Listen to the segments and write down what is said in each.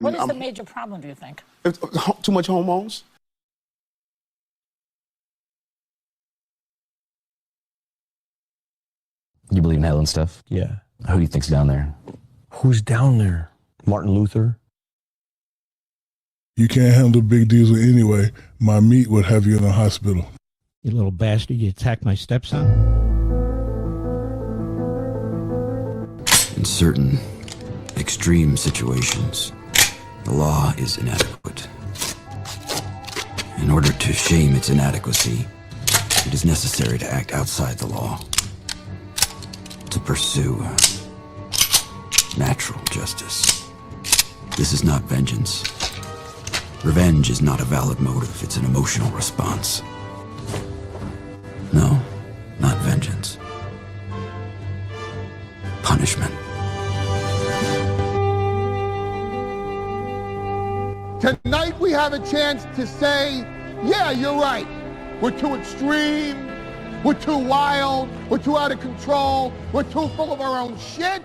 What is the major problem, do you think? Too much hormones. You believe in hell and stuff? Yeah. Who do you think's down there? Who's down there? Martin Luther? You can't handle big deals anyway. My meat would have you in the hospital. You little bastard, you attacked my stepson. In certain extreme situations, the law is inadequate. In order to shame its inadequacy, it is necessary to act outside the law, to pursue natural justice. This is not vengeance. Revenge is not a valid motive, it's an emotional response. No, not vengeance. Punishment. Tonight we have a chance to say, yeah, you're right. We're too extreme, we're too wild, we're too out of control, we're too full of our own shit.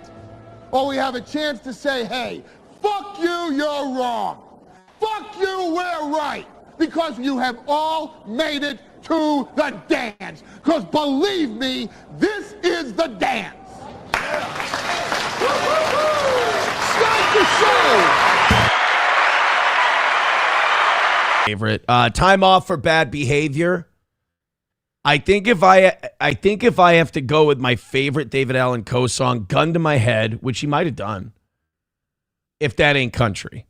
Or we have a chance to say, hey, fuck you, you're wrong. Fuck you, we're right. Because you have all made it to the dance. Because believe me, this is the dance. Start the show. Favorite time off for bad behavior. I think if I have to go with my favorite David Allan Coe song, "Gun to My Head," which he might have done, "If That Ain't Country,"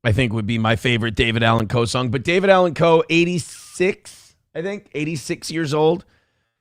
I think would be my favorite David Allan Coe song. But David Allan Coe, 86, I think, 86 years old.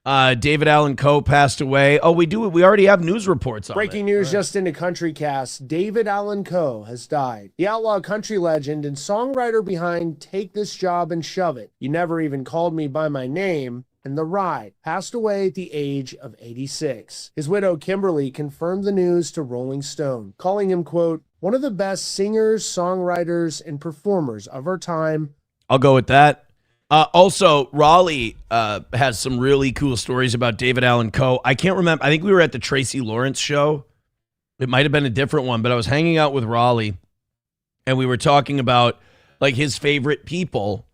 David Allan Coe passed away. Oh, we already have news reports on Breaking news just into Country Cast. David Allan Coe has died. The outlaw country legend and songwriter behind Take This Job and Shove It, You Never Even Called Me By My Name, and The Ride, passed away at the age of 86. His widow, Kimberly, confirmed the news to Rolling Stone, calling him, quote, one of the best singers, songwriters, and performers of our time. I'll go with that. Also, Raleigh has some really cool stories about David Allan Coe. I can't remember. I think we were at the Tracy Lawrence show. It might have been a different one, but I was hanging out with Raleigh, and we were talking about like his favorite people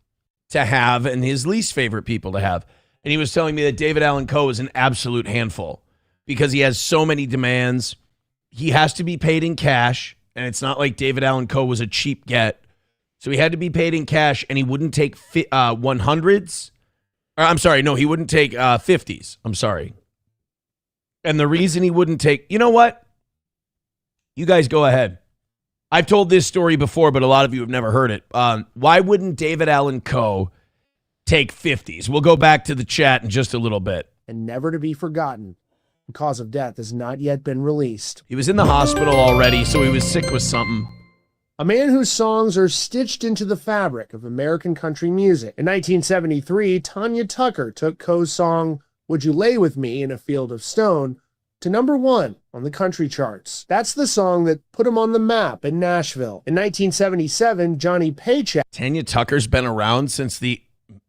to have and his least favorite people to have. And he was telling me that David Allan Coe is an absolute handful because he has so many demands. He has to be paid in cash, and it's not like David Allan Coe was a cheap get. So he had to be paid in cash, and he wouldn't take 100s. I'm sorry, no, he wouldn't take 50s. I'm sorry. And the reason he wouldn't take, you know what? You guys go ahead. I've told this story before, but a lot of you have never heard it. Why wouldn't David Allan Coe take 50s? We'll go back to the chat in just a little bit. And never to be forgotten. The cause of death has not yet been released. He was in the hospital already, so he was sick with something. A man whose songs are stitched into the fabric of American country music. In 1973, Tanya Tucker took Coe's song, Would You Lay With Me in a Field of Stone, to #1 on the country charts. That's the song that put him on the map in Nashville. In 1977, Johnny Paycheck. Tanya Tucker's been around since the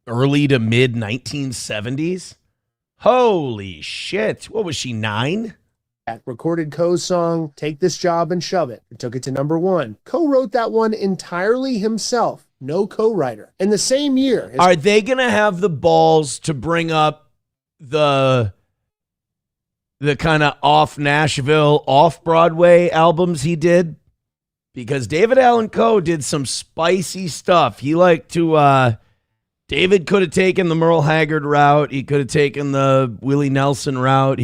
early to mid 1970s. Holy shit. What was she, 9? Recorded Coe's song, Take This Job and Shove It, and took it to #1. Coe wrote that one entirely himself, no co-writer. In the same year... Are they going to have the balls to bring up the kind of off-Nashville, off-Broadway albums he did? Because David Allan Coe did some spicy stuff. He liked to... David could have taken the Merle Haggard route. He could have taken the Willie Nelson route.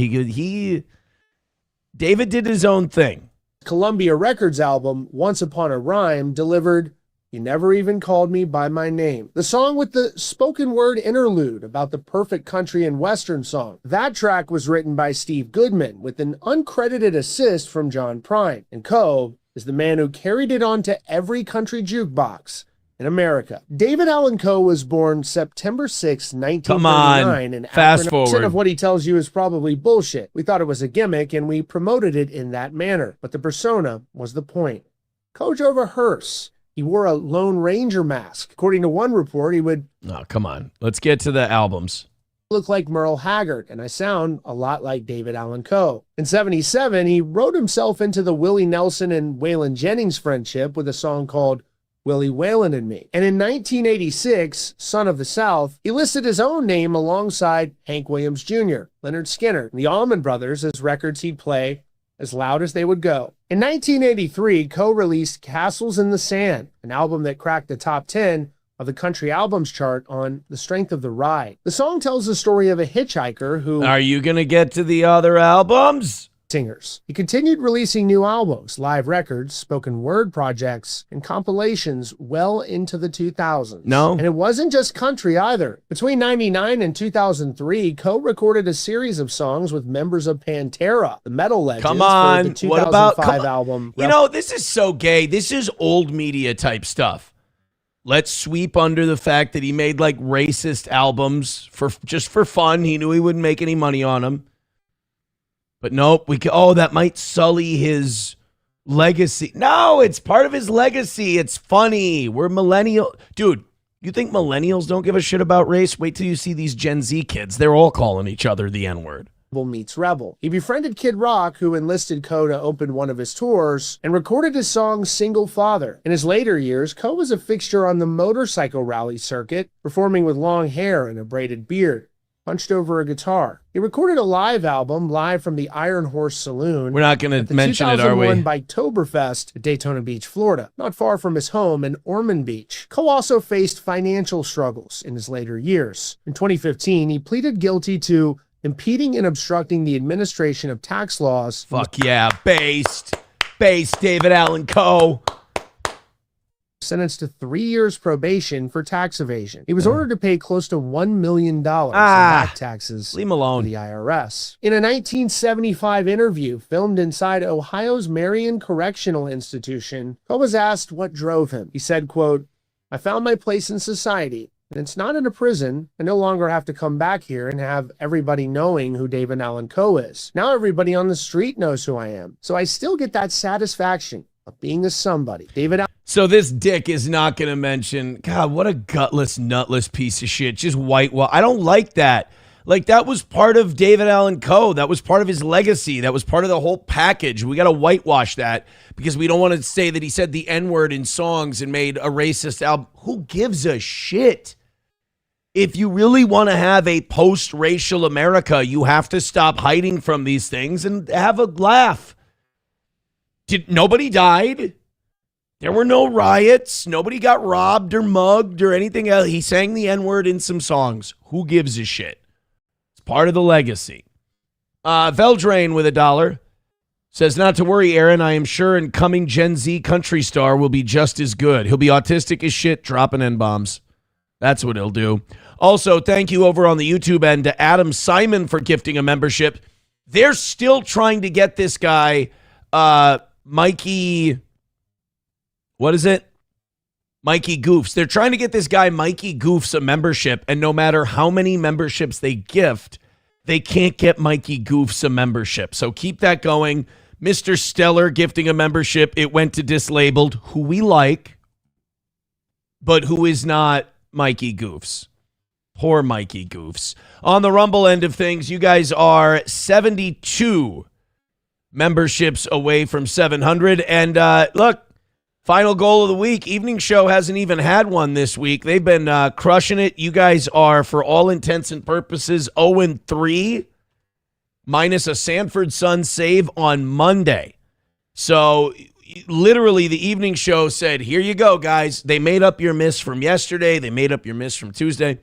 David did his own thing. Columbia Records album, Once Upon a Rhyme, delivered You Never Even Called Me By My Name. The song with the spoken word interlude about the perfect country and western song. That track was written by Steve Goodman with an uncredited assist from John Prine. And Coe is the man who carried it on to every country jukebox in America. David Allan Coe was born September 6, 1939. And fast forward. Of what he tells you is probably bullshit. We thought it was a gimmick and we promoted it in that manner. But the persona was the point. Coe drove a hearse. He wore a Lone Ranger mask. According to one report, he would... Oh, come on. Let's get to the albums. look like Merle Haggard, and I sound a lot like David Allan Coe. In 77, he wrote himself into the Willie Nelson and Waylon Jennings friendship with a song called Willie Whalen and Me. And in 1986, Son of the South, he listed his own name alongside Hank Williams Jr., Leonard Skinner, and the Allman Brothers as records he'd play as loud as they would go. In 1983, Coe released Castles in the Sand, an album that cracked the top 10 of the country albums chart on the strength of the ride. The song tells the story of a hitchhiker who... Are you going to get to the other albums? Singers. He continued releasing new albums, live records, spoken word projects, and compilations well into the 2000s. No. And it wasn't just country either. Between 99 and 2003, Coe recorded a series of songs with members of Pantera, the metal legends. Come on. For the 2005 What about album. You know, this is so gay. This is old media type stuff. Let's sweep under the fact that he made like racist albums just for fun. He knew he wouldn't make any money on them. But nope, that might sully his legacy. No, it's part of his legacy. It's funny. We're millennial. Dude, you think millennials don't give a shit about race? Wait till you see these Gen Z kids. They're all calling each other the N-word. Meets Rebel. He befriended Kid Rock, who enlisted Coe to open one of his tours, and recorded his song Single Father. In his later years, Coe was a fixture on the motorcycle rally circuit, performing with long hair and a braided beard, hunched over a guitar. He recorded a live album, live from the Iron Horse Saloon. We're not going to mention it, are we? 2001 Biketoberfest at Daytona Beach, Florida, not far from his home in Ormond Beach. Coe also faced financial struggles in his later years. In 2015, he pleaded guilty to impeding and obstructing the administration of tax laws. Fuck yeah, based David Allan Coe. Sentenced to 3 years probation for tax evasion. He was ordered to pay close to $1 million in back taxes leave him alone. to the IRS. In a 1975 interview filmed inside Ohio's Marion Correctional Institution, Coe was asked what drove him. He said, quote, "I found my place in society, and it's not in a prison. I no longer have to come back here and have everybody knowing who David Allan Coe is. Now everybody on the street knows who I am. So I still get that satisfaction of being a somebody." So this dick is not going to mention, God, what a gutless, nutless piece of shit. Just whitewash. I don't like that. Like, that was part of David Allan Coe. That was part of his legacy. That was part of the whole package. We got to whitewash that because we don't want to say that he said the N-word in songs and made a racist album. Who gives a shit? If you really want to have a post-racial America, you have to stop hiding from these things and have a laugh. Nobody died. There were no riots. Nobody got robbed or mugged or anything else. He sang the N-word in some songs. Who gives a shit? It's part of the legacy. Veldrain with $1 says, "Not to worry, Aaron. I am sure incoming Gen Z country star will be just as good. He'll be autistic as shit, dropping N-bombs. That's what he'll do." Also, thank you over on the YouTube end to Adam Simon for gifting a membership. They're still trying to get this guy, Mikey... What is it? Mikey Goofs. They're trying to get this guy, Mikey Goofs, a membership, and no matter how many memberships they gift, they can't get Mikey Goofs a membership. So keep that going. Mr. Stellar gifting a membership. It went to Dislabeled, who we like, but who is not Mikey Goofs. Poor Mikey Goofs. On the Rumble end of things, you guys are 72 memberships away from 700. And look, final goal of the week. Evening Show hasn't even had one this week. They've been crushing it. You guys are, for all intents and purposes, 0-3, minus a Sanford Sun save on Monday. So literally the Evening Show said, here you go, guys. They made up your miss from yesterday. They made up your miss from Tuesday.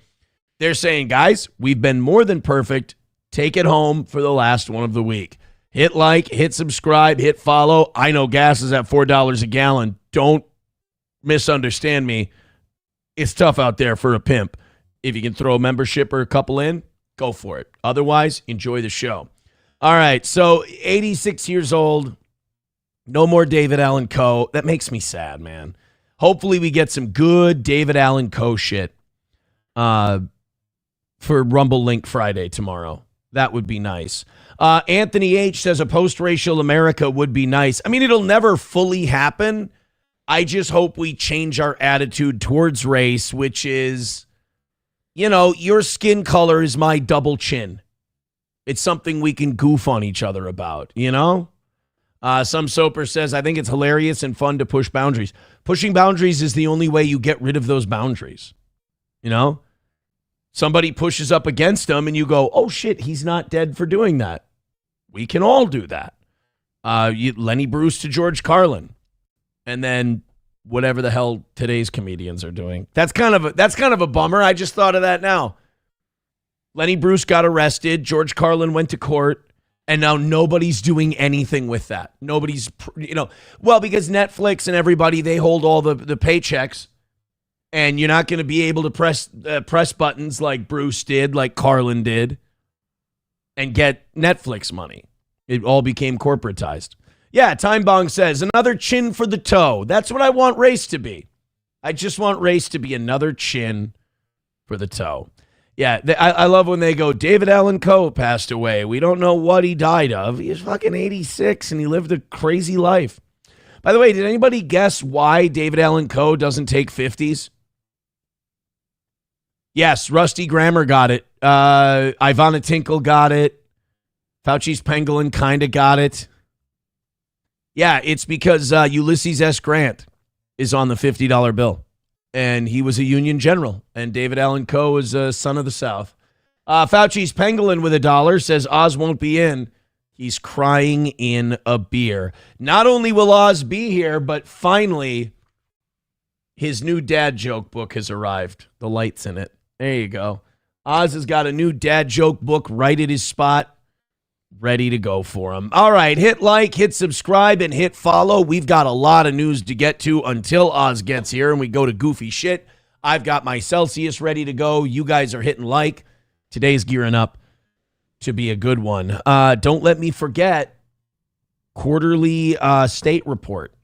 They're saying, guys, we've been more than perfect. Take it home for the last one of the week. Hit like, hit subscribe, hit follow. I know gas is at $4 a gallon. Don't misunderstand me. It's tough out there for a pimp. If you can throw a membership or a couple in, go for it. Otherwise, enjoy the show. All right, so 86 years old. No more David Allan Coe. That makes me sad, man. Hopefully we get some good David Allan Coe shit for Rumble Link Friday tomorrow. That would be nice. Anthony H. says a post-racial America would be nice. I mean, it'll never fully happen. I just hope we change our attitude towards race, which is, you know, your skin color is my double chin. It's something we can goof on each other about, you know? Some soaper says, I think it's hilarious and fun to push boundaries. Pushing boundaries is the only way you get rid of those boundaries. You know? Somebody pushes up against them and you go, oh shit, he's not dead for doing that. We can all do that. Lenny Bruce to George Carlin. And then whatever the hell today's comedians are doing. That's kind of a bummer. I just thought of that now. Lenny Bruce got arrested. George Carlin went to court. And now nobody's doing anything with that. Nobody's, well, because Netflix and everybody, they hold all the paychecks. And you're not going to be able to press buttons like Bruce did, like Carlin did, and get Netflix money. It all became corporatized. Yeah, Time Bong says, another chin for the toe. That's what I want race to be. I just want race to be another chin for the toe. Yeah, I love when they go, David Allan Coe passed away. We don't know what he died of. He was fucking 86 and he lived a crazy life. By the way, did anybody guess why David Allan Coe doesn't take 50s? Yes, Rusty Grammer got it. Ivana Tinkle got it. Fauci's Pangolin kind of got it. Yeah, it's because Ulysses S. Grant is on the $50 bill. And he was a Union general. And David Allan Coe is a son of the South. Fauci's Pangolin with $1 says Oz won't be in. He's crying in a beer. Not only will Oz be here, but finally, his new dad joke book has arrived. The light's in it. There you go. Oz has got a new dad joke book right at his spot. Ready to go for him. All right, hit like, hit subscribe, and hit follow. We've got a lot of news to get to until Oz gets here and we go to goofy shit. I've got my Celsius ready to go. You guys are hitting like. Today's gearing up to be a good one. Don't let me forget quarterly state report.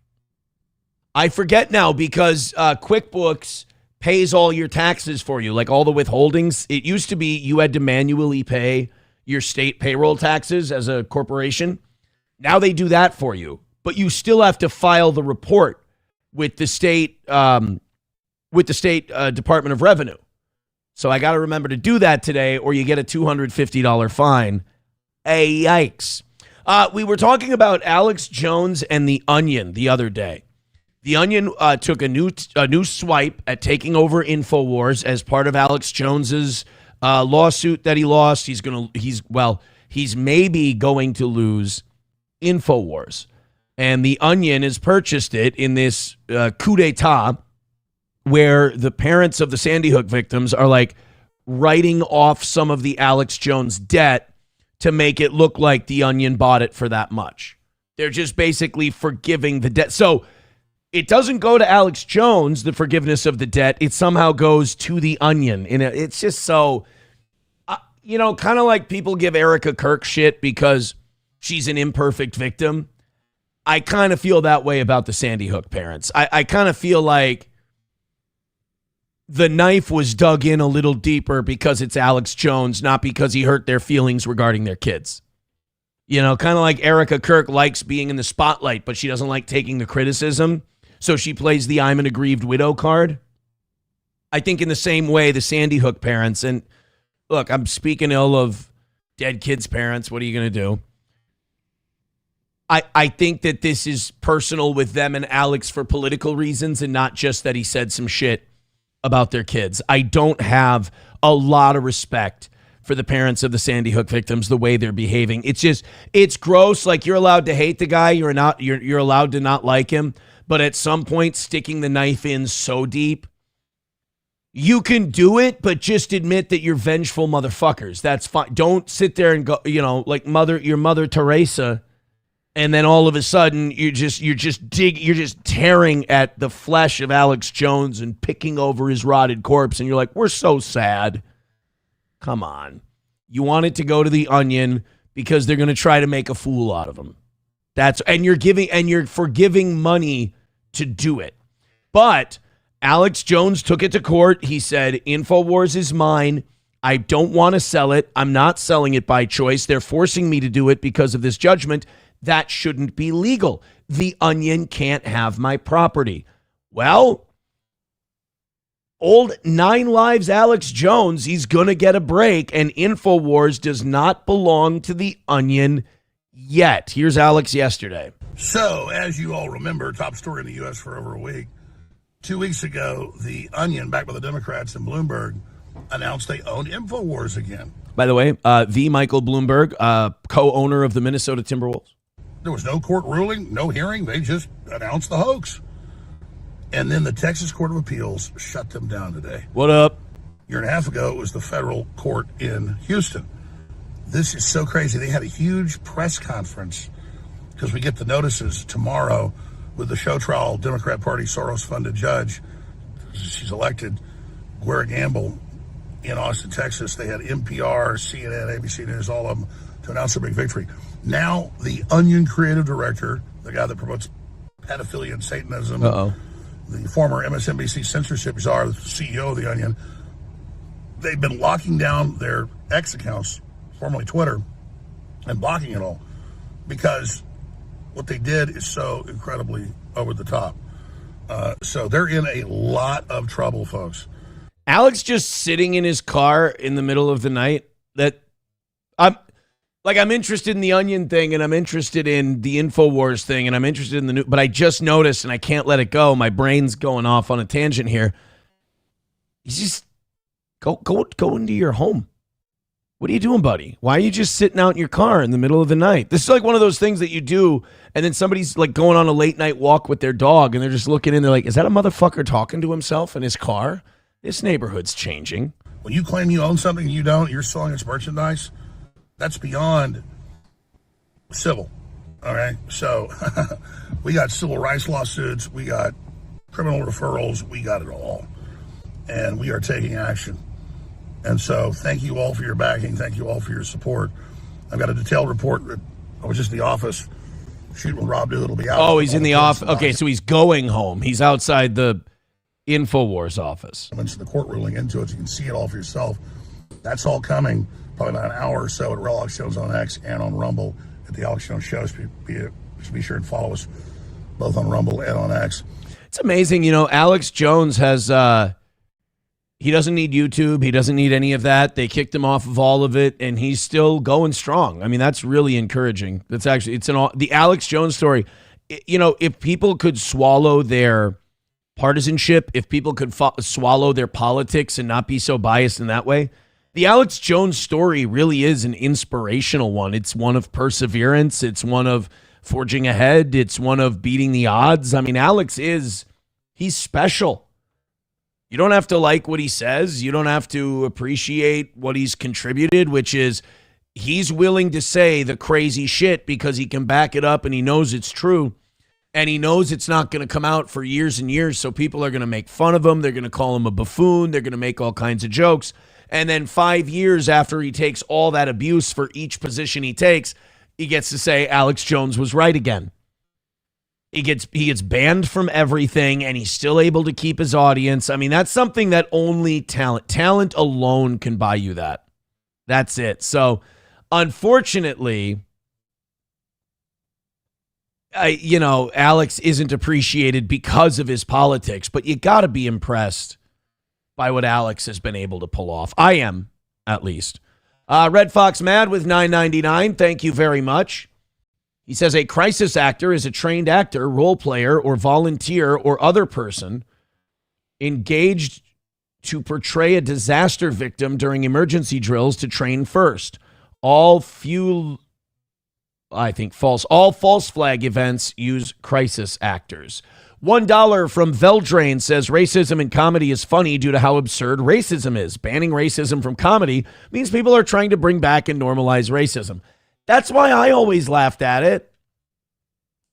I forget now because QuickBooks pays all your taxes for you, like all the withholdings. It used to be you had to manually pay your state payroll taxes as a corporation. Now they do that for you, but you still have to file the report with the state Department of Revenue. So I got to remember to do that today, or you get a $250 fine. Hey, yikes! We were talking about Alex Jones and The Onion the other day. The Onion took a new swipe at taking over Infowars as part of Alex Jones's lawsuit that he lost. He's maybe going to lose Infowars. And The Onion has purchased it in this coup d'etat where the parents of the Sandy Hook victims are like writing off some of the Alex Jones debt to make it look like The Onion bought it for that much. They're just basically forgiving the debt. So it doesn't go to Alex Jones, the forgiveness of the debt. It somehow goes to The Onion. And it's just so... kind of like people give Erica Kirk shit because she's an imperfect victim. I kind of feel that way about the Sandy Hook parents. I kind of feel like the knife was dug in a little deeper because it's Alex Jones, not because he hurt their feelings regarding their kids. Kind of like Erica Kirk likes being in the spotlight, but she doesn't like taking the criticism. So she plays the I'm an aggrieved widow card. I think in the same way, the Sandy Hook parents, and look, I'm speaking ill of dead kids' parents. What are you going to do? I think that this is personal with them and Alex for political reasons and not just that he said some shit about their kids. I don't have a lot of respect for the parents of the Sandy Hook victims, the way they're behaving. It's gross. Like, you're allowed to hate the guy. You're allowed to not like him. But at some point, sticking the knife in so deep, you can do it, but just admit that you're vengeful motherfuckers. That's fine. Don't sit there and go, like your Mother Teresa, and then all of a sudden you're just tearing at the flesh of Alex Jones and picking over his rotted corpse, and you're like, we're so sad. Come on. You want it to go to The Onion because they're going to try to make a fool out of him. And you're forgiving money to do it. But Alex Jones took it to court. He said, Infowars is mine. I don't want to sell it. I'm not selling it by choice. They're forcing me to do it because of this judgment. That shouldn't be legal. The Onion can't have my property. Well, Old 9 Lives Alex Jones, he's going to get a break, and Infowars does not belong to The Onion yet. Here's Alex yesterday. So, as you all remember, top story in the U.S. for over a week. 2 weeks ago, The Onion, backed by the Democrats and Bloomberg, announced they owned Infowars again. By the way, the Michael Bloomberg, co-owner of the Minnesota Timberwolves. There was no court ruling, no hearing. They just announced the hoax. And then the Texas Court of Appeals shut them down today. What up? A year and a half ago, it was the federal court in Houston. This is so crazy. They had a huge press conference because we get the notices tomorrow with the show trial Democrat Party Soros-funded judge. She's elected, Guerra Gamble, in Austin, Texas. They had NPR, CNN, ABC News, all of them to announce a big victory. Now, the Onion creative director, the guy that promotes pedophilia and Satanism, the former MSNBC censorship czar, the CEO of The Onion, they've been locking down their X accounts, formerly Twitter, and blocking it all because what they did is so incredibly over the top. So they're in a lot of trouble, folks. Alex just sitting in his car in the middle of the night. That I'm interested in the Onion thing, and I'm interested in the Infowars thing, and I'm interested in the new. But I just noticed, and I can't let it go. My brain's going off on a tangent here. You just go into your home. What are you doing, buddy? Why are you just sitting out in your car in the middle of the night? This is like one of those things that you do, and then somebody's like going on a late night walk with their dog, and they're just looking in. They're like, "Is that a motherfucker talking to himself in his car?" This neighborhood's changing. When you claim you own something and you don't, you're selling its merchandise. That's beyond civil. All right. So we got civil rights lawsuits. We got criminal referrals. We got it all. And we are taking action. And so thank you all for your backing. Thank you all for your support. I've got a detailed report. I was just in the office shooting with Rob Doolittle. Be out. Oh, he's in the office. Okay, so he's going home. He's outside the Infowars office. I mentioned the court ruling into it. So you can see it all for yourself. That's all coming probably about an hour or so at Real Alex Jones on X and on Rumble at the Alex Jones Show. Be sure and follow us both on Rumble and on X. It's amazing. You know, Alex Jones has, he doesn't need YouTube. He doesn't need any of that. They kicked him off of all of it, and he's still going strong. I mean, that's really encouraging. That's actually, the Alex Jones story. You know, if people could swallow their partisanship, if people could swallow their politics and not be so biased in that way, the Alex Jones story really is an inspirational one. It's one of perseverance. It's one of forging ahead. It's one of beating the odds. I mean, he's special. You don't have to like what he says. You don't have to appreciate what he's contributed, which is he's willing to say the crazy shit because he can back it up and he knows it's true. And he knows it's not going to come out for years and years. So people are going to make fun of him. They're going to call him a buffoon. They're going to make all kinds of jokes. And then 5 years after he takes all that abuse for each position he takes, he gets to say Alex Jones was right again. He gets banned from everything, and he's still able to keep his audience. I mean, that's something that only talent alone can buy you that. That's it. So, unfortunately, Alex isn't appreciated because of his politics, but you got to be impressed by what Alex has been able to pull off. I am, at least. Red Fox Mad with $9.99. Thank you very much. He says a crisis actor is a trained actor, role player, or volunteer or other person engaged to portray a disaster victim during emergency drills to train first. All false flag events use crisis actors. $1 from Veldrain says racism in comedy is funny due to how absurd racism is. Banning racism from comedy means people are trying to bring back and normalize racism. That's why I always laughed at it.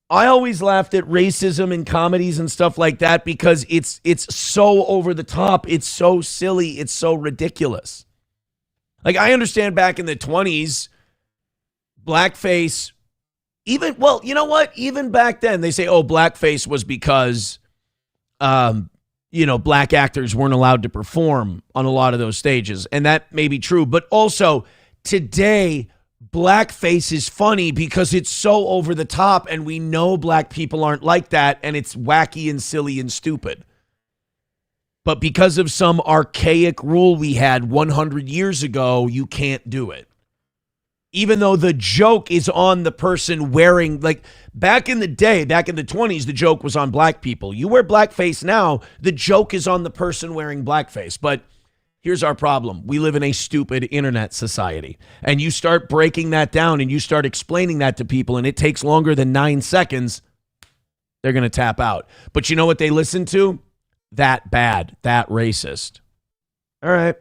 I always laughed at racism in comedies and stuff like that because it's so over the top. It's so silly. It's so ridiculous. Like, I understand back in the 20s, blackface, even back then, they say, blackface was because, black actors weren't allowed to perform on a lot of those stages. And that may be true. But also, today, blackface is funny because it's so over the top, and we know black people aren't like that, and it's wacky and silly and stupid. But because of some archaic rule we had 100 years ago, you can't do it. Even though the joke is on the person wearing, like back in the day, back in the 20s, the joke was on black people. You wear blackface now, the joke is on the person wearing blackface. But here's our problem. We live in a stupid internet society. And you start breaking that down and you start explaining that to people, and it takes longer than 9 seconds, they're going to tap out. But you know what they listen to? That bad, that racist. All right.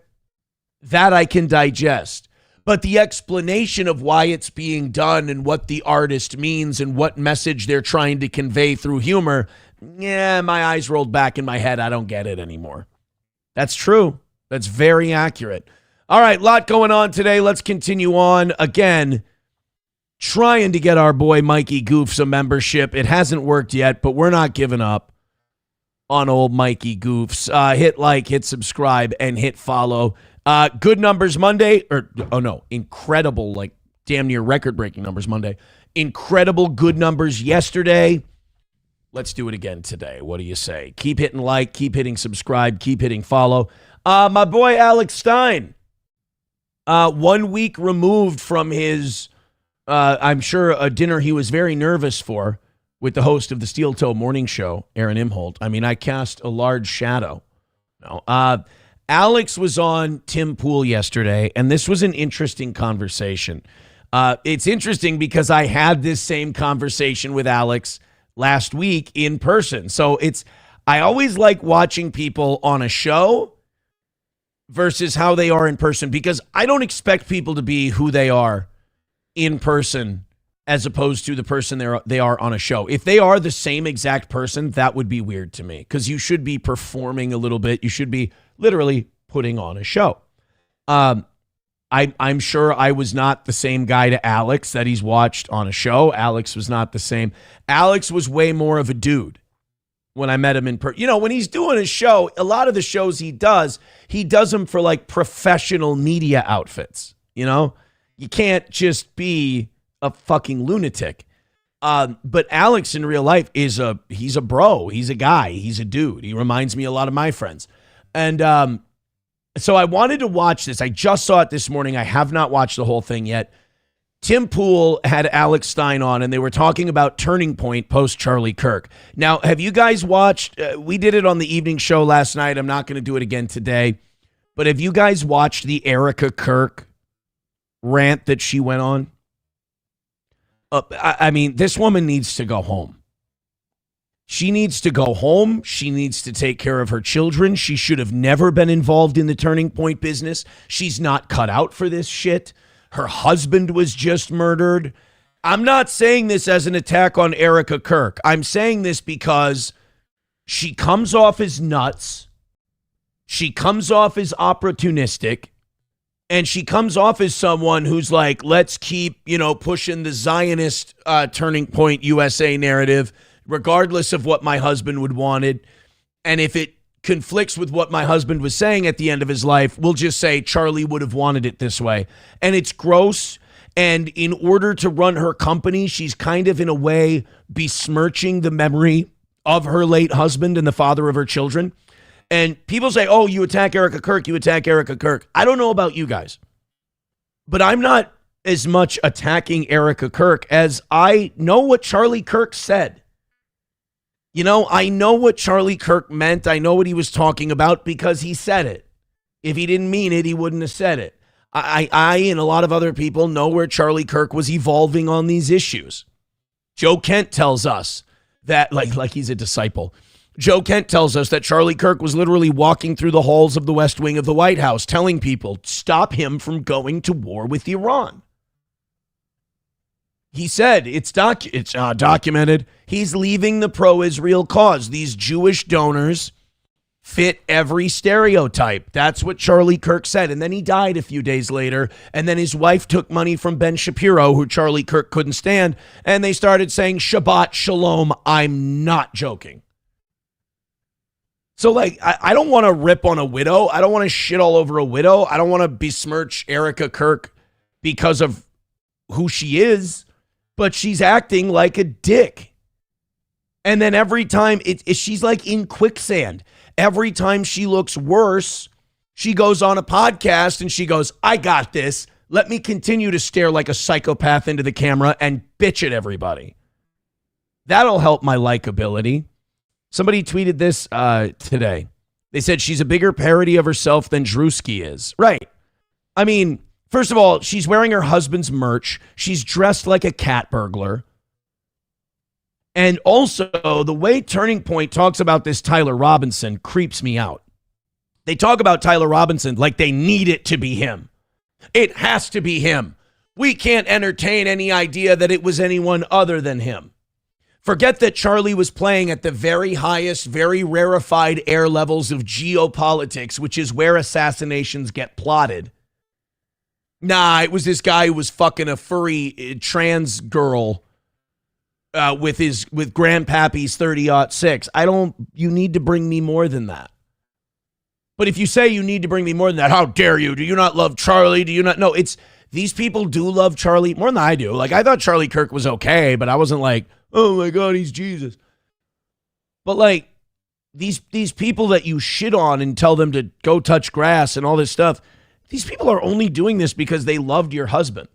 That I can digest. But the explanation of why it's being done and what the artist means and what message they're trying to convey through humor, yeah, my eyes rolled back in my head. I don't get it anymore. That's true. That's very accurate. All right, lot going on today. Let's continue on. Again, trying to get our boy Mikey Goofs a membership. It hasn't worked yet, but we're not giving up on old Mikey Goofs. Hit like, hit subscribe, and hit follow. Good numbers Monday, incredible, like damn near record-breaking numbers Monday. Incredible good numbers yesterday. Let's do it again today. What do you say? Keep hitting like, keep hitting subscribe, keep hitting follow. My boy Alex Stein, 1 week removed from his, I'm sure, a dinner he was very nervous for with the host of the Steel Toe Morning Show, Aaron Imholt. I mean, I cast a large shadow. No, Alex was on Tim Pool yesterday, and this was an interesting conversation. It's interesting because I had this same conversation with Alex last week in person. So I always like watching people on a show versus how they are in person, because I don't expect people to be who they are in person as opposed to the person they are on a show. If they are the same exact person, that would be weird to me, because you should be performing a little bit. You should be literally putting on a show. I'm sure I was not the same guy to Alex that he's watched on a show. Alex was not the same. Alex was way more of a dude when I met him in person. You know, when he's doing a show, a lot of the shows he does them for like professional media outfits. You know, you can't just be a fucking lunatic. But Alex in real life he's a bro. He's a guy. He's a dude. He reminds me a lot of my friends. And so I wanted to watch this. I just saw it this morning. I have not watched the whole thing yet. Tim Pool had Alex Stein on, and they were talking about Turning Point post Charlie Kirk. Now, have you guys watched? We did it on the evening show last night. I'm not going to do it again today. But have you guys watched the Erica Kirk rant that she went on? I mean, this woman needs to go home. She needs to go home. She needs to take care of her children. She should have never been involved in the Turning Point business. She's not cut out for this shit. Her husband was just murdered. I'm not saying this as an attack on Erica Kirk. I'm saying this because she comes off as nuts. She comes off as opportunistic. And she comes off as someone who's like, let's keep, pushing the Zionist Turning Point USA narrative, regardless of what my husband would wanted. And if it conflicts with what my husband was saying at the end of his life, we'll just say Charlie would have wanted it this way. And it's gross. And in order to run her company, she's kind of in a way besmirching the memory of her late husband and the father of her children. And people say, oh, you attack Erica Kirk, you attack Erica Kirk. I don't know about you guys, but I'm not as much attacking Erica Kirk as I know what Charlie Kirk said. I know what Charlie Kirk meant. I know what he was talking about because he said it. If he didn't mean it, he wouldn't have said it. I and a lot of other people know where Charlie Kirk was evolving on these issues. Joe Kent tells us that, like he's a disciple. Joe Kent tells us that Charlie Kirk was literally walking through the halls of the West Wing of the White House telling people, stop him from going to war with Iran. He said it's documented. He's leaving the pro-Israel cause. These Jewish donors fit every stereotype. That's what Charlie Kirk said. And then he died a few days later. And then his wife took money from Ben Shapiro, who Charlie Kirk couldn't stand. And they started saying, Shabbat Shalom. I'm not joking. So, I don't want to rip on a widow. I don't want to shit all over a widow. I don't want to besmirch Erica Kirk because of who she is, but she's acting like a dick. And then every time, she's like in quicksand. every time she looks worse, she goes on a podcast and she goes, I got this. Let me continue to stare like a psychopath into the camera and bitch at everybody. That'll help my likability. Somebody tweeted this today. They said she's a bigger parody of herself than Drewski is. Right. I mean, first of all, she's wearing her husband's merch. She's dressed like a cat burglar. And also, the way Turning Point talks about this Tyler Robinson creeps me out. They talk about Tyler Robinson like they need it to be him. It has to be him. We can't entertain any idea that it was anyone other than him. Forget that Charlie was playing at the very highest, very rarefied air levels of geopolitics, which is where assassinations get plotted. Nah, it was this guy who was fucking a furry trans girl with Grandpappy's 30-06. You need to bring me more than that. But if you say you need to bring me more than that, how dare you? Do you not love Charlie? Do you not? No, these people do love Charlie more than I do. Like, I thought Charlie Kirk was okay, but I wasn't like, oh my God, he's Jesus. But like, these people that you shit on and tell them to go touch grass and all this stuff, these people are only doing this because they loved your husband.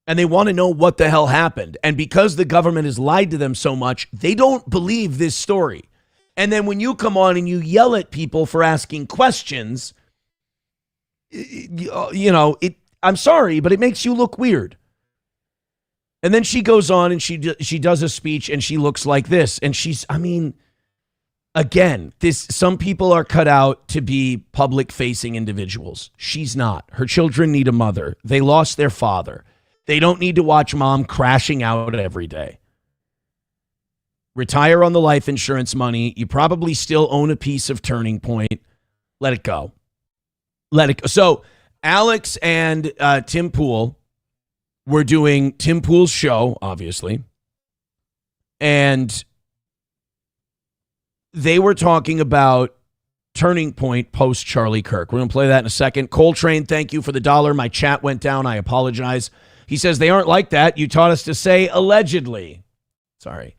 And they want to know what the hell happened. And because the government has lied to them so much, they don't believe this story. And then when you come on and you yell at people for asking questions, I'm sorry, but it makes you look weird. And then she goes on and she does a speech and she looks like this. And again, some people are cut out to be public-facing individuals. She's not. Her children need a mother. They lost their father. They don't need to watch mom crashing out every day. Retire on the life insurance money. You probably still own a piece of Turning Point. Let it go. Let it go. So Alex and Tim Pool were doing Tim Pool's show, obviously. And they were talking about Turning Point post Charlie Kirk. We're going to play that in a second. Coltrane, thank you for the $1. My chat went down. I apologize. He says, they aren't like that. You taught us to say allegedly. Sorry.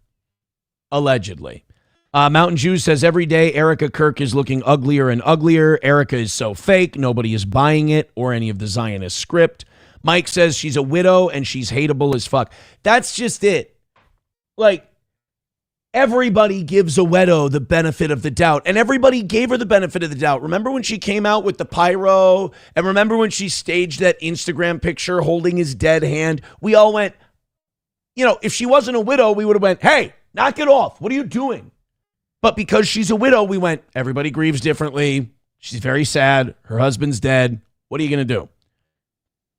Allegedly. Mountain Jew says, every day Erica Kirk is looking uglier and uglier. Erica is so fake. Nobody is buying it or any of the Zionist script. Mike says she's a widow and she's hateable as fuck. That's just it. Like, everybody gives a widow the benefit of the doubt. And everybody gave her the benefit of the doubt. Remember when she came out with the pyro? And remember when she staged that Instagram picture holding his dead hand? We all went, if she wasn't a widow, we would have went, hey, knock it off. What are you doing? But because she's a widow, we went, everybody grieves differently. She's very sad. Her husband's dead. What are you going to do?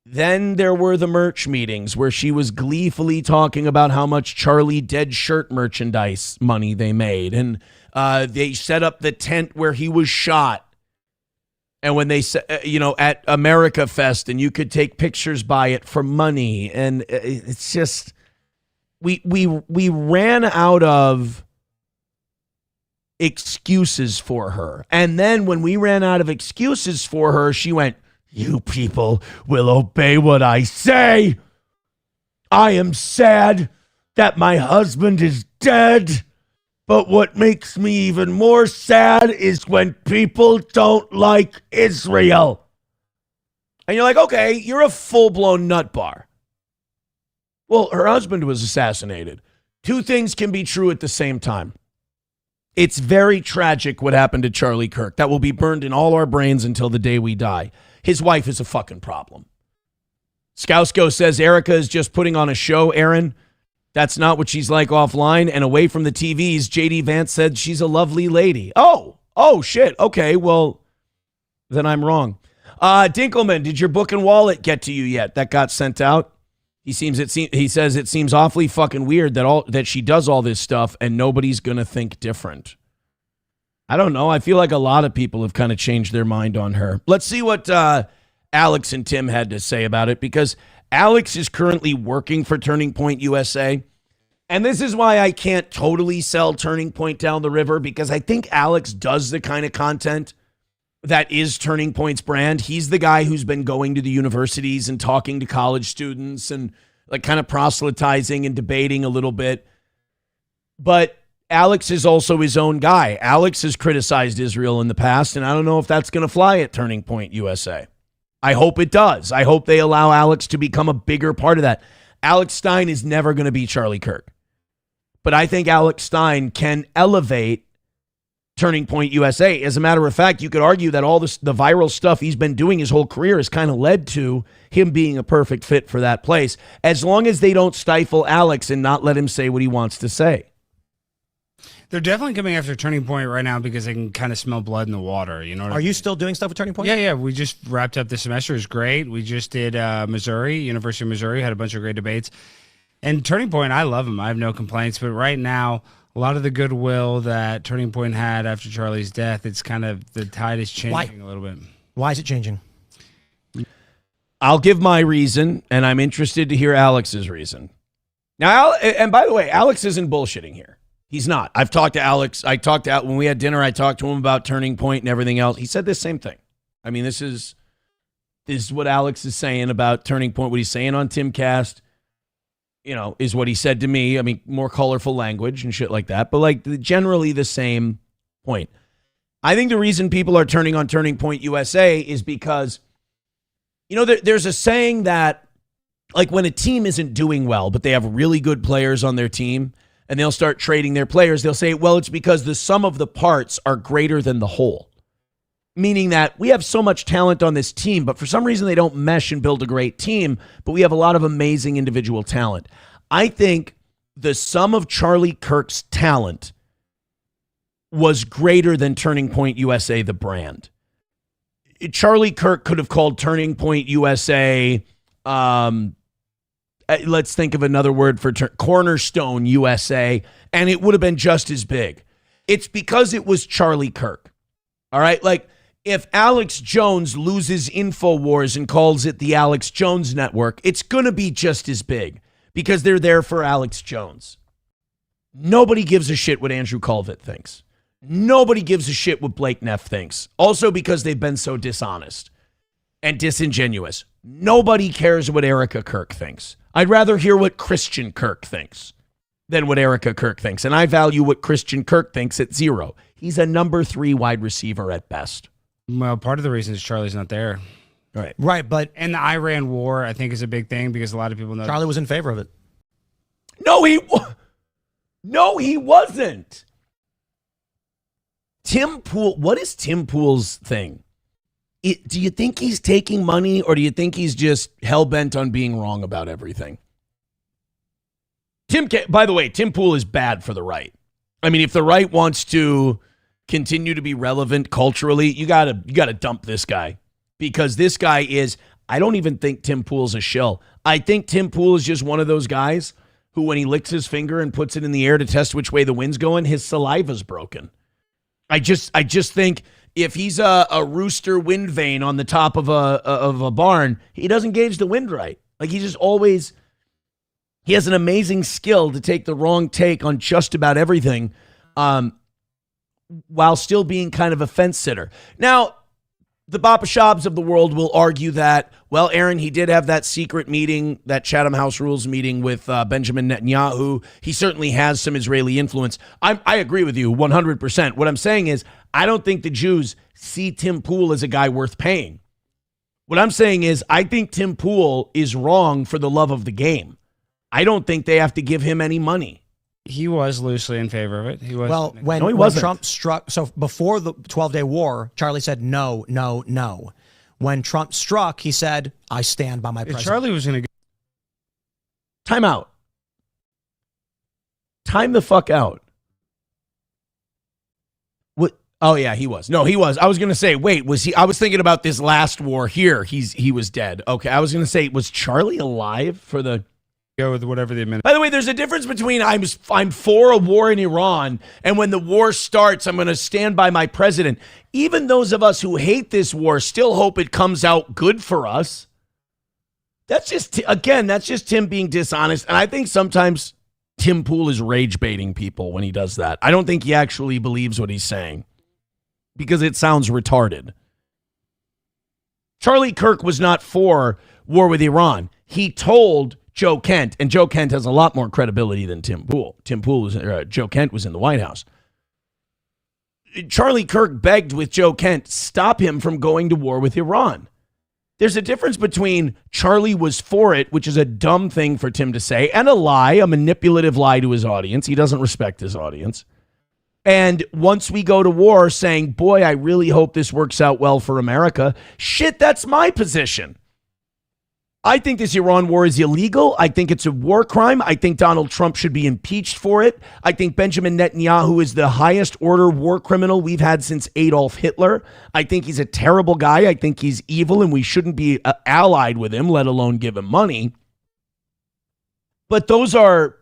Then there were the merch meetings where she was gleefully talking about how much Charlie dead shirt merchandise money they made. And they set up the tent where he was shot. And when they, at America Fest, and you could take pictures by it for money. And it's just, we ran out of excuses for her. And then when we ran out of excuses for her, she went, you people will obey what I say. I am sad that my husband is dead. But what makes me even more sad is when people don't like Israel. And you're like, okay, you're a full-blown nut bar. Well, her husband was assassinated. Two things can be true at the same time. It's very tragic what happened to Charlie Kirk. That will be burned in all our brains until the day we die. His wife is a fucking problem. Skousko says Erica is just putting on a show, Aaron. That's not what she's like offline. And away from the TVs, JD Vance said she's a lovely lady. Oh, shit. Okay, well, then I'm wrong. Dinkelman, did your book and wallet get to you yet? That got sent out. He says it seems awfully fucking weird that she does all this stuff and nobody's going to think different. I don't know. I feel like a lot of people have kind of changed their mind on her. Let's see what Alex and Tim had to say about it, because Alex is currently working for Turning Point USA. And this is why I can't totally sell Turning Point down the river, because I think Alex does the kind of content that is Turning Point's brand. He's the guy who's been going to the universities and talking to college students and like kind of proselytizing and debating a little bit. But Alex is also his own guy. Alex has criticized Israel in the past, and I don't know if that's going to fly at Turning Point USA. I hope it does. I hope they allow Alex to become a bigger part of that. Alex Stein is never going to be Charlie Kirk. But I think Alex Stein can elevate Turning Point USA. As a matter of fact, you could argue that all the viral stuff he's been doing his whole career has kind of led to him being a perfect fit for that place, as long as they don't stifle Alex and not let him say what he wants to say. They're definitely coming after Turning Point right now because they can kind of smell blood in the water. You know what I mean? You still doing stuff with Turning Point? Yeah. We just wrapped up the semester. It was great. We just did Missouri, University of Missouri, had a bunch of great debates. And Turning Point, I love them. I have no complaints. But right now, a lot of the goodwill that Turning Point had after Charlie's death, it's kind of, the tide is changing a little bit. Why is it changing? I'll give my reason, and I'm interested to hear Alex's reason. Now, and by the way, Alex isn't bullshitting here. He's not. I've talked to Alex. When we had dinner, I talked to him about Turning Point and everything else. He said the same thing. I mean, this is what Alex is saying about Turning Point. What he's saying on Timcast, is what he said to me. I mean, more colorful language and shit like that, but like generally the same point. I think the reason people are turning on Turning Point USA is because, there's a saying that, like, when a team isn't doing well, but they have really good players on their team, and they'll start trading their players, they'll say, well, it's because the sum of the parts are greater than the whole. Meaning that we have so much talent on this team, but for some reason they don't mesh and build a great team, but we have a lot of amazing individual talent. I think the sum of Charlie Kirk's talent was greater than Turning Point USA, the brand. Charlie Kirk could have called Turning Point USA, let's think of another word for Cornerstone USA, and it would have been just as big. It's because it was Charlie Kirk. All right? Like, if Alex Jones loses Infowars and calls it the Alex Jones Network, it's going to be just as big because they're there for Alex Jones. Nobody gives a shit what Andrew Colvett thinks. Nobody gives a shit what Blake Neff thinks. Also because they've been so dishonest and disingenuous. Nobody cares what Erica Kirk thinks. I'd rather hear what Christian Kirk thinks than what Erica Kirk thinks. And I value what Christian Kirk thinks at 0. He's a number 3 wide receiver at best. Well, part of the reason is Charlie's not there. Right, but... And the Iran war, I think, is a big thing because a lot of people know... Charlie was in favor of it. No, he wasn't. Tim Pool, what is Tim Pool's thing? Do you think he's taking money, or do you think he's just hell-bent on being wrong about everything? By the way, Tim Pool is bad for the right. I mean, if the right wants to continue to be relevant culturally, you gotta dump this guy. Because this guy is, I don't even think Tim Pool's a shill. I think Tim Pool is just one of those guys who, when he licks his finger and puts it in the air to test which way the wind's going, his saliva's broken. I just think if he's a rooster wind vane on the top of a barn, he doesn't gauge the wind right. Like, he has an amazing skill to take the wrong take on just about everything, while still being kind of a fence sitter. Now, the Bapashabs of the world will argue that, well, Aaron, he did have that secret meeting, that Chatham House Rules meeting with Benjamin Netanyahu. He certainly has some Israeli influence. I agree with you 100%. What I'm saying is, I don't think the Jews see Tim Pool as a guy worth paying. What I'm saying is, I think Tim Pool is wrong for the love of the game. I don't think they have to give him any money. He was loosely in favor of it. He was. Well, when Trump struck, so before the 12-day war, Charlie said no, no, no. When Trump struck, he said, I stand by my president. Charlie was going to... Time out. Time the fuck out. What? Oh, yeah, he was. No, he was. I was going to say, wait, was he? I was thinking about this last war here. He was dead. Okay, I was going to say, was Charlie alive for the... Go with whatever the administration. By the way, there's a difference between I'm for a war in Iran and when the war starts, I'm going to stand by my president. Even those of us who hate this war still hope it comes out good for us. That's just Tim being dishonest. And I think sometimes Tim Pool is rage baiting people when he does that. I don't think he actually believes what he's saying because it sounds retarded. Charlie Kirk was not for war with Iran. He told Joe Kent, and Joe Kent has a lot more credibility than Tim Pool. Joe Kent was in the White House. Charlie Kirk begged with Joe Kent, stop him from going to war with Iran. There's a difference between Charlie was for it, which is a dumb thing for Tim to say, and a lie, a manipulative lie to his audience. He doesn't respect his audience. And once we go to war, saying, boy, I really hope this works out well for America. Shit, that's my position. I think this Iran war is illegal. I think it's a war crime. I think Donald Trump should be impeached for it. I think Benjamin Netanyahu is the highest order war criminal we've had since Adolf Hitler. I think he's a terrible guy. I think he's evil and we shouldn't be allied with him, let alone give him money. But those are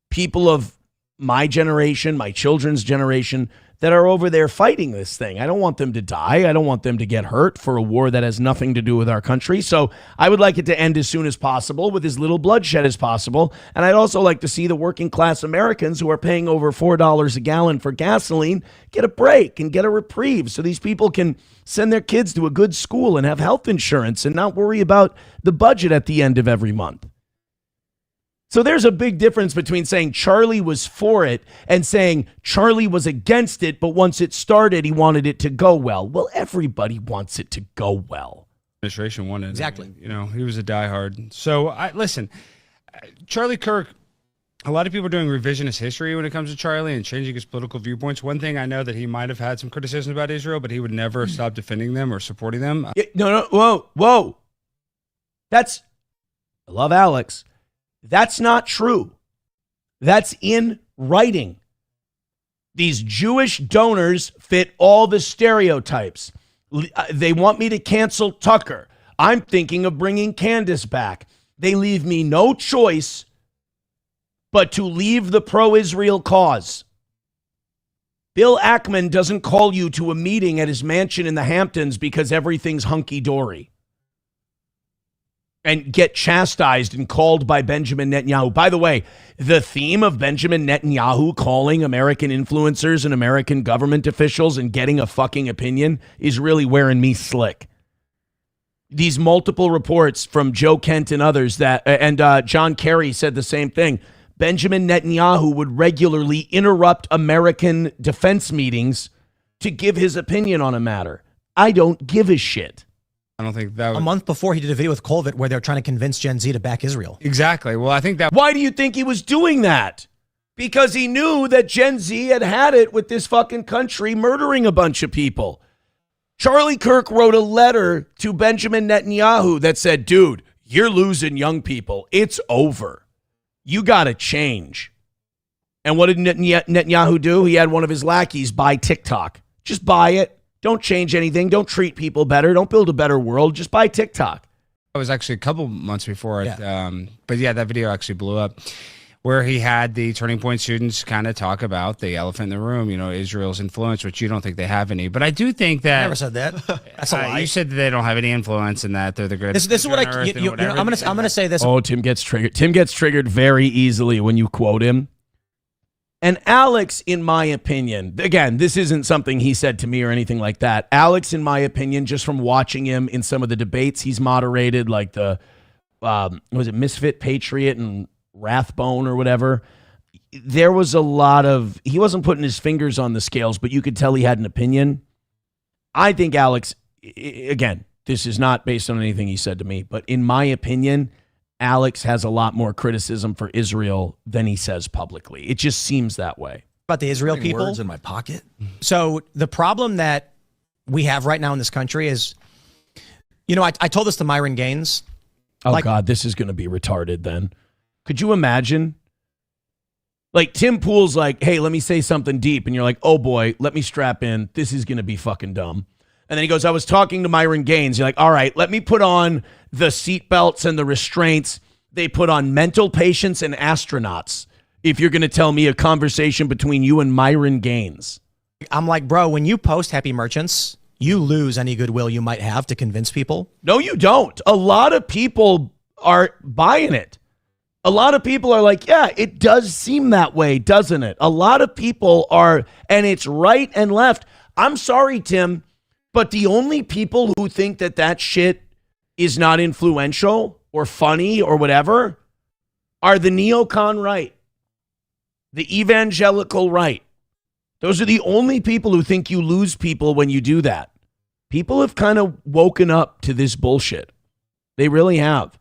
people of my generation, my children's generation, that are over there fighting this thing. I don't want them to die. I don't want them to get hurt for a war that has nothing to do with our country. So I would like it to end as soon as possible with as little bloodshed as possible. And I'd also like to see the working class Americans who are paying over $4 a gallon for gasoline get a break and get a reprieve so these people can send their kids to a good school and have health insurance and not worry about the budget at the end of every month. So there's a big difference between saying Charlie was for it and saying Charlie was against it, but once it started, he wanted it to go well. Well, everybody wants it to go well. Administration wanted. Exactly. You know, he was a diehard. So, listen, Charlie Kirk, a lot of people are doing revisionist history when it comes to Charlie and changing his political viewpoints. One thing I know that he might have had some criticisms about Israel, but he would never stop defending them or supporting them. Whoa. I love Alex. That's not true. That's in writing. These Jewish donors fit all the stereotypes. They want me to cancel Tucker. I'm thinking of bringing Candace back. They leave me no choice but to leave the pro-Israel cause. Bill Ackman doesn't call you to a meeting at his mansion in the Hamptons because everything's hunky-dory and get chastised and called by Benjamin Netanyahu. By the way, the theme of Benjamin Netanyahu calling American influencers and American government officials and getting a fucking opinion is really wearing me slick. These multiple reports from Joe Kent and others that, and John Kerry said the same thing. Benjamin Netanyahu would regularly interrupt American defense meetings to give his opinion on a matter. I don't give a shit. I don't think that was... A month before, he did a video with Colvett where they're trying to convince Gen Z to back Israel. Exactly. Well, I think that... Why do you think he was doing that? Because he knew that Gen Z had it with this fucking country murdering a bunch of people. Charlie Kirk wrote a letter to Benjamin Netanyahu that said, dude, you're losing young people. It's over. You got to change. And what did Netanyahu do? He had one of his lackeys buy TikTok. Just buy it. Don't change anything. Don't treat people better. Don't build a better world. Just buy TikTok. It was actually a couple months before. Yeah. But yeah, that video actually blew up where he had the Turning Point students kind of talk about the elephant in the room, you know, Israel's influence, which you don't think they have any. But I do think that... I never said that. That's a lie. You said that they don't have any influence and that they're the greatest. This is what I'm going to say this. Oh, Tim gets triggered. Tim gets triggered very easily when you quote him. And Alex, in my opinion, again, this isn't something he said to me or anything like that. Alex, in my opinion, just from watching him in some of the debates he's moderated, like the, was it Misfit Patriot and Rathbone or whatever, there was a lot of, he wasn't putting his fingers on the scales, but you could tell he had an opinion. I think Alex, again, this is not based on anything he said to me, but in my opinion, Alex has a lot more criticism for Israel than he says publicly. It just seems that way. About the Israel people. Words in my pocket. So the problem that we have right now in this country is, you know, I told this to Myron Gaines. Oh, God, this is going to be retarded then. Could you imagine? Like Tim Pool's like, hey, let me say something deep. And you're like, oh, boy, let me strap in. This is going to be fucking dumb. And then he goes, I was talking to Myron Gaines. You're like, all right, let me put on the seatbelts and the restraints they put on mental patients and astronauts if you're going to tell me a conversation between you and Myron Gaines. I'm like, bro, when you post Happy Merchants, you lose any goodwill you might have to convince people. No, you don't. A lot of people are buying it. A lot of people are like, yeah, it does seem that way, doesn't it? A lot of people are, and it's right and left. I'm sorry, Tim, but the only people who think that that shit is not influential or funny or whatever are the neocon right, the evangelical right. Those are the only people who think you lose people when you do that. People have kind of woken up to this bullshit. They really have.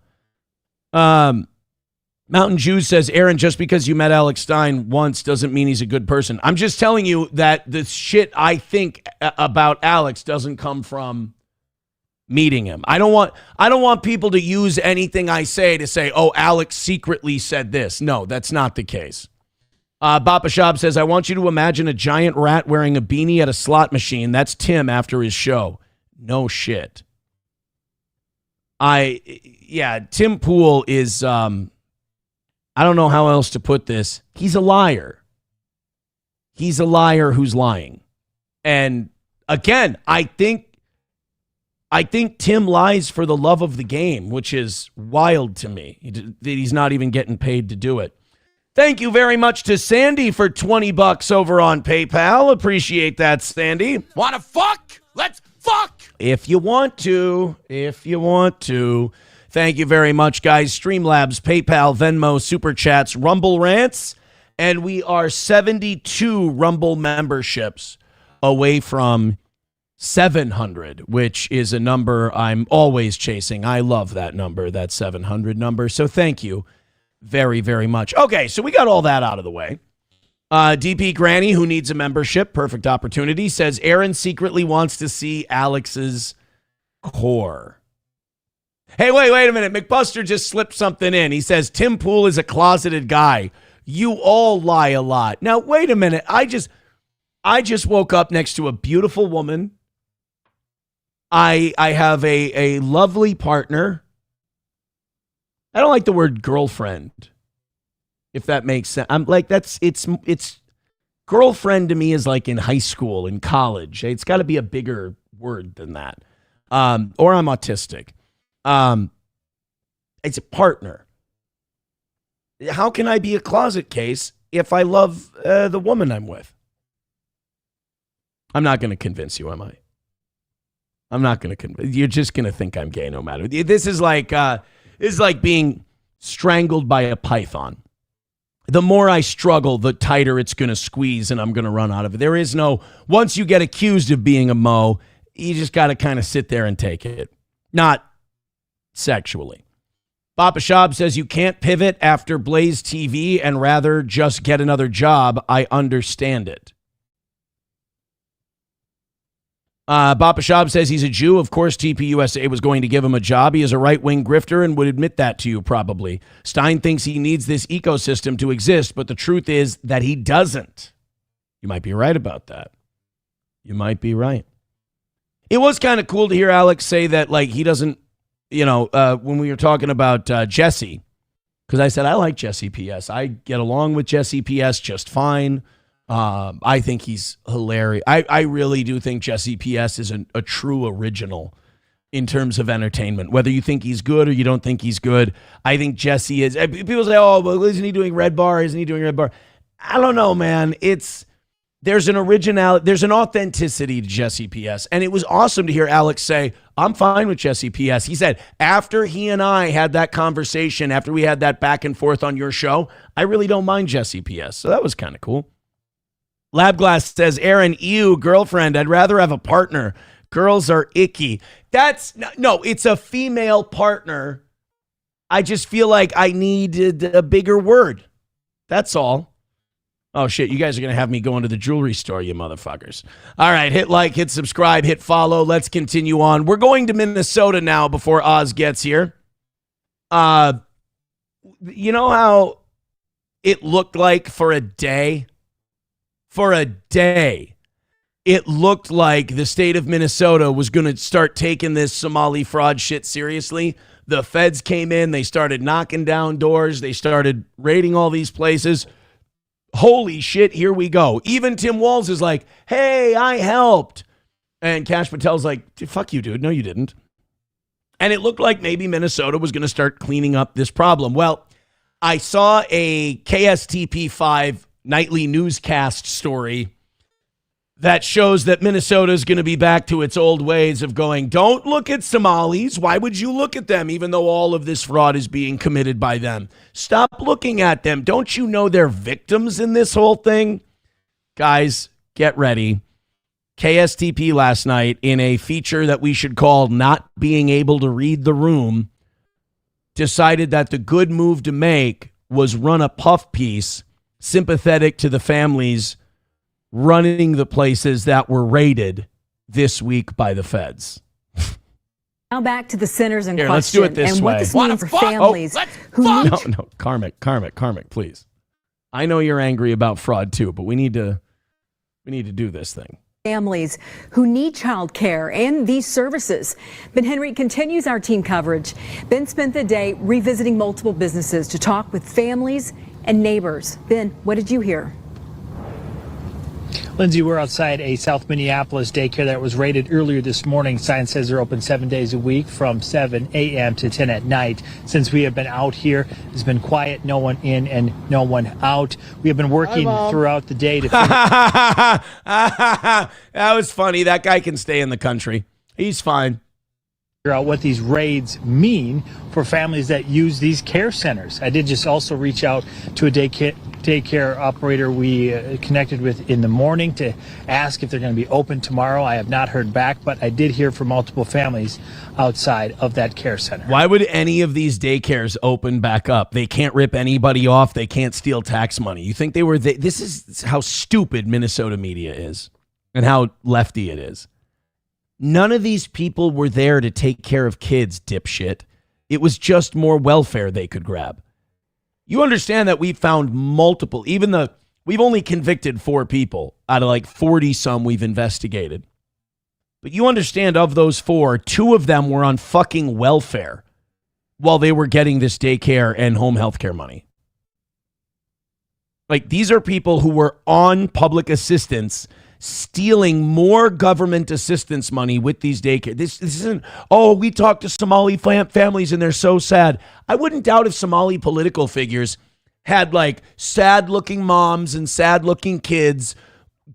Mountain Jew says, Aaron, just because you met Alex Stein once doesn't mean he's a good person. I'm just telling you that the shit I think about Alex doesn't come from meeting him. I don't want people to use anything I say to say, oh, Alex secretly said this. No, that's not the case. Bapa Shab says, I want you to imagine a giant rat wearing a beanie at a slot machine. That's Tim after his show. No shit. Tim Pool is, I don't know how else to put this. He's a liar. He's a liar who's lying. And again, I think Tim lies for the love of the game, which is wild to me. That he's not even getting paid to do it. Thank you very much to Sandy for $20 over on PayPal. Appreciate that, Sandy. Wanna fuck? Let's fuck! If you want to. Thank you very much, guys. Streamlabs, PayPal, Venmo, Super Chats, Rumble Rants. And we are 72 Rumble memberships away from 700, which is a number I'm always chasing. I love that number, that 700 number. So thank you very, very much. Okay, so we got all that out of the way. DP Granny, who needs a membership, perfect opportunity, says Aaron secretly wants to see Alex's core. Hey, wait a minute. McBuster just slipped something in. He says Tim Pool is a closeted guy. You all lie a lot. Now, wait a minute. I just woke up next to a beautiful woman. I have a lovely partner. I don't like the word girlfriend, if that makes sense. I'm like, it's girlfriend to me is like in high school, in college. It's got to be a bigger word than that. Or I'm autistic. It's a partner. How can I be a closet case if I love the woman I'm with? I'm not going to convince you, am I? I'm not going to convince. You're just going to think I'm gay no matter. This is like being strangled by a python. The more I struggle, the tighter it's going to squeeze and I'm going to run out of it. There is no, once you get accused of being a mo, you just got to kind of sit there and take it. Not sexually. Papa Shab says you can't pivot after Blaze TV and rather just get another job. I understand it. Papa Shab says he's a Jew. Of course, TPUSA was going to give him a job. He is a right-wing grifter and would admit that to you probably. Stein thinks he needs this ecosystem to exist, but the truth is that he doesn't. You might be right about that. You might be right. It was kind of cool to hear Alex say that, like, he doesn't, when we were talking about Jesse, because I said, I like Jesse PS. I get along with Jesse PS just fine. I think he's hilarious. I really do think Jesse PS is a true original in terms of entertainment. Whether you think he's good or you don't think he's good, I think Jesse is. People say, oh, well, isn't he doing Red Bar? Isn't he doing Red Bar? I don't know, man. There's an originality, there's an authenticity to Jesse PS. And it was awesome to hear Alex say, I'm fine with Jesse PS. He said, after he and I had that conversation, after we had that back and forth on your show, I really don't mind Jesse PS. So that was kind of cool. Labglass says, Aaron, ew, girlfriend. I'd rather have a partner. Girls are icky. No, it's a female partner. I just feel like I needed a bigger word. That's all. Oh, shit, you guys are going to have me going to the jewelry store, you motherfuckers. All right, hit like, hit subscribe, hit follow. Let's continue on. We're going to Minnesota now before Oz gets here. You know how it looked like for a day? For a day, it looked like the state of Minnesota was going to start taking this Somali fraud shit seriously. The feds came in. They started knocking down doors. They started raiding all these places. Holy shit, here we go. Even Tim Walz is like, hey, I helped. And Kash Patel's like, fuck you, dude. No, you didn't. And it looked like maybe Minnesota was going to start cleaning up this problem. Well, I saw a KSTP5 nightly newscast story that shows that Minnesota is going to be back to its old ways of going, don't look at Somalis. Why would you look at them, even though all of this fraud is being committed by them? Stop looking at them. Don't you know they're victims in this whole thing? Guys, get ready. KSTP last night, in a feature that we should call not being able to read the room, decided that the good move to make was run a puff piece sympathetic to the families running the places that were raided this week by the feds. Now back to the centers in question. Let's do it this and way. what this means for families who need No, Karmic, please. I know you're angry about fraud too, but we need to do this thing. Families who need child care and these services. Ben Henry continues our team coverage. Ben spent the day revisiting multiple businesses to talk with families and neighbors. Ben, what did you hear? Lindsay, we're outside a South Minneapolis daycare that was raided earlier this morning. Sign says they're open 7 days a week from 7 a.m. to 10 at night. Since we have been out here, it's been quiet, no one in and no one out. We have been working throughout the day to That was funny. That guy can stay in the country. He's fine. Figure out what these raids mean for families that use these care centers. I did just also reach out to a daycare operator we connected with in the morning to ask if they're going to be open tomorrow. I have not heard back, but I did hear from multiple families outside of that care center. Why would any of these daycares open back up? They can't rip anybody off. They can't steal tax money. You think they were... This is how stupid Minnesota media is and how lefty it is. None of these people were there to take care of kids, dipshit. It was just more welfare they could grab. You understand that we found multiple, we've only convicted 4 people out of like 40 some we've investigated. But you understand, of those 4, 2 of them were on fucking welfare while they were getting this daycare and home health care money. Like, these are people who were on public assistance stealing more government assistance money with these daycare. This isn't, we talked to Somali families and they're so sad. I wouldn't doubt if Somali political figures had like sad looking moms and sad looking kids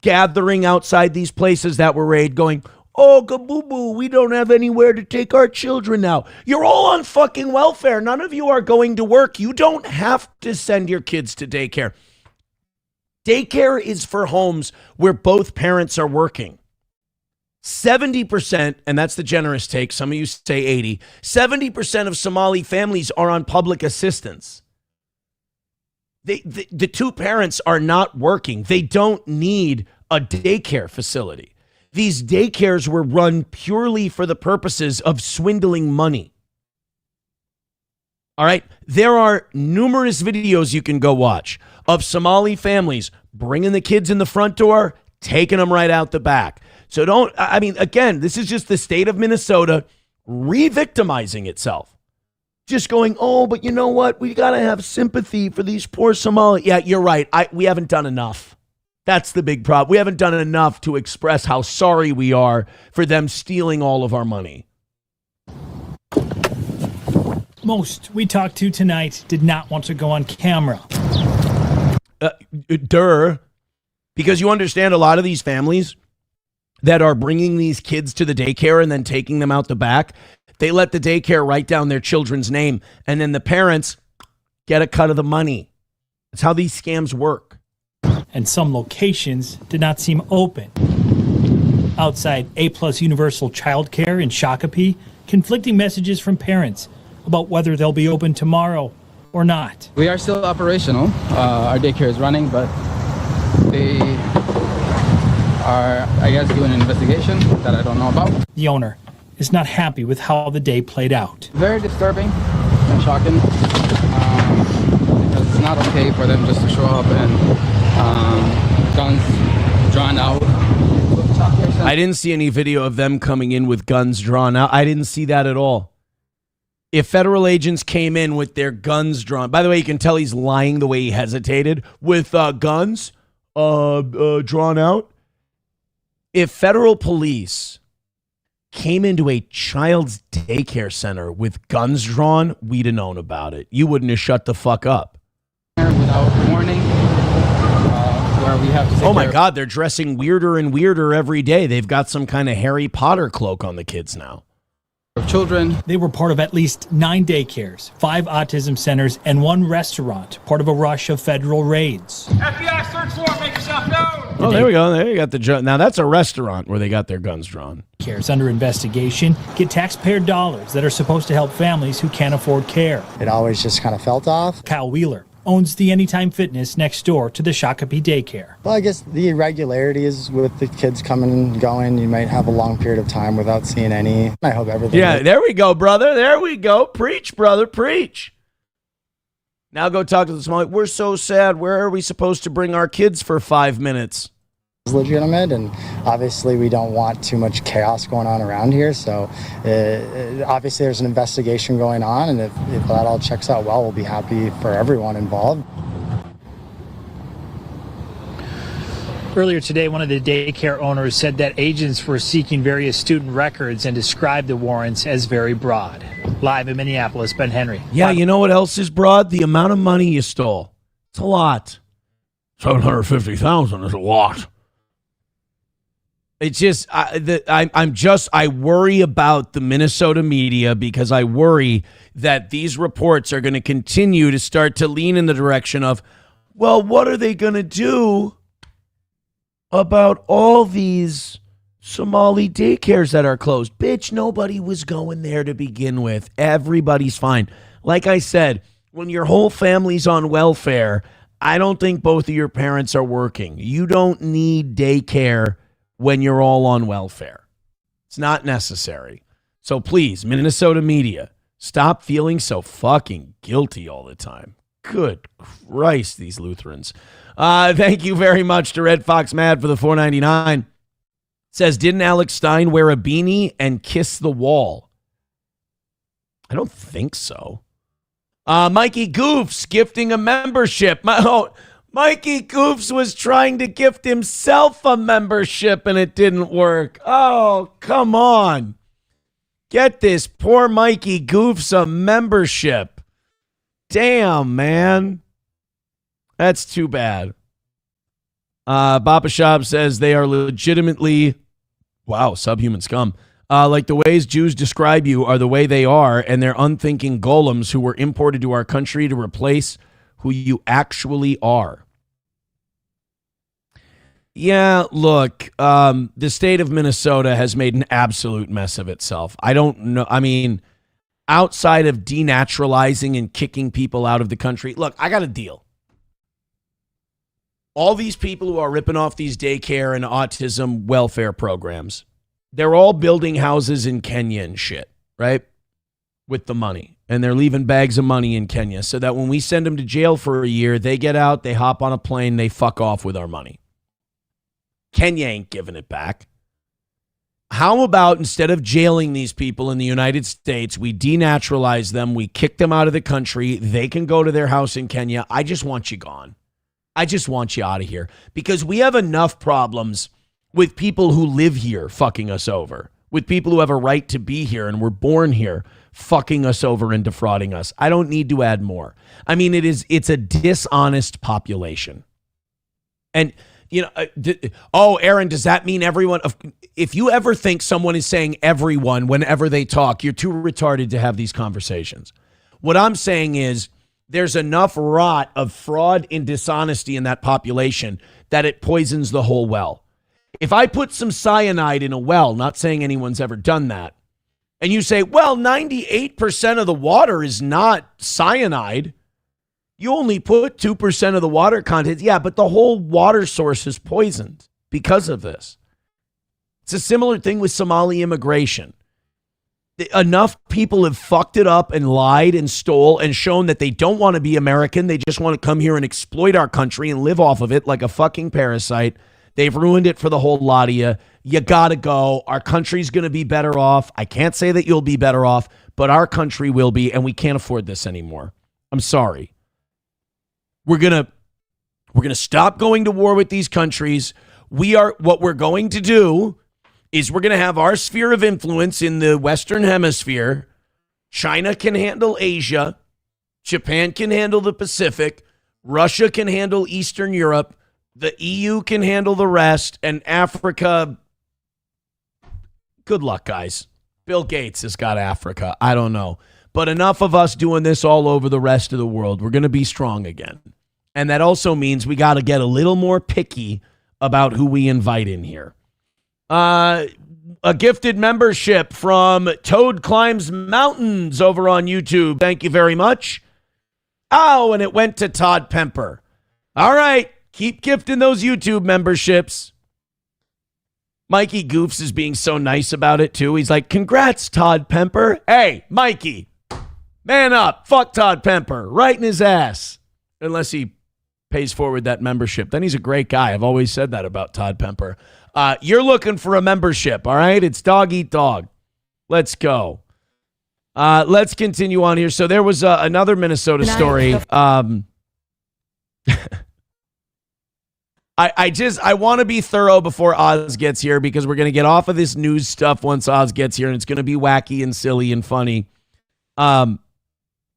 gathering outside these places that were raided going, oh, kaboo-boo, we don't have anywhere to take our children now. You're all on fucking welfare. None of you are going to work. You don't have to send your kids to daycare. Daycare is for homes where both parents are working. 70%, and that's the generous take, some of you say 80, 70% of Somali families are on public assistance. The 2 parents are not working. They don't need a daycare facility. These daycares were run purely for the purposes of swindling money. All right, there are numerous videos you can go watch of Somali families bringing the kids in the front door, taking them right out the back. So again, this is just the state of Minnesota re-victimizing itself. Just going, but you know what? We got to have sympathy for these poor Somali. Yeah, you're right. We haven't done enough. That's the big problem. We haven't done enough to express how sorry we are for them stealing all of our money. Most we talked to tonight did not want to go on camera. Because you understand, a lot of these families that are bringing these kids to the daycare and then taking them out the back, they let the daycare write down their children's name, and then the parents get a cut of the money. That's how these scams work. And some locations did not seem open. Outside A+ Universal Childcare in Shakopee, conflicting messages from parents about whether they'll be open tomorrow or not. We are still operational. Our daycare is running, but they are, I guess, doing an investigation that I don't know about. The owner is not happy with how the day played out. Very disturbing and shocking, because it's not okay for them just to show up and guns drawn out. I didn't see any video of them coming in with guns drawn out. I didn't see that at all. If federal agents came in with their guns drawn, by the way, you can tell he's lying the way he hesitated, with guns drawn out. If federal police came into a child's daycare center with guns drawn, we'd have known about it. You wouldn't have shut the fuck up. Without warning, we're we have to take Oh my care of- God, they're dressing weirder and weirder every day. They've got some kind of Harry Potter cloak on the kids now. of children. They were part of at least 9 daycares, 5 autism centers, and 1 restaurant, part of a rush of federal raids. FBI search warrant, make yourself known. Oh, there we go. There you got the now that's a restaurant where they got their guns drawn. Cares under investigation get taxpayer dollars that are supposed to help families who can't afford care. It always just kind of felt off. Kyle Wheeler owns the Anytime Fitness next door to the Shakopee daycare. Well, I guess the irregularities with the kids coming and going, you might have a long period of time without seeing any. I hope everything. Yeah, there we go, brother. There we go. Preach, brother, preach. Now go talk to the small. We're so sad. Where are we supposed to bring our kids for 5 minutes? Is legitimate, and obviously we don't want too much chaos going on around here, so obviously there's an investigation going on, and if that all checks out well, we'll be happy for everyone involved. Earlier today, one of the daycare owners said that agents were seeking various student records and described the warrants as very broad. Live in Minneapolis, Ben Henry. Yeah, you know what else is broad? The amount of money you stole. It's a lot. 750,000 is a lot. It's just, I worry about the Minnesota media because I worry that these reports are going to continue to start to lean in the direction of, well, what are they going to do about all these Somali daycares that are closed? Bitch, nobody was going there to begin with. Everybody's fine. Like I said, when your whole family's on welfare, I don't think both of your parents are working. You don't need daycare when you're all on welfare. It's not necessary. So please, Minnesota media, stop feeling so fucking guilty all the time. Good Christ, these Lutherans. Thank you very much to Red Fox Mad for the $4.99. Says, didn't Alex Stein wear a beanie and kiss the wall? I don't think so. Mikey Goofs gifting a membership. Mikey Goofs was trying to gift himself a membership and it didn't work. Oh, come on. Get this poor Mikey Goofs a membership. Damn, man. That's too bad. Baba Shab says they are legitimately, wow, subhuman scum. Like the ways Jews describe you are the way they are, and they're unthinking golems who were imported to our country to replace who you actually are. Yeah, look, the state of Minnesota has made an absolute mess of itself. I don't know. I mean, outside of denaturalizing and kicking people out of the country, look, I got a deal. All these people who are ripping off these daycare and autism welfare programs, they're all building houses in Kenya and shit, right? With the money. And they're leaving bags of money in Kenya so that when we send them to jail for a year, they get out, they hop on a plane, they fuck off with our money. Kenya ain't giving it back. How about instead of jailing these people in the United States, we denaturalize them, we kick them out of the country, they can go to their house in Kenya. I just want you gone. I just want you out of here because we have enough problems with people who live here fucking us over, with people who have a right to be here and were born here fucking us over and defrauding us. I don't need to add more. I mean, it's a dishonest population. And, you know, Aaron, does that mean everyone? If you ever think someone is saying everyone whenever they talk, you're too retarded to have these conversations. What I'm saying is, there's enough rot of fraud and dishonesty in that population that it poisons the whole well. If I put some cyanide in a well, not saying anyone's ever done that, and you say, well, 98% of the water is not cyanide. You only put 2% of the water content. Yeah, but the whole water source is poisoned because of this. It's a similar thing with Somali immigration. Enough people have fucked it up and lied and stole and shown that they don't want to be American. They just want to come here and exploit our country and live off of it like a fucking parasite. They've ruined it for the whole lot of you. You gotta go. Our country's going to be better off. I can't say that you'll be better off, but our country will be, and we can't afford this anymore. I'm sorry. We're going to stop going to war with these countries. What we're going to do is we're going to have our sphere of influence in the Western Hemisphere. China can handle Asia. Japan can handle the Pacific. Russia can handle Eastern Europe. The EU can handle the rest, and Africa, good luck, guys. Bill Gates has got Africa. I don't know. But enough of us doing this all over the rest of the world. We're going to be strong again. And that also means we got to get a little more picky about who we invite in here. A gifted membership from Toad Climbs Mountains over on YouTube. Thank you very much. Oh, and it went to Todd Pemper. All right. Keep gifting those YouTube memberships. Mikey Goofs is being so nice about it, too. He's like, congrats, Todd Pemper. Hey, Mikey, man up. Fuck Todd Pemper. Right in his ass. Unless he pays forward that membership. Then he's a great guy. I've always said that about Todd Pemper. You're looking for a membership, all right? It's dog eat dog. Let's go. Let's continue on here. So there was another Minnesota story. I want to be thorough before Oz gets here because we're going to get off of this news stuff once Oz gets here, and it's going to be wacky and silly and funny. One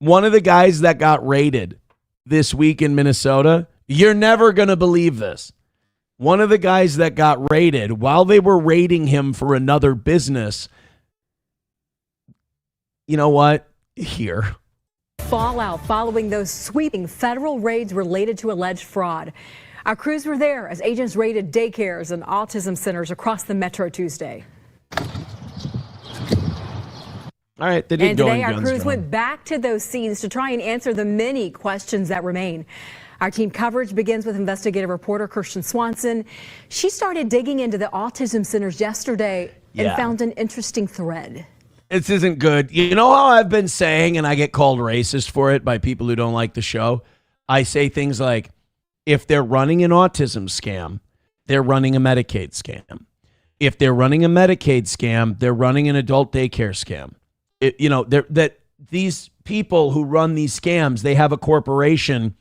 of the guys that got raided this week in Minnesota, you're never going to believe this. One of the guys that got raided, while they were raiding him for another business, you know what? Here. Fallout following those sweeping federal raids related to alleged fraud. Our crews were there as agents raided daycares and autism centers across the metro Tuesday. All right, they didn't and go today in our guns crews drawn. went back to those scenes to try and answer the many questions that remain. Our team coverage begins with investigative reporter Kirsten Swanson. She started digging into the autism centers yesterday and found an interesting thread. This isn't good. You know how I've been saying, and I get called racist for it by people who don't like the show? I say things like, if they're running an autism scam, they're running a Medicaid scam. If they're running a Medicaid scam, they're running an adult daycare scam. These people who run these scams, they have a corporation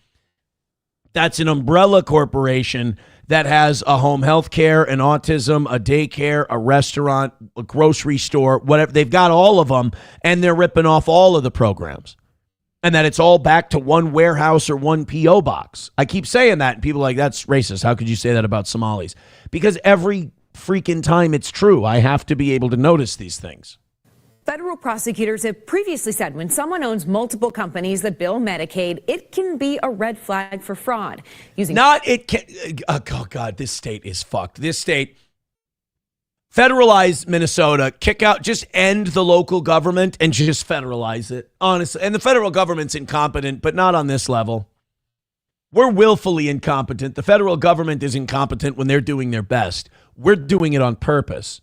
that's an umbrella corporation that has a home health care, an autism, a daycare, a restaurant, a grocery store, whatever. They've got all of them, and they're ripping off all of the programs. And that it's all back to one warehouse or one P.O. box. I keep saying that, and people are like, that's racist. How could you say that about Somalis? Because every freaking time it's true, I have to be able to notice these things. Federal prosecutors have previously said when someone owns multiple companies that bill Medicaid, it can be a red flag for fraud. Oh, God, this state is fucked. This state, federalize Minnesota, kick out, just end the local government and just federalize it, honestly. And the federal government's incompetent, but not on this level. We're willfully incompetent. The federal government is incompetent when they're doing their best. We're doing it on purpose.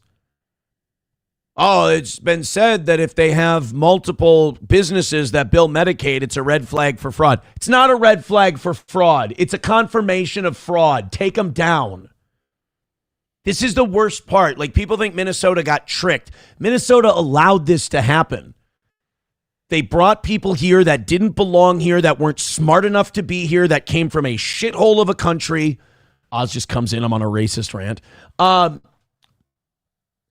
Oh, it's been said that if they have multiple businesses that bill Medicaid, it's a red flag for fraud. It's not a red flag for fraud. It's a confirmation of fraud. Take them down. This is the worst part. Like, people think Minnesota got tricked. Minnesota allowed this to happen. They brought people here that didn't belong here, that weren't smart enough to be here, that came from a shithole of a country. Oz just comes in. I'm on a racist rant.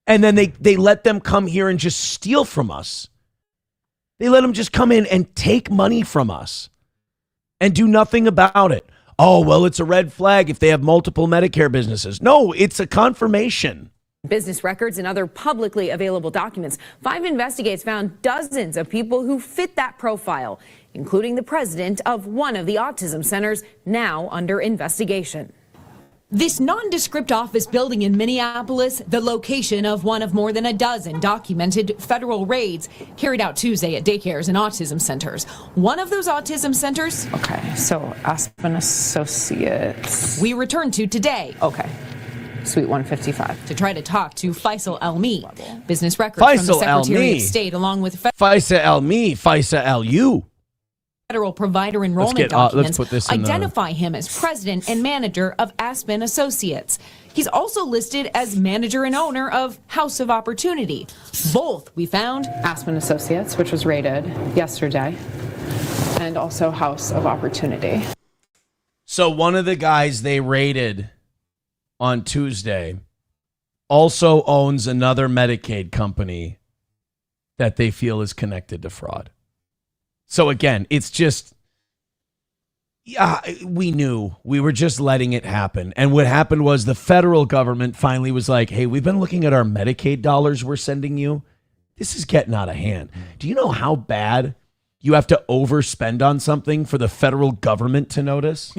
And then they let them come here and just steal from us. They let them just come in and take money from us and do nothing about it. Oh, well, it's a red flag if they have multiple Medicare businesses. No, it's a confirmation. Business records and other publicly available documents. 5 investigators found dozens of people who fit that profile, including the president of one of the autism centers, now under investigation. This nondescript office building in Minneapolis, the location of one of more than a dozen documented federal raids carried out Tuesday at daycares and autism centers. One of those autism centers... Okay, so Aspen Associates... we returned to today. Okay. Suite 155. To try to talk to Faisal Elmi. Business records from the Secretary of State along with... Faisal Elu. Federal provider enrollment documents let's put this in identify him as president and manager of Aspen Associates. He's also listed as manager and owner of House of Opportunity. Both we found Aspen Associates, which was raided yesterday, and also House of Opportunity. So one of the guys they raided on Tuesday also owns another Medicaid company that they feel is connected to fraud. So again, it's just, Yeah, we knew. We were just letting it happen. And what happened was the federal government finally was like, hey, we've been looking at our Medicaid dollars we're sending you. This is getting out of hand. Do you know how bad you have to overspend on something for the federal government to notice?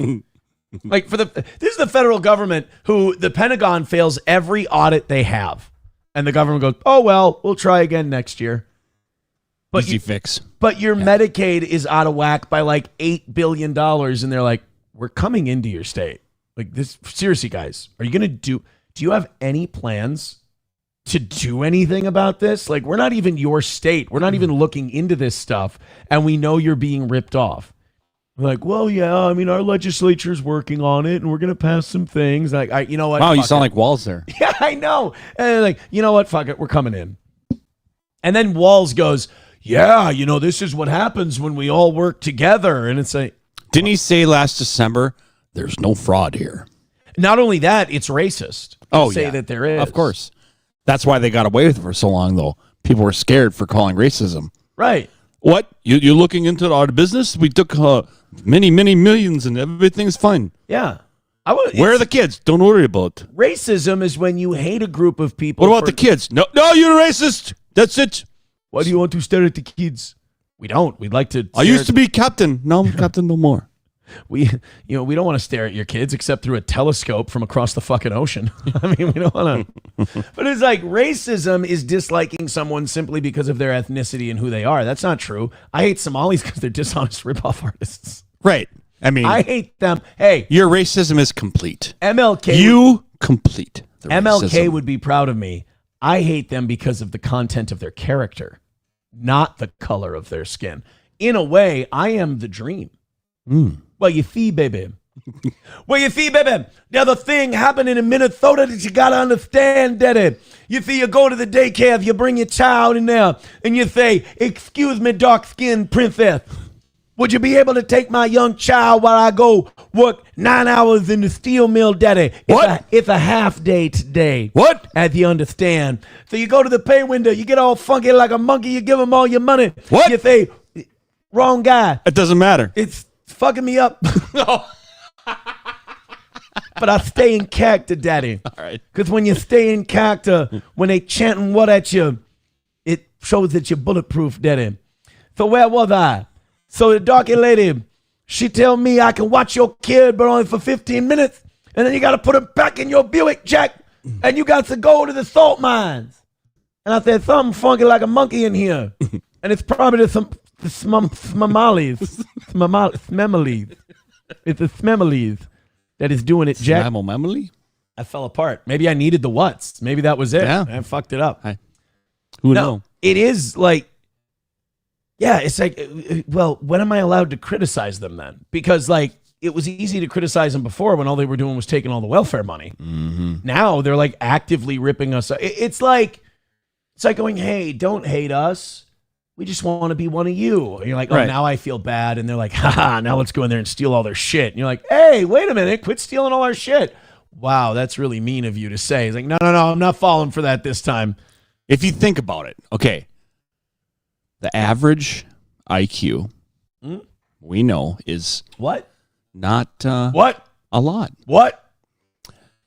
Like this is the federal government who the Pentagon fails every audit they have. And the government goes, oh, well, we'll try again next year. But Easy fix. But your Medicaid is out of whack by like $8 billion. And they're like, we're coming into your state. Like this. Seriously, guys, are you going to do you have any plans to do anything about this? Like, we're not even your state. We're not even looking into this stuff. And we know you're being ripped off. We're like, well, yeah, I mean, our legislature's working on it and we're going to pass some things. Like, you know what? Wow, you Fuck sound it. like Walls there. Yeah, I know. And they're like, you know what? Fuck it. We're coming in. And then Walls goes, yeah, you know, this is what happens when we all work together. And it's like, didn't he say last December, there's no fraud here? Not only that, it's racist. Oh, say yeah. that there is. Of course. That's why they got away with it for so long, though. People were scared for calling racism. Right. What? You're looking into our business? We took many, many millions and everything's fine. Yeah. Where are the kids? Don't worry about it. Racism is when you hate a group of people. What about the kids? No, you're racist. That's it. Why do you want to stare at the kids? We don't. We'd like to. I used to be captain. Now I'm captain no more. We don't want to stare at your kids except through a telescope from across the fucking ocean. I mean, we don't want to. But it's like racism is disliking someone simply because of their ethnicity and who they are. That's not true. I hate Somalis because they're dishonest ripoff artists. Right. I mean, I hate them. Hey, your racism is complete. MLK. Complete. MLK racism. would be proud of me. I hate them because of the content of their character, not the color of their skin. In a way, I am the dream. Well, you see, baby. Now, the thing happening in Minnesota that you got to understand, Daddy. You see, you go to the daycare, you bring your child in there, and you say, excuse me, dark-skinned princess. Would you be able to take my young child while I go work 9 hours in the steel mill, Daddy? It's a half day today. What? As you understand. So you go to the pay window, you get all funky like a monkey, you give them all your money. What? You say, wrong guy. It doesn't matter. It's fucking me up. But I stay in character, Daddy. All right. Because when you stay in character, when they chanting what at you, it shows that you're bulletproof, Daddy. So where was I? So the darky lady, she tell me I can watch your kid, but only for 15 minutes. And then you got to put him back in your Buick, Jack. And you got to go to the salt mines. And I said, something funky like a monkey in here. And it's probably the Smemalies. It's the Smemalies that is doing it, Jack. Smemali? I fell apart. Maybe I needed the what's. Maybe that was it. Yeah. I fucked it up. Who knows? It is like, yeah, it's like, well, when am I allowed to criticize them then? Because like, it was easy to criticize them before when all they were doing was taking all the welfare money. Mm-hmm. Now they're like actively ripping us. It's like going, hey, don't hate us. We just want to be one of you. And you're like, oh, Right. now I feel bad. And they're like, haha, now let's go in there and steal all their shit. And you're like, hey, wait a minute, quit stealing all our shit. Wow, that's really mean of you to say. It's like, no, I'm not falling for that this time. If you think about it, okay, the average IQ we know is what? Not what? A lot. What?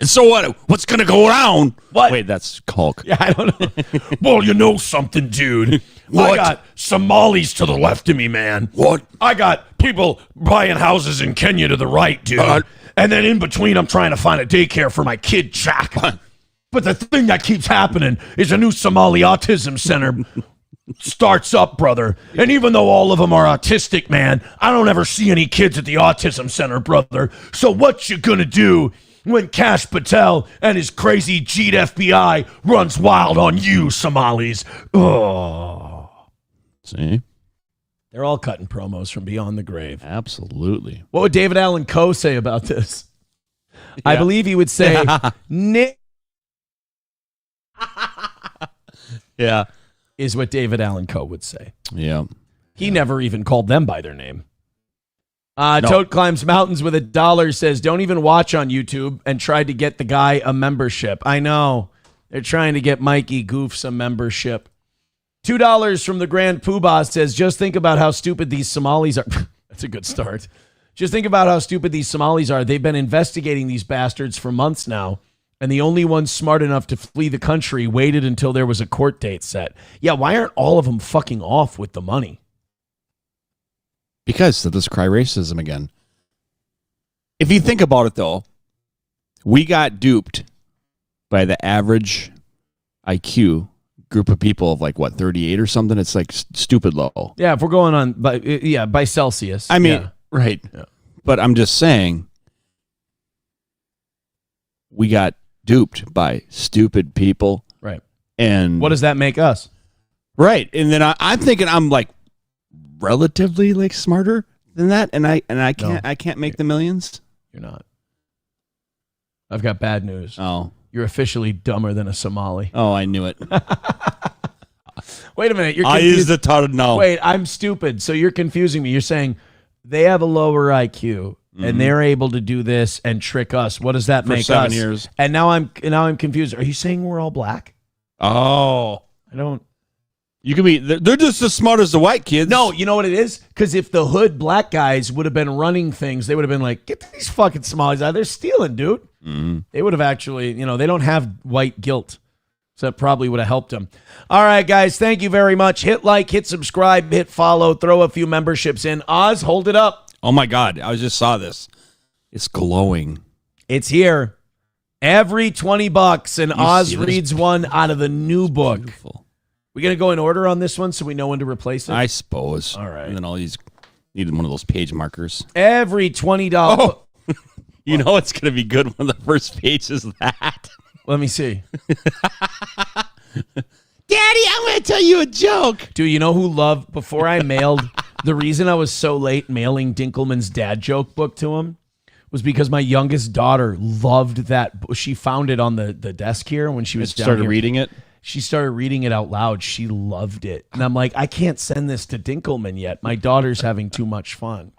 And so what? What's gonna go around? What? Wait, that's Hulk. Yeah, I don't know. Well, you know something, dude. What? I got Somalis to the left of me, man. What? I got people buying houses in Kenya to the right, dude. And then in between, I'm trying to find a daycare for my kid, Jack. But the thing that keeps happening is a new Somali autism center starts up, brother. And even though all of them are autistic, man, I don't ever see any kids at the autism center, brother. So what you gonna do when Kash Patel and his crazy Jeet FBI runs wild on you, Somalis? Oh. See? They're all cutting promos from beyond the grave. Absolutely. What would David Allan Coe say about this? I believe he would say, Nick. Yeah. Is what David Allan Coe would say. Yeah. He never even called them by their name. No. Toad Climbs Mountains with $1 says, don't even watch on YouTube, and tried to get the guy a membership. I know. They're trying to get Mikey Goofs a membership. $2 from the Grand Poobah says, just think about how stupid these Somalis are. That's a good start. Just think about how stupid these Somalis are. They've been investigating these bastards for months now, and the only ones smart enough to flee the country waited until there was a court date set. Yeah, why aren't all of them fucking off with the money? Because of this cry racism again. If you think about it, though, we got duped by the average IQ group of people of like, what, 38 or something? It's like stupid low. Yeah, if we're going on by Celsius. I mean, yeah. right. Yeah. But I'm just saying, we got duped by stupid people. Right. And what does that make us? Right. And then I'm thinking I'm like relatively like smarter than that, and I can't make the millions. You're not. I've got bad news. Oh. You're officially dumber than a Somali. Oh, I knew it. Wait a minute. You're I confused. used the title. No. Wait, I'm stupid. So you're confusing me. You're saying they have a lower IQ and they're able to do this and trick us. What does that For make 7 us? years. And now I'm confused. Are you saying we're all black? Oh. I don't. You can be. They're just as smart as the white kids. No, you know what it is? Because if the hood black guys would have been running things, they would have been like, get these fucking Somalis out. They're stealing, dude. Mm-hmm. They would have actually, they don't have white guilt. So that probably would have helped them. All right, guys, thank you very much. Hit like, hit subscribe, hit follow, throw a few memberships in. Oz, hold it up. Oh, my God. I just saw this. It's glowing. It's here. Every $20, and Oz reads one out of the new book. Beautiful. We going to go in order on this one so we know when to replace it? I suppose. All right. And then all these need one of those page markers. Every $20. Oh. You know it's going to be good when the first page is that. Let me see. Daddy, I'm going to tell you a joke. Dude, you know who loved, before I mailed, the reason I was so late mailing Dinkelman's dad joke book to him was because my youngest daughter loved that. She found it on the desk here when she was down started here. reading it. She started reading it out loud. She loved it. And I'm like, I can't send this to Dinkelman yet. My daughter's having too much fun.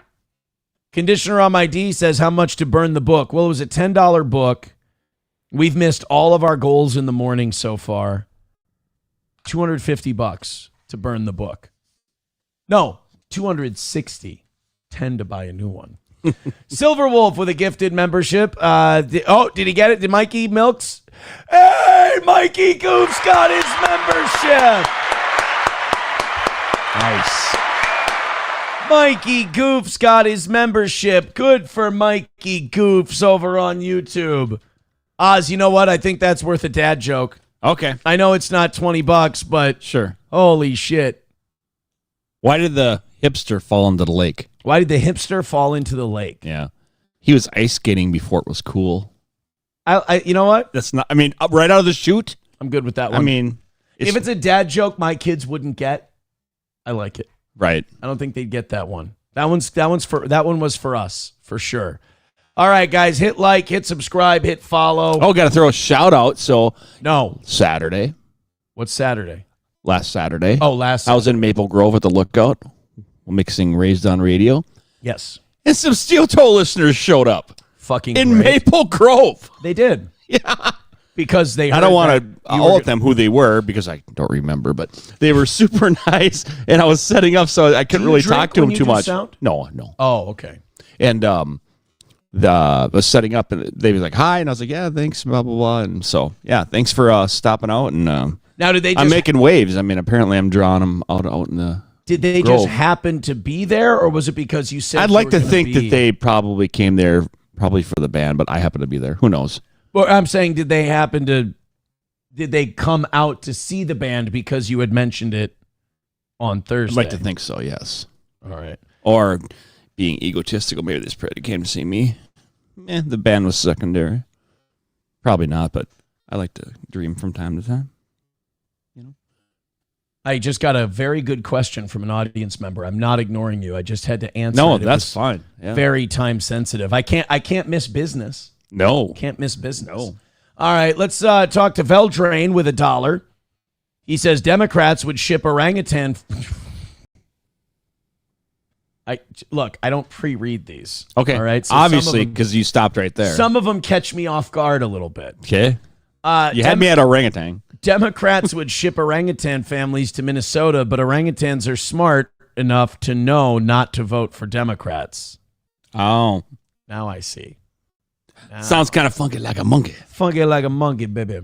Conditioner on my D says, how much to burn the book? Well, it was a $10 book. We've missed all of our goals in the morning so far. $250 to burn the book. No, $260. $10 to buy a new one. Silver Wolf with a gifted membership. Did he get it? Did Mikey Milks? Hey, Mikey Goof's got his membership. Nice. Mikey Goof's got his membership. Good for Mikey Goofs over on YouTube. Oz, you know what? I think that's worth a dad joke. Okay. I know it's not $20, but sure. Holy shit. Why did the hipster fall into the lake? Why did the hipster fall into the lake? Yeah. He was ice skating before it was cool. You know what? That's not, right out of the chute. I'm good with that one. I mean, if it's a dad joke my kids wouldn't get, I like it. Right. I don't think they'd get that one. That one was for us, for sure. All right, guys, hit like, hit subscribe, hit follow. Oh, got to throw a shout out. So, no. Saturday. What's Saturday? Last Saturday. Oh, last Saturday. I was in Maple Grove at the Lookout, mixing Raised on Radio. Yes. And some Steel Toe listeners showed up. Fucking in great. Maple Grove. They did. Yeah. Because they heard I don't want to out them who they were because I don't remember, but they were super nice. And I was setting up, so I couldn't really talk to them too much. Sound? No. Oh, okay. And was setting up, and they were like, "Hi," and I was like, "Yeah, thanks," blah blah blah. And so, yeah, thanks for stopping out. And now, did they? I'm making waves. I mean, apparently, I'm drawing them out in the. Did they Grove. just happen to be there, or was it because you said? I'd like to think that they probably came there probably for the band, but I happen to be there. Who knows? Well, I'm saying, did they come out to see the band because you had mentioned it on Thursday? I'd like to think so. Yes. All right. Or being egotistical, maybe this probably came to see me. The band was secondary. Probably not, but I like to dream from time to time. I just got a very good question from an audience member. I'm not ignoring you. I just had to answer. No, it. It that's was fine. Yeah. Very time sensitive. I can't miss business. No. Can't miss business. No. All right, let's talk to Veldrain with $1. He says Democrats would ship orangutan. I don't pre-read these. Okay. All right. So obviously, because you stopped right there. Some of them catch me off guard a little bit. Okay. You had me at orangutan. Democrats would ship orangutan families to Minnesota, but orangutans are smart enough to know not to vote for Democrats. Oh. Now I see. Sounds kind of funky like a monkey. Funky like a monkey, baby.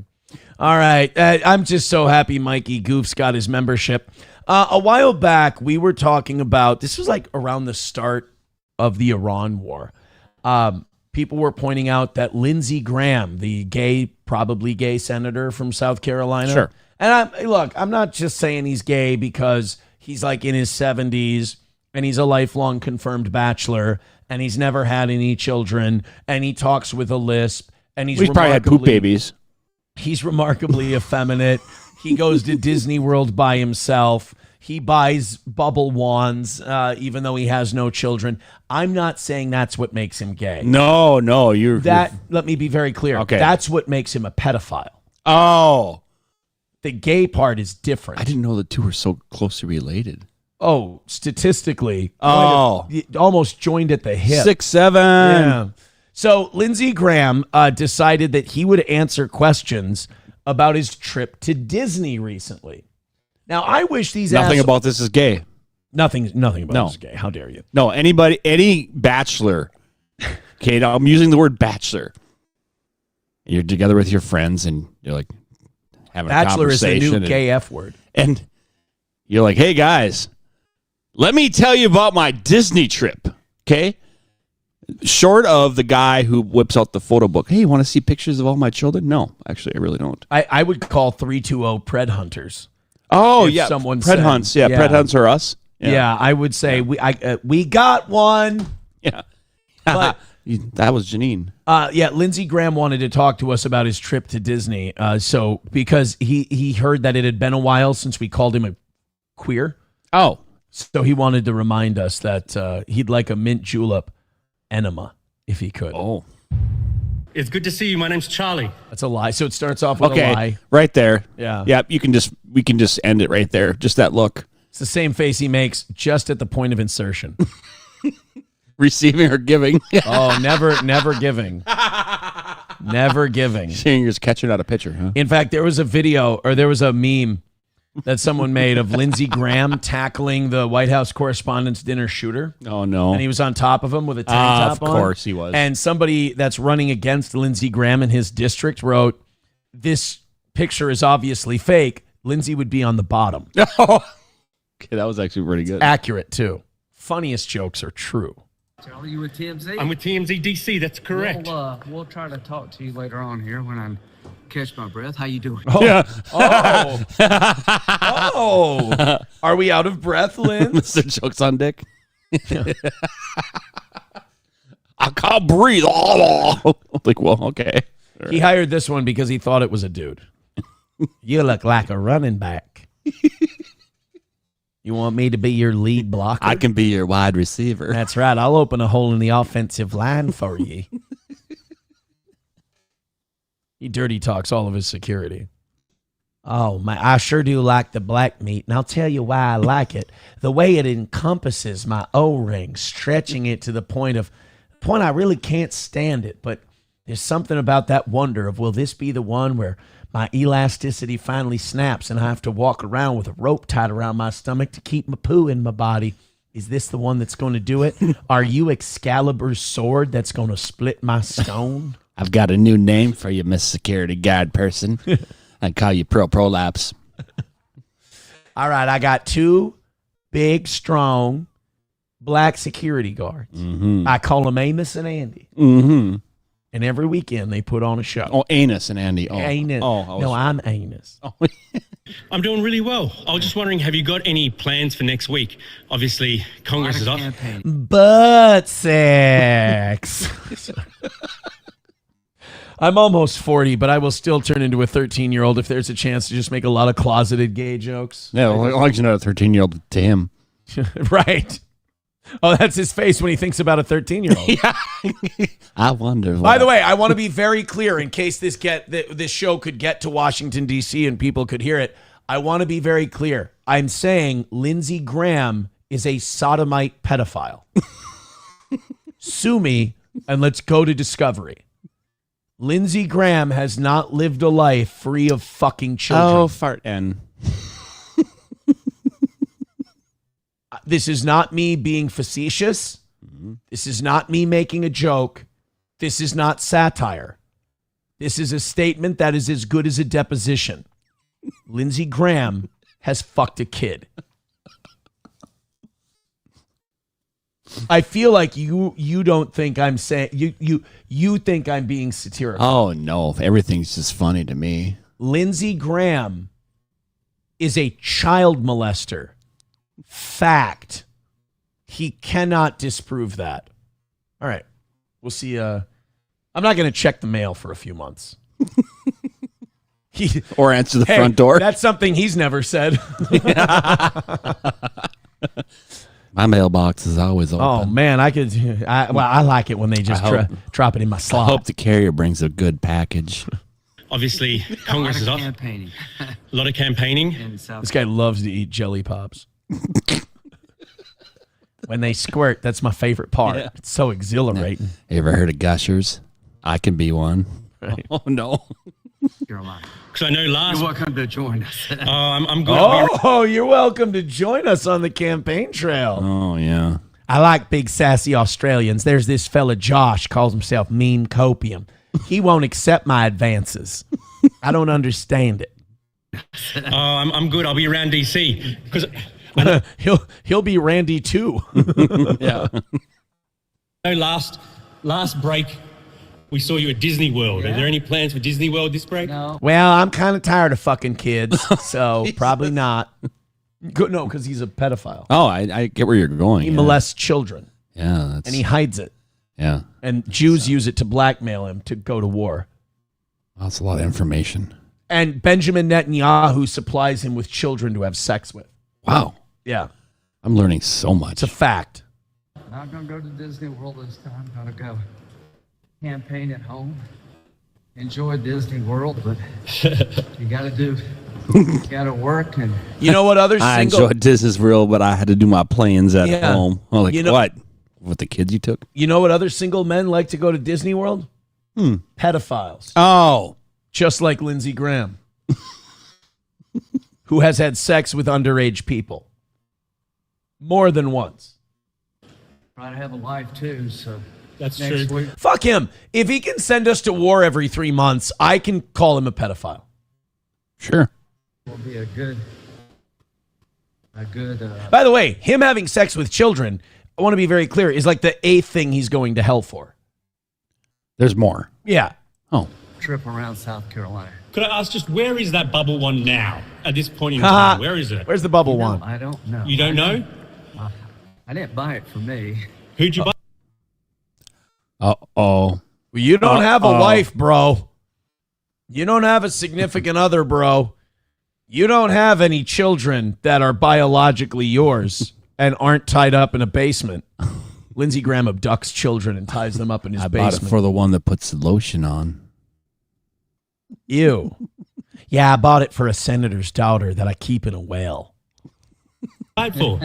All right. I'm just so happy Mikey Goof's got his membership. A while back, we were talking about, this was like around the start of the Iran war. People were pointing out that Lindsey Graham, the probably gay senator from South Carolina. Sure. And I'm not just saying he's gay because he's like in his 70s and he's a lifelong confirmed bachelor and he's never had any children and he talks with a lisp and he's probably had poop babies. He's remarkably effeminate. He goes to Disney World by himself. He buys bubble wands, even though he has no children. I'm not saying that's what makes him gay. No, Let me be very clear. Okay. That's what makes him a pedophile. Oh. The gay part is different. I didn't know the two were so closely related. Oh, statistically. Oh. Almost joined at the hip. 6'7". Yeah. So Lindsey Graham decided that he would answer questions about his trip to Disney recently. Now, I wish these Nothing about this is gay. Nothing about this is gay. How dare you? No, any bachelor. Okay, now I'm using the word bachelor. You're together with your friends and you're like having Bachelor a conversation. is the new gay F word. And you're like, hey guys, let me tell you about my Disney trip. Okay? Short of the guy who whips out the photo book. Hey, you want to see pictures of all my children? No, actually, I really don't. I would call 320 Pred Hunters. Oh, If yeah. someone Pred said- Hunts. Yeah, Pred Hunts are us. Yeah, I would say we got one. Yeah. But that was Janine. Lindsey Graham wanted to talk to us about his trip to Disney. So because he heard that it had been a while since we called him a queer. Oh. So he wanted to remind us that he'd like a mint julep enema if he could. Oh. It's good to see you. My name's Charlie. That's a lie. So it starts off with a lie. Right there. Yeah. Yeah, we can just end it right there. Just that look. It's the same face he makes just at the point of insertion. Receiving or giving. Oh, never giving. Never giving. Seeing you're catching out a picture, huh? In fact, there was a video or there was a meme that someone made of Lindsey Graham tackling the White House Correspondents' Dinner shooter. Oh, no. And he was on top of him with a tank top on. Of course he was. And somebody that's running against Lindsey Graham in his district wrote, this picture is obviously fake. Lindsey would be on the bottom. Okay, that was actually pretty good. Accurate, too. Funniest jokes are true. Charlie, you with TMZ? I'm with TMZ DC. That's correct. We'll try to talk to you later on here when I catch my breath. How you doing? Oh. Yeah. Oh. Are we out of breath, Lynn? Mr. Jokes on Dick. I can't breathe. Like, well, okay. He hired this one because he thought it was a dude. You look like a running back. You want me to be your lead blocker? I can be your wide receiver. That's right. I'll open a hole in the offensive line for you. He dirty talks all of his security. Oh, my, I sure do like the black meat, and I'll tell you why I like it. The way it encompasses my O-ring, stretching it to the point I really can't stand it, but there's something about that wonder of, will this be the one where my elasticity finally snaps and I have to walk around with a rope tied around my stomach to keep my poo in my body? Is this the one that's going to do it? Are you Excalibur's sword that's going to split my stone? I've got a new name for you, Miss Security Guard person. I call you Prolapse. All right, I got two big, strong black security guards. Mm-hmm. I call them Amos and Andy. Mm-hmm. And every weekend they put on a show. Oh, Anus and Andy. Oh, Anus. No, I'm Amos. Oh. I'm doing really well. I was just wondering, have you got any plans for next week? Obviously, Congress is off. Butt sex. I'm almost 40, but I will still turn into a 13-year-old if there's a chance to just make a lot of closeted gay jokes. Yeah, well, like you're not a 13-year-old to him. Right. Oh, that's his face when he thinks about a 13-year-old. Yeah. I wonder. By the way, I want to be very clear in case this show could get to Washington, D.C. and people could hear it. I want to be very clear. I'm saying Lindsey Graham is a sodomite pedophile. Sue me and let's go to discovery. Lindsey Graham has not lived a life free of fucking children. Oh, fart N. This is not me being facetious. This is not me making a joke. This is not satire. This is a statement that is as good as a deposition. Lindsey Graham has fucked a kid. I feel like you don't think I'm saying you think I'm being satirical. Oh no, everything's just funny to me. Lindsey Graham is a child molester. Fact. He cannot disprove that. All right. We'll see. I'm not going to check the mail for a few months. Or answer the front door. That's something he's never said. My mailbox is always open. Oh, man. I like it when they just drop it in my slot. I hope the carrier brings a good package. Obviously, Congress is off. Campaigning. A lot of campaigning. This guy loves to eat jelly pops. When they squirt, that's my favorite part. Yeah. It's so exhilarating. You ever heard of gushers? I can be one. Right. Oh, no. Carolina. Because I know last... You're welcome to join us. I'm good. Oh, you're welcome to join us on the campaign trail. Oh, yeah. I like big sassy Australians. There's this fella, Josh, calls himself Mean Copium. He won't accept my advances. I don't understand it. I'm good. I'll be around DC. Because... he'll be Randy too. Yeah. Last break, we saw you at Disney World. Yeah. Are there any plans for Disney World this break? No. Well, I'm kind of tired of fucking kids, so probably not. No, because he's a pedophile. Oh, I get where you're going. He molests children. Yeah, and he hides it. Yeah, and Jews use it to blackmail him to go to war. That's a lot of information. And Benjamin Netanyahu supplies him with children to have sex with. Wow. Yeah. I'm learning so much. It's a fact. Not going to go to Disney World this time. Going to go campaign at home. Enjoy Disney World, but you got to work. And you know what other single... I enjoyed Disney's World, but I had to do my plans at Yeah. home. I'm like, You know- what? With the kids you took? You know what other single men like to go to Disney World? Pedophiles. Oh. Just like Lindsey Graham, who has had sex with underage people. More than once. try to have a life too, so That's next true. week. Fuck him. If he can send us to war every 3 months, I can call him a pedophile. Sure. Will be a good. By the way, him having sex with children, I want to be very clear, is like the 8th thing he's going to hell for. There's more. Yeah. Oh. Trip around South Carolina. Could I ask just where is that bubble one now? At this point in Haha. time, where is it? Where's the bubble one? I don't know. You don't know? I didn't buy it for me. Who'd you buy? Uh-oh. Well, you don't have a wife, bro. You don't have a significant other, bro. You don't have any children that are biologically yours and aren't tied up in a basement. Lindsey Graham abducts children and ties them up in his I basement. bought it for the one that puts the lotion on. Ew. Yeah, I bought it for a senator's daughter that I keep in a well. For?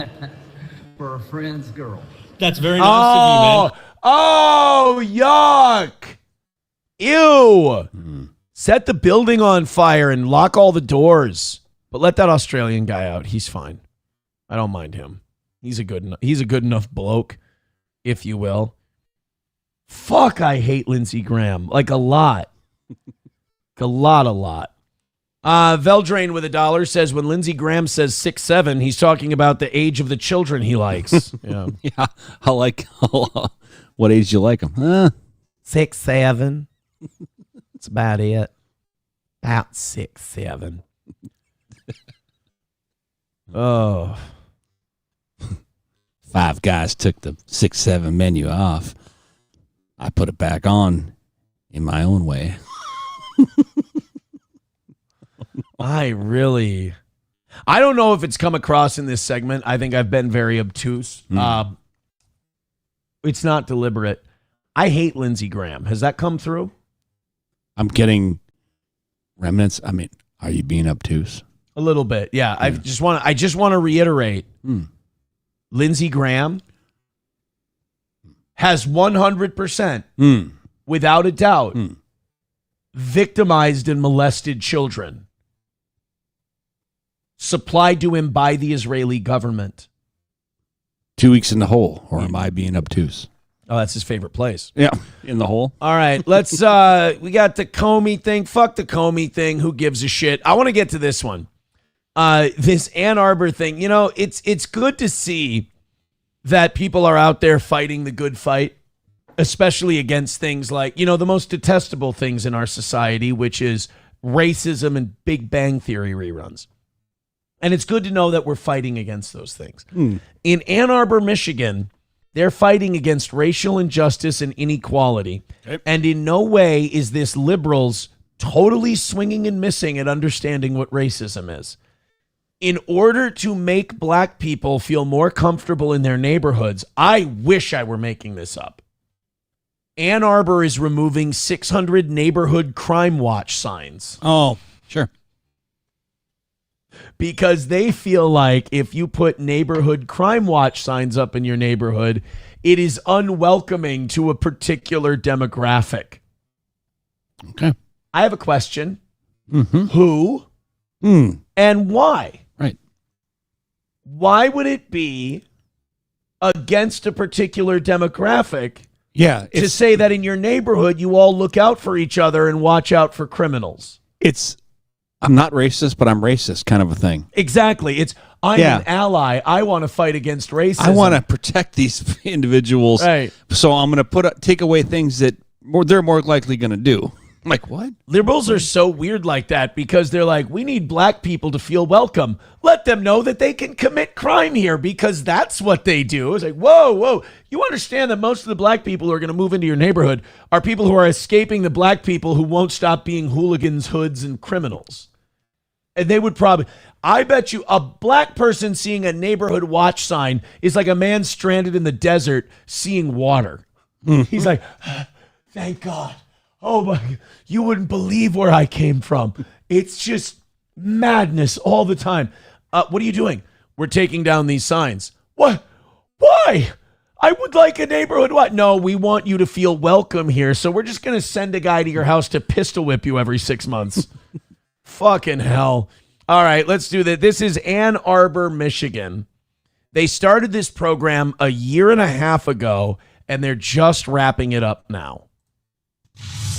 For a friend's girl. That's very nice of you, man. Oh, yuck. Ew. Set the building on fire and lock all the doors. But let that Australian guy out. He's fine. I don't mind him. He's a good enough bloke, if you will. Fuck, I hate Lindsey Graham. Like a lot. A lot. Veldrain with $1 says when Lindsey Graham says 6'7", he's talking about the age of the children he likes. Yeah. Yeah. I like what age you like them? 6, 7. That's about it. About 6, 7. Oh. 5 guys took the 6-7 menu off. I put it back on in my own way. I don't know if it's come across in this segment. I think I've been very obtuse. It's not deliberate. I hate Lindsey Graham. Has that come through? I'm getting remnants. I mean, are you being obtuse? A little bit. Yeah. I just want to reiterate. Lindsey Graham has 100%, without a doubt, victimized and molested children supplied to him by the Israeli government 2 weeks in the hole, or am I being obtuse? Oh, that's his favorite place. Yeah, in the hole. All right, let's. We got the Comey thing. Fuck the Comey thing. Who gives a shit? I want to get to this one. This Ann Arbor thing. You know, it's good to see that people are out there fighting the good fight, especially against things like, you know, the most detestable things in our society, which is racism and Big Bang Theory reruns. And it's good to know that we're fighting against those things. In Ann Arbor, Michigan, they're fighting against racial injustice and inequality. Okay. And in no way is this liberals totally swinging and missing at understanding what racism is. In order to make black people feel more comfortable in their neighborhoods, I wish I were making this up. Ann Arbor is removing 600 neighborhood crime watch signs. Oh, sure. Because they feel like if you put neighborhood crime watch signs up in your neighborhood, it is unwelcoming to a particular demographic. Okay. I have a question. Mm-hmm. Who and why? Right. Why would it be against a particular demographic to say that in your neighborhood you all look out for each other and watch out for criminals? I'm not racist, but I'm racist kind of a thing. Exactly. I'm an ally. I want to fight against racism. I want to protect these individuals. Right. So I'm going to take away things that they're more likely going to do. I'm like, what? Liberals are so weird like that because they're like, we need black people to feel welcome. Let them know that they can commit crime here because that's what they do. It's like, whoa. You understand that most of the black people who are going to move into your neighborhood are people who are escaping the black people who won't stop being hooligans, hoods, and criminals. And they would probably, I bet you a black person seeing a neighborhood watch sign is like a man stranded in the desert seeing water. He's like, thank God. Oh my, you wouldn't believe where I came from. It's just madness all the time. What are you doing? We're taking down these signs. What? Why? I would like a neighborhood. What? No, we want you to feel welcome here. So we're just going to send a guy to your house to pistol whip you every 6 months. Fucking hell. All right, let's do that. This is Ann Arbor, Michigan. They started this program a year and a half ago, and they're just wrapping it up now.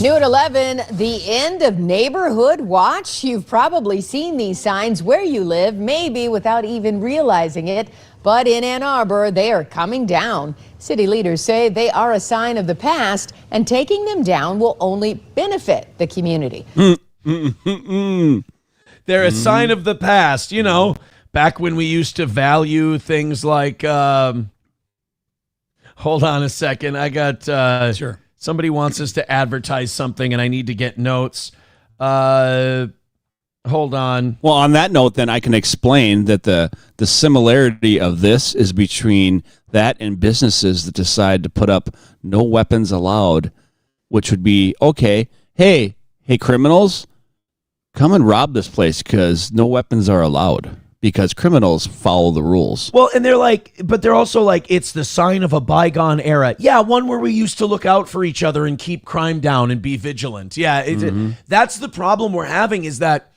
New at 11, the end of Neighborhood Watch. You've probably seen these signs where you live, maybe without even realizing it. But in Ann Arbor, they are coming down. City leaders say they are a sign of the past, and taking them down will only benefit the community. They're a sign of the past, you know, back when we used to value things like, hold on a second. I got, sure. Somebody wants us to advertise something and I need to get notes. Hold on. Well, on that note, then I can explain that the similarity of this is between that and businesses that decide to put up no weapons allowed, which would be, okay, hey, criminals, come and rob this place because no weapons are allowed because criminals follow the rules. Well, and they're like, but they're also like, it's the sign of a bygone era. Yeah, one where we used to look out for each other and keep crime down and be vigilant. Yeah, that's the problem we're having is that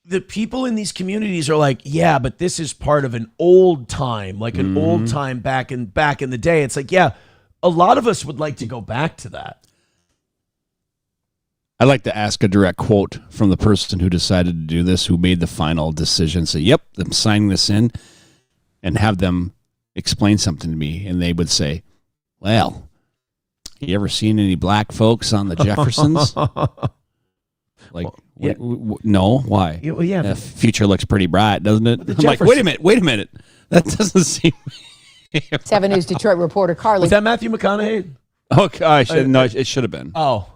the people in these communities are like, yeah, but this is part of an old time, like an old time back in the day. It's like, yeah, a lot of us would like to go back to that. I'd like to ask a direct quote from the person who decided to do this, who made the final decision. Say, yep, I'm signing this in, and have them explain something to me. And they would say, well, you ever seen any black folks on the Jeffersons? Like, no, why? Well, yeah. The future looks pretty bright, doesn't it? I'm like, wait a minute. That doesn't seem... 7 News Detroit reporter Carly. Was that Matthew McConaughey? Oh, gosh. No, it should have been. Oh.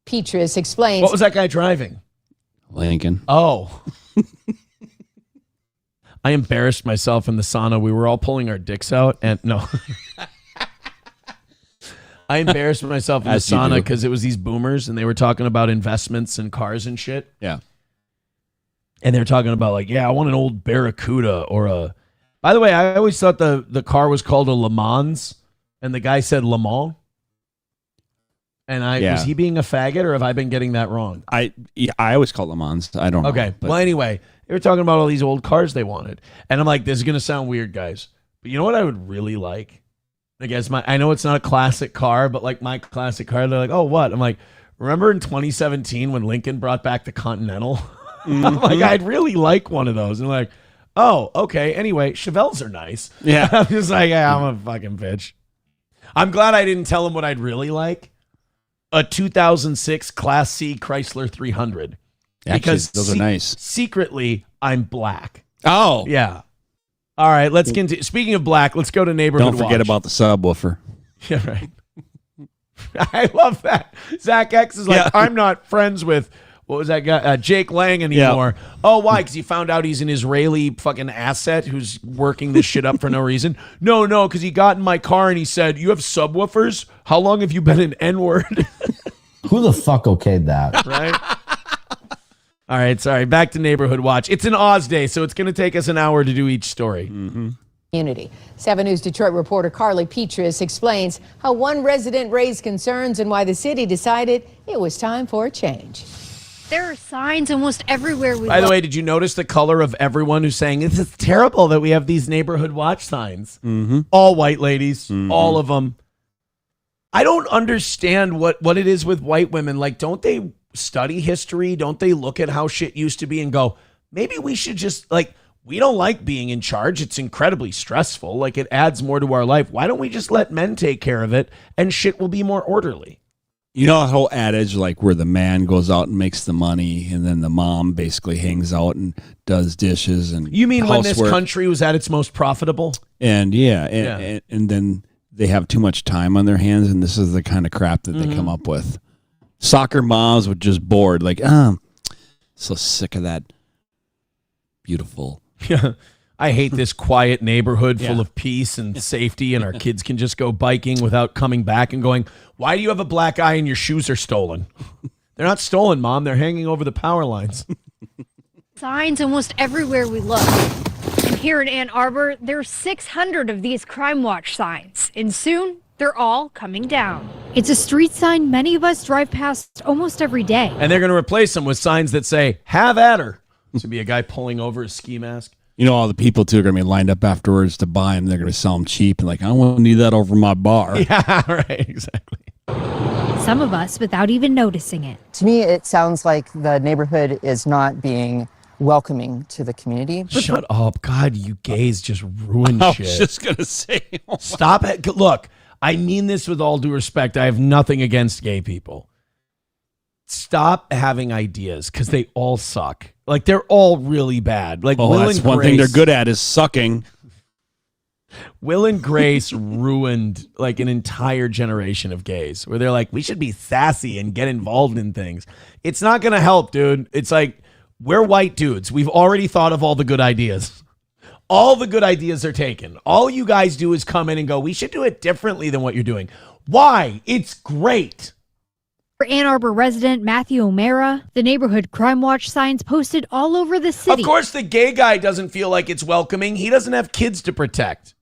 Petrus explains. What was that guy driving? Lincoln. Oh. I embarrassed myself in the sauna. We were all pulling our dicks out and no. I embarrassed myself in the sauna because it was these boomers and they were talking about investments and cars and shit. Yeah. And they're talking about like, yeah, I want an old Barracuda or a... By the way, I always thought the car was called a Le Mans and the guy said Le Mans. And was he being a faggot, or have I been getting that wrong? I always call Le Mans. I don't know. Okay. Well, anyway, they were talking about all these old cars they wanted. And I'm like, this is going to sound weird, guys. But you know what I would really like? I guess I know it's not a classic car, but like my classic car, they're like, oh, what? I'm like, remember in 2017 when Lincoln brought back the Continental? I'm like, I'd really like one of those. And like, oh, okay. Anyway, Chevelles are nice. Yeah. I'm just like, yeah, I'm a fucking bitch. I'm glad I didn't tell him what I'd really like. A 2006 Class C Chrysler 300. Actually, Because those are nice. Secretly, I'm black. Oh. Yeah. All right, let's continue. Speaking of black, let's go to Neighborhood Don't forget Watch. about the subwoofer. Yeah, right. I love that. Zach X is like, I'm not friends with, what was that guy? Jake Lang anymore. Yeah. Oh, why? Because you found out he's an Israeli fucking asset who's working this shit up for no reason? No, because he got in my car and he said, you have subwoofers? How long have you been an N-word? Who the fuck okayed that? Right? All right, sorry. Back to Neighborhood Watch. It's an Oz day, so it's going to take us an hour to do each story. Community. 7 News Detroit reporter Carly Petrus explains how one resident raised concerns and why the city decided it was time for a change. There are signs almost everywhere we By the look. way, did you notice the color of everyone who's saying this is terrible that we have these Neighborhood Watch signs? All white ladies, all of them. I don't understand what it is with white women. Like, don't they study history? Don't they look at how shit used to be and go, maybe we should just, like, we don't like being in charge. It's incredibly stressful. Like, it adds more to our life. Why don't we just let men take care of it and shit will be more orderly? You know, the whole adage, like where the man goes out and makes the money and then the mom basically hangs out and does dishes and You mean when this housework. country was at its most profitable? And and then they have too much time on their hands, and this is the kind of crap that they come up with. Soccer moms would just bored, like, so sick of that beautiful. Yeah. I hate this quiet neighborhood full of peace and safety, and our kids can just go biking without coming back and going, why do you have a black eye and your shoes are stolen? They're not stolen, Mom. They're hanging over the power lines. Signs almost everywhere we look. And here in Ann Arbor, there are 600 of these Crime Watch signs, and soon they're all coming down. It's a street sign many of us drive past almost every day. And they're going to replace them with signs that say, have at her. This would be a guy pulling over his ski mask. You know, all the people, too, are going to be lined up afterwards to buy them. They're going to sell them cheap. And like, I won't need that over my bar. Yeah, right, exactly. Some of us without even noticing it. To me, it sounds like the neighborhood is not being welcoming to the community. Shut up. God, you gays just ruined I shit. was just going to say. Stop it. Look, I mean this with all due respect. I have nothing against gay people. Stop having ideas because they all suck. Like, they're all really bad. Like, Will that's and one Grace, thing they're good at is sucking. Will and Grace ruined like an entire generation of gays where they're like, we should be sassy and get involved in things. It's not going to help, dude. It's like, we're white dudes. We've already thought of all the good ideas. All the good ideas are taken. All you guys do is come in and go, we should do it differently than what you're doing. Why? It's great. For Ann Arbor resident Matthew O'Mara, the neighborhood Crime Watch signs posted all over the city. Of course, the gay guy doesn't feel like it's welcoming. He doesn't have kids to protect.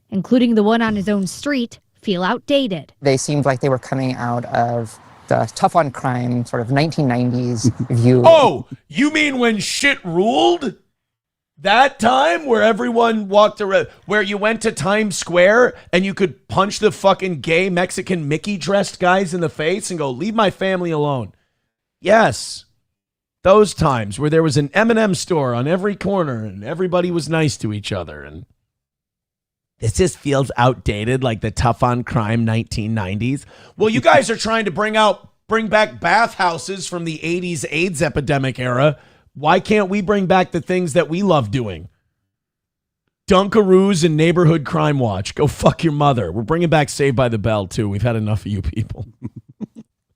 Including the one on his own street, feel outdated. They seemed like they were coming out of the tough on crime sort of 1990s view. Oh, you mean when shit ruled? That time where everyone walked around, where you went to Times Square and you could punch the fucking gay Mexican Mickey dressed guys in the face and go, leave my family alone. Yes. Those times where there was an M&M store on every corner and everybody was nice to each other. And this just feels outdated, like the tough on crime 1990s. Well, you guys are trying to bring back bathhouses from the 80s AIDS epidemic era. Why can't we bring back the things that we love doing? Dunkaroos and Neighborhood Crime Watch. Go fuck your mother. We're bringing back Saved by the Bell, too. We've had enough of you people.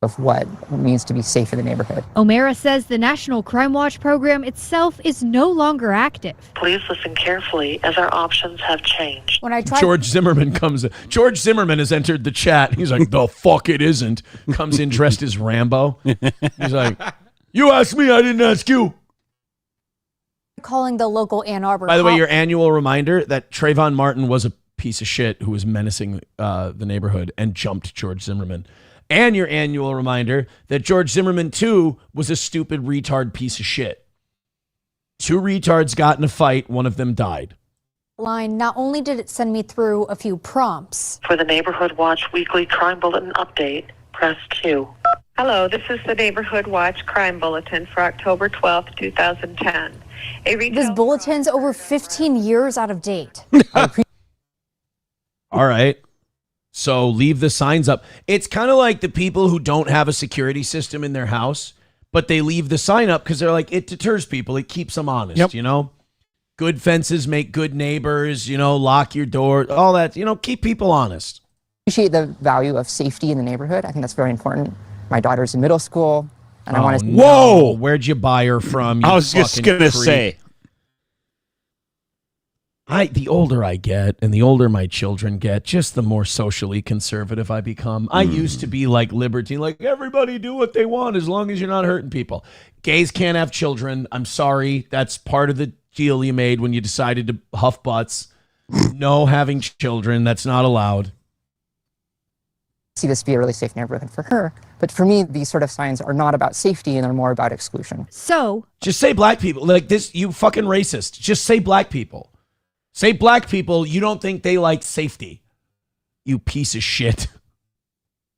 Of what means to be safe in the neighborhood. O'Mara says the National Crime Watch program itself is no longer active. Please listen carefully as our options have changed. When I tried George Zimmerman comes in. George Zimmerman has entered the chat. He's like, the fuck it isn't. Comes in dressed as Rambo. He's like, you asked me, I didn't ask you. calling the local Ann Arbor. By the way, your annual reminder that Trayvon Martin was a piece of shit who was menacing the neighborhood and jumped George Zimmerman. And your annual reminder that George Zimmerman, too, was a stupid retard piece of shit. 2 retards got in a fight. One of them died. line, not only did it send me through a few prompts. For the Neighborhood Watch Weekly Crime Bulletin update, press 2. Hello, this is the Neighborhood Watch Crime Bulletin for October 12th, 2010. This bulletin's over 15 years out of date. All right. So leave the signs up. It's kind of like the people who don't have a security system in their house, but they leave the sign up because they're like, it deters people. It keeps them honest, you know? Good fences make good neighbors, you know, lock your door, all that, you know, keep people honest. Appreciate the value of safety in the neighborhood. I think that's very important. My daughter's in middle school, and I want to. Whoa! Where'd you buy her from? You I was just fucking gonna creep? say. The older I get and the older my children get, just the more socially conservative I become. I used to be like libertine, like everybody do what they want as long as you're not hurting people. Gays can't have children. I'm sorry. That's part of the deal you made when you decided to huff butts. No having children. That's not allowed. See this be a really safe neighborhood for her. But for me, these sort of signs are not about safety and they're more about exclusion. So just say black people. Like this, you fucking racist. Just say black people. Say black people, you don't think they like safety. You piece of shit.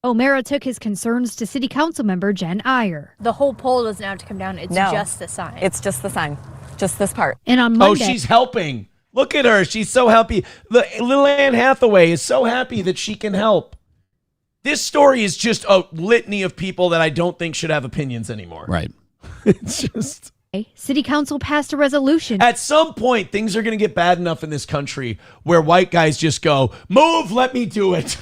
O'Mara took his concerns to City Council member Jen Iyer. The whole pole doesn't have to come down. It's No. just the sign. It's just the sign. Just this part. And on Oh, Monday, she's helping. Look at her. She's so happy. The little Anne Hathaway is so happy that she can help. This story is just a litany of people that I don't think should have opinions anymore. Right. It's just... City Council passed a resolution. At some point, things are going to get bad enough in this country where white guys just go, move, let me do it.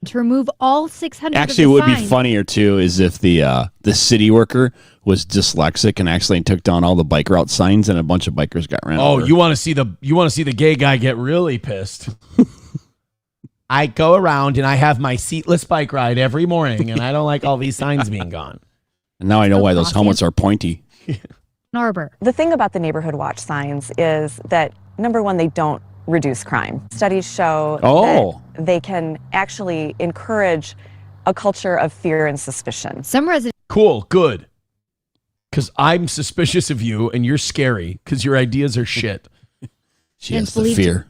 To remove all 600 Actually, of what the would be signs. funnier too is if the city worker was dyslexic and accidentally took down all the bike route signs, and a bunch of bikers got ran over. You want to see the gay guy get really pissed. I go around and I have my seatless bike ride every morning, and I don't like all these signs being gone. And now I know why those helmets are pointy. Arbor. The thing about the Neighborhood Watch signs is that, number one, they don't reduce crime. Studies show that they can actually encourage a culture of fear and suspicion. Some residents. Cool, good. Because I'm suspicious of you, and you're scary because your ideas are shit. She has the fear.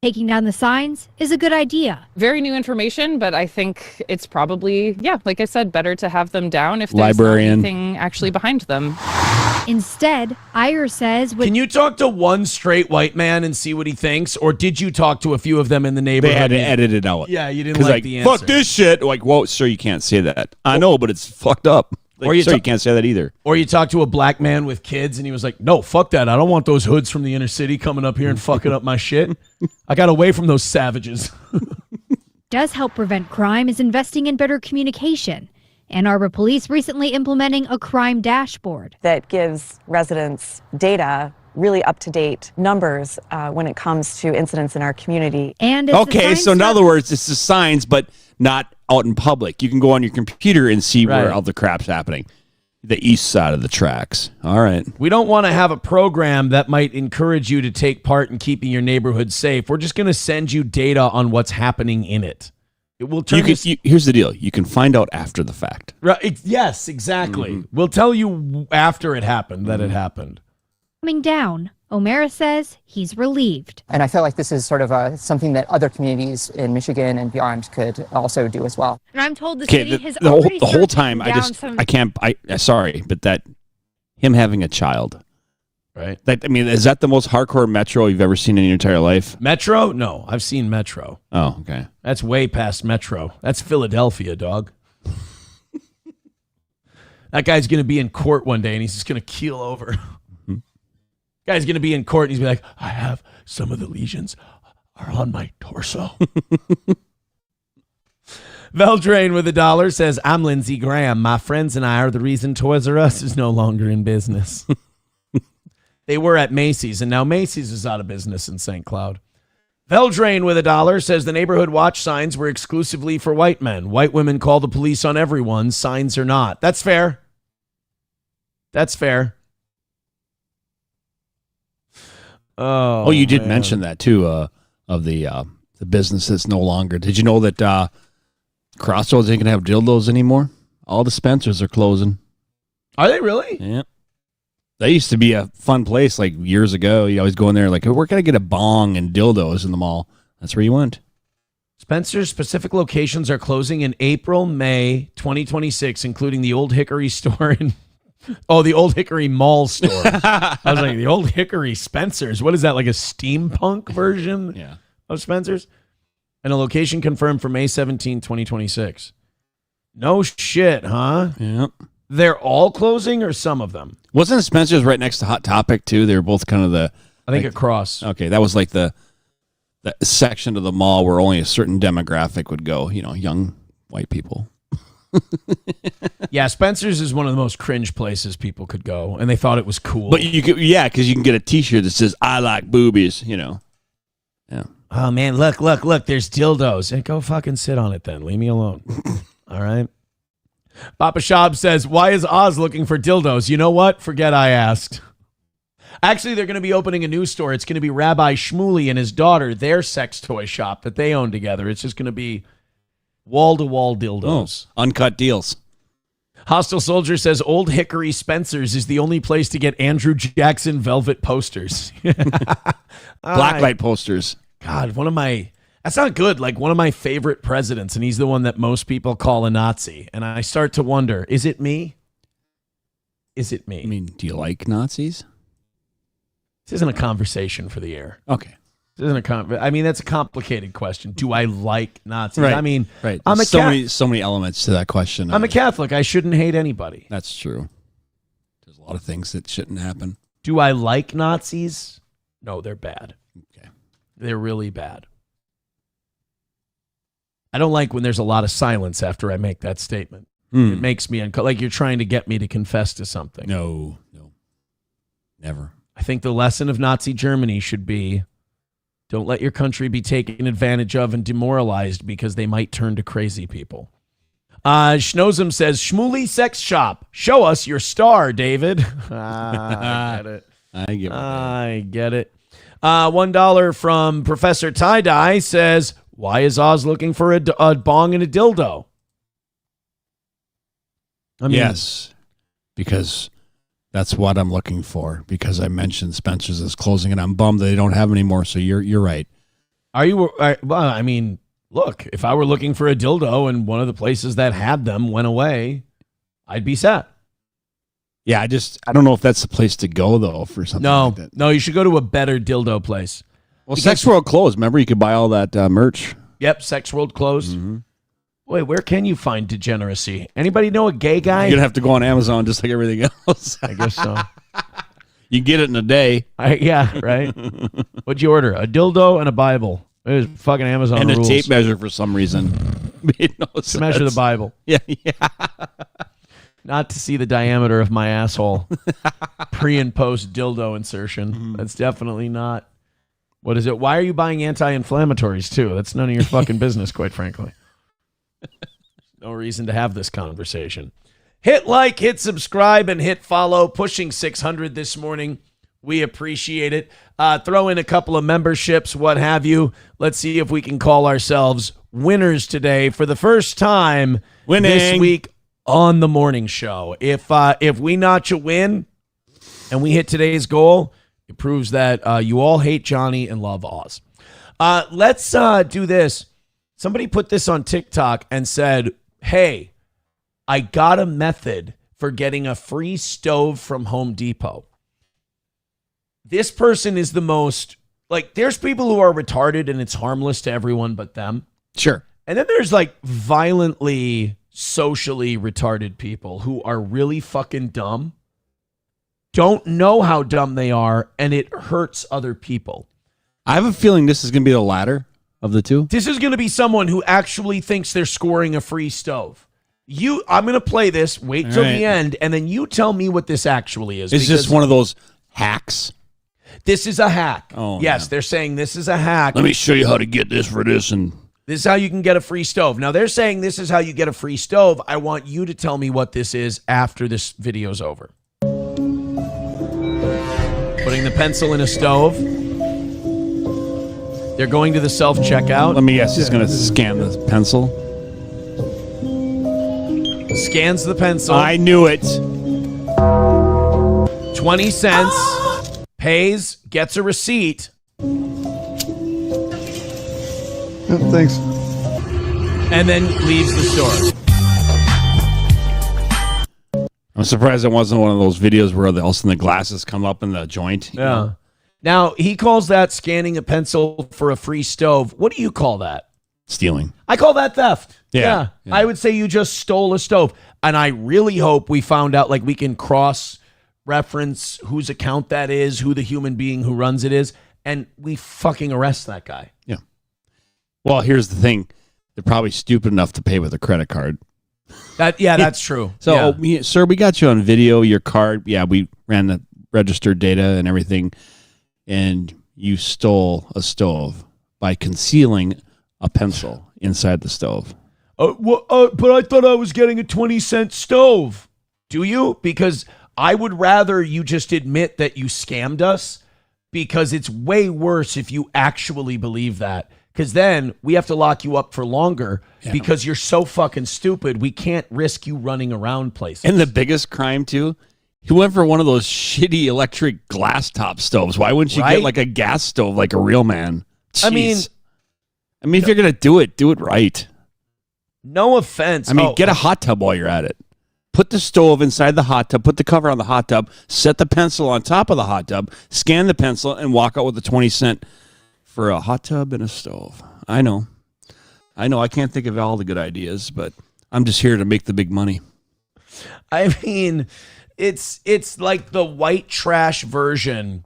Taking down the signs is a good idea. Very new information, but I think it's probably, like I said, better to have them down if there's Librarian. not anything actually behind them. Instead, Iyer says... Can you talk to one straight white man and see what he thinks? Or did you talk to a few of them in the neighborhood? They had to edit it out. Yeah, you didn't like the answer. Fuck this shit. Like, whoa, sir, you can't say that. I know, but it's fucked up. Like, Or you sir, ta- you can't say that either. Or you talk to a black man with kids and he was like, no, fuck that. I don't want those hoods from the inner city coming up here and fucking up my shit. I got away from those savages. Does help prevent crime is investing in better communication. Ann Arbor Police recently implementing a crime dashboard that gives residents data, really up-to-date numbers when it comes to incidents in our community. And Okay, so in other words, it's the signs, but not out in public. You can go on your computer and see where all the crap's happening. The east side of the tracks. All right. We don't want to have a program that might encourage you to take part in keeping your neighborhood safe. We're just going to send you data on what's happening in it. It will turn Here's the deal. You can find out after the fact. Right, yes, exactly. We'll tell you after it happened that it happened. coming down. O'Mara says he's relieved. And I feel like this is sort of something that other communities in Michigan and beyond could also do as well. And I'm told the Okay, city has the already whole started time taking down some- sorry, but that him having a child, right? Is that the most hardcore Metro you've ever seen in your entire life? Metro? No, I've seen Metro. Oh, okay. That's way past Metro. That's Philadelphia, dog. That guy's going to be in court one day and he's just going to keel over. Guy's going to be in court and he's going to be like, I have some of the lesions are on my torso. Veldrain with $1 says, I'm Lindsey Graham. My friends and I are the reason Toys R Us is no longer in business. They were at Macy's, and now Macy's is out of business in St. Cloud. Veldrain with $1 says the neighborhood watch signs were exclusively for white men. White women call the police on everyone. Signs are not. That's fair. That's fair. Oh, you did mention that too, of the business that's no longer. Did you know that Crossroads ain't gonna have dildos anymore? All the Spencers are closing. Are they really? Yeah. That used to be a fun place like years ago. You always go in there like, where can I get a bong and dildos in the mall? That's where you went. Spencer's specific locations are closing in April, May 2026, including the Old Hickory store in the Old Hickory Mall store. I was like, the Old Hickory Spencer's. What is that, like a steampunk version of Spencer's? And a location confirmed for May 17, 2026. No shit, huh? Yep. They're all closing or some of them? Wasn't Spencer's right next to Hot Topic, too? They were both kind of I think across. Okay, that was like the section of the mall where only a certain demographic would go, young white people. Yeah, Spencer's is one of the most cringe places people could go, and they thought it was cool. But you could, because you can get a T-shirt that says "I like boobies," Yeah. Oh man, look! There's dildos. And go fucking sit on it then. Leave me alone. All right. Papa Shab says, "Why is Oz looking for dildos?" You know what? Forget I asked. Actually, they're going to be opening a new store. It's going to be Rabbi Shmuley and his daughter, their sex toy shop that they own together. It's just going to be wall-to-wall dildos. Oh, uncut deals. Hostile Soldier says, Old Hickory Spencer's is the only place to get Andrew Jackson velvet posters. Blacklight posters. God, that's not good. Like one of my favorite presidents, and he's the one that most people call a Nazi. And I start to wonder, is it me? Is it me? I mean, do you like Nazis? This isn't a conversation for the air. Okay. This isn't that's a complicated question. Do I like Nazis? Right. I mean, right. I'm so many elements to that question. I'm a Catholic. I shouldn't hate anybody. That's true. There's a lot of things that shouldn't happen. Do I like Nazis? No, they're bad. Okay. They're really bad. I don't like when there's a lot of silence after I make that statement. It makes me like you're trying to get me to confess to something. No. Never. I think the lesson of Nazi Germany should be, don't let your country be taken advantage of and demoralized because they might turn to crazy people. Schnozem says, Shmuley Sex Shop. Show us your star, David. I get it. I get it. $1 from Professor Tie-Dye says, why is Oz looking for a bong and a dildo? Yes, because that's what I'm looking for, because I mentioned Spencer's is closing and I'm bummed that they don't have any more. So you're right. Are you? Well, I mean, look, if I were looking for a dildo and one of the places that had them went away, I'd be sad. Yeah, I don't know if that's the place to go though for something like that. No, you should go to a better dildo place. Well, Sex World closed. Remember, you could buy all that merch. Yep, Sex World closed. Mm-hmm. Wait, where can you find degeneracy? Anybody know a gay guy? You're going to have to go on Amazon just like everything else. I guess so. You get it in a day. Yeah, right? What'd you order? A dildo and a Bible. It was fucking Amazon and rules. A tape measure for some reason. To measure the Bible. Yeah. Not to see the diameter of my asshole. Pre and post dildo insertion. Mm-hmm. That's definitely not. What is it? Why are you buying anti-inflammatories too? That's none of your fucking business, quite frankly. No reason to have this conversation. Hit like, hit subscribe, and hit follow. Pushing 600 this morning. We appreciate it. Throw in a couple of memberships, what have you. Let's see if we can call ourselves winners today for the first time this week on the morning show. If we notch a win and we hit today's goal, it proves that you all hate Johnny and love Oz. Let's do this. Somebody put this on TikTok and said, hey, I got a method for getting a free stove from Home Depot. This person is the most, like, there's people who are retarded and it's harmless to everyone but them. Sure. And then there's like violently, socially retarded people who are really fucking dumb, don't know how dumb they are, and it hurts other people. I have a feeling this is going to be the latter of the two. This is going to be someone who actually thinks they're scoring a free stove. I'm going to play this, wait till the end, and then you tell me what this actually is. Is this one of those hacks? This is a hack. Oh, yes, they're saying this is a hack. Let me show you how to get this for this. And this is how you can get a free stove. Now, they're saying this is how you get a free stove. I want you to tell me what this is after this video's over. Putting the pencil in a stove. They're going to the self-checkout. Let me guess, he's going to scan the pencil. Scans the pencil. I knew it. 20 20 cents, pays, gets a receipt. Thanks. And then leaves the store. I'm surprised it wasn't one of those videos where all of a sudden the glasses come up in the joint. Yeah. Know? Now, he calls that scanning a pencil for a free stove. What do you call that? Stealing. I call that theft. Yeah. I would say you just stole a stove. And I really hope we found out, like, we can cross-reference whose account that is, who the human being who runs it is, and we fucking arrest that guy. Yeah. Well, here's the thing. They're probably stupid enough to pay with a credit card. That's true. So, sir, we got you on video, your card. Yeah, we ran the registered data and everything. And you stole a stove by concealing a pencil inside the stove. But I thought I was getting a 20-cent stove. Do you? Because I would rather you just admit that you scammed us, because it's way worse if you actually believe that. Because then we have to lock you up for longer because you're so fucking stupid. We can't risk you running around places. And the biggest crime, too, he went for one of those shitty electric glass top stoves. Why wouldn't you get like a gas stove like a real man? Jeez. I mean, if you're going to do it right. No offense. I mean, get a hot tub while you're at it. Put the stove inside the hot tub, put the cover on the hot tub, set the pencil on top of the hot tub, scan the pencil, and walk out with a 20-cent for a hot tub and a stove. I know. I can't think of all the good ideas, but I'm just here to make the big money. I mean, it's like the white trash version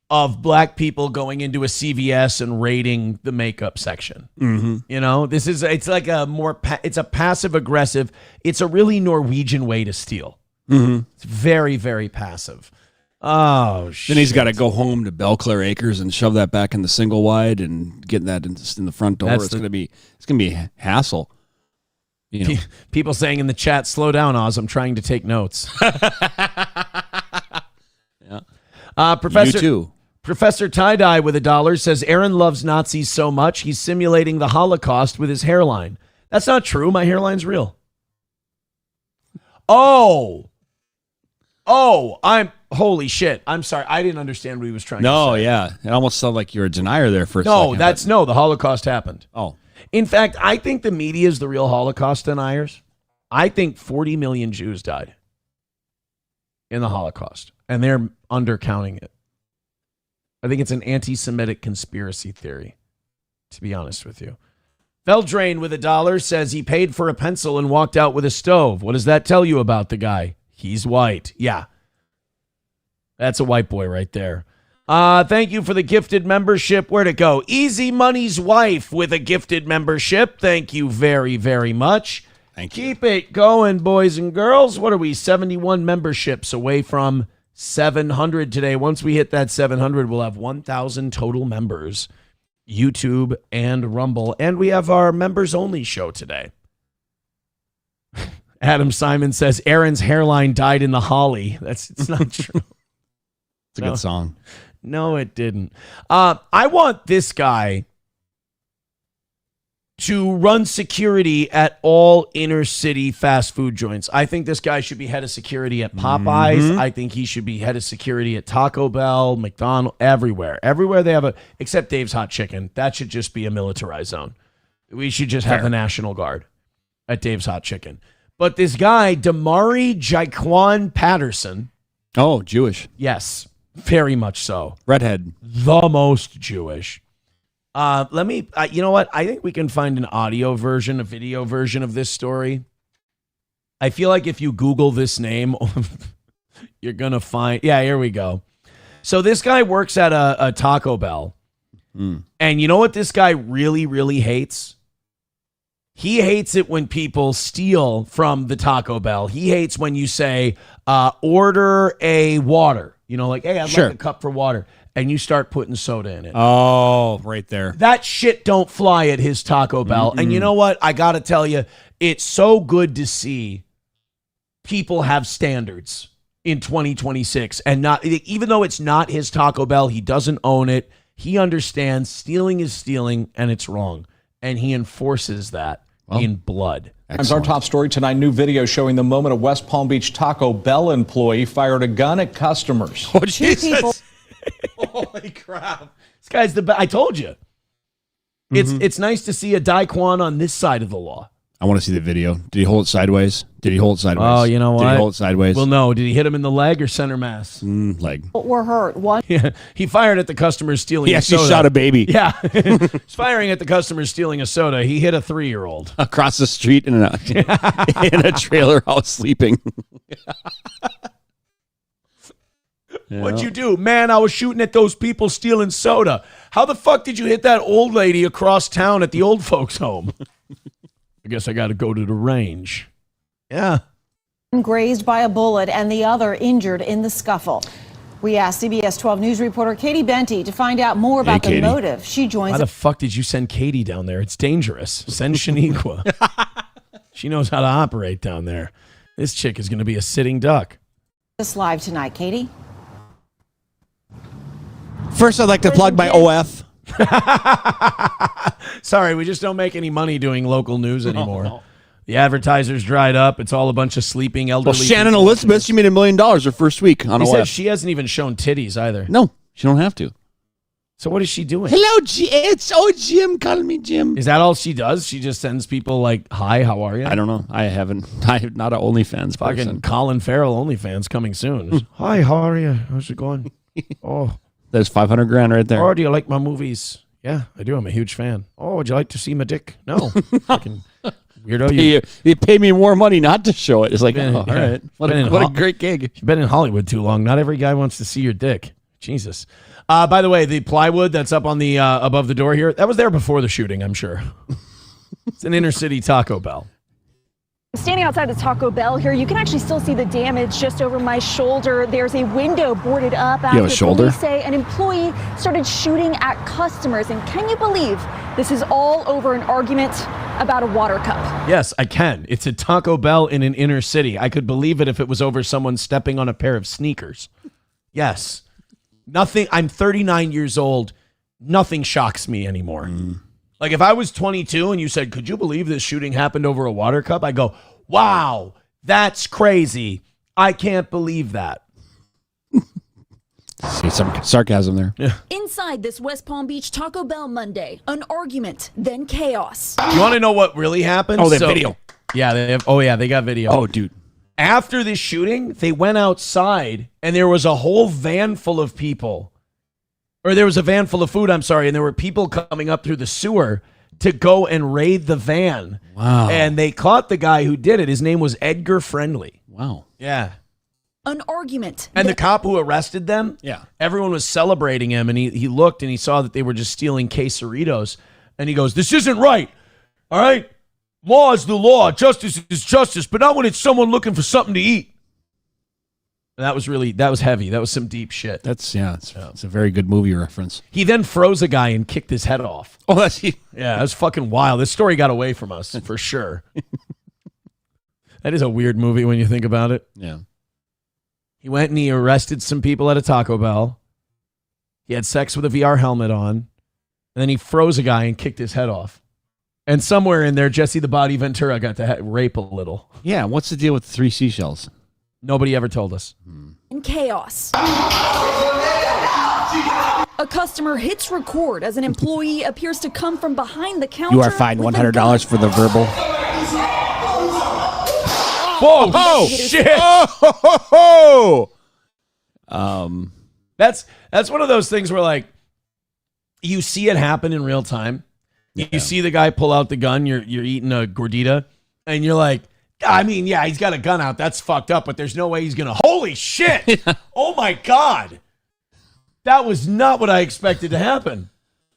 of black people going into a CVS and raiding the makeup section. Mm-hmm. You know, it's like it's a passive aggressive. It's a really Norwegian way to steal. Mm-hmm. It's very, very passive. Oh, shit. Then he's got to go home to Belclair Acres and shove that back in the single wide and get that in the front door. It's gonna be a hassle. You know. People saying in the chat, "Slow down, Oz. I'm trying to take notes." Yeah. Professor, you too. Professor Tie-Dye with $1 says Aaron loves Nazis so much he's simulating the Holocaust with his hairline. That's not true. My hairline's real. Holy shit. I'm sorry. I didn't understand what he was trying to say. No, yeah. It almost sounded like you're a denier there for a second. No, the Holocaust happened. Oh. In fact, I think the media is the real Holocaust deniers. I think 40 million Jews died in the Holocaust, and they're undercounting it. I think it's an anti-Semitic conspiracy theory, to be honest with you. Feldrain with $1 says he paid for a pencil and walked out with a stove. What does that tell you about the guy? He's white. Yeah. That's a white boy right there. Thank you for the gifted membership. Where'd it go? Easy Money's wife with a gifted membership. Thank you very, very much. Thank you. Keep it going, boys and girls. What are we? 71 memberships away from 700 today. Once we hit that 700, we'll have 1,000 total members, YouTube and Rumble. And we have our members only show today. Adam Simon says Aaron's hairline died in the holly. It's not true. It's a good song. No, it didn't. I want this guy to run security at all inner city fast food joints. I think this guy should be head of security at Popeyes. Mm-hmm. I think he should be head of security at Taco Bell, McDonald's, everywhere. Everywhere they have except Dave's Hot Chicken. That should just be a militarized zone. We should just have the National Guard at Dave's Hot Chicken. But this guy, Damari Jaquan Patterson. Oh, Jewish. Yes, very much so. Redhead. The most Jewish. You know what? I think we can find an audio version, a video version of this story. I feel like if you Google this name, you're going to find, here we go. So this guy works at a Taco Bell. And you know what this guy really, really hates? He hates it when people steal from the Taco Bell. He hates when you say, order a water. You know, like, hey, I'd like a cup for water. And you start putting soda in it. Oh, right there. That shit don't fly at his Taco Bell. And you know what? I got to tell you, it's so good to see people have standards in 2026. And not, even though it's not his Taco Bell, he doesn't own it. He understands stealing is stealing and it's wrong. And he enforces that in blood. Excellent. Our top story tonight, new video showing the moment a West Palm Beach Taco Bell employee fired a gun at customers. Oh, Jesus. Holy crap. This guy's the best. I told you. It's nice to see a Daquan on this side of the law. I want to see the video. Did he hold it sideways? Oh, you know what? Did he hold it sideways? Well, no. Did he hit him in the leg or center mass? Leg. Were hurt. One. Yeah, he fired at the customer stealing He a actually soda. shot a baby. Yeah. He's firing at the customer stealing a soda. He hit a 3-year-old. Across the street in a trailer house sleeping. What'd you do? Man, I was shooting at those people stealing soda. How the fuck did you hit that old lady across town at the old folks' home? I guess I got to go to the range. Yeah. Grazed by a bullet and the other injured in the scuffle. We asked CBS 12 News reporter Katie Benty to find out more about the motive. She joins Why the fuck did you send Katie down there? It's dangerous. Send Shaniqua. She knows how to operate down there. This chick is going to be a sitting duck. us live tonight. Katie? First, I'd like to plug my OF. Sorry, we just don't make any money doing local news anymore. No. The advertisers dried up. It's all a bunch of sleeping elderly. Well, Shannon Elizabeth, she made $1 million her first week on OF. Says she hasn't even shown titties either. No, she don't have to. So what is she doing? Hello, it's Jim. Call me Jim. Is that all she does? She just sends people like, "Hi, how are you?" I don't know. I'm not an OnlyFans fucking person. Colin Farrell OnlyFans coming soon. Hi, how are you? How's it going? Oh, there's $500,000 right there. Oh, do you like my movies? Yeah, I do. I'm a huge fan. Oh, would you like to see my dick? No. Fucking weirdo. You pay me more money not to show it. It's like, all right. What a great gig. You've been in Hollywood too long. Not every guy wants to see your dick. Jesus. By the way, the plywood that's up on the above the door here, that was there before the shooting, I'm sure. It's an inner city Taco Bell. Standing outside the Taco Bell here, you can actually still see the damage just over my shoulder. There's a window boarded up after police say an employee started shooting at customers. And can you believe this is all over an argument about a water cup? Yes, I can. It's a Taco Bell in an inner city. I could believe it if it was over someone stepping on a pair of sneakers. Yes. Nothing. I'm 39 years old. Nothing shocks me anymore. Like if I was 22 and you said, could you believe this shooting happened over a water cup? I go, wow, that's crazy. I can't believe that. See some sarcasm there. Yeah. Inside this West Palm Beach Taco Bell Monday, an argument, then chaos. You want to know what really happened? Oh, they have video. Yeah, they have. Oh, yeah, they got video. Oh, dude. After this shooting, they went outside and there was a whole van full of people. Or there was a van full of food, I'm sorry, and there were people coming up through the sewer to go and raid the van. Wow. And they caught the guy who did it. His name was Edgar Friendly. Wow. Yeah. An argument. And the cop who arrested them, everyone was celebrating him, and he looked and he saw that they were just stealing quesaritos. And he goes, this isn't right. All right? Law is the law. Justice is justice, but not when it's someone looking for something to eat. And that was heavy. That was some deep shit. It's a very good movie reference. He then froze a guy and kicked his head off. Oh, that's he. Yeah, that was fucking wild. This story got away from us for sure. That is a weird movie when you think about it. Yeah. He went and he arrested some people at a Taco Bell. He had sex with a VR helmet on. And then he froze a guy and kicked his head off. And somewhere in there, Jesse the Body Ventura got to rape a little. Yeah, what's the deal with the 3 seashells? Nobody ever told us. In chaos. A customer hits record as an employee appears to come from behind the counter. You are fined $100 for the verbal. Whoa! Oh shit! Oh! That's one of those things where like you see it happen in real time. Yeah. You see the guy pull out the gun. You're eating a gordita, and you're like, I mean, yeah, he's got a gun out. That's fucked up, but there's no way he's gonna. Holy shit! Oh my god, that was not what I expected to happen.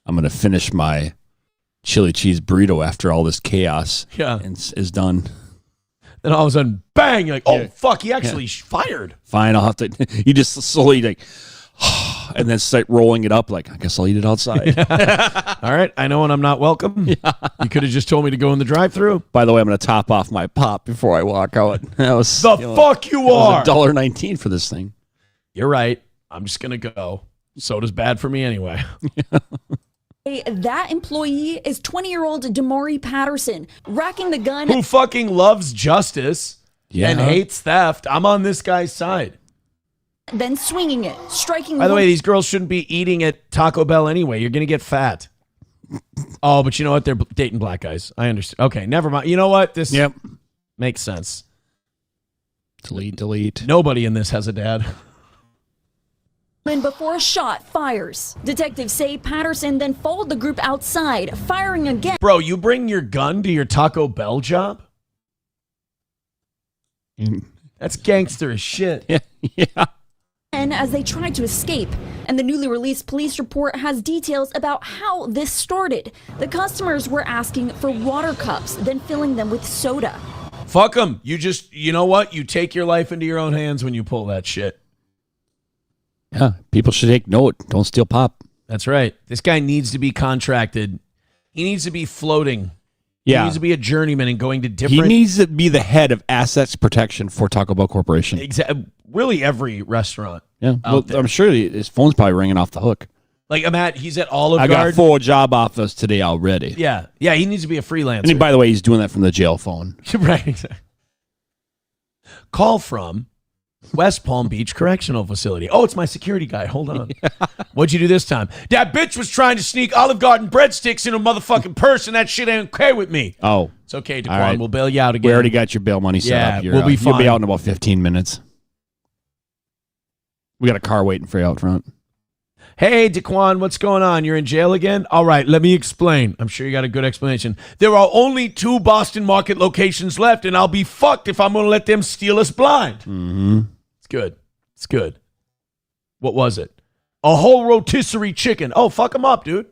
I'm gonna finish my chili cheese burrito after all this chaos. Yeah, is done. Then all of a sudden, bang! You're like, oh fuck, he actually fired. Fine, I'll have to. You just slowly like, and then start rolling it up. Like, I guess I'll eat it outside. All right, I know when I'm not welcome. Yeah. You could have just told me to go in the drive-thru. By the way, I'm going to top off my pop before I walk out. That was fuck you are. $1.19 for this thing. You're right. I'm just going to go. Soda's bad for me anyway. That employee is 20-year-old Damari Patterson, racking the gun. Who fucking loves justice and hates theft. I'm on this guy's side. Then swinging it, striking. By the way, these girls shouldn't be eating at Taco Bell anyway. You're going to get fat. Oh, but you know what? They're dating black guys. I understand. Okay, never mind. You know what? This makes sense. Delete. Nobody in this has a dad. Before a shot fires. Detectives say Patterson then followed the group outside, firing again. Bro, you bring your gun to your Taco Bell job? That's gangster as shit. Yeah. And as they tried to escape, and the newly released police report has details about how this started. The customers were asking for water cups, then filling them with soda. Fuck them. You know what? You take your life into your own hands when you pull that shit. Yeah, people should take note. Don't steal pop. That's right. This guy needs to be contracted. He needs to be floating. Yeah. He needs to be a journeyman and going to different... He needs to be the head of assets protection for Taco Bell Corporation. Really every restaurant. Yeah, well, I'm sure his phone's probably ringing off the hook. Like, he's at Olive Garden. I got 4 job offers today already. Yeah, he needs to be a freelancer. And by the way, he's doing that from the jail phone. Right. Call from West Palm Beach Correctional Facility. Oh, it's my security guy. Hold on. What'd you do this time? That bitch was trying to sneak Olive Garden breadsticks in a motherfucking purse, and that shit ain't okay with me. Oh. It's okay, Daquan. Right. We'll bail you out again. We already got your bail money set up. We'll be fine. You'll be out in about 15 minutes. We got a car waiting for you out front. Hey, Daquan, what's going on? You're in jail again? All right, let me explain. I'm sure you got a good explanation. There are only 2 Boston Market locations left, and I'll be fucked if I'm going to let them steal us blind. Mm-hmm. It's good. What was it? A whole rotisserie chicken. Oh, fuck them up, dude.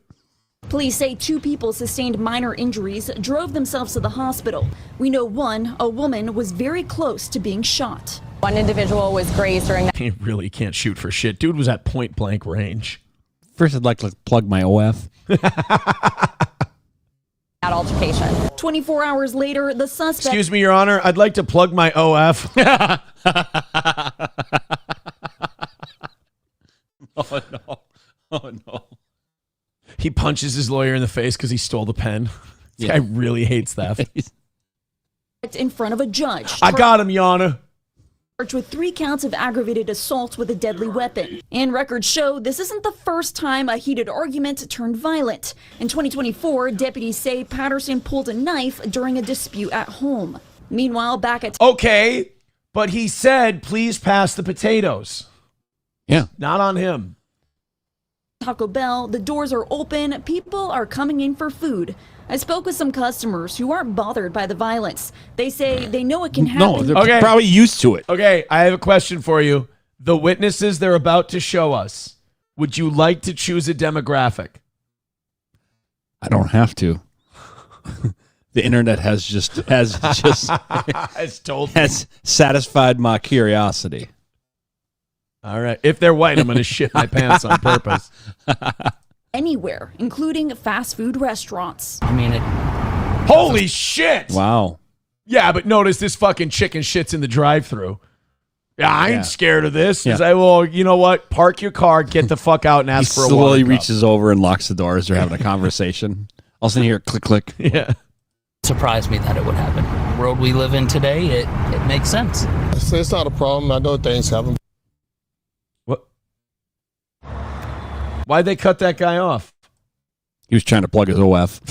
Police say 2 people sustained minor injuries, drove themselves to the hospital. We know a woman, was very close to being shot. One individual was grazed during that. He really can't shoot for shit. Dude was at point blank range. First, I'd like to plug my OF. That altercation. 24 hours later, the suspect... Excuse me, Your Honor. I'd like to plug my OF. Oh, no. Oh, no. He punches his lawyer in the face because he stole the pen. This guy really hates theft. In front of a judge. I got him, Your Honor. Charged with 3 counts of aggravated assault with a deadly weapon. And records show this isn't the first time a heated argument turned violent. In 2024, deputies say Patterson pulled a knife during a dispute at home. Meanwhile, back at... Okay, but he said, please pass the potatoes. Yeah. Not on him. Taco Bell, the doors are open. People are coming in for food. I spoke with some customers who aren't bothered by the violence. They say they know it can happen. No, they're probably used to it. Okay, I have a question for you. The witnesses they're about to show us, would you like to choose a demographic? I don't have to. The internet has satisfied my curiosity. All right. If they're white, I'm going to shit my pants on purpose. Anywhere, including fast food restaurants. I mean, holy shit! Wow. Yeah, but notice this fucking chicken shits in the drive-thru. Yeah, I ain't scared of this. Yeah. It's like, well, you know what? Park your car, get the fuck out, and ask for a water slowly cup. reaches over and locks the door as they're having a conversation. All of a sudden, you hear click, click. Yeah. Surprised me that it would happen. The world we live in today, it makes sense. It's not a problem. I know things happen. What? Why'd they cut that guy off? He was trying to plug his OF.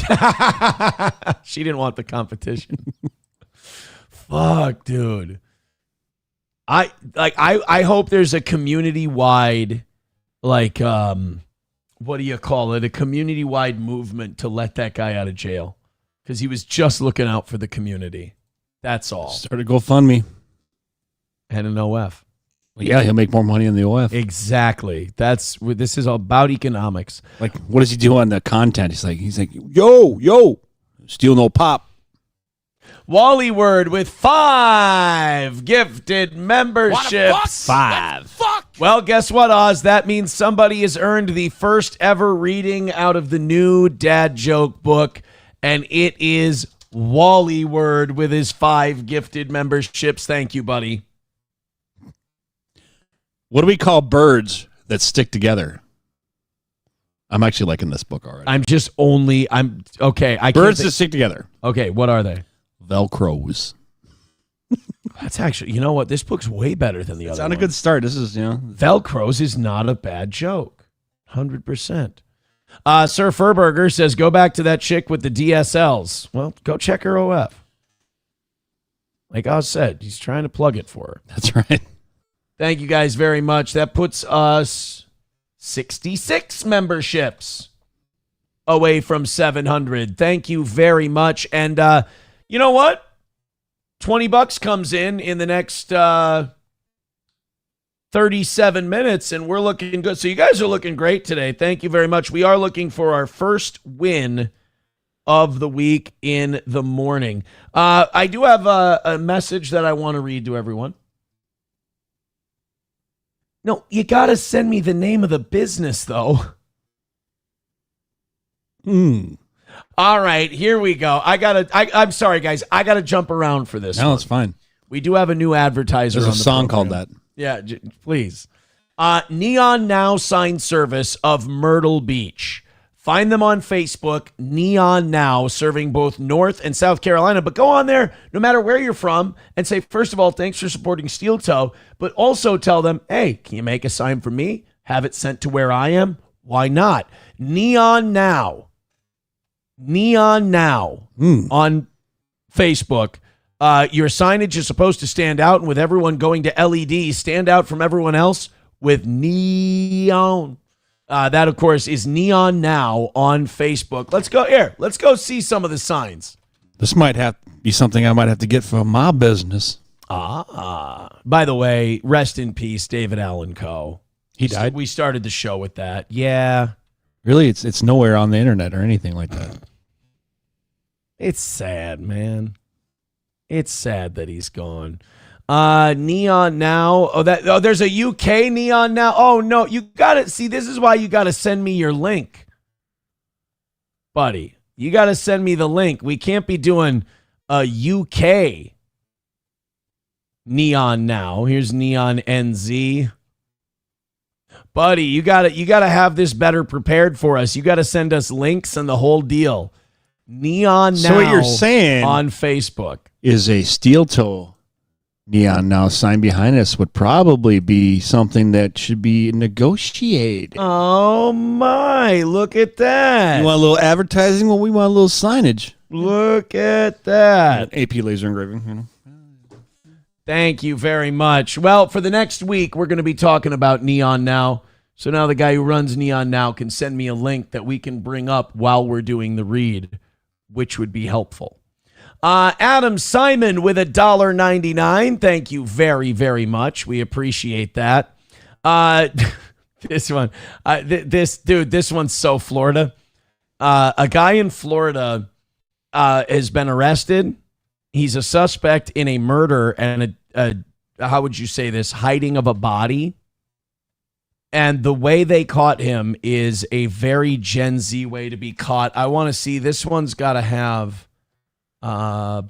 She didn't want the competition. Fuck, dude. I hope there's a community-wide, like, what do you call it? A community-wide movement to let that guy out of jail. Because he was just looking out for the community. That's all. Start a GoFundMe. And an OF. Well, yeah, he'll make more money in the OF. Exactly. This is all about economics. Like, what does he do on the content? He's like, yo, steal no pop. Wally Word with 5 gifted memberships. 5. Well, guess what, Oz? That means somebody has earned the first ever reading out of the new dad joke book, and it is Wally Word with his 5 gifted memberships. Thank you, buddy. What do we call birds that stick together? I'm actually liking this book already. I'm okay. Birds that stick together. Okay, what are they? Velcros. That's actually, you know what? This book's way better than the other It's on one. a good start. This is, Velcros is not a bad joke. 100%. Sir Furburger says, go back to that chick with the DSLs. Well, go check her OF. Like I said, he's trying to plug it for her. That's right. Thank you guys very much. That puts us 66 memberships away from 700. Thank you very much. And you know what? $20 comes in the next 37 minutes, and we're looking good. So you guys are looking great today. Thank you very much. We are looking for our first win of the week in the morning. I do have a message that I want to read to everyone. No, you got to send me the name of the business, though. All right, here we go. I'm sorry, guys. I got to jump around for this. No, it's fine. We do have a new advertiser. There's on a the song program. called that. Yeah, please. Neon Now sign service of Myrtle Beach. Find them on Facebook, Neon Now, serving both North and South Carolina. But go on there, no matter where you're from, and say, first of all, thanks for supporting Steel Toe, but also tell them, hey, can you make a sign for me? Have it sent to where I am? Why not? Neon Now. Neon Now on Facebook. Your signage is supposed to stand out, and with everyone going to LED, stand out from everyone else with neon. That, of course, is Neon Now on Facebook. Let's go here. Let's go see some of the signs. This might have to be something I might have to get for my business. By the way, rest in peace, David Allan Coe. He died? We started the show with that. Yeah. Really? It's nowhere on the internet or anything like that. It's sad, man. It's sad that he's gone. Neon Now. There's a UK Neon Now. Oh no, you gotta see. This is why you gotta send me your link, buddy. You gotta send me the link. We can't be doing a UK Neon Now. Here's Neon NZ. Buddy, you gotta have this better prepared for us. You gotta send us links and the whole deal. Neon Now. So what you're saying on Facebook is a Steel Toe Neon Now sign behind us would probably be something that should be negotiated. Oh my, look at that. You want a little advertising? Well, we want a little signage. Look at that. AP laser engraving, Thank you very much. Well, for the next week, we're going to be talking about Neon Now. So now the guy who runs Neon Now can send me a link that we can bring up while we're doing the read, which would be helpful. Adam Simon with $1.99. Thank you very, very much. We appreciate that. This one, this one's so Florida. A guy in Florida has been arrested. He's a suspect in a murder and how would you say this, hiding of a body. And the way they caught him is a very Gen Z way to be caught. I want to see, this one's got to have, I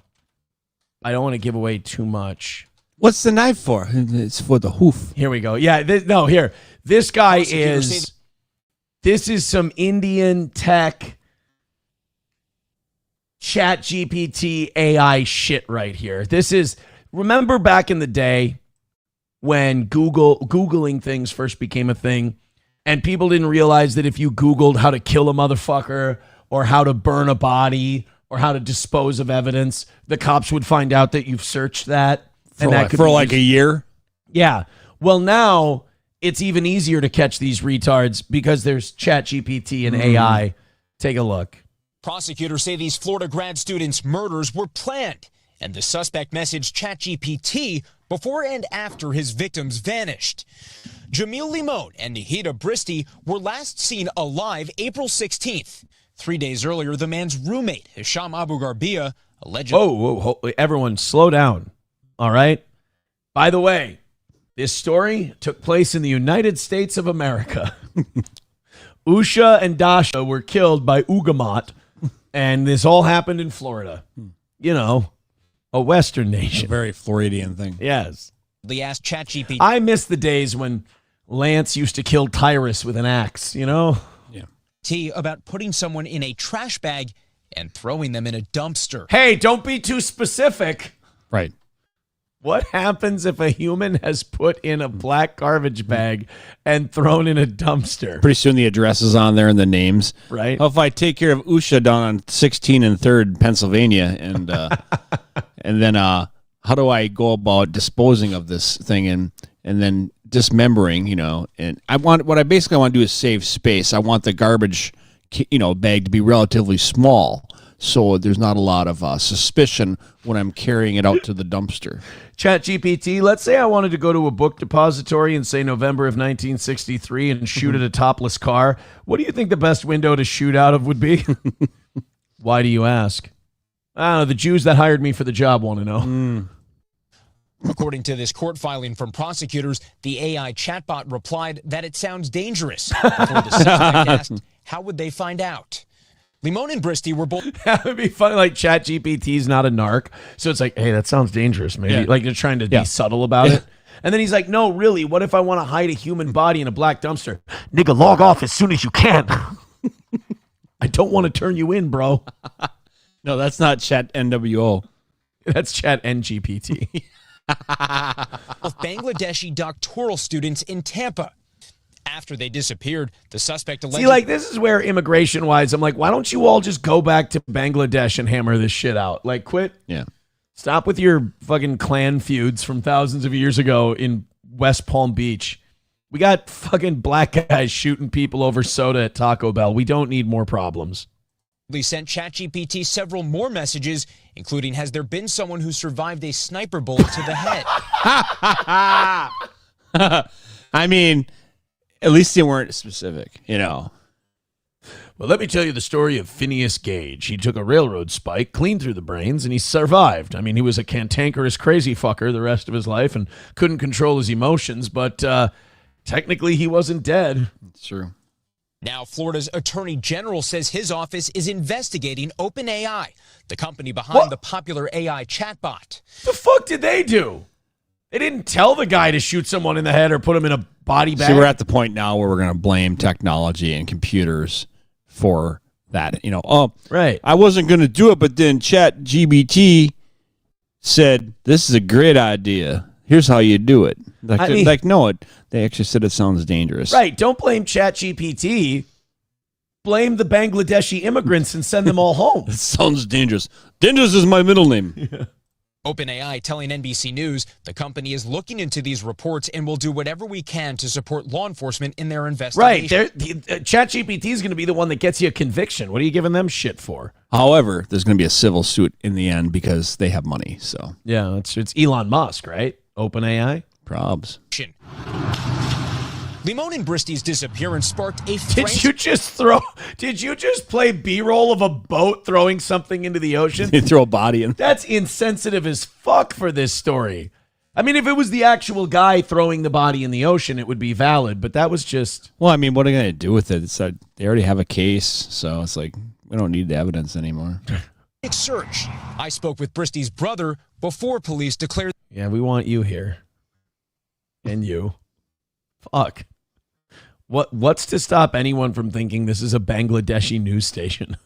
don't want to give away too much. What's the knife for? It's for the hoof. Here we go. Yeah, here. This guy this is some Indian tech Chat GPT AI shit right here. This is, remember back in the day when Googling things first became a thing and people didn't realize that if you Googled how to kill a motherfucker or how to burn a body or how to dispose of evidence, the cops would find out that you've searched that. For like a year? Yeah. Well, now it's even easier to catch these retards because there's Chat GPT and AI. Take a look. Prosecutors say these Florida grad students' murders were planned, and the suspect messaged ChatGPT before and after his victims vanished. Jamil Limon and Nihita Bristi were last seen alive April 16th. 3 days earlier, the man's roommate, Hisham Abu Garbia, allegedly... Whoa, everyone slow down, all right? By the way, this story took place in the United States of America. Usha and Dasha were killed by Ugamat, and this all happened in Florida. You know, a Western nation. A very Floridian thing. Yes. They asked ChatGPT. I miss the days when Lance used to kill Tyrus with an axe, you know? Yeah. ChatGPT about putting someone in a trash bag and throwing them in a dumpster. Hey, don't be too specific. Right. What happens if a human has put in a black garbage bag and thrown in a dumpster? Pretty soon the address is on there and the names. Right. Oh, if I take care of Usha down on 16 and 3rd Pennsylvania, and and then how do I go about disposing of this thing and then dismembering, and what I basically want to do is save space. I want the garbage, bag to be relatively small, so there's not a lot of suspicion when I'm carrying it out to the dumpster. ChatGPT, let's say I wanted to go to a book depository in, say, November of 1963 and shoot at a topless car. What do you think the best window to shoot out of would be? Why do you ask? I don't know. The Jews that hired me for the job want to know. According to this court filing from prosecutors, the AI chatbot replied that it sounds dangerous. Before the suspect asked, how would they find out? Limon and Bristy were both... That would be funny, like ChatGPT's not a narc, so it's like, hey, that sounds dangerous, maybe. Yeah. Like they're trying to be subtle about it. And then he's like, no, really, what if I want to hide a human body in a black dumpster? Nigga, log off as soon as you can. I don't want to turn you in, bro. No, that's not Chat NWO. That's Chat NGPT. Of Bangladeshi doctoral students in Tampa. After they disappeared, the suspect alleged... See, like, this is where immigration-wise, I'm like, why don't you all just go back to Bangladesh and hammer this shit out? Like, quit. Yeah. Stop with your fucking clan feuds from thousands of years ago in West Palm Beach. We got fucking black guys shooting people over soda at Taco Bell. We don't need more problems. They sent ChatGPT several more messages, including, has there been someone who survived a sniper bullet to the head? I mean... At least they weren't specific, Well, let me tell you the story of Phineas Gage. He took a railroad spike, clean through the brains, and he survived. I mean, he was a cantankerous crazy fucker the rest of his life and couldn't control his emotions, but technically he wasn't dead. It's true. Now, Florida's Attorney General says his office is investigating OpenAI, the company behind the popular AI chatbot. The fuck did they do? They didn't tell the guy to shoot someone in the head or put him in a body bag. See, we're at the point now where we're going to blame technology and computers for that. Right. I wasn't going to do it, but then ChatGPT said, this is a great idea. Here's how you do it. They actually said it sounds dangerous. Right. Don't blame ChatGPT. Blame the Bangladeshi immigrants and send them all home. It sounds dangerous. Dangerous is my middle name. Yeah. OpenAI telling NBC News the company is looking into these reports and will do whatever we can to support law enforcement in their investigation. Right. ChatGPT is going to be the one that gets you a conviction. What are you giving them shit for? However, there's going to be a civil suit in the end because they have money. So yeah, it's Elon Musk, right? OpenAI. Probs. Limon and Bristy's disappearance sparked a... Did you just play B-roll of a boat throwing something into the ocean? You throw a body in. That's insensitive as fuck for this story. I mean, if it was the actual guy throwing the body in the ocean, it would be valid, but that was just... Well, I mean, what are they going to do with it? It's they already have a case, so it's like, we don't need the evidence anymore. Search. I spoke with Bristy's brother before police declared... Yeah, we want you here. And you. Fuck. What's to stop anyone from thinking this is a Bangladeshi news station?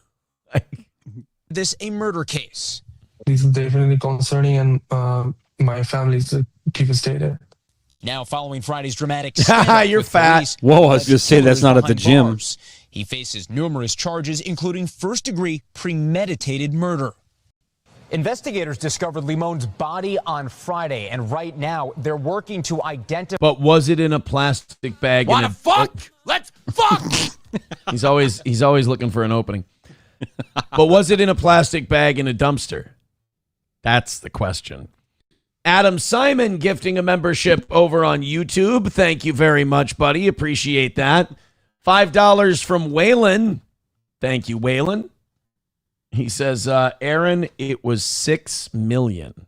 This a murder case. This is definitely concerning, and my family is devastated. Now, following Friday's dramatic You're fat. Whoa, I was going to say that's not at the gym. Bars. He faces numerous charges, including first-degree premeditated murder. Investigators discovered Limon's body on Friday, and right now they're working to identify... But was it in a plastic bag? What the fuck? Let's fuck! He's always looking for an opening. But was it in a plastic bag in a dumpster? That's the question. Adam Simon gifting a membership over on YouTube. Thank you very much, buddy. Appreciate that. $5 from Waylon. Thank you, Waylon. He says, Aaron, it was $6 million.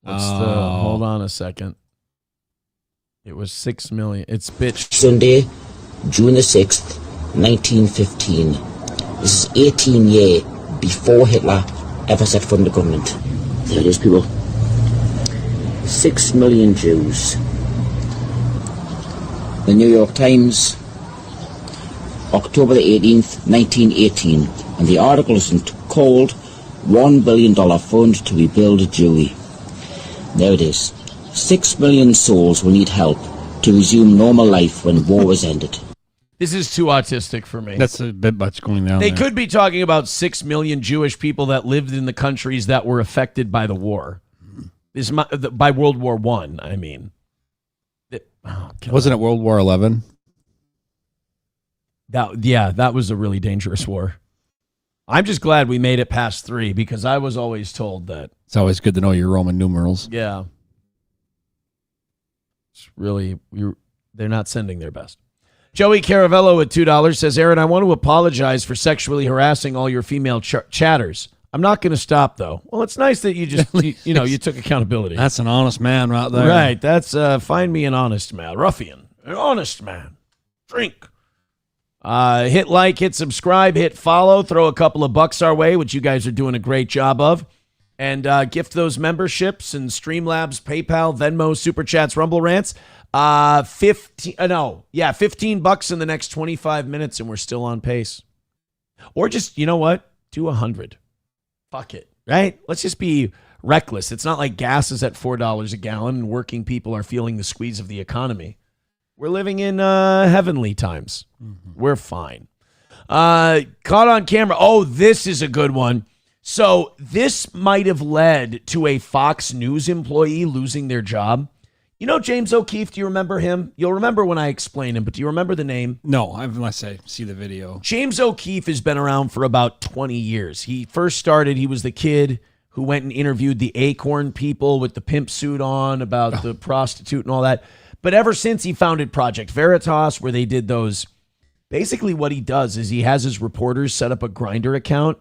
Hold on a second. It was $6 million. It's bitch. Sunday, June the 6th, 1915. This is 18 years before Hitler ever set foot in the government. There it is, people. 6 million Jews. The New York Times October the 18th, 1918, and the article is called $1 billion Fund to Rebuild Jewry. There it is. 6 million souls will need help to resume normal life when war is ended. This is too autistic for me. That's a bit much going down They there. could be talking about 6 million Jewish people that lived in the countries that were affected by the war. By World War I, I mean. Wasn't it World War XI? That was a really dangerous war. I'm just glad we made it past 3 because I was always told that. It's always good to know your Roman numerals. Yeah. It's really, they're not sending their best. Joey Caravello at $2 says, Aaron, I want to apologize for sexually harassing all your female chatters. I'm not going to stop, though. Well, it's nice that you just, you took accountability. That's an honest man right there. Right. That's, find me an honest man. Ruffian. An honest man. Drink. Hit like, hit subscribe, hit follow, throw a couple of bucks our way, which you guys are doing a great job of. And gift those memberships and Streamlabs, PayPal, Venmo, Super Chats, Rumble Rants. $15 in the next 25 minutes and we're still on pace. Or just, you know what? Do 100. Fuck it, right? Let's just be reckless. It's not like gas is at $4 a gallon and working people are feeling the squeeze of the economy. We're living in heavenly times. Mm-hmm. We're fine. Caught on camera. Oh, this is a good one. So this might have led to a Fox News employee losing their job. You know James O'Keefe? Do you remember him? You'll remember when I explain him, but do you remember the name? No, unless I see the video. James O'Keefe has been around for about 20 years. He first started, he was the kid who went and interviewed the Acorn people with the pimp suit on about the prostitute and all that. But ever since he founded Project Veritas, where they did those, basically what he does is he has his reporters set up a Grindr account.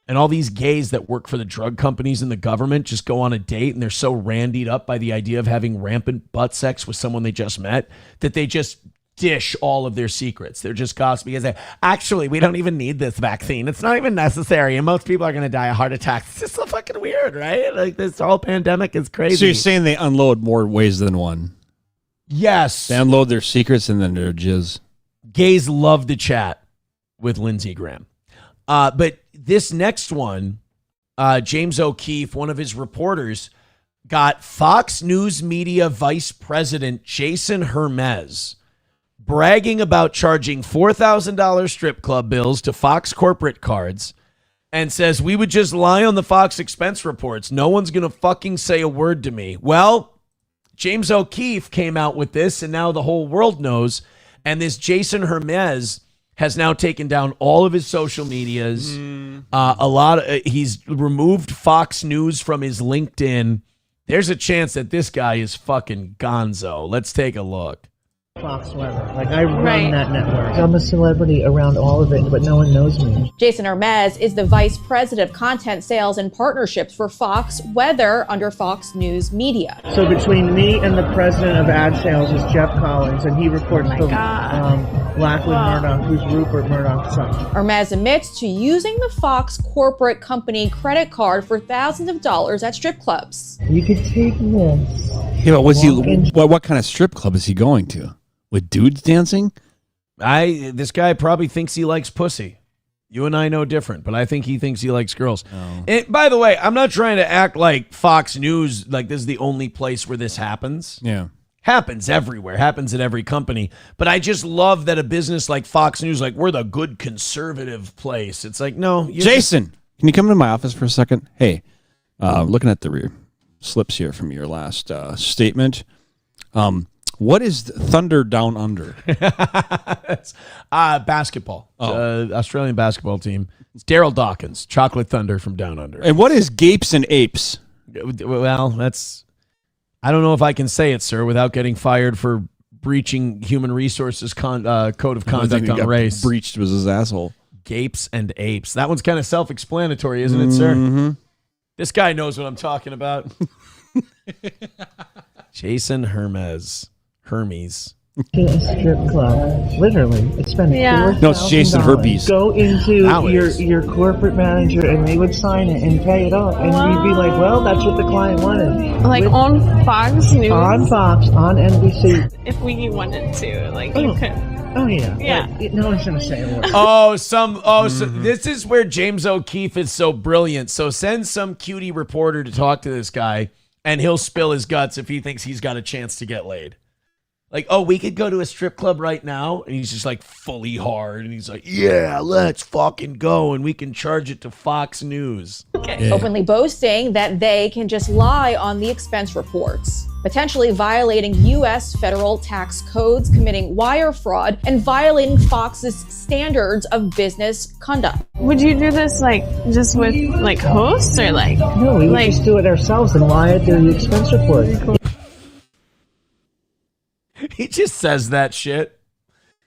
And all these gays that work for the drug companies and the government just go on a date and they're so randied up by the idea of having rampant butt sex with someone they just met that they just dish all of their secrets. They're just gossiping because actually, we don't even need this vaccine. It's not even necessary. And most people are going to die of heart attacks. It's just so fucking weird, right? Like this whole pandemic is crazy. So you're saying they unload more ways than one? Yes. They unload their secrets and then their jizz. Gays love to chat with Lindsey Graham. But this next one, James O'Keefe, one of his reporters, got Fox News Media Vice President Jason Hermes bragging about charging $4,000 strip club bills to Fox corporate cards and says, we would just lie on the Fox expense reports. No one's going to fucking say a word to me. Well, James O'Keefe came out with this, and now the whole world knows. And this Jason Hermes has now taken down all of his social medias. He's removed Fox News from his LinkedIn. There's a chance that this guy is fucking gonzo. Let's take a look. Fox Weather. Like, I run that network. I'm a celebrity around all of it, but no one knows me. Jason Hermes is the vice president of content sales and partnerships for Fox Weather under Fox News Media. So between me and the president of ad sales is Jeff Collins, and he reports to Blackwood Murdoch, who's Rupert Murdoch's son. Hermes admits to using the Fox corporate company credit card for thousands of dollars at strip clubs. You could take this. Yeah, but what kind of strip club is he going to? With dudes dancing? This guy probably thinks he likes pussy. You and I know different, but I think he thinks he likes girls. Oh. And by the way, I'm not trying to act like Fox News, like this is the only place where this happens. Yeah. Happens everywhere, happens at every company. But I just love that a business like Fox News, like we're the good conservative place. It's like, no. Jason, can you come into my office for a second? Hey, looking at the rear slips here from your last statement. What is Thunder Down Under? It's basketball. Australian basketball team. It's Daryl Dawkins, Chocolate Thunder from Down Under. And what is Gapes and Apes? Well, I don't know if I can say it, sir, without getting fired for breaching human resources code of conduct on race. Breached was his asshole. Gapes and Apes. That one's kind of self-explanatory, isn't it, sir? Mm-hmm. This guy knows what I'm talking about. Jason Hermes. In a strip club, literally, it's spend $4,000. No, it's Jason Herpes. Go into your corporate manager, and they would sign it and pay it off, and you'd be like, "Well, that's what the client wanted." Like on Fox News, on Fox, on NBC. If we wanted to, like you could. Oh yeah. Yeah. Like, no one's gonna say a word. So this is where James O'Keefe is so brilliant. So send some cutie reporter to talk to this guy, and he'll spill his guts if he thinks he's got a chance to get laid. Like, oh, we could go to a strip club right now, and he's just like fully hard, and he's like, yeah, let's fucking go, and we can charge it to Fox News. Openly boasting that they can just lie on the expense reports, potentially violating U.S. federal tax codes, committing wire fraud, and violating Fox's standards of business conduct. Would you do this like just with like hosts or like? No, we would just do it ourselves and lie at the expense report. He just says that shit.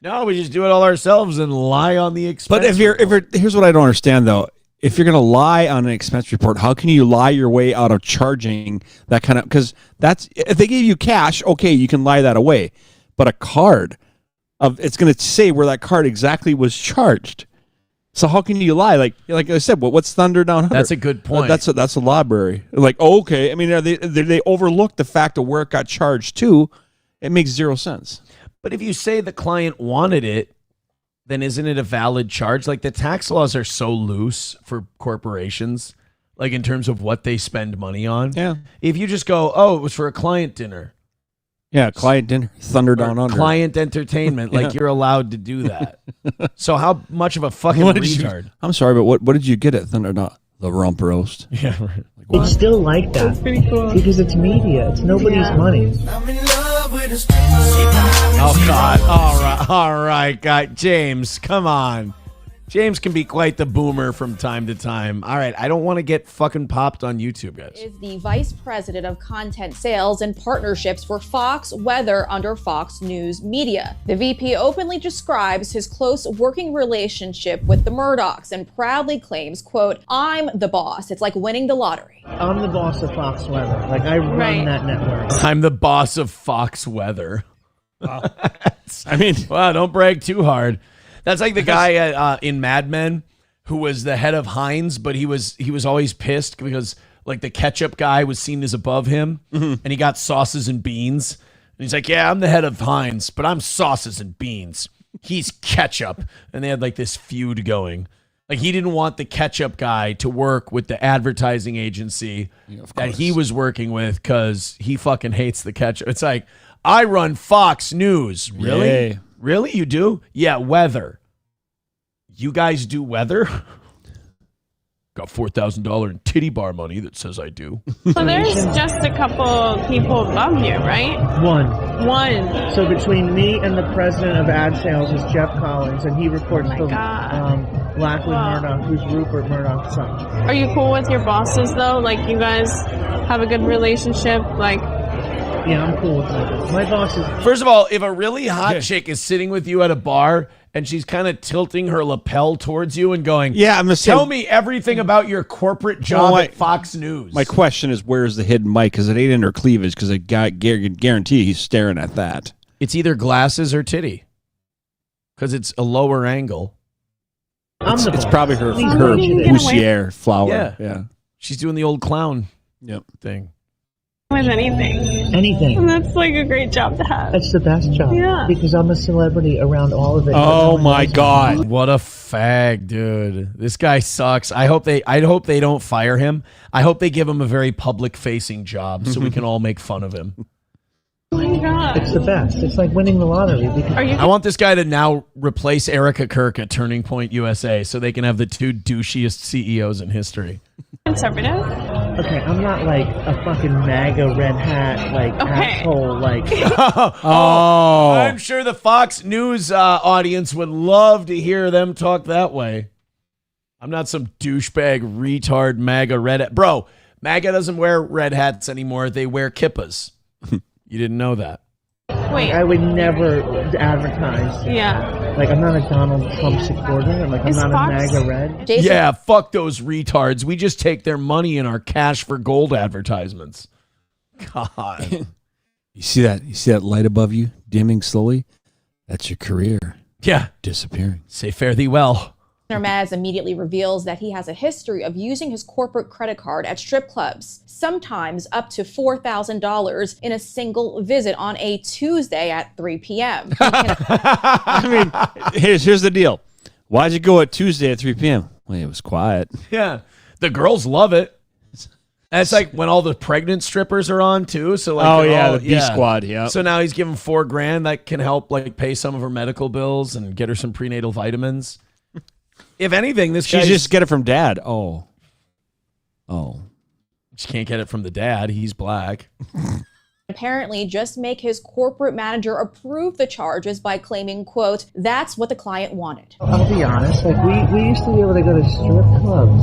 No, we just do it all ourselves and lie on the expense. But if you're here's what I don't understand though. If you're going to lie on an expense report, how can you lie your way out of charging that kind of, because that's, if they gave you cash, okay, you can lie that away. But a card it's going to say where that card exactly was charged. So how can you lie? Like I said, what's Thunder Down Under? That's a good point. That's a library. Like, okay, I mean, they overlooked the fact of where it got charged to. It makes zero sense. But if you say the client wanted it, then isn't it a valid charge? Like, the tax laws are so loose for corporations, like in terms of what they spend money on. Yeah. If you just go, oh, it was for a client dinner. Yeah, client dinner, Thunder Down Under. Client entertainment, like you're allowed to do that. So how much of a fucking retard? I'm sorry, but what did you get at Thunder Down? The rump roast. Yeah, right. It's still like that. That's pretty cool. Because it's media. It's nobody's money. Oh, God. All right, guy. James, come on. James can be quite the boomer from time to time. All right, I don't want to get fucking popped on YouTube, guys. Is the vice president of content sales and partnerships for Fox Weather under Fox News Media. The VP openly describes his close working relationship with the Murdochs and proudly claims, quote, I'm the boss. It's like winning the lottery. I'm the boss of Fox Weather. Like, I run that network. I'm the boss of Fox Weather. Wow. I mean, wow, don't brag too hard. That's like the guy in Mad Men who was the head of Heinz, but he was always pissed because like the ketchup guy was seen as above him, and he got sauces and beans. And he's like, yeah, I'm the head of Heinz, but I'm sauces and beans. He's ketchup. And they had like this feud going. Like, he didn't want the ketchup guy to work with the advertising agency that he was working with because he fucking hates the ketchup. It's like, I run Fox News. Really? Yay. Really? You do? Yeah, weather. You guys do weather? Got $4,000 in titty bar money that says I do. So there's just a couple people above you, right? One. So between me and the president of ad sales is Jeff Collins, and he reports to Blackwood Murdoch, who's Rupert Murdoch's son. Are you cool with your bosses, though? Like, you guys have a good relationship? Like... Yeah, I'm cool with that. My boss is... First of all, if a really hot chick is sitting with you at a bar and she's kind of tilting her lapel towards you and going, yeah, I'm gonna tell me everything about your corporate job at Fox News. My question is, where's the hidden mic? Because it ain't in her cleavage, because I guarantee he's staring at that. It's either glasses or titty, because it's a lower angle. It's probably her Boussiere flower. Yeah. She's doing the old clown thing. With anything. And that's like a great job to have. It's the best job. Yeah. Because I'm a celebrity around all of it. Oh my God. What a fag, dude. This guy sucks. I hope they don't fire him. I hope they give him a very public facing job so we can all make fun of him. Oh my God. It's the best. It's like winning the lottery. I want this guy to now replace Erica Kirk at Turning Point USA so they can have the two douchiest CEOs in history. Conservative? Okay, I'm not like a fucking MAGA red hat, like asshole, like... I'm sure the Fox News audience would love to hear them talk that way. I'm not some douchebag, retard MAGA red hat. Bro, MAGA doesn't wear red hats anymore. They wear kippas. You didn't know that. Wait. I would never advertise. Yeah. Like, I'm not a Donald Trump supporter. Like, I'm not a MAGA red. Yeah, fuck those retards. We just take their money in our cash for gold advertisements. God. You see that light above you dimming slowly? That's your career. Yeah. Disappearing. Say fare thee well. Mez immediately reveals that he has a history of using his corporate credit card at strip clubs, sometimes up to $4,000 in a single visit on a Tuesday at 3 p.m. I mean, here's the deal. Why'd you go at Tuesday at 3 p.m.? Well, it was quiet. Yeah. The girls love it. That's like when all the pregnant strippers are on too. So like, the B squad. Yeah. So now he's giving $4,000 that can help like pay some of her medical bills and get her some prenatal vitamins. If anything, this guy just get it from dad. Oh. She can't get it from the dad. He's black. Apparently just make his corporate manager approve the charges by claiming, quote, that's what the client wanted. I'll be honest, like we used to be able to go to strip clubs.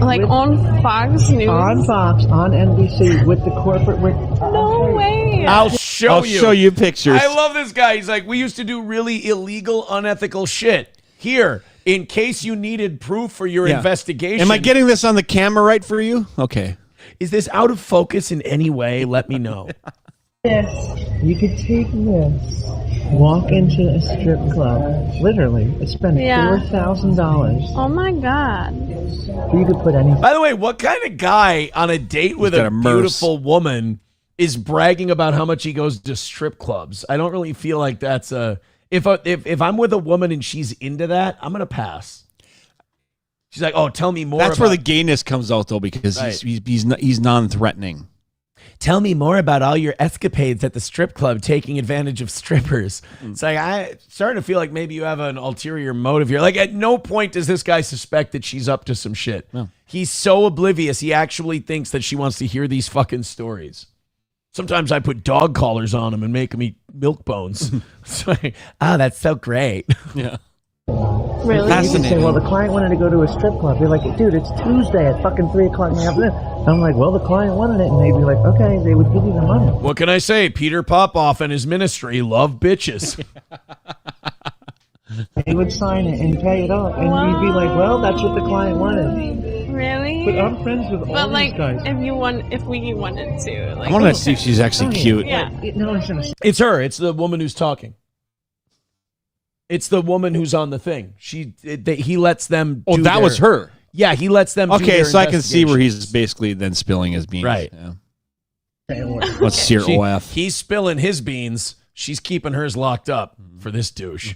Like on Fox News? On Fox, on NBC, with the corporate... No way. I'll show you pictures. I love this guy. He's like, we used to do really illegal, unethical shit. Here, in case you needed proof for your investigation. Am I getting this on the camera right for you? Okay. Is this out of focus in any way? Let me know. Yes, you could take this, walk into a strip club, literally, spend $4,000. Oh my God. You could put anything. By the way, what kind of guy on a date with a beautiful woman is bragging about how much he goes to strip clubs? I don't really feel like that's a... If I'm with a woman and she's into that, I'm going to pass. She's like, oh, tell me more. That's where the gayness comes out, though, because he's non-threatening. Tell me more about all your escapades at the strip club, taking advantage of strippers. It's like, I'm starting to feel like maybe you have an ulterior motive here. Like, at no point does this guy suspect that she's up to some shit. No. He's so oblivious, he actually thinks that she wants to hear these fucking stories. Sometimes I put dog collars on him and make him eat milk bones. It's like, that's so great. Yeah. Really? Fascinating. Say, well, the client wanted to go to a strip club. You're like, dude, it's Tuesday at fucking 3 o'clock in the afternoon. I'm like, well, the client wanted it, and they'd be like, okay, they would give you the money. What can I say? Peter Popoff and his ministry love bitches. They would sign it and pay it off, and you'd be like, well, that's what the client wanted. Really? But I'm friends with all these guys. If we wanted to, like, I want to see if she's actually cute. Yeah. It's her. It's the woman who's talking. It's the woman who's on the thing. He lets them. Oh, that was her. Yeah, he lets them. Okay, so I can see where he's basically then spilling his beans. Right. Yeah. Let's see her OF. He's spilling his beans. She's keeping hers locked up for this douche.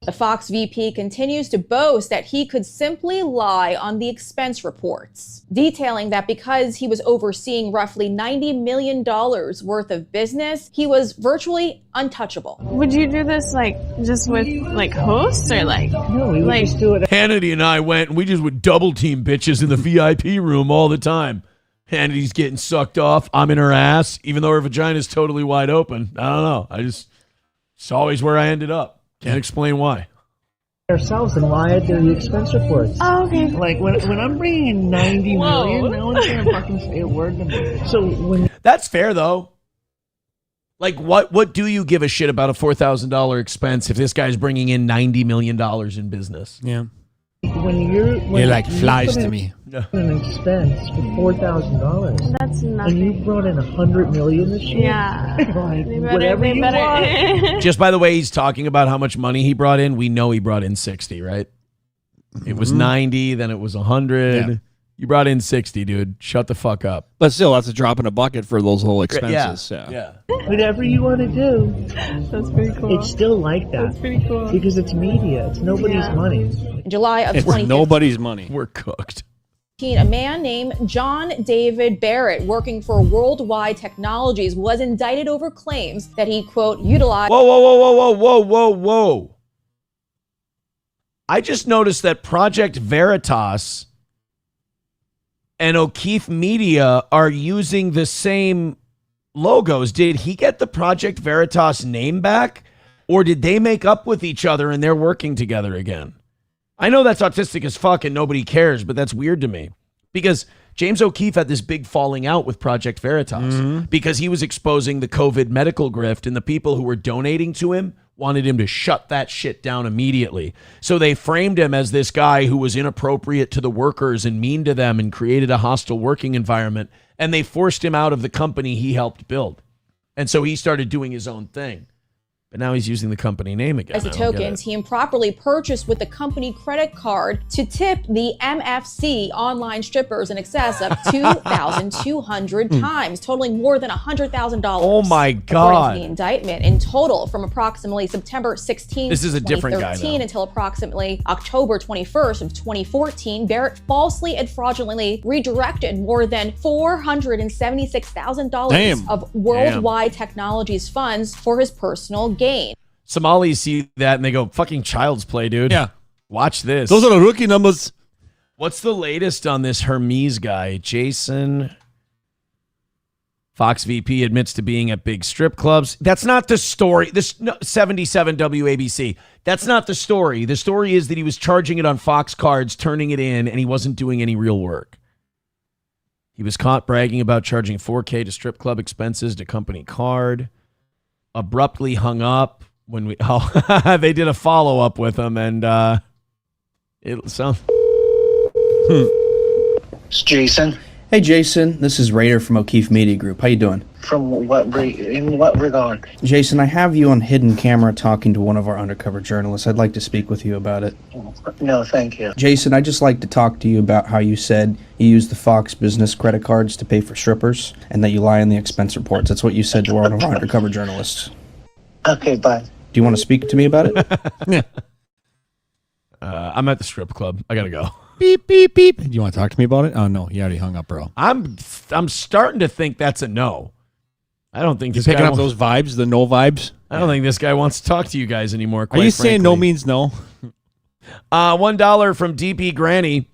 The Fox VP continues to boast that he could simply lie on the expense reports, detailing that because he was overseeing roughly $90 million worth of business, he was virtually untouchable. Would you do this like just with like hosts or like? No, we would just do it. Hannity and I went and we just would double team bitches in the VIP room all the time. Hannity's getting sucked off. I'm in her ass, even though her vagina's totally wide open. I don't know. It's always where I ended up. Can't explain why. Ourselves and lie at the expense reports. Oh, okay. Like when I'm bringing in 90 million, no one's gonna fucking say a word to me. So when that's fair though. Like what do you give a shit about a $4,000 expense if this guy's bringing in $90 million in business? Yeah. When you're like flies to me. An expense for $4,000. That's nothing. And you brought in $100 million this year. Yeah. Like, whatever you want. Just by the way, he's talking about how much money he brought in. We know he brought in 60, right? It was 90, then it was 100. Yeah. You brought in 60, dude. Shut the fuck up. But still, that's a drop in a bucket for those whole expenses. Yeah. Whatever you want to do. That's pretty cool. It's still like that. That's pretty cool. Because it's media. It's nobody's money. In July of 2015, nobody's money. We're cooked. A man named John David Barrett, working for Worldwide Technologies, was indicted over claims that he, quote, utilized... Whoa. I just noticed that Project Veritas and O'Keefe Media are using the same logos. Did he get the Project Veritas name back? Or did they make up with each other and they're working together again? I know that's autistic as fuck and nobody cares, but that's weird to me. Because James O'Keefe had this big falling out with Project Veritas because he was exposing the COVID medical grift, and the people who were donating to him wanted him to shut that shit down immediately. So they framed him as this guy who was inappropriate to the workers and mean to them and created a hostile working environment, and they forced him out of the company he helped build. And so he started doing his own thing. But now he's using the company name again. As the tokens he improperly purchased with the company credit card to tip the MFC online strippers in excess of 2,200 times, totaling more than $100,000. Oh my God. According to the indictment, in total, from approximately September 16th, This is a different guy, 2013 though. until approximately October 21st of 2014, Barrett falsely and fraudulently redirected more than $476,000 of Worldwide Technologies funds for his personal gain. Somalis see that and they go, fucking child's play, dude. Yeah. Watch this. Those are the rookie numbers. What's the latest on this Hermes guy? Jason Fox VP admits to being at big strip clubs. That's not the story. This 77 WABC. That's not the story. The story is that he was charging it on Fox cards, turning it in, and he wasn't doing any real work. He was caught bragging about charging $4K to strip club expenses to company card. Abruptly hung up when they did a follow-up with him, and it sounds... It's Jason. Hey, Jason. This is Raider from O'Keefe Media Group. How you doing? From in what regard? Jason, I have you on hidden camera talking to one of our undercover journalists. I'd like to speak with you about it. No, thank you. Jason, I'd just like to talk to you about how you said you use the Fox business credit cards to pay for strippers and that you lie on the expense reports. That's what you said to one of our undercover journalists. Okay, bye. Do you want to speak to me about it? Yeah. I'm at the strip club. I gotta go. Beep, beep, beep. Do you want to talk to me about it? Oh, no. You already hung up, bro. I'm starting to think that's a no. I don't think You're this guy picking up wants- those vibes, the no vibes? I don't think this guy wants to talk to you guys anymore. Are you saying no means no? $1 from DP Granny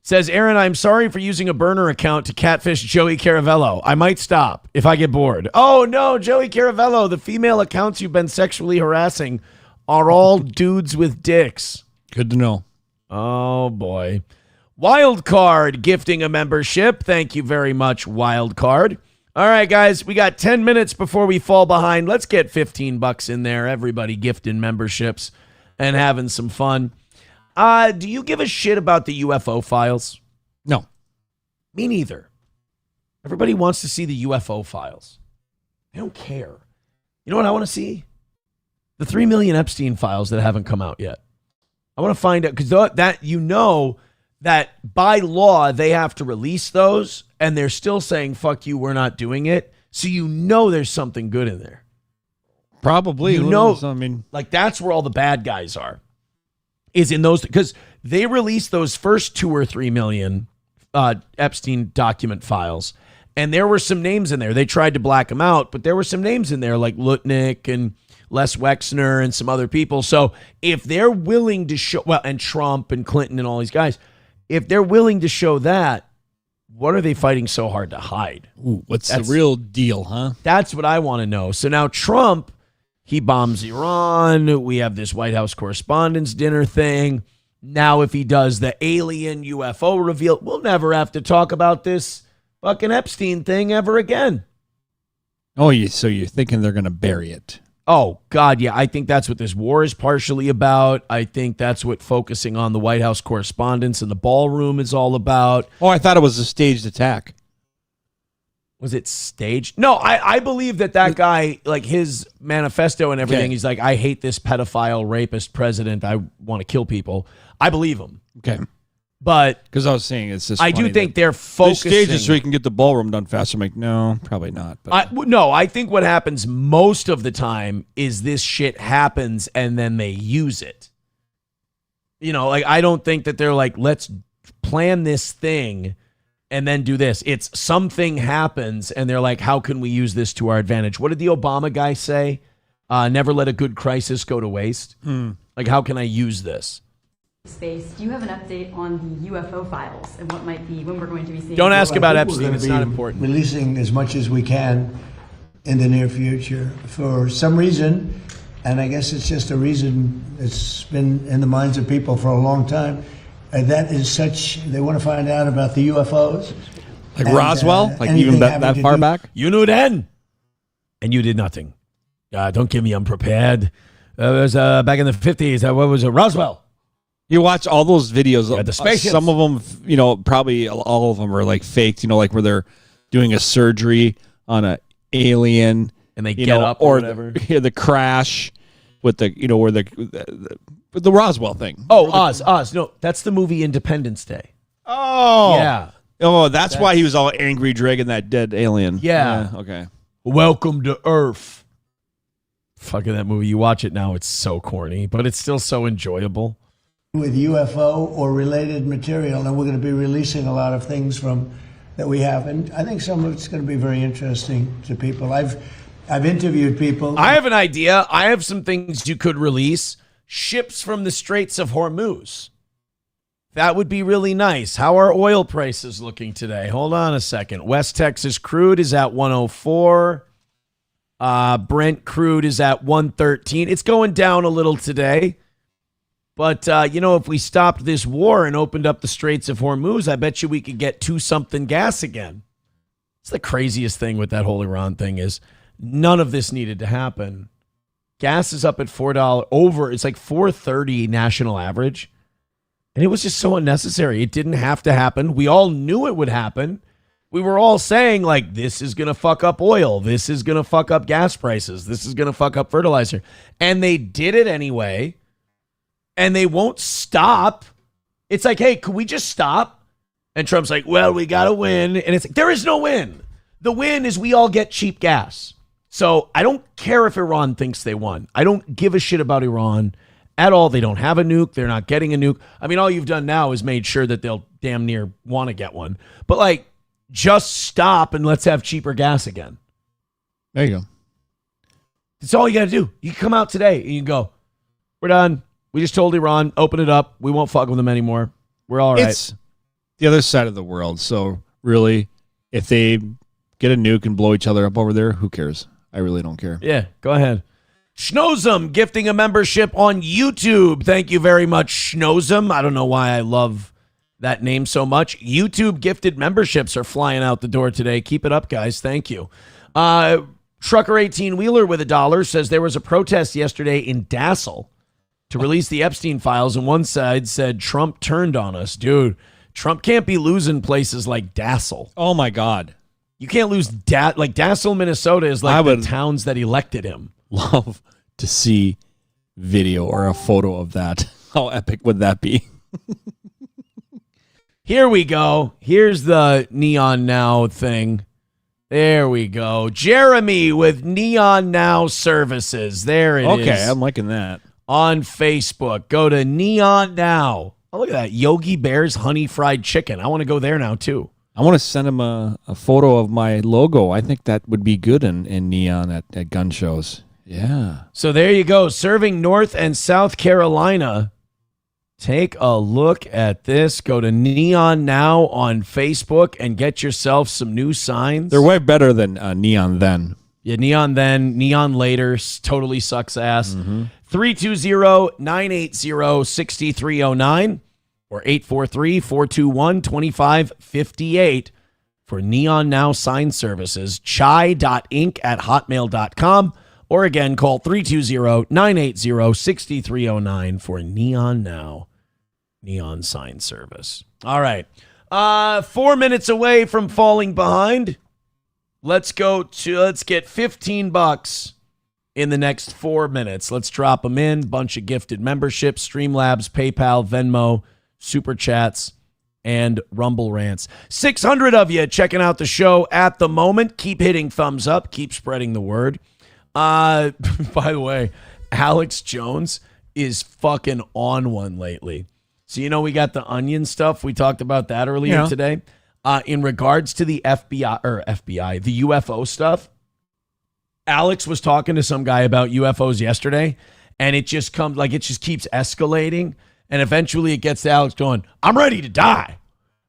says, Aaron, I'm sorry for using a burner account to catfish Joey Caravello. I might stop if I get bored. Oh, no, Joey Caravello, the female accounts you've been sexually harassing are all dudes with dicks. Good to know. Oh, boy. Wildcard gifting a membership. Thank you very much, Wildcard. All right, guys, we got 10 minutes before we fall behind. Let's get $15 in there. Everybody gifting memberships and having some fun. Do you give a shit about the UFO files? No. Me neither. Everybody wants to see the UFO files. I don't care. You know what I want to see? The 3 million Epstein files that haven't come out yet. I want to find out, because that that by law they have to release those, and they're still saying, fuck you, we're not doing it. So there's something good in there. Probably. I mean, like that's where all the bad guys are. Is in those, because they released those first 2 or 3 million Epstein document files, and there were some names in there. They tried to black them out, but there were some names in there like Lutnick and Les Wexner and some other people. So if they're willing to show, and Trump and Clinton and all these guys, if they're willing to show that, what are they fighting so hard to hide? Ooh, what's the real deal, huh? That's what I want to know. So now Trump, he bombs Iran. We have this White House Correspondents' Dinner thing. Now if he does the alien UFO reveal, we'll never have to talk about this fucking Epstein thing ever again. Oh, so you're thinking they're going to bury it? Oh, God, yeah. I think that's what this war is partially about. I think that's what focusing on the White House correspondents and the ballroom is all about. Oh, I thought it was a staged attack. Was it staged? No, I believe that guy, like his manifesto and everything, he's like, I hate this pedophile, rapist president. I want to kill people. I believe him. Okay. But because I was saying it's just I do think they're focusing. They stage it so we can get the ballroom done faster. I'm like, no, probably not. But. I think what happens most of the time is this shit happens and then they use it. You know, like I don't think that they're like, let's plan this thing and then do this. It's something happens and they're like, how can we use this to our advantage? What did the Obama guy say? Never let a good crisis go to waste. Like, how can I use this? Space. Do you have an update on the UFO files and what might be when we're going to be seeing? Don't ask about Epstein. It's not important. Releasing as much as we can in the near future for some reason, and I guess it's just a reason that's been in the minds of people for a long time. That is such, they want to find out about the UFOs. Like Roswell? Like even that far back? You knew then, and you did nothing. Don't give me unprepared. It was back in the 50s. What was it? Roswell. You watch all those videos. The spaceships. Some of them, probably all of them are like faked, like where they're doing a surgery on an alien. And they get up or whatever. The crash. with the where the Roswell thing. Oh, Oz. No, that's the movie Independence Day. Oh, yeah. Oh, that's why he was all angry, dragging that dead alien. Yeah. Okay. Welcome to Earth. Fucking that movie. You watch it now, it's so corny, but it's still so enjoyable. With UFO or related material, and we're going to be releasing a lot of things that we have, and I think some of it's going to be very interesting to people. I've interviewed people. I have an idea. I have some things you could release. Ships from the Straits of Hormuz. That would be really nice. How are oil prices looking today? Hold on a second. West Texas crude is at 104. Brent crude is at 113. It's going down a little today. But, if we stopped this war and opened up the Straits of Hormuz, I bet you we could get 2-something gas again. It's the craziest thing with that whole Iran thing is none of this needed to happen. Gas is up at $4 over. It's like $4.30 national average. And it was just so unnecessary. It didn't have to happen. We all knew it would happen. We were all saying, like, this is going to fuck up oil. This is going to fuck up gas prices. This is going to fuck up fertilizer. And they did it anyway. And they won't stop. It's like, hey, could we just stop? And Trump's like, well, we got to win. And it's like, there is no win. The win is we all get cheap gas. So I don't care if Iran thinks they won. I don't give a shit about Iran at all. They don't have a nuke. They're not getting a nuke. I mean, all you've done now is made sure that they'll damn near want to get one. But, like, just stop and let's have cheaper gas again. There you go. That's all you got to do. You can come out today and you can go, we're done. We just told Iran, open it up. We won't fuck with them anymore. We're all right. It's the other side of the world. So, really, if they get a nuke and blow each other up over there, who cares? I really don't care. Yeah, go ahead. Schnozum gifting a membership on YouTube. Thank you very much, Schnozum. I don't know why I love that name so much. YouTube gifted memberships are flying out the door today. Keep it up, guys. Thank you. Trucker 18-wheeler with $1 says there was a protest yesterday in Dassel to release the Epstein files, and one side said Trump turned on us. Dude, Trump can't be losing places like Dassel. Oh, my God. You can't lose like Dassel, Minnesota is like the towns that elected him. Love to see video or a photo of that. How epic would that be? Here we go. Here's the Neon Now thing. There we go. Jeremy with Neon Now Services. There it is. Okay, I'm liking that. On Facebook. Go to Neon Now. Oh, look at that. Yogi Bear's honey fried chicken. I want to go there now, too. I want to send him a photo of my logo. I think that would be good in neon at gun shows. Yeah. So there you go. Serving North and South Carolina. Take a look at this. Go to Neon Now on Facebook and get yourself some new signs. They're way better than Neon Then. Yeah, Neon Then, Neon Later, totally sucks ass. 320-980-6309 or 843-421-2558 for Neon Now sign services. chai.inc@hotmail.com or again, call 320-980-6309 for Neon Now neon sign service. All right. 4 minutes away from falling behind. Let's get $15 in the next 4 minutes. Let's drop them in. Bunch of gifted memberships, Streamlabs, PayPal, Venmo, Super Chats, and Rumble Rants. 600 of you checking out the show at the moment. Keep hitting thumbs up. Keep spreading the word. By the way, Alex Jones is fucking on one lately. So, we got the onion stuff. We talked about that earlier today. In regards to the FBI, the UFO stuff, Alex was talking to some guy about UFOs yesterday, and it just keeps escalating. And eventually it gets to Alex going, I'm ready to die.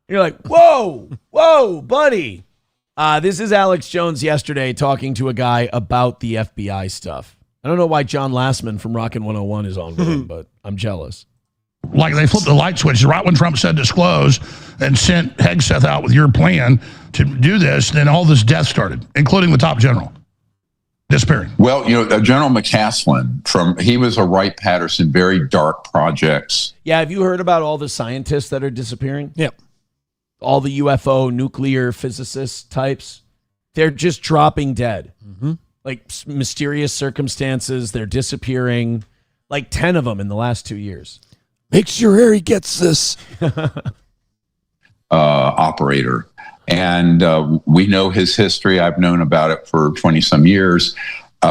And you're like, whoa, buddy. This is Alex Jones yesterday talking to a guy about the FBI stuff. I don't know why John Lastman from Rockin' 101 is on with him, but I'm jealous. Like they flipped the light switch right when Trump said disclose and sent Hegseth out with your plan to do this, then all this death started, including the top general disappearing. Well, General McCaslin, he was a Wright-Patterson, very dark projects. Yeah, have you heard about all the scientists that are disappearing? Yep. All the UFO nuclear physicist types, they're just dropping dead. Like mysterious circumstances. They're disappearing. Like 10 of them in the last 2 years. Make sure Harry gets this. Operator. And we know his history. I've known about it for 20 some years.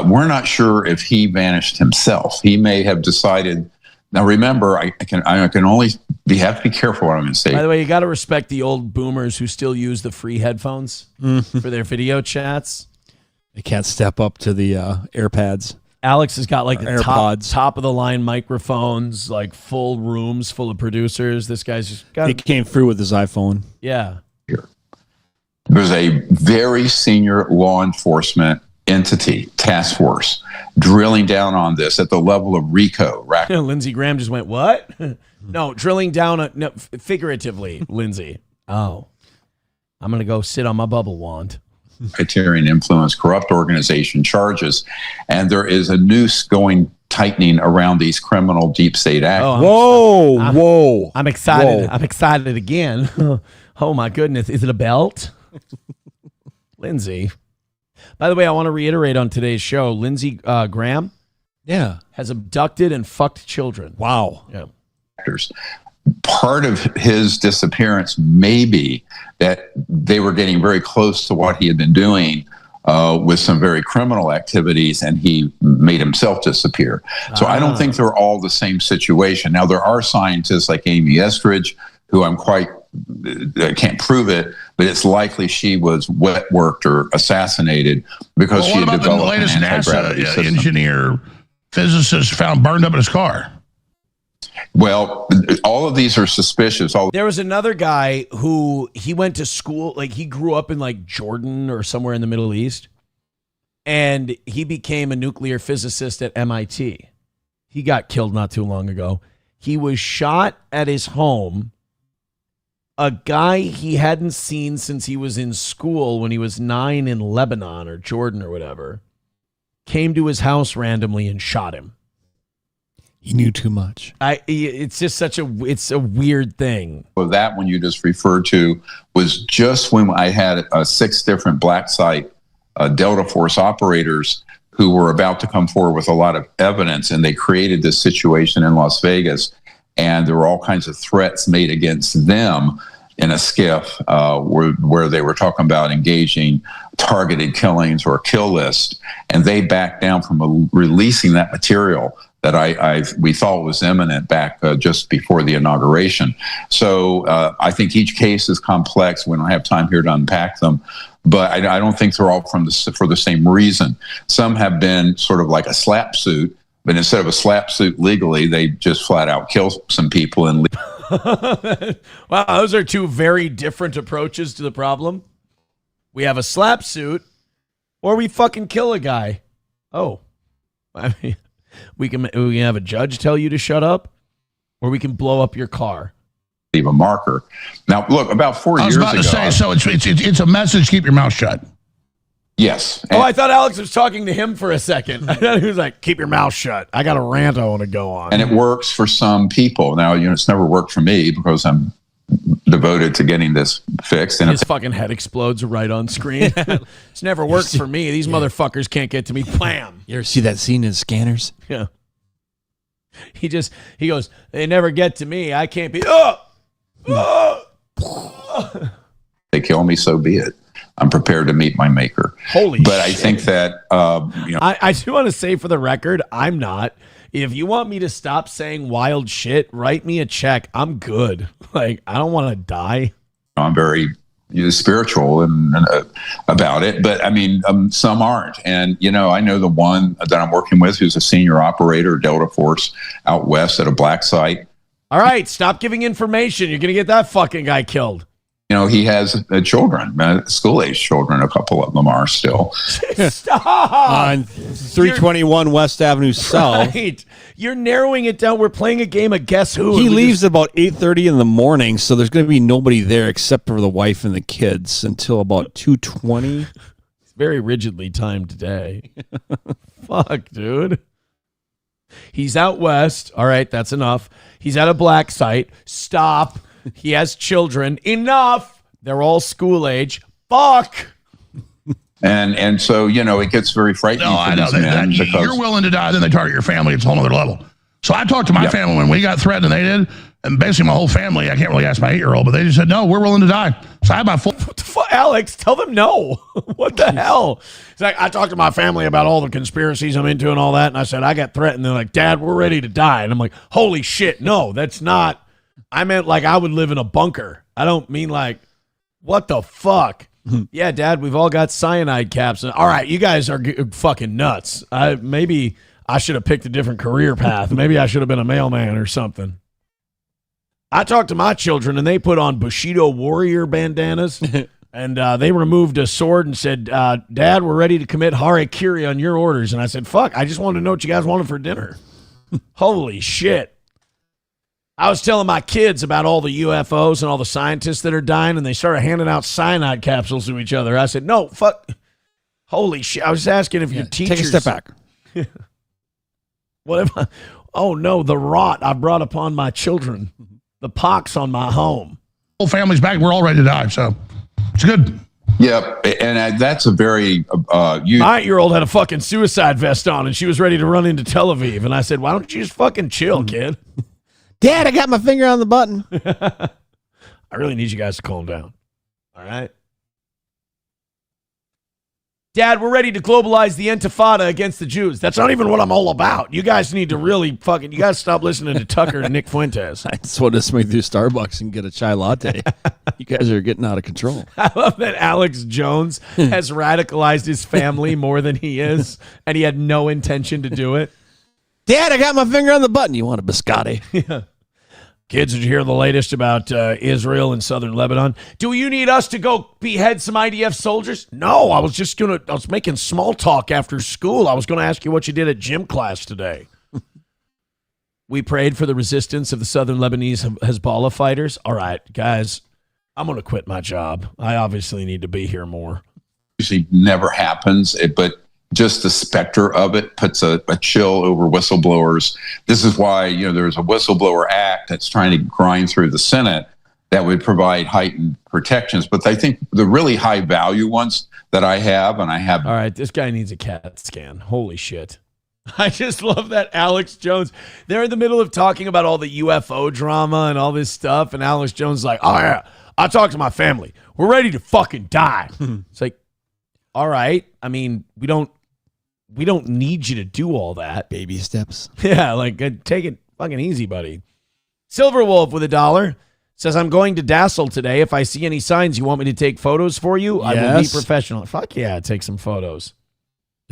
We're not sure if he vanished himself. He may have decided. Now, remember, I can only have to be careful what I'm going to say. By the way, you got to respect the old boomers who still use the free headphones for their video chats. They can't step up to the AirPods. Alex has got like the AirPods. top of the line microphones, like full rooms full of producers. This guy's just got. He came through with his iPhone. Yeah. There's a very senior law enforcement entity, task force, drilling down on this at the level of RICO. Lindsey Graham just went, what? No, drilling down, figuratively, Lindsey. Oh, I'm going to go sit on my bubble wand. Criterion influence, corrupt organization charges. And there is a noose going tightening around these criminal deep state actors. Whoa. I'm excited. Whoa. I'm excited again. Oh, my goodness. Is it a belt? Lindsey. By the way, I want to reiterate on today's show, Lindsey Graham has abducted and fucked children. Wow. Yeah. Part of his disappearance may be that they were getting very close to what he had been doing with some very criminal activities, and he made himself disappear. So I don't think they're all the same situation. Now, there are scientists like Amy Estridge, who I can't prove it, but it's likely she was wet worked or assassinated because she had developed the latest an NASA anti-gravity system. engineer, physicist found burned up in his car. Well, all of these are suspicious. There was another guy who he went to school, like he grew up in like Jordan or somewhere in the Middle East, and he became a nuclear physicist at MIT. He got killed not too long ago. He was shot at his home. A guy he hadn't seen since he was in school when he was 9 in Lebanon or Jordan or whatever came to his house randomly and shot him. He knew too much. It's just it's a weird thing. Well, that one you just referred to was just when I had 6 different black site Delta Force operators who were about to come forward with a lot of evidence, and they created this situation in Las Vegas, and there were all kinds of threats made against them in a skiff where they were talking about engaging targeted killings or a kill list, and they backed down from releasing that material that we thought was imminent back just before the inauguration. So I think each case is complex. We don't have time here to unpack them, but I don't think they're all for the same reason. Some have been sort of like a slap suit, but instead of a slap suit legally, they just flat out kill some people and leave. Wow, those are 2 very different approaches to the problem. We have a slap suit, or we fucking kill a guy. Oh, I mean, we can have a judge tell you to shut up, or we can blow up your car. Leave a marker. Now, look, about 4 years ago. I was about to say, so it's a message, keep your mouth shut. Yes. Oh, I thought Alex was talking to him for a second. I thought he was like, keep your mouth shut. I got a rant I want to go on. And it works for some people. Now, it's never worked for me because I'm devoted to getting this fixed. And his fucking head explodes right on screen. It's never worked for me. These motherfuckers can't get to me. Blam. You ever see that scene in Scanners? Yeah. He goes, they never get to me. I can't be. They kill me, so be it. I'm prepared to meet my maker. Holy But shit. I think that, I do want to say for the record, I'm not. If you want me to stop saying wild shit, write me a check. I'm good. Like, I don't want to die. I'm very spiritual and about it, but I mean, some aren't. And, I know the one that I'm working with who's a senior operator, Delta Force out west at a black site. All right, stop giving information. You're going to get that fucking guy killed. He has children, school-age children. A couple of them are still. Stop! On 321 West Avenue South. Right. You're narrowing it down. We're playing a game of Guess Who. He leaves about 8:30 in the morning, so there's going to be nobody there except for the wife and the kids until about 2:20. It's very rigidly timed today. Fuck, dude. He's out west. All right, that's enough. He's at a black site. Stop. He has children. Enough. They're all school age. Fuck. And so, it gets very frightening for these men because you're willing to die, then they target your family. It's a whole other level. So I talked to my family when we got threatened, and they did. And basically my whole family, I can't really ask my 8-year-old, but they just said, no, we're willing to die. So I had my full... What the fuck, Alex? Tell them no. What the hell? It's like, I talked to my family about all the conspiracies I'm into and all that, and I said, I got threatened. They're like, Dad, we're ready to die. And I'm like, holy shit, no, that's not... I meant like I would live in a bunker. I don't mean like, what the fuck? Yeah, Dad, we've all got cyanide caps. All right, you guys are fucking nuts. Maybe I should have picked a different career path. Maybe I should have been a mailman or something. I talked to my children, and they put on Bushido warrior bandanas, and they removed a sword and said, Dad, we're ready to commit harakiri on your orders. And I said, fuck, I just wanted to know what you guys wanted for dinner. Holy shit. I was telling my kids about all the UFOs and all the scientists that are dying, and they started handing out cyanide capsules to each other. I said, no, fuck. Holy shit. I was asking if your teachers... Take a step back. What if I... Oh, no, the rot I brought upon my children. The pox on my home. Whole family's back. We're all ready to die, so it's good. Yep, and that's a very... My 8-year-old had a fucking suicide vest on, and she was ready to run into Tel Aviv. And I said, why don't you just fucking chill, kid? Dad, I got my finger on the button. I really need you guys to calm down. All right? Dad, we're ready to globalize the Intifada against the Jews. That's not even what I'm all about. You guys need to really fucking... You guys stop listening to Tucker and Nick Fuentes. I just want to swing through Starbucks and get a chai latte. You guys are getting out of control. I love that Alex Jones has radicalized his family more than he is, and he had no intention to do it. Dad, I got my finger on the button. You want a biscotti? Yeah. Kids, did you hear the latest about Israel and southern Lebanon? Do you need us to go behead some IDF soldiers? No, I was making small talk after school. I was going to ask you what you did at gym class today. We prayed for the resistance of the southern Lebanese Hezbollah fighters. All right, guys, I'm going to quit my job. I obviously need to be here more. Usually never happens, but just the specter of it puts a chill over whistleblowers. This is why, there's a whistleblower act that's trying to grind through the Senate that would provide heightened protections. But I think the really high value ones that I have. All right, this guy needs a CAT scan. Holy shit. I just love that Alex Jones. They're in the middle of talking about all the UFO drama and all this stuff. And Alex Jones is like, oh yeah, I talked to my family. We're ready to fucking die. It's like, all right. I mean, we don't need you to do all that. Baby steps. Yeah, like take it fucking easy, buddy. Silver Wolf with $1 says, I'm going to Dassel today. If I see any signs you want me to take photos for you, I will be professional. Fuck yeah, take some photos.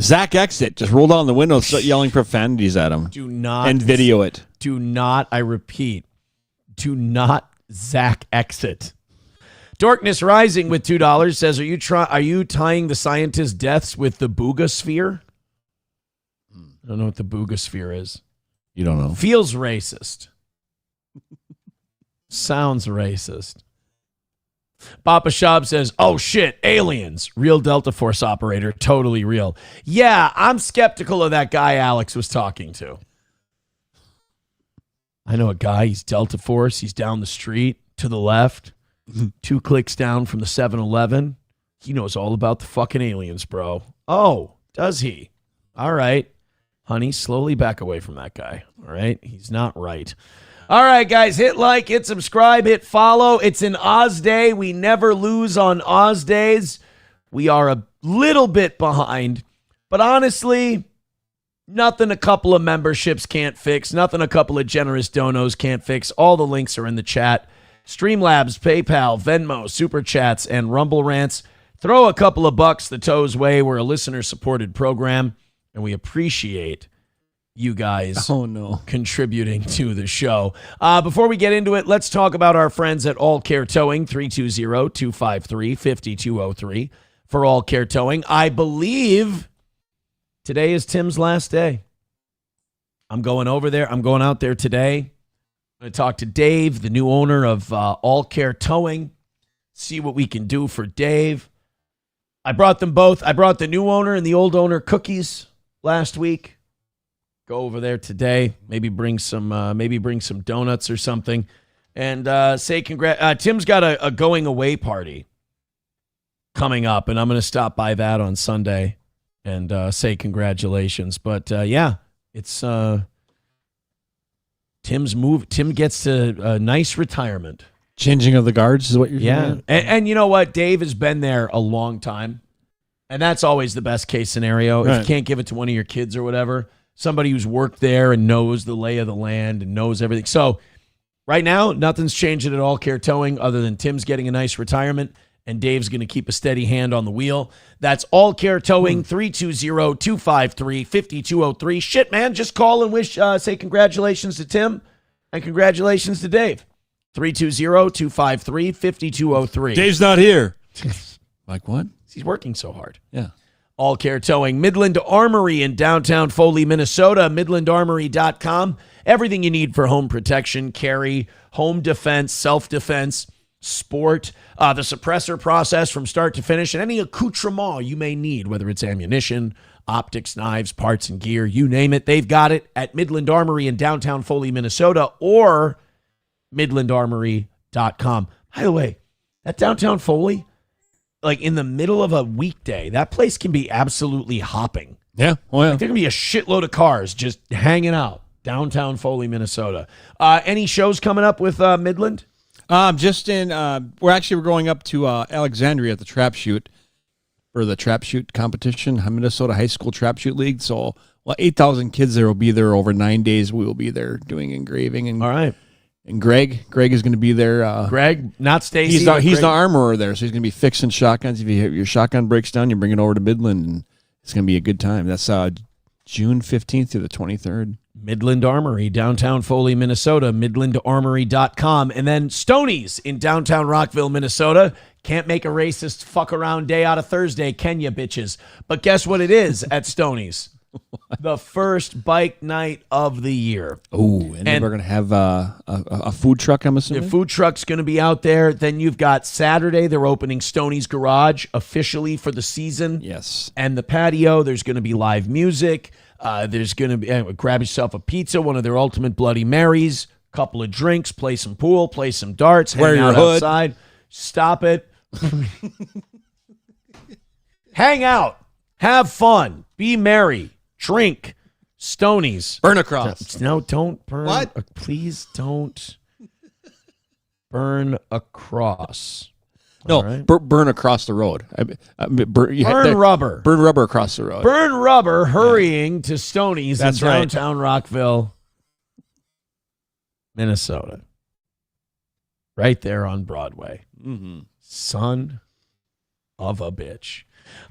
Zach Exit just roll down the window, start yelling profanities at him. Do not. And video it. Do not, I repeat, do not Zach Exit. Dorkness Rising with $2 says, are you tying the scientists' deaths with the boogosphere? I don't know what the boogosphere is. You don't know. Feels racist. Sounds racist. Papa Shab says, oh shit, aliens. Real Delta Force operator, totally real. Yeah, I'm skeptical of that guy Alex was talking to. I know a guy, he's Delta Force. He's down the street to the left. 2 clicks down from the 7-Eleven. He knows all about the fucking aliens, bro. Oh, does he? All right. Honey, slowly back away from that guy. All right? He's not right. All right, guys, hit like, hit subscribe, hit follow. It's an Oz Day. We never lose on Oz Days. We are a little bit behind. But honestly, nothing a couple of memberships can't fix. Nothing a couple of generous donos can't fix. All the links are in the chat. Streamlabs, PayPal, Venmo, Super Chats, and Rumble Rants. Throw a couple of bucks the Toes way. We're a listener-supported program, and we appreciate you guys contributing to the show. Before we get into it, let's talk about our friends at All Care Towing, 320-253-5203 for All Care Towing. I believe today is Tim's last day. I'm going over there. I'm going out there today. I'm going to talk to Dave, the new owner of All Care Towing, see what we can do for Dave. I brought them both. I brought the new owner and the old owner cookies last week. Go over there today. Maybe bring some donuts or something, and say congrats. Tim's got a going away party coming up, and I'm going to stop by that on Sunday and say congratulations. But yeah, it's Tim's move. Tim gets a nice retirement. Changing of the guards is what you're saying? And you know what? Dave has been there a long time, and that's always the best case scenario. Right. If you can't give it to one of your kids or whatever, somebody who's worked there and knows the lay of the land and knows everything. So right now, nothing's changing at All Care Towing other than Tim's getting a nice retirement and Dave's going to keep a steady hand on the wheel. That's All Care Towing, 320-253-5203. Shit, man, just call and say congratulations to Tim and congratulations to Dave. 320-253-5203. Dave's not here. Like what? He's working so hard. Yeah. All Care Towing, Midland Armory in downtown Foley, Minnesota, midlandarmory.com. Everything you need for home protection, carry, home defense, self-defense, sport, the suppressor process from start to finish, and any accoutrement you may need, whether it's ammunition, optics, knives, parts, and gear, you name it. They've got it at Midland Armory in downtown Foley, Minnesota, or midlandarmory.com. By the way, that downtown Foley, like in the middle of a weekday, that place can be absolutely hopping. Yeah. Oh, yeah. Like there can be a shitload of cars just hanging out downtown Foley, Minnesota. Any shows coming up with Midland? We're going up to Alexandria at the trap shoot for the trap shoot competition, Minnesota High School Trap Shoot League. So 8,000 kids there will be there over 9 days. We will be there doing engraving. And all right. And Greg is going to be there. Greg, not Stacy. He's the armorer there, so he's going to be fixing shotguns. If your shotgun breaks down, you bring it over to Midland, and it's going to be a good time. That's June 15th through the 23rd. Midland Armory, downtown Foley, Minnesota, midlandarmory.com. And then Stoney's in downtown Rockville, Minnesota. Can't make a racist fuck around day out of Thursday, can ya, bitches? But guess what it is at Stoney's? The first bike night of the year. Oh, and then we're going to have a food truck, I'm assuming? The food truck's going to be out there. Then you've got Saturday. They're opening Stoney's Garage officially for the season. Yes. And the patio, there's going to be live music. There's going to be, grab yourself a pizza, one of their ultimate Bloody Marys, couple of drinks, play some pool, play some darts, wear hang your out hood outside. Stop it. Hang out. Have fun. Be merry. Drink. Stoney's. Burn a cross. No, don't burn. What? Please don't burn a cross. No, right. Burn across the road. Burn rubber. Burn rubber across the road. Burn rubber hurrying to Stoney's That's in right. downtown Rockville, Minnesota. Right there on Broadway. Mm-hmm. Son of a bitch.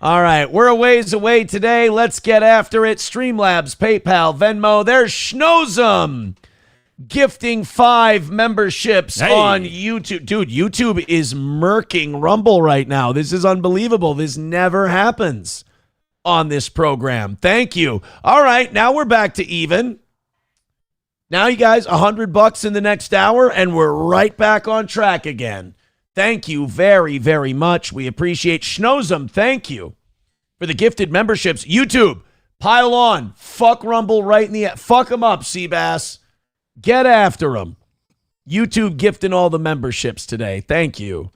All right, we're a ways away today. Let's get after it. Streamlabs, PayPal, Venmo. There's Schnozum gifting 5 memberships on YouTube. Dude, YouTube is murking Rumble right now. This is unbelievable. This never happens on this program. Thank you. All right, now we're back to even. Now, you guys, $100 in the next hour, and we're right back on track again. Thank you very, very much. We appreciate Schnozum. Thank you for the gifted memberships. YouTube, pile on. Fuck Rumble right in the fuck them up, Seabass. Get after them. YouTube gifting all the memberships today. Thank you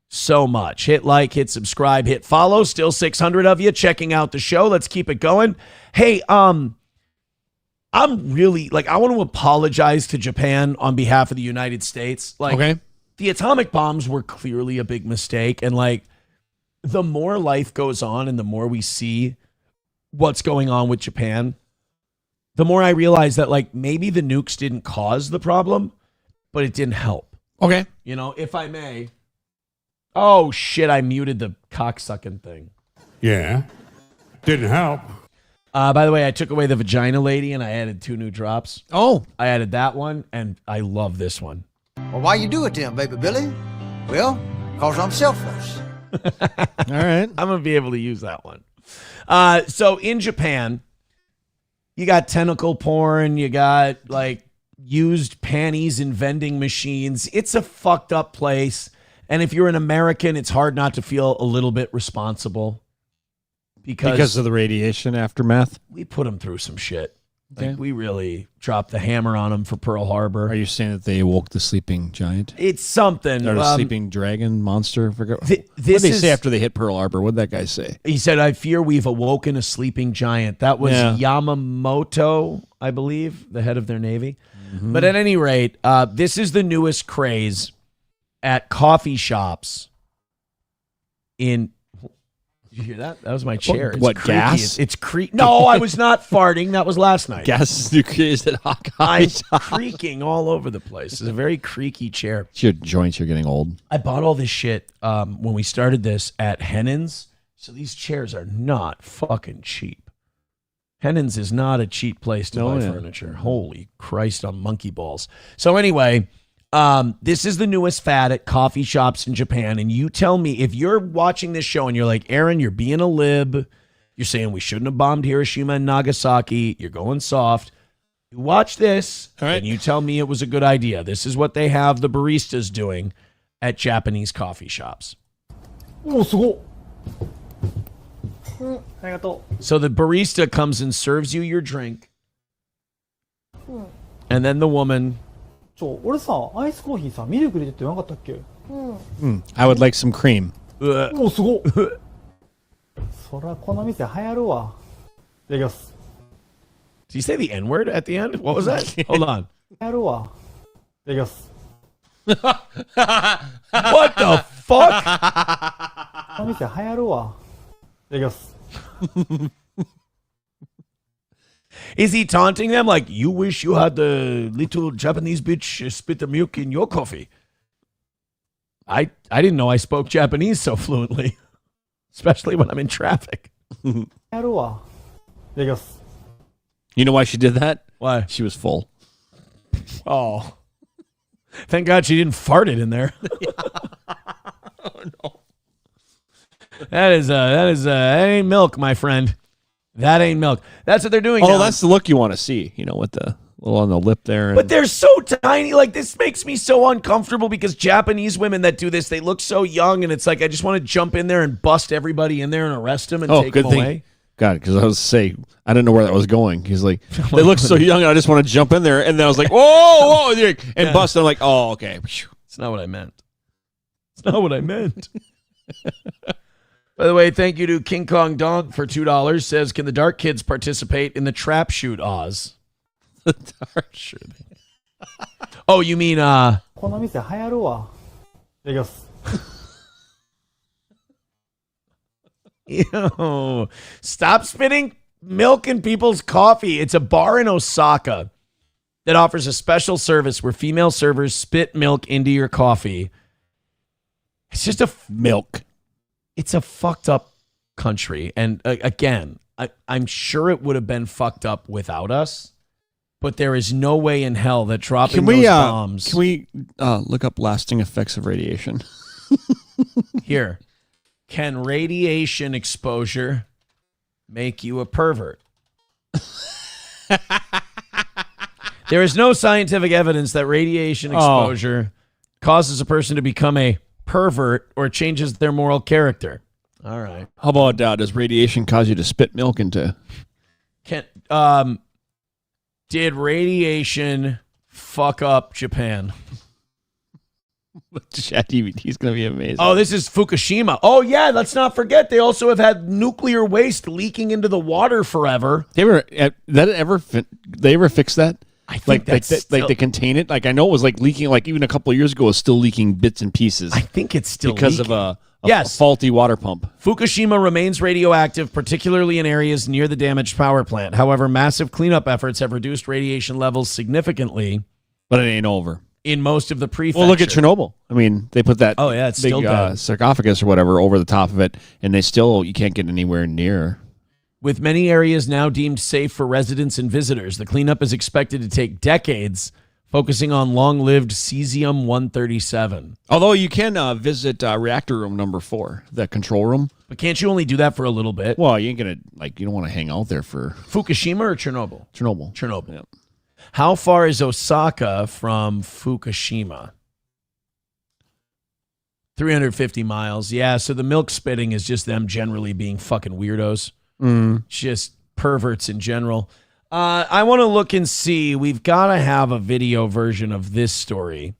so much. Hit like, hit subscribe, hit follow. Still 600 of you checking out the show. Let's keep it going. Hey, I'm really, I want to apologize to Japan on behalf of the United States. Okay. The atomic bombs were clearly a big mistake. And the more life goes on and the more we see what's going on with Japan, the more I realize that maybe the nukes didn't cause the problem, but it didn't help. Okay. If I may. Oh, shit, I muted the cocksucking thing. Yeah. Didn't help. By the way, I took away the vagina lady and I added 2 new drops. Oh. I added that one and I love this one. Well, why you do it then, baby Billy? Well, because I'm selfless. All right. I'm going to be able to use that one. So in Japan, you got tentacle porn. You got used panties in vending machines. It's a fucked up place. And if you're an American, it's hard not to feel a little bit responsible. Because of the radiation aftermath? We put them through some shit. Okay. Like, we really dropped the hammer on them for Pearl Harbor. Are you saying that they woke the sleeping giant? It's something. Or the sleeping dragon monster? What this did they is- say after they hit Pearl Harbor? What did that guy say? He said, I fear we've awoken a sleeping giant. That was Yeah. Yamamoto, I believe, the head of their Navy. But at any rate, this is the newest craze at coffee shops in... Did you hear that? That was my chair. It's What, creaky. gas? It's creaky. No, I was not farting. That was last night. Gas is at hot I'm coffee. creaking all over the place. It's a very creaky chair. Your joints are getting old. I bought all this shit when we started this at Hennen's. So these chairs are not fucking cheap. Hennen's is not a cheap place to buy furniture. Holy Christ on monkey balls. So anyway, this is the newest fad at coffee shops in Japan. And you tell me, if you're watching this show and you're like, Aaron, you're being a lib. You're saying we shouldn't have bombed Hiroshima and Nagasaki. You're going soft. You watch this and you tell me it was a good idea. This is what they have the baristas doing at Japanese coffee shops. So the barista comes and serves you your drink. And then the woman... I would like some cream. Did you say the N-word at the end? What was that? Hold on. What the fuck? Is he taunting them like, you wish you had the little Japanese bitch spit the milk in your coffee? I didn't know I spoke Japanese so fluently, especially when I'm in traffic. You know why she did that? Why? She was full. Oh. Thank God she didn't fart it in there. Oh, no. That ain't milk, my friend. That ain't milk. That's what they're doing now. Oh, that's the look you want to see, with the little on the lip there. And... But they're so tiny. Like, this makes me so uncomfortable because Japanese women that do this, they look so young, and it's like I just want to jump in there and bust everybody in there and arrest them and take them away. Got it, because I was saying, I didn't know where that was going. He's like, they look so young, and I just want to jump in there. And then I was like, whoa, and bust. And I'm like, oh, okay. It's not what I meant. It's not what I meant. By the way, thank you to King Kong Dog for $2. Says, can the Dark Kids participate in the trap shoot, Oz? The Dark shoot. Oh, you mean, Ew. Stop spitting milk in people's coffee. It's a bar in Osaka that offers a special service where female servers spit milk into your coffee. It's just milk. It's a fucked up country. And again, I'm sure it would have been fucked up without us, but there is no way in hell that dropping those bombs. Can we look up lasting effects of radiation? Here. Can radiation exposure make you a pervert? There is no scientific evidence that radiation exposure causes a person to become a pervert or changes their moral character. All right. How about does radiation cause you to spit milk into? Did radiation fuck up Japan? ChatGPT is going to be amazing. Oh, this is Fukushima. Oh, yeah, let's not forget they also have had nuclear waste leaking into the water forever. They ever fix that? I think they contain it. Like, I know it was like leaking. Like, even a couple of years ago, it was still leaking bits and pieces. I think it's still because leaking. of a faulty water pump. Fukushima remains radioactive, particularly in areas near the damaged power plant. However, massive cleanup efforts have reduced radiation levels significantly. But it ain't over. In most of the prefecture. Well, look at Chernobyl. I mean, they put that it's big still dead. sarcophagus or whatever over the top of it, and you can't get anywhere near. With many areas now deemed safe for residents and visitors, the cleanup is expected to take decades, focusing on long-lived cesium-137. Although you can visit reactor room number 4, the control room. But can't you only do that for a little bit? Well, you ain't gonna you don't want to hang out there for Fukushima or Chernobyl? Chernobyl. Yep. How far is Osaka from Fukushima? 350 miles. Yeah, so the milk spitting is just them generally being fucking weirdos. Just perverts in general. I want to look and see. We've got to have a video version of this story.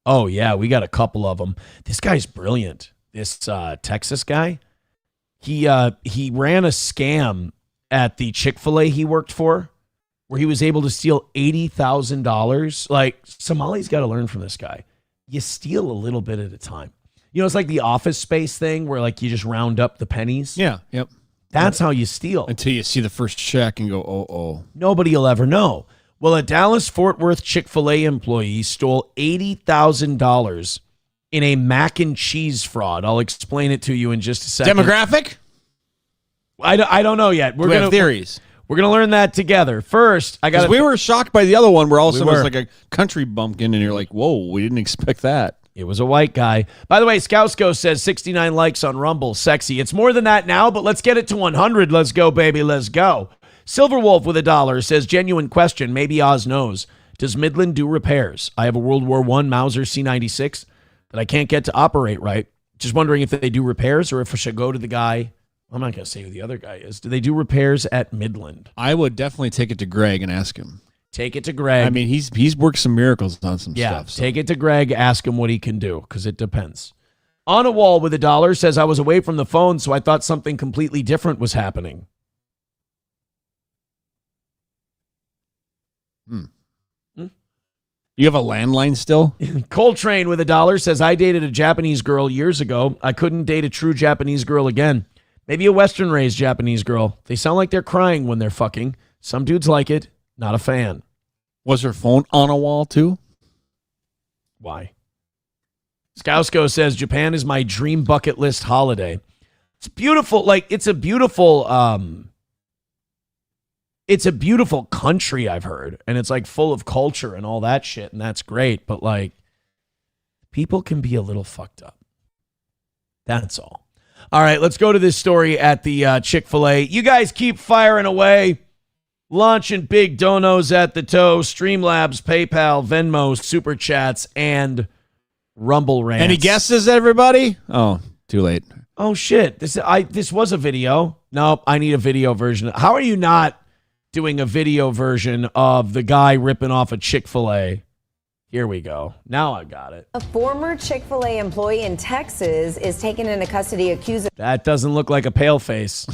Oh, yeah, we got a couple of them. This guy's brilliant. This Texas guy. He ran a scam at the Chick-fil-A he worked for where he was able to steal $80,000. Like, Somali's got to learn from this guy. You steal a little bit at a time. You know, it's like the Office Space thing where, like, you just round up the pennies. Yeah, yep. That's how you steal. Until you see the first check and go, oh. Nobody will ever know. Well, a Dallas-Fort Worth Chick-fil-A employee stole $80,000 in a mac and cheese fraud. I'll explain it to you in just a second. Demographic? I don't know yet. We have theories. We're going to learn that together. First, I got. We were shocked by the other one where all of a sudden it was like a country bumpkin, and you're like, whoa, we didn't expect that. It was a white guy. By the way, Scousko says 69 likes on Rumble. Sexy. It's more than that now, but let's get it to 100. Let's go, baby. Let's go. Silverwolf with $1 says, genuine question. Maybe Oz knows. Does Midland do repairs? I have a World War I Mauser C96 that I can't get to operate right. Just wondering if they do repairs or if I should go to the guy. I'm not going to say who the other guy is. Do they do repairs at Midland? I would definitely take it to Greg and ask him. Take it to Greg. I mean, he's worked some miracles on some stuff. So. Take it to Greg. Ask him what he can do because it depends. On a Wall with $1 says, I was away from the phone, so I thought something completely different was happening. You have a landline still? Coltrane with $1 says, I dated a Japanese girl years ago. I couldn't date a true Japanese girl again. Maybe a Western-raised Japanese girl. They sound like they're crying when they're fucking. Some dudes like it. Not a fan. Was her phone on a wall too? Why? Scousko says, Japan is my dream bucket list holiday. It's beautiful. Like, it's a beautiful country, I've heard. And it's like full of culture and all that shit. And that's great. But like, people can be a little fucked up. That's all. All right, let's go to this story at the Chick-fil-A. You guys keep firing away. Launching big donos at the toe. Streamlabs, PayPal, Venmo, Super Chats, and Rumble Rants. Any guesses, everybody? Oh, too late. Oh, shit. This was a video. Nope, I need a video version. How are you not doing a video version of the guy ripping off a Chick-fil-A? Here we go. Now I got it. A former Chick-fil-A employee in Texas is taken into custody accused of... That doesn't look like a pale face.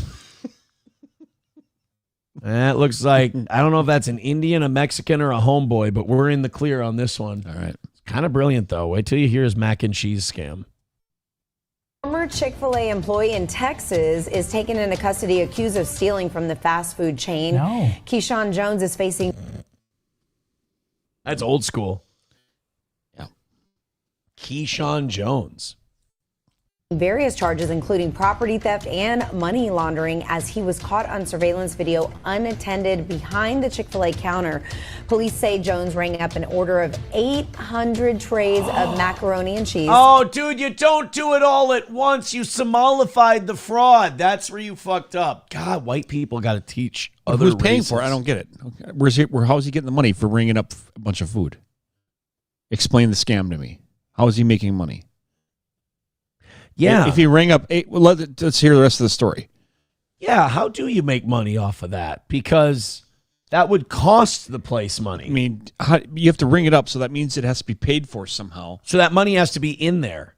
That looks like, I don't know if that's an Indian, a Mexican, or a homeboy, but we're in the clear on this one. All right. It's kind of brilliant, though. Wait till you hear his mac and cheese scam. Former Chick-fil-A employee in Texas is taken into custody accused of stealing from the fast food chain. No. Keyshawn Jones is facing... That's old school. Yeah. Keyshawn Jones. Various charges, including property theft and money laundering, as he was caught on surveillance video unattended behind the Chick-fil-A counter. Police say Jones rang up an order of 800 trays of macaroni and cheese. Oh, dude, you don't do it all at once. You Somalified the fraud. That's where you fucked up. God, white people got to teach other Who's paying races. for it? I don't get it. Okay. How's he getting the money for ringing up a bunch of food? Explain the scam to me. How is he making money? Yeah. If he rang up, let's hear the rest of the story. Yeah, how do you make money off of that? Because that would cost the place money. I mean, you have to ring it up, so that means it has to be paid for somehow. So that money has to be in there.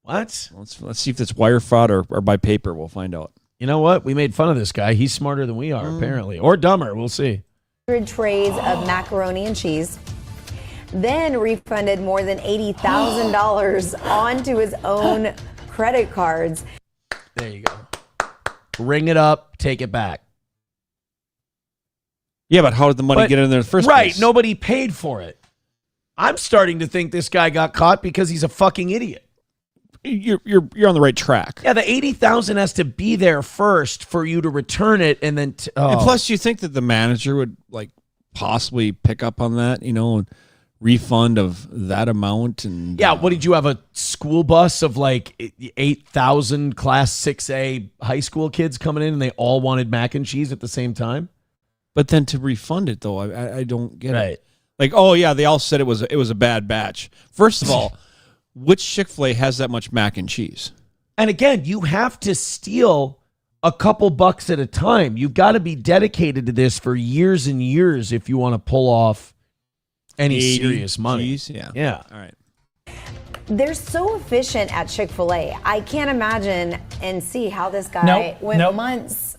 What? Let's see if it's wire fraud or by paper. We'll find out. You know what? We made fun of this guy. He's smarter than we are, apparently. Or dumber. We'll see. 100 trays of macaroni and cheese. Then refunded more than $80,000 onto his own credit cards. There you go. Ring it up, take it back. Yeah, but how did the money get in there in the first place? Right, nobody paid for it. I'm starting to think this guy got caught because he's a fucking idiot. You're on the right track. Yeah, the $80,000 has to be there first for you to return it, and then and plus you think that the manager would like possibly pick up on that, and refund of that amount. And yeah, what did you have, a school bus of like 8,000 class 6A high school kids coming in and they all wanted mac and cheese at the same time? But then to refund it though, I don't get right. it. Like, oh yeah, they all said it was a bad batch. First of all, which Chick-fil-A has that much mac and cheese? And again, you have to steal a couple bucks at a time. You've got to be dedicated to this for years and years if you want to pull off any serious money. Geez, yeah. Yeah. All right. They're so efficient at Chick-fil-A. I can't imagine and see how this guy went months.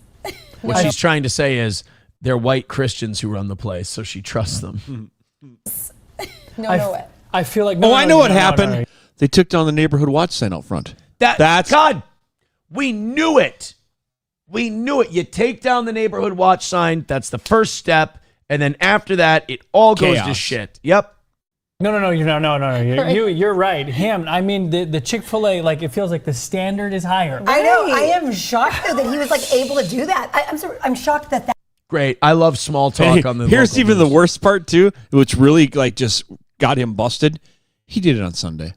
What she's trying to say is they're white Christians who run the place, so she trusts them. I feel like I know what happened. No. They took down the neighborhood watch sign out front. That's God. We knew it. We knew it. You take down the neighborhood watch sign. That's the first step, and then after that, it all goes to shit. Yep. No. You're right. Him. I mean, the Chick-fil-A. Like, it feels like the standard is higher. I know. I am shocked that he was like able to do that. I'm shocked that. Great. I love small talk on the. Here's even the worst part too, which really like just got him busted. He did it on Sunday.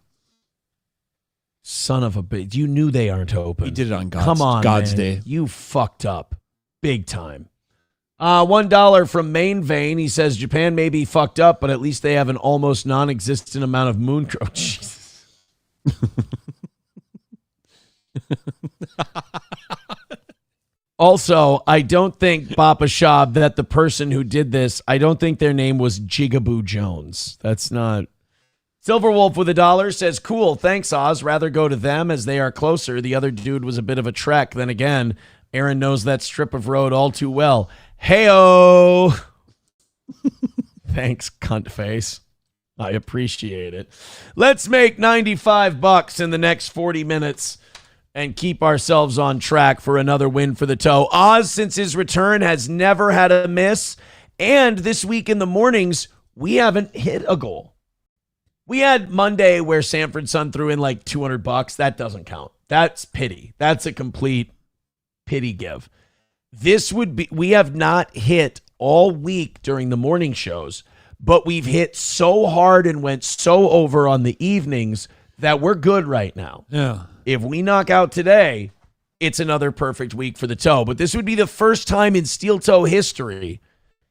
Son of a bitch. You knew they aren't open. He did it on God's Day. You fucked up. Big time. $1 from Main Vein. He says Japan may be fucked up, but at least they have an almost non-existent amount of moon. Oh, Jesus. Also, I don't think, Papa Shab, that the person who did this, I don't think their name was Jigaboo Jones. That's not... Silver Wolf with $1 says, cool, thanks, Oz. Rather go to them as they are closer. The other dude was a bit of a trek. Then again, Aaron knows that strip of road all too well. Hey-o! Thanks, cunt face. I appreciate it. Let's make $95 in the next 40 minutes and keep ourselves on track for another win for the toe. Oz, since his return, has never had a miss. And this week in the mornings, we haven't hit a goal. We had Monday where Sanford Son threw in like $200. That doesn't count. That's pity. That's a complete pity give. This would be, we have not hit all week during the morning shows, but we've hit so hard and went so over on the evenings that we're good right now. Yeah. If we knock out today, it's another perfect week for the toe. But this would be the first time in Steel Toe history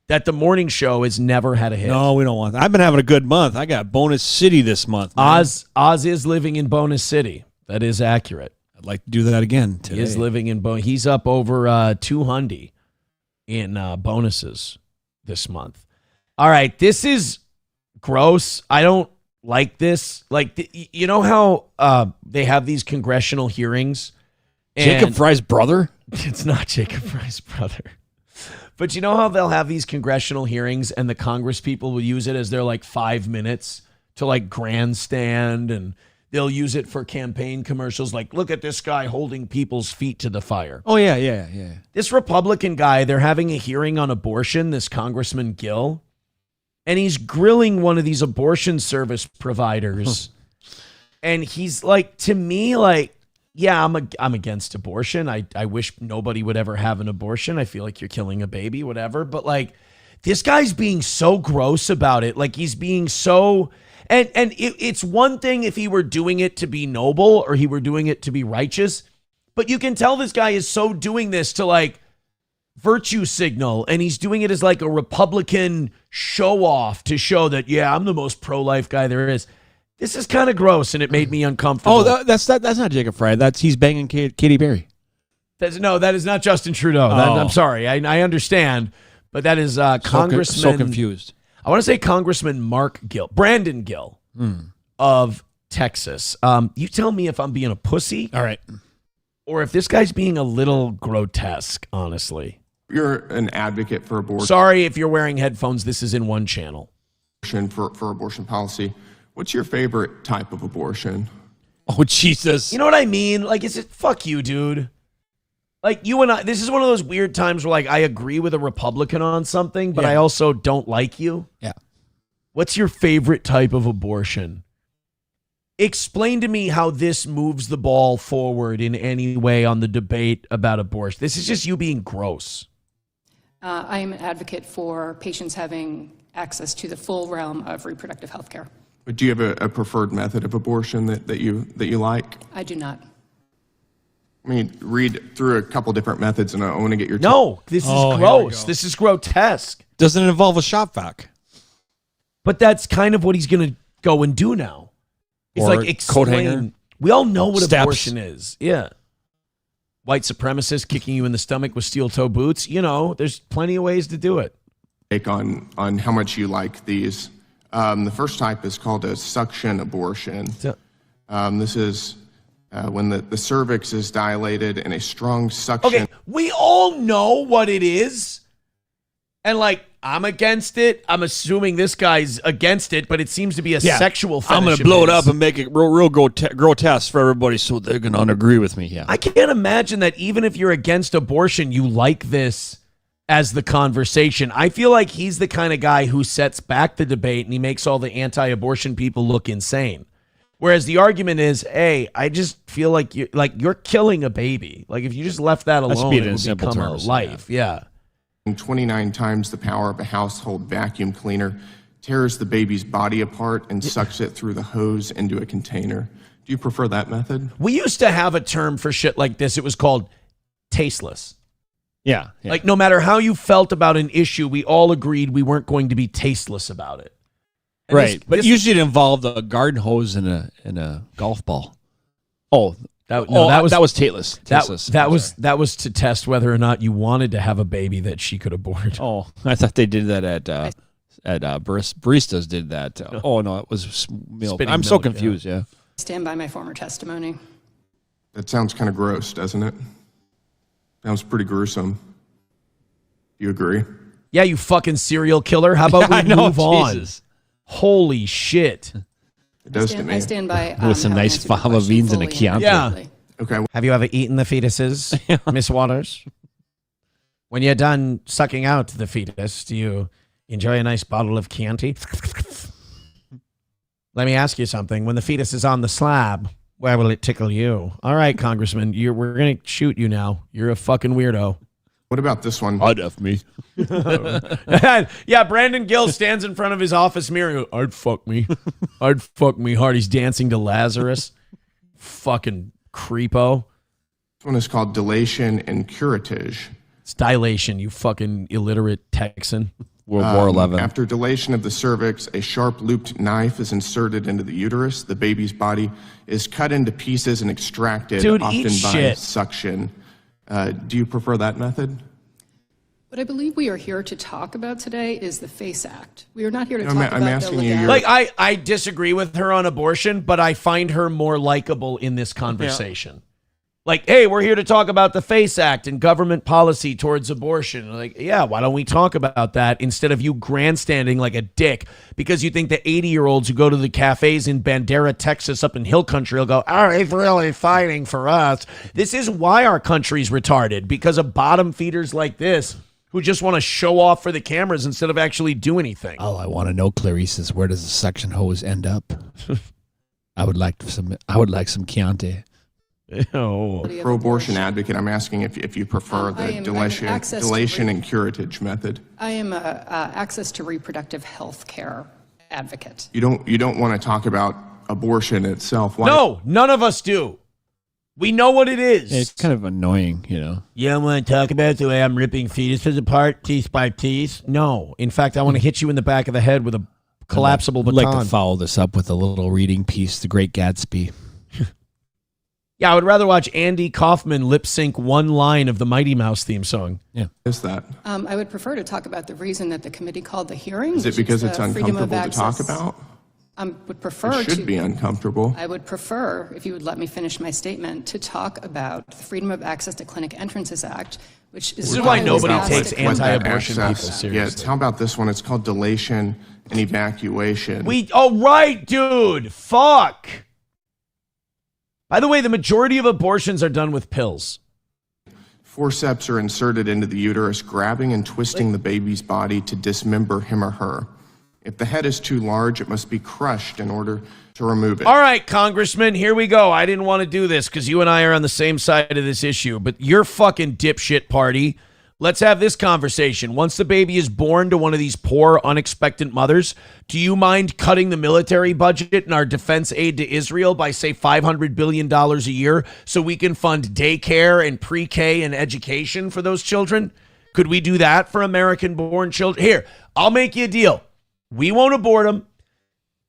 that the morning show has never had a hit. No, we don't want that. I've been having a good month. I got Bonus City this month. Man. Oz is living in Bonus City. That is accurate. I'd like to do that again today. He is living in Bonus. He's up over 200 in bonuses this month. All right, this is gross. I don't like this. Like, you know how they have these congressional hearings? Jacob Fry's brother? It's not Jacob Fry's brother. But you know how they'll have these congressional hearings and the Congress people will use it as their like 5 minutes to like grandstand, and they'll use it for campaign commercials like, look at this guy holding people's feet to the fire. Oh, yeah. This Republican guy, they're having a hearing on abortion, this Congressman Gill, and he's grilling one of these abortion service providers. And he's like, to me, like, yeah, I'm against abortion. I wish nobody would ever have an abortion. I feel like you're killing a baby, whatever. But like, this guy's being so gross about it. Like, he's being so, and it's one thing if he were doing it to be noble or he were doing it to be righteous, but you can tell this guy is so doing this to like virtue signal, and he's doing it as like a Republican show off to show that, yeah, I'm the most pro-life guy there is. This is kind of gross, and it made me uncomfortable. Oh, that's not Jacob Fry. He's banging Katy Perry. That is not Justin Trudeau. I'm sorry. I understand, but that is Congressman. So confused. I want to say Congressman Brandon Gill of Texas. You tell me if I'm being a pussy. All right. Or if this guy's being a little grotesque, honestly. You're an advocate for abortion. Sorry if you're wearing headphones. This is in one channel. For abortion policy. What's your favorite type of abortion? Oh, Jesus. You know what I mean? Like, is it, fuck you, dude. Like, you and I, this is one of those weird times where, like, I agree with a Republican on something, but I also don't like you. Yeah. What's your favorite type of abortion? Explain to me how this moves the ball forward in any way on the debate about abortion. This is just you being gross. I am an advocate for patients having access to the full realm of reproductive health care. Do you have a preferred method of abortion that you like? I do not. I mean, read through a couple different methods, and I want to get your... No, this is gross. This is grotesque. Doesn't it involve a shop vac? But that's kind of what he's going to go and do now. It's or like explain. Coat hanger. We all know what Steps. abortion is. Yeah. white supremacist kicking you in the stomach with steel toe boots. You know, there's plenty of ways to do it. Take on how much you like these. The first type is called a suction abortion. This is when the cervix is dilated and a strong suction. Okay, we all know what it is. And like, I'm against it. I'm assuming this guy's against it, but it seems to be a sexual fetish. I'm going to blow it up and make it real grotesque for everybody so they're going to agree with me. Yeah. I can't imagine that even if you're against abortion, you like this as the conversation. I feel like he's the kind of guy who sets back the debate and he makes all the anti-abortion people look insane. Whereas the argument is, hey, I just feel like you're killing a baby. Like if you just left that alone, it would become a life. Yeah. 29 times the power of a household vacuum cleaner, tears the baby's body apart and sucks it through the hose into a container. Do you prefer that method? We used to have a term for shit like this. It was called tasteless. Yeah. Like no matter how you felt about an issue, we all agreed we weren't going to be tasteless about it. And right. But usually it involved a garden hose and a golf ball. Oh, that was tasteless. That was to test whether or not you wanted to have a baby that she could abort. Oh, I thought they did that at baristas did that. Oh no, it was milk. I'm so confused. Yeah. Stand by my former testimony. That sounds kind of gross, doesn't it? Sounds pretty gruesome. You agree? Yeah, you fucking serial killer. How about we move on? Jesus. Holy shit. It does to me. I stand by. With some nice fava beans and a Chianti. Yeah. Okay. Have you ever eaten the fetuses, Miss Waters? When you're done sucking out the fetus, do you enjoy a nice bottle of Chianti? Let me ask you something. When the fetus is on the slab, where will it tickle you? All right, Congressman, we're going to shoot you now. You're a fucking weirdo. What about this one? I'd F me. Yeah, Brandon Gill stands in front of his office mirror. I'd fuck me. I'd fuck me hard. He's dancing to Lazarus. Fucking creepo. This one is called dilation and curettage. It's dilation, you fucking illiterate Texan. World War 11. After dilation of the cervix, a sharp looped knife is inserted into the uterus. The baby's body is cut into pieces and extracted, often by suction. Do you prefer that method? What I believe we are here to talk about today is the FACE Act. We are not here to talk I'm about asking the you. legality. Like, I disagree with her on abortion, but I find her more likable in this conversation. Yeah. Like, hey, we're here to talk about the FACE Act and government policy towards abortion. Like, yeah, why don't we talk about that instead of you grandstanding like a dick because you think the 80-year-olds who go to the cafes in Bandera, Texas, up in Hill Country will go, oh, he's really fighting for us. This is why our country's retarded, because of bottom feeders like this who just want to show off for the cameras instead of actually do anything. All I want to know, Clarice, is where does the suction hose end up? I would like some Chianti. Pro-abortion advocate, I'm asking if you prefer the dilation and curettage method. I am a access to reproductive health care advocate. You don't want to talk about abortion itself. Why? No, none of us do. We know what it is. It's kind of annoying, you know. You don't want to talk about the way I'm ripping fetuses apart piece by piece? No. In fact, I want to hit you in the back of the head with a collapsible baton. I'd like to follow this up with a little reading piece, The Great Gatsby. Yeah, I would rather watch Andy Kaufman lip sync one line of the Mighty Mouse theme song. Yeah. Is that? I would prefer to talk about the reason that the committee called the hearing. Is it because it's uncomfortable to talk about? I would prefer it should be uncomfortable. I would prefer, if you would let me finish my statement, to talk about the Freedom of Access to Clinic Entrances Act, which is... This is why nobody takes anti-abortion people seriously. Yeah, how about this one? It's called dilation and evacuation. Oh, right, dude. Fuck. By the way, the majority of abortions are done with pills. Forceps are inserted into the uterus, grabbing and twisting the baby's body to dismember him or her. If the head is too large, it must be crushed in order to remove it. All right, Congressman, here we go. I didn't want to do this because you and I are on the same side of this issue, but you're fucking dipshit party. Let's have this conversation. Once the baby is born to one of these poor, unexpected mothers, do you mind cutting the military budget and our defense aid to Israel by, say, $500 billion a year so we can fund daycare and pre-K and education for those children? Could we do that for American-born children? Here, I'll make you a deal. We won't abort them.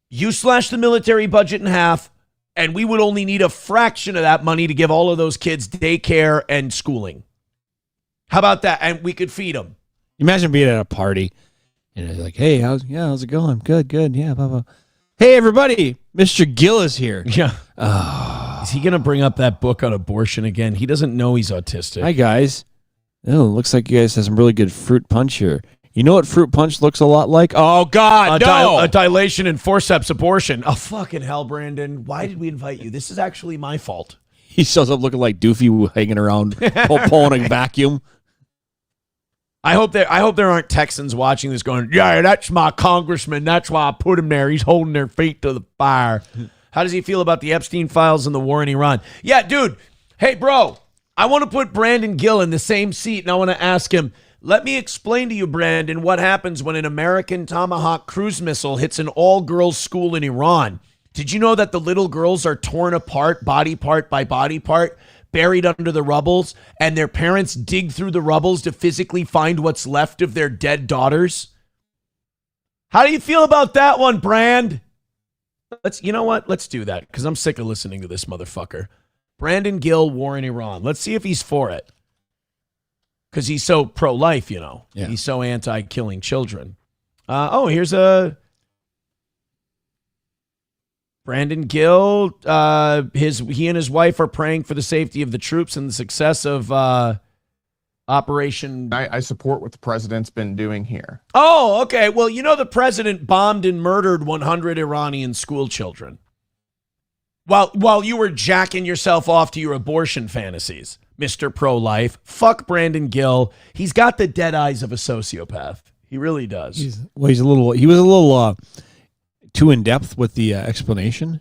You slash the military budget in half. And we would only need a fraction of that money to give all of those kids daycare and schooling. How about that? And we could feed them. Imagine being at a party and it's like, hey, how's it going? Good. Yeah, blah, blah. Hey, everybody, Mr. Gill is here. Yeah. Is he going to bring up that book on abortion again? He doesn't know he's autistic. Hi, guys. Oh, looks like you guys have some really good fruit punch here. You know what fruit punch looks a lot like? Oh, God, no. A dilation and forceps abortion. Oh, fucking hell, Brandon. Why did we invite you? This is actually my fault. He shows up looking like Doofy hanging around, pulling a vacuum. I hope there aren't Texans watching this going, yeah, that's my congressman. That's why I put him there. He's holding their feet to the fire. How does he feel about the Epstein files and the war in Iran? Yeah, dude. Hey, bro, I want to put Brandon Gill in the same seat, and I want to ask him, let me explain to you, Brandon, what happens when an American Tomahawk cruise missile hits an all-girls school in Iran. Did you know that the little girls are torn apart, body part by body part, buried under the rubbles, and their parents dig through the rubbles to physically find what's left of their dead daughters? How do you feel about that one, Brand? You know what? Let's do that, because I'm sick of listening to this motherfucker. Brandon Gill, war in Iran. Let's see if he's for it. Because he's so pro-life, you know. Yeah. He's so anti-killing children. Here's a Brandon Gill. He and his wife are praying for the safety of the troops and the success of Operation. I support what the president's been doing here. Oh, okay. Well, you know the president bombed and murdered 100 Iranian school children while you were jacking yourself off to your abortion fantasies, Mr. Pro-Life. Fuck Brandon Gill. He's got the dead eyes of a sociopath. He really does. He was a little too in depth with the explanation.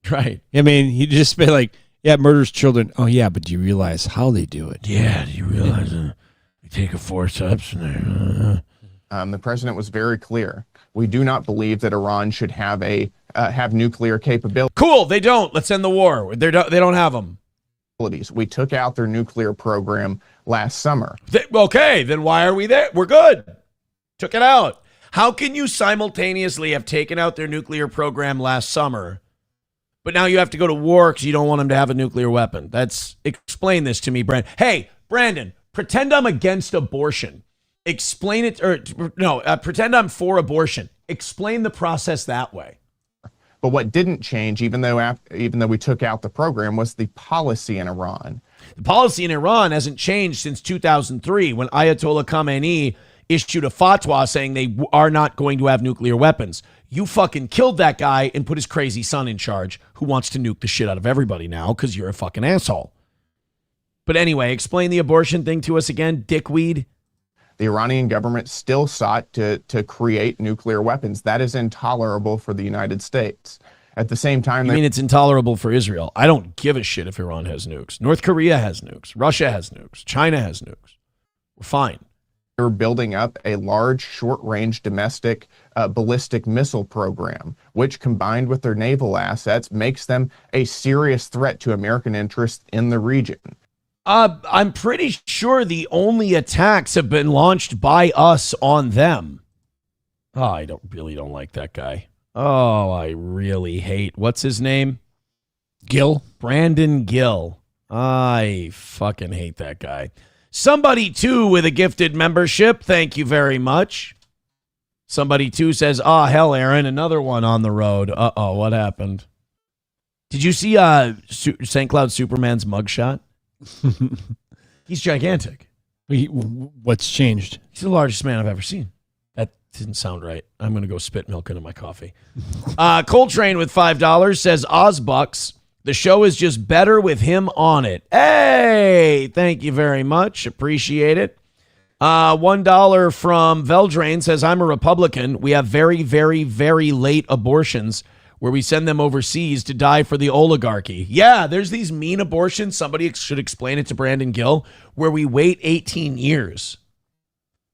Right. I mean, he just been like, yeah, murders children. Oh, yeah, but do you realize how they do it? Yeah, do you realize they take a forceps and the president was very clear. We do not believe that Iran should have nuclear capability. Cool, they don't. Let's end the war. They don't have them. We took out their nuclear program last summer. Okay, then why are we there? We're good. Took it out. How can you simultaneously have taken out their nuclear program last summer, but now you have to go to war because you don't want them to have a nuclear weapon? Explain this to me, Brandon. Hey, Brandon, pretend I'm against abortion. Explain it, pretend I'm for abortion. Explain the process that way. But what didn't change, even though we took out the program, was the policy in Iran. The policy in Iran hasn't changed since 2003 when Ayatollah Khamenei issued a fatwa saying they are not going to have nuclear weapons. You fucking killed that guy and put his crazy son in charge who wants to nuke the shit out of everybody now because you're a fucking asshole. But anyway, explain the abortion thing to us again, dickweed. The Iranian government still sought to create nuclear weapons. That is intolerable for the United States. At the same time, it's intolerable for Israel? I don't give a shit if Iran has nukes. North Korea has nukes. Russia has nukes. China has nukes. We're fine. They're building up a large, short-range domestic ballistic missile program, which, combined with their naval assets, makes them a serious threat to American interests in the region. I'm pretty sure the only attacks have been launched by us on them. Oh, I don't like that guy. Oh, I really hate. What's his name? Gill? Brandon Gill. I fucking hate that guy. Somebody, too, with a gifted membership. Thank you very much. Somebody, too, says, hell, Aaron, another one on the road. Uh-oh, what happened? Did you see St. Cloud Superman's mugshot? He's gigantic. What's changed? He's the largest man I've ever seen. That didn't sound right. I'm going to go spit milk into my coffee. Coltrane with $5 says, Ozbucks, the show is just better with him on it. Hey, thank you very much. Appreciate it. $1 from Veldrain says, I'm a Republican. We have very, very, very late abortions where we send them overseas to die for the oligarchy. Yeah, there's these mean abortions. Somebody should explain it to Brandon Gill, where we wait 18 years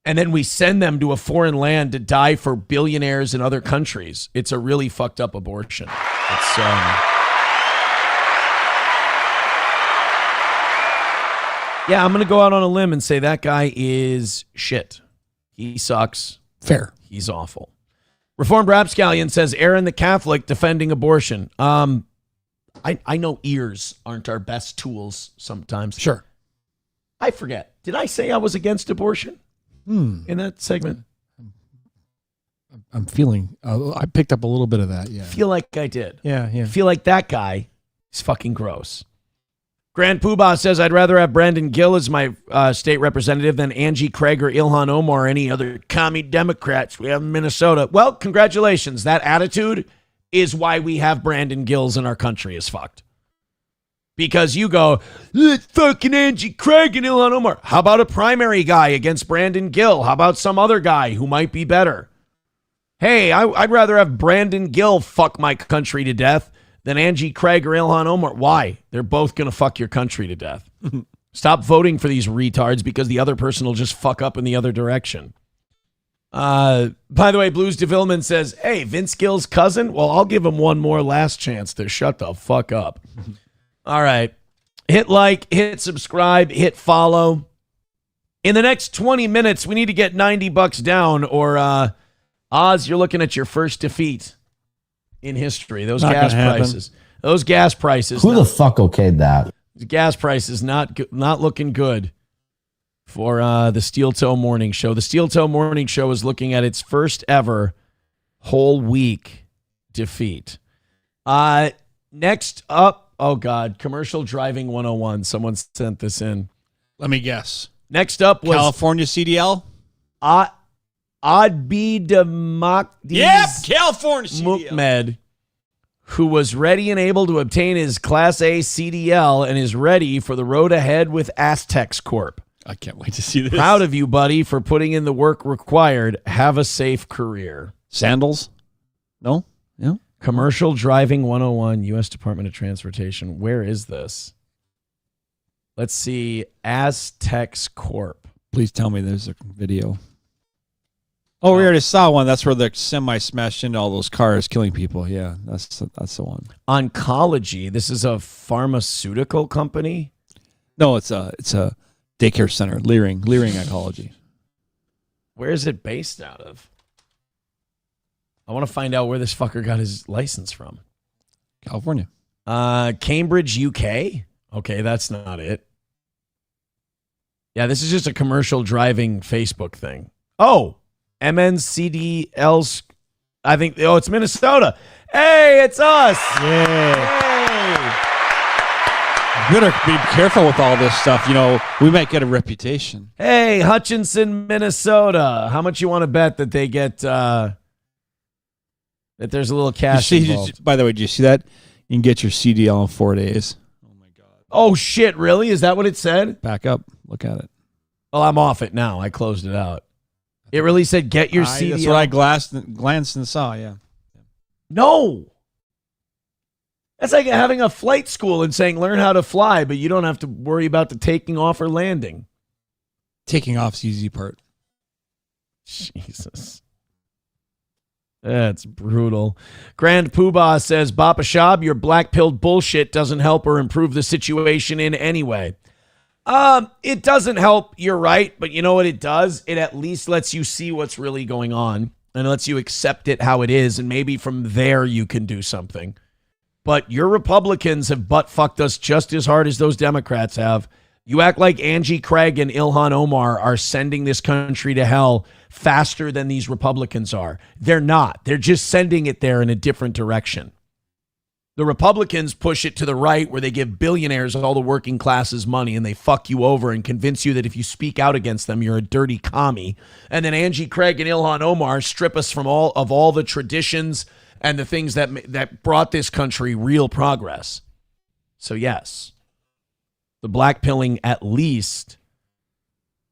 and then we send them to a foreign land to die for billionaires in other countries. It's a really fucked up abortion. It's yeah, I'm going to go out on a limb and say that guy is shit. He sucks. Fair. He's awful. Reformed Rapscallion says, Aaron the Catholic defending abortion. I know ears aren't our best tools sometimes. Sure. I forget. Did I say I was against abortion in that segment? I'm feeling, I picked up a little bit of that, yeah. Feel like I did. Yeah. Feel like that guy is fucking gross. Grand Poobah says, I'd rather have Brandon Gill as my state representative than Angie Craig or Ilhan Omar or any other commie Democrats we have in Minnesota. Well, congratulations. That attitude is why we have Brandon Gills in our country is fucked. Because you go, fucking Angie Craig and Ilhan Omar. How about a primary guy against Brandon Gill? How about some other guy who might be better? Hey, I'd rather have Brandon Gill fuck my country to death than Angie Craig or Ilhan Omar. Why? They're both going to fuck your country to death. Stop voting for these retards because the other person will just fuck up in the other direction. By the way, Blues DeVilman says, hey, Vince Gill's cousin? Well, I'll give him one more last chance to shut the fuck up. All right. Hit like, hit subscribe, hit follow. In the next 20 minutes, we need to get $90 down or Oz, you're looking at your first defeat in history. Those Not gas gonna happen. prices. Those gas prices. Who the fuck okayed that? The gas prices not looking good for the Steel Toe Morning Show. The Steel Toe Morning Show is looking at its first ever whole week defeat. Next up, oh God, commercial driving 101. Someone sent this in. Let me guess. Next up was California CDL? Adbi Demakdis California CDL. Mukmed, who was ready and able to obtain his Class A CDL and is ready for the road ahead with Aztecs Corp. I can't wait to see this. Proud of you, buddy, for putting in the work required. Have a safe career. Sandals? No? Yeah. Commercial Driving 101, U.S. Department of Transportation. Where is this? Let's see. Aztecs Corp. Please tell me there's a video. Oh, we already saw one. That's where the semi smashed into all those cars, killing people. Yeah, that's the one. Oncology. This is a pharmaceutical company? No, it's a daycare center. Leering Oncology. Where is it based out of? I want to find out where this fucker got his license from. California. Cambridge, UK? Okay, that's not it. Yeah, this is just a commercial driving Facebook thing. Oh, MNCDL's, I think, it's Minnesota. Hey, it's us. Yeah. You better be careful with all this stuff. You know, we might get a reputation. Hey, Hutchinson, Minnesota. How much you want to bet that they get, that there's a little cash involved? By the way, did you see that? You can get your CDL in 4 days. Oh, shit, really? Is that what it said? Back up. Look at it. Well, I'm off it now. I closed it out. It really said get your CDL. That's what I glanced and saw, yeah. No. That's like having a flight school and saying learn how to fly, but you don't have to worry about the taking off or landing. Taking off's the easy part. Jesus. That's brutal. Grand Poobah says, Bapa Shab, your black-pilled bullshit doesn't help or improve the situation in any way. It doesn't help, you're right, but you know what it does? It at least lets you see what's really going on and lets you accept it how it is, and maybe from there you can do something. But your Republicans have butt-fucked us just as hard as those Democrats have. You act like Angie Craig and Ilhan Omar are sending this country to hell faster than these Republicans are. They're not. They're just sending it there in a different direction. The Republicans push it to the right where they give billionaires all the working classes money and they fuck you over and convince you that if you speak out against them, you're a dirty commie. And then Angie Craig and Ilhan Omar strip us from all the traditions and the things that brought this country real progress. So yes, the black pilling at least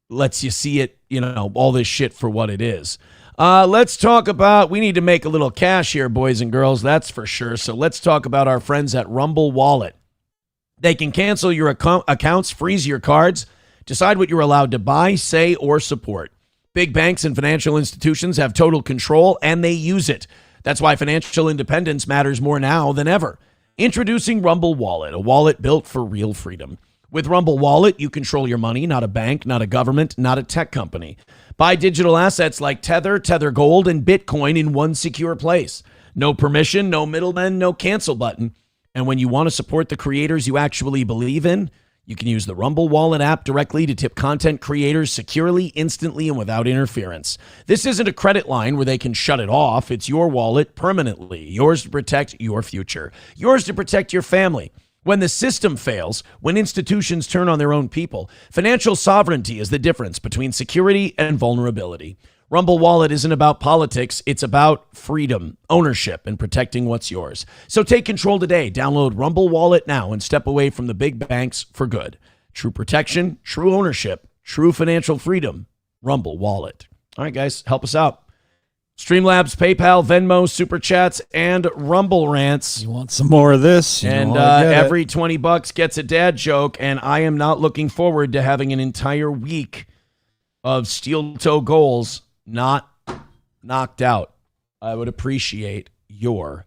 lets you see it, all this shit for what it is. Let's talk about, we need to make a little cash here, boys and girls, that's for sure. So let's talk about our friends at Rumble Wallet. They can cancel your accounts, freeze your cards, decide what you're allowed to buy, say, or support. Big banks and financial institutions have total control, and they use it. That's why financial independence matters more now than ever. Introducing Rumble Wallet, a wallet built for real freedom. With Rumble Wallet, you control your money, not a bank, not a government, not a tech company. Buy digital assets like Tether, Tether Gold, and Bitcoin in one secure place. No permission, no middleman, no cancel button. And when you want to support the creators you actually believe in, you can use the Rumble Wallet app directly to tip content creators securely, instantly, and without interference. This isn't a credit line where they can shut it off. It's your wallet permanently, yours to protect your future, yours to protect your family. When the system fails, when institutions turn on their own people, financial sovereignty is the difference between security and vulnerability. Rumble Wallet isn't about politics. It's about freedom, ownership, and protecting what's yours. So take control today. Download Rumble Wallet now and step away from the big banks for good. True protection, true ownership, true financial freedom. Rumble Wallet. All right, guys, help us out. Streamlabs, PayPal, Venmo, Super Chats, and Rumble Rants. You want some more of this? And every $20 gets a dad joke, and I am not looking forward to having an entire week of steel toe goals not knocked out. I would appreciate your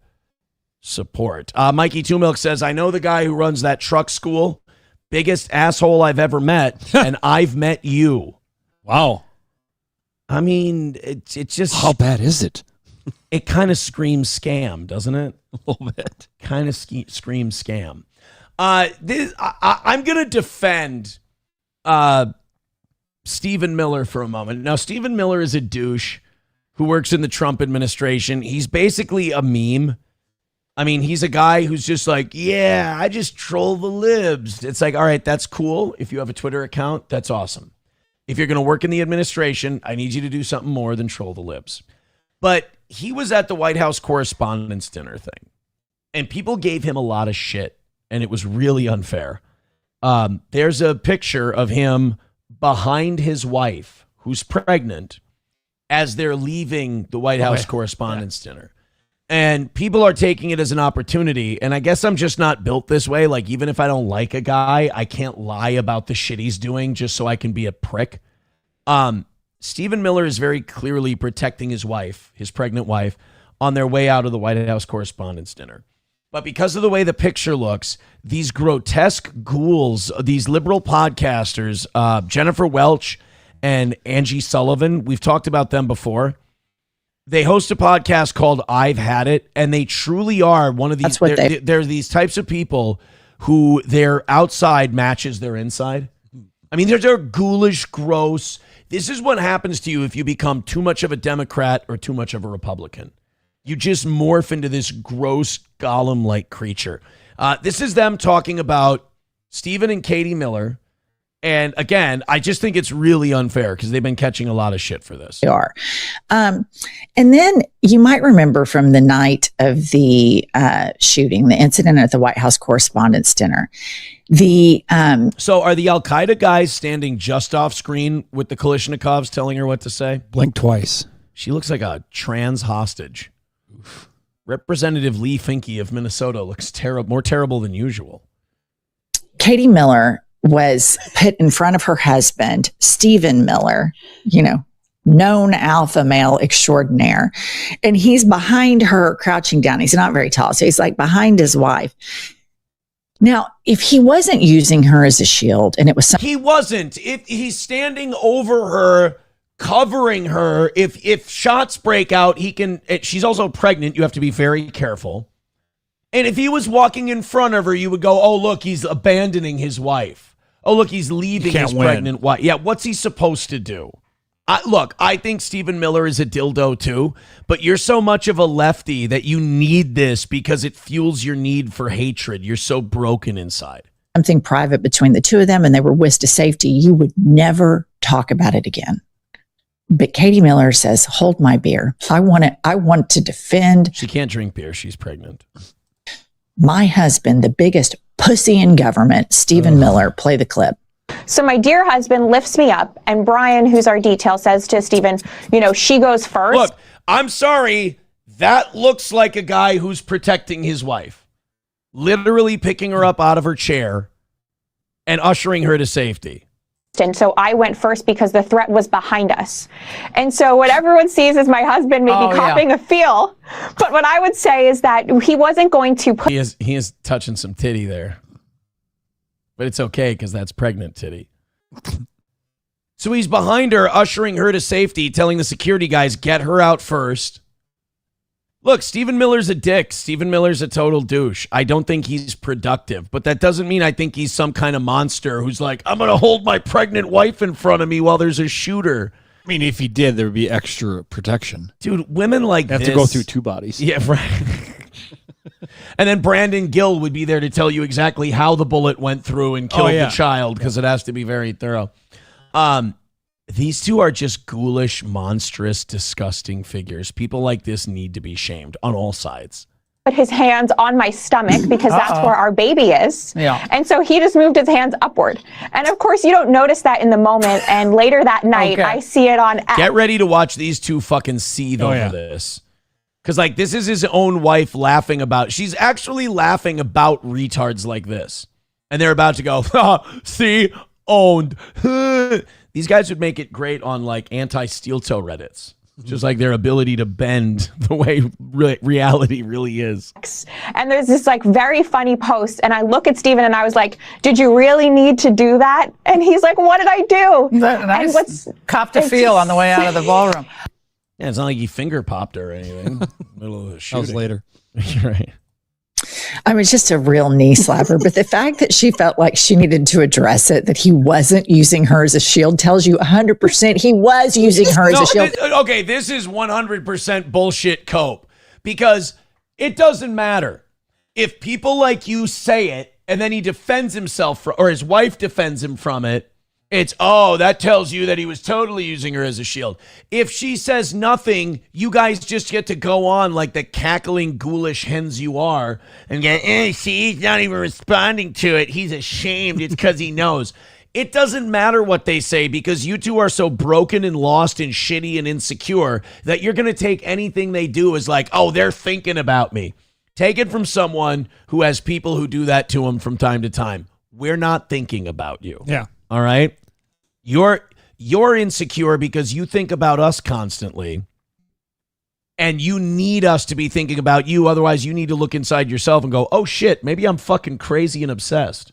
support. Mikey Two Milk says, I know the guy who runs that truck school. Biggest asshole I've ever met, and I've met you. Wow. I mean, it just... How bad is it? It kind of screams scam, doesn't it? A little bit. Kind of screams scam. I'm going to defend Stephen Miller for a moment. Now, Stephen Miller is a douche who works in the Trump administration. He's basically a meme. I mean, he's a guy who's just like, yeah, I just troll the libs. It's like, all right, that's cool. If you have a Twitter account, that's awesome. If you're going to work in the administration, I need you to do something more than troll the libs. But he was at the White House Correspondents' Dinner thing, and people gave him a lot of shit, and it was really unfair. There's a picture of him behind his wife, who's pregnant, as they're leaving the White House Correspondents' Dinner. And people are taking it as an opportunity, and I guess I'm just not built this way. Like, even if I don't like a guy, I can't lie about the shit he's doing just so I can be a prick. Stephen Miller is very clearly protecting his wife, his pregnant wife, on their way out of the White House Correspondents' Dinner. But because of the way the picture looks, these grotesque ghouls, these liberal podcasters, Jennifer Welch and Angie Sullivan, we've talked about them before. They host a podcast called I've Had It, and they truly are one of these. They're these types of people who their outside matches their inside. I mean, they're ghoulish, gross. This is what happens to you if you become too much of a Democrat or too much of a Republican. You just morph into this gross golem-like creature. This is them talking about Stephen and Katie Miller. And again, I just think it's really unfair because they've been catching a lot of shit for this. They are. And then you might remember from the night of the shooting, the incident at the White House Correspondents' Dinner. So are the Al-Qaeda guys standing just off screen with the Kalashnikovs telling her what to say? Blink twice. She looks like a trans hostage. Oof. Representative Lee Finke of Minnesota looks more terrible than usual. Katie Miller was put in front of her husband, Stephen Miller, known alpha male extraordinaire. And he's behind her, crouching down. He's not very tall, so he's like behind his wife. Now, if he wasn't using her as a shield, and it was he wasn't. If he's standing over her, covering her, if shots break out, he can. She's also pregnant. You have to be very careful. And if he was walking in front of her, you would go, "Oh, look, he's abandoning his wife. Oh, look, he's leaving his pregnant wife." Yeah, what's he supposed to do? I think Stephen Miller is a dildo too, but you're so much of a lefty that you need this because it fuels your need for hatred. You're so broken inside. Something private between the two of them, and they were whisked to safety. You would never talk about it again. But Katie Miller says, "Hold my beer. I want to defend." She can't drink beer. She's pregnant. My husband, the biggest pussy in government, Stephen Miller. Play the clip. So my dear husband lifts me up, and Brian, who's our detail, says to Stephen, she goes first. Look, I'm sorry. That looks like a guy who's protecting his wife. Literally picking her up out of her chair and ushering her to safety. And so I went first because the threat was behind us. And so what everyone sees is my husband maybe copping a feel. But what I would say is that he wasn't going to put... He is touching some titty there. But it's okay because that's pregnant titty. So he's behind her, ushering her to safety, telling the security guys, get her out first. Look, Stephen Miller's a dick. Stephen Miller's a total douche. I don't think he's productive, but that doesn't mean I think he's some kind of monster who's like, I'm going to hold my pregnant wife in front of me while there's a shooter. I mean, if he did, there would be extra protection. Dude, women like have this to go through 2 bodies. Yeah, right. And then Brandon Gill would be there to tell you exactly how the bullet went through and killed the child, because it has to be very thorough. These two are just ghoulish, monstrous, disgusting figures. People like this need to be shamed on all sides. Put his hands on my stomach because that's where our baby is. Yeah. And so he just moved his hands upward. And of course, you don't notice that in the moment. And later that night, I see it on X. Get ready to watch these two fucking seethe over this. Because, like, this is his own wife laughing about. She's actually laughing about retards like this. And they're about to go, see, owned. These guys would make it great on, like, anti-steel toe Reddits. Just like their ability to bend the way reality really is. And there's this like very funny post, and I look at Steven and I was like, did you really need to do that? And he's like, what did I do? Nice and what's cop to feel on the way out of the ballroom. Yeah, it's not like he finger popped her or anything. Middle of the shooting. That was later. You're right. I mean, it's just a real knee slapper. But the fact that she felt like she needed to address it, that he wasn't using her as a shield, tells you 100% he was using her as a shield. Okay, this is 100% bullshit cope, because it doesn't matter. If people like you say it and then he defends himself, or his wife defends him from it, it's, that tells you that he was totally using her as a shield. If she says nothing, you guys just get to go on like the cackling, ghoulish hens you are and get, see, he's not even responding to it. He's ashamed. It's because he knows. It doesn't matter what they say, because you two are so broken and lost and shitty and insecure that you're going to take anything they do as like, they're thinking about me. Take it from someone who has people who do that to him from time to time. We're not thinking about you. Yeah. All right? You're insecure because you think about us constantly, and you need us to be thinking about you. Otherwise, you need to look inside yourself and go, oh shit, maybe I'm fucking crazy and obsessed.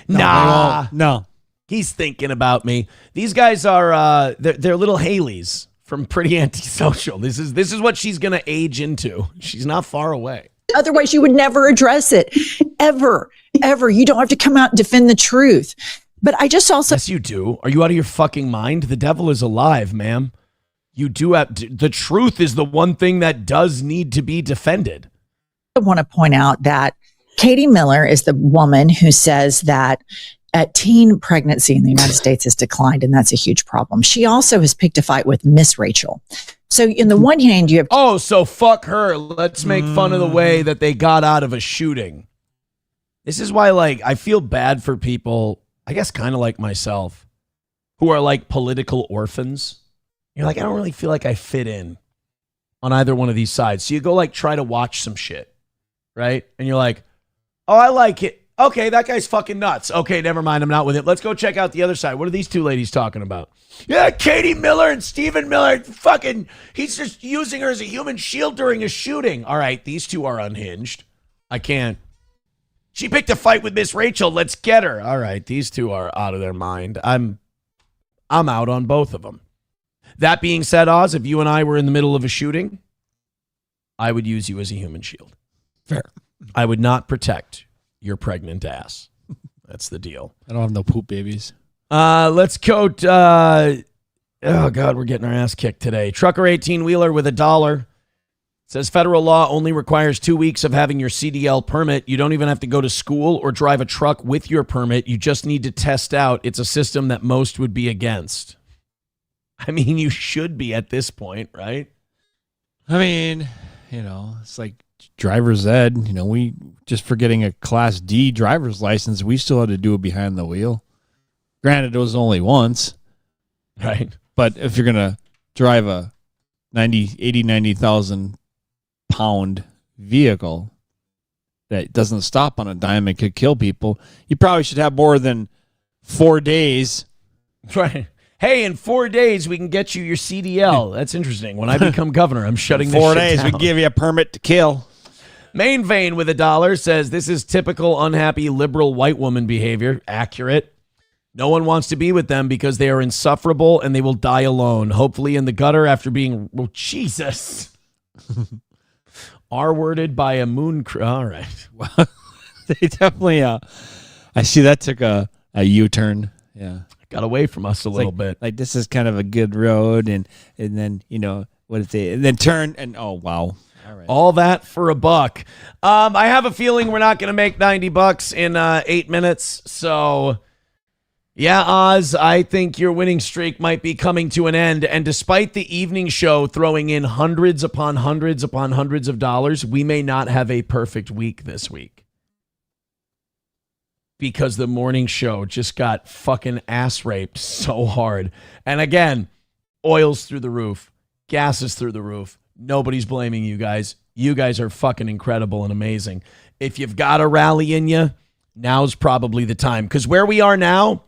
No. He's thinking about me. These guys are they're little Haleys from Pretty Antisocial. This is what she's gonna age into. She's not far away. Otherwise, you would never address it. Ever. You don't have to come out and defend the truth. But I just also... Yes, you do. Are you out of your fucking mind? The devil is alive, ma'am. You do have... The truth is the one thing that does need to be defended. I want to point out that Katie Miller is the woman who says that teen pregnancy in the United States has declined, and that's a huge problem. She also has picked a fight with Miss Rachel. So in the one hand, you have... so fuck her. Let's make fun of the way that they got out of a shooting. This is why, like, I feel bad for people... I guess kind of like myself, who are like political orphans. You're like, I don't really feel like I fit in on either one of these sides. So you go like try to watch some shit, right? And you're like, I like it. Okay, that guy's fucking nuts. Okay, never mind, I'm not with it. Let's go check out the other side. What are these two ladies talking about? Yeah, Katie Miller and Stephen Miller, he's just using her as a human shield during a shooting. All right, these two are unhinged. I can't. She picked a fight with Miss Rachel. Let's get her. All right, these two are out of their mind. I'm out on both of them. That being said, Oz, if you and I were in the middle of a shooting, I would use you as a human shield. Fair. I would not protect your pregnant ass. That's the deal. I don't have no poop babies. Let's go. Oh, God, we're getting our ass kicked today. Trucker 18-wheeler with $1. Says federal law only requires 2 weeks of having your CDL permit. You don't even have to go to school or drive a truck with your permit. You just need to test out. It's a system that most would be against. I mean, you should be at this point, right? I mean, it's like driver's ed. We just for getting a Class D driver's license, we still had to do it behind the wheel. Granted, it was only once. Right. But if you're going to drive a 90,000 pound vehicle that doesn't stop on a dime and could kill people, you probably should have more than 4 days. Right. Hey, in 4 days, we can get you your CDL. That's interesting. When I become governor, I'm shutting this shit 4 days, down. we give you a permit to kill. Main Vein with $1 says, this is typical unhappy liberal white woman behavior. Accurate. No one wants to be with them because they are insufferable and they will die alone, hopefully in the gutter after being... Oh, Jesus. R-worded by a moon all right. Well, they definitely, I see that took a U-turn. Yeah. Got away from us a little bit. Like, this is kind of a good road. And then, what if they, and then turn and, oh, wow. All right. All that for $1. I have a feeling we're not going to make $90 in 8 minutes. So, yeah, Oz, I think your winning streak might be coming to an end. And despite the evening show throwing in hundreds upon hundreds upon hundreds of dollars, we may not have a perfect week this week. Because the morning show just got fucking ass raped so hard. And again, oil's through the roof. Gas is through the roof. Nobody's blaming you guys. You guys are fucking incredible and amazing. If you've got a rally in you, now's probably the time. Because where we are now,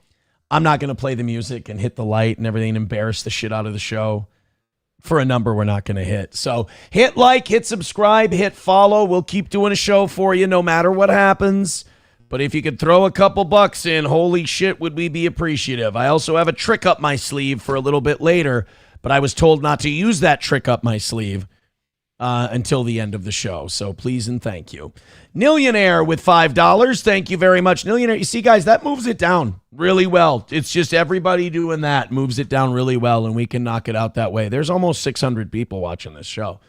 I'm not going to play the music and hit the light and everything and embarrass the shit out of the show for a number we're not going to hit. So hit like, hit subscribe, hit follow. We'll keep doing a show for you no matter what happens. But if you could throw a couple bucks in, holy shit, would we be appreciative. I also have a trick up my sleeve for a little bit later, but I was told not to use that trick up my sleeve until the end of the show. So please and thank you. Millionaire with $5. Thank you very much, Millionaire. You see, guys, that moves it down really well. It's just everybody doing that moves it down really well, and we can knock it out that way. There's almost 600 people watching this show.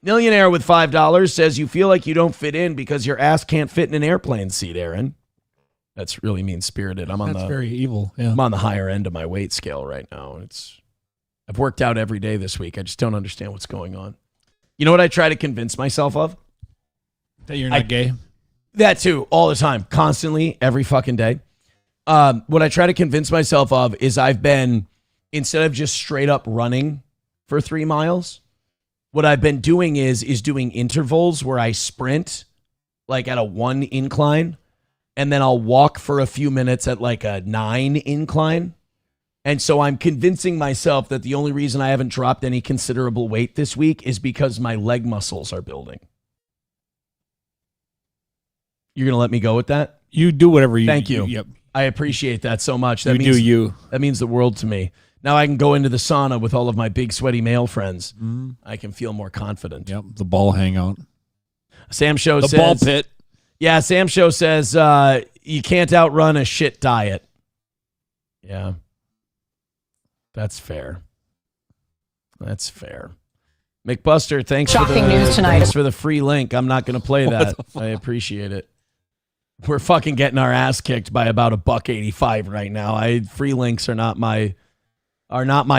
Millionaire with $5 says you feel like you don't fit in because your ass can't fit in an airplane seat, Aaron. That's really mean-spirited. That's very evil. Yeah. I'm on the higher end of my weight scale right now. I've worked out every day this week. I just don't understand what's going on. You know what I try to convince myself of? That you're not gay? That too, all the time, constantly, every fucking day. What I try to convince myself of is I've been, instead of just straight up running for 3 miles, what I've been doing is doing intervals where I sprint like at a 1 incline, and then I'll walk for a few minutes at like a 9 incline. And so I'm convincing myself that the only reason I haven't dropped any considerable weight this week is because my leg muscles are building. You're going to let me go with that? You do whatever you Thank you. Yep. I appreciate that so much. That means you. That means the world to me. Now I can go into the sauna with all of my big sweaty male friends. I can feel more confident. Yep, the ball hangout. Sam Show says... The ball pit. Yeah, Sam Show says you can't outrun a shit diet. Yeah. That's fair. That's fair. McBuster, thanks Shocking news tonight. Thanks for the free link. I'm not going to play that. I appreciate it. We're fucking getting our ass kicked by about $1.85 right now. Free links are not my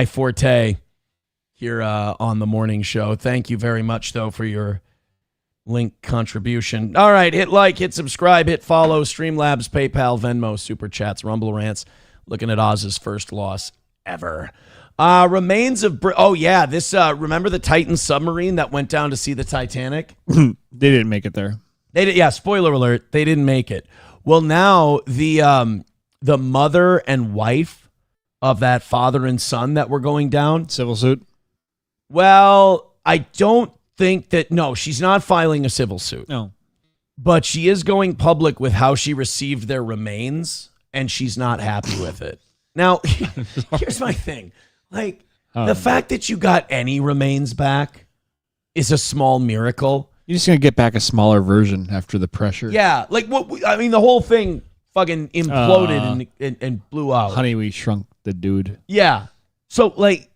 forte here on the morning show. Thank you very much though for your link contribution. All right, hit like, hit subscribe, hit follow, Streamlabs, PayPal, Venmo, Super Chats, Rumble Rants. Looking at Oz's first loss ever. Remains of this remember the Titan submarine that went down to see the Titanic? They didn't make it there. Spoiler alert, they didn't make it. Well, now the mother and wife of that father and son that were going down, civil suit. Well, I don't think that. No, she's not filing a civil suit. No, but she is going public with how she received their remains, and she's not happy with it. Now, here's my thing. Like, the fact that you got any remains back is a small miracle. You're just going to get back a smaller version after the pressure. Yeah. Like, the whole thing fucking imploded and blew out. Honey, we shrunk the dude. Yeah. So, like,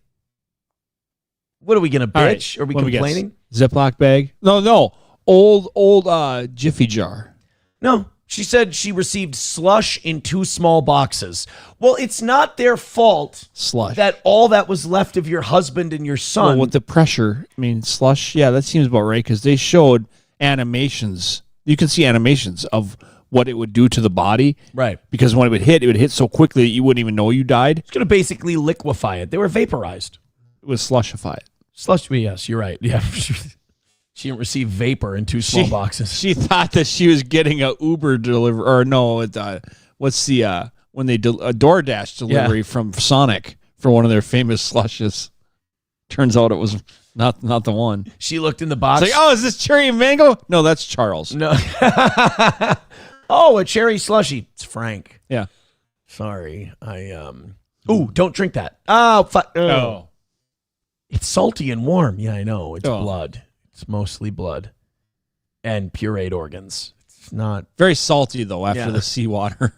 what are we going to bitch? Right. Are we complaining? Ziploc bag? No. Old Jiffy jar. No. She said she received slush in 2 small boxes. Well, it's not their fault that all that was left of your husband and your son. Well, with the pressure, slush, yeah, that seems about right, because they showed animations. You can see animations of what it would do to the body. Right. Because when it would hit so quickly that you wouldn't even know you died. It's going to basically liquefy it. They were vaporized. It was slushify it. Yes, you're right. Yeah. She didn't receive vapor in 2 small boxes. She thought that she was getting a Uber delivery, or no, what's the when they a DoorDash delivery from Sonic for one of their famous slushes. Turns out it was not the one. She looked in the box. It's like, oh, is this cherry and mango? No, that's Charles. No. Oh, a cherry slushy. It's Frank. Yeah. Sorry, Ooh, don't drink that. Oh, fuck. Oh. It's salty and warm. Yeah, I know. It's blood. It's mostly blood. and pureed organs. It's not very salty though after Yeah. the seawater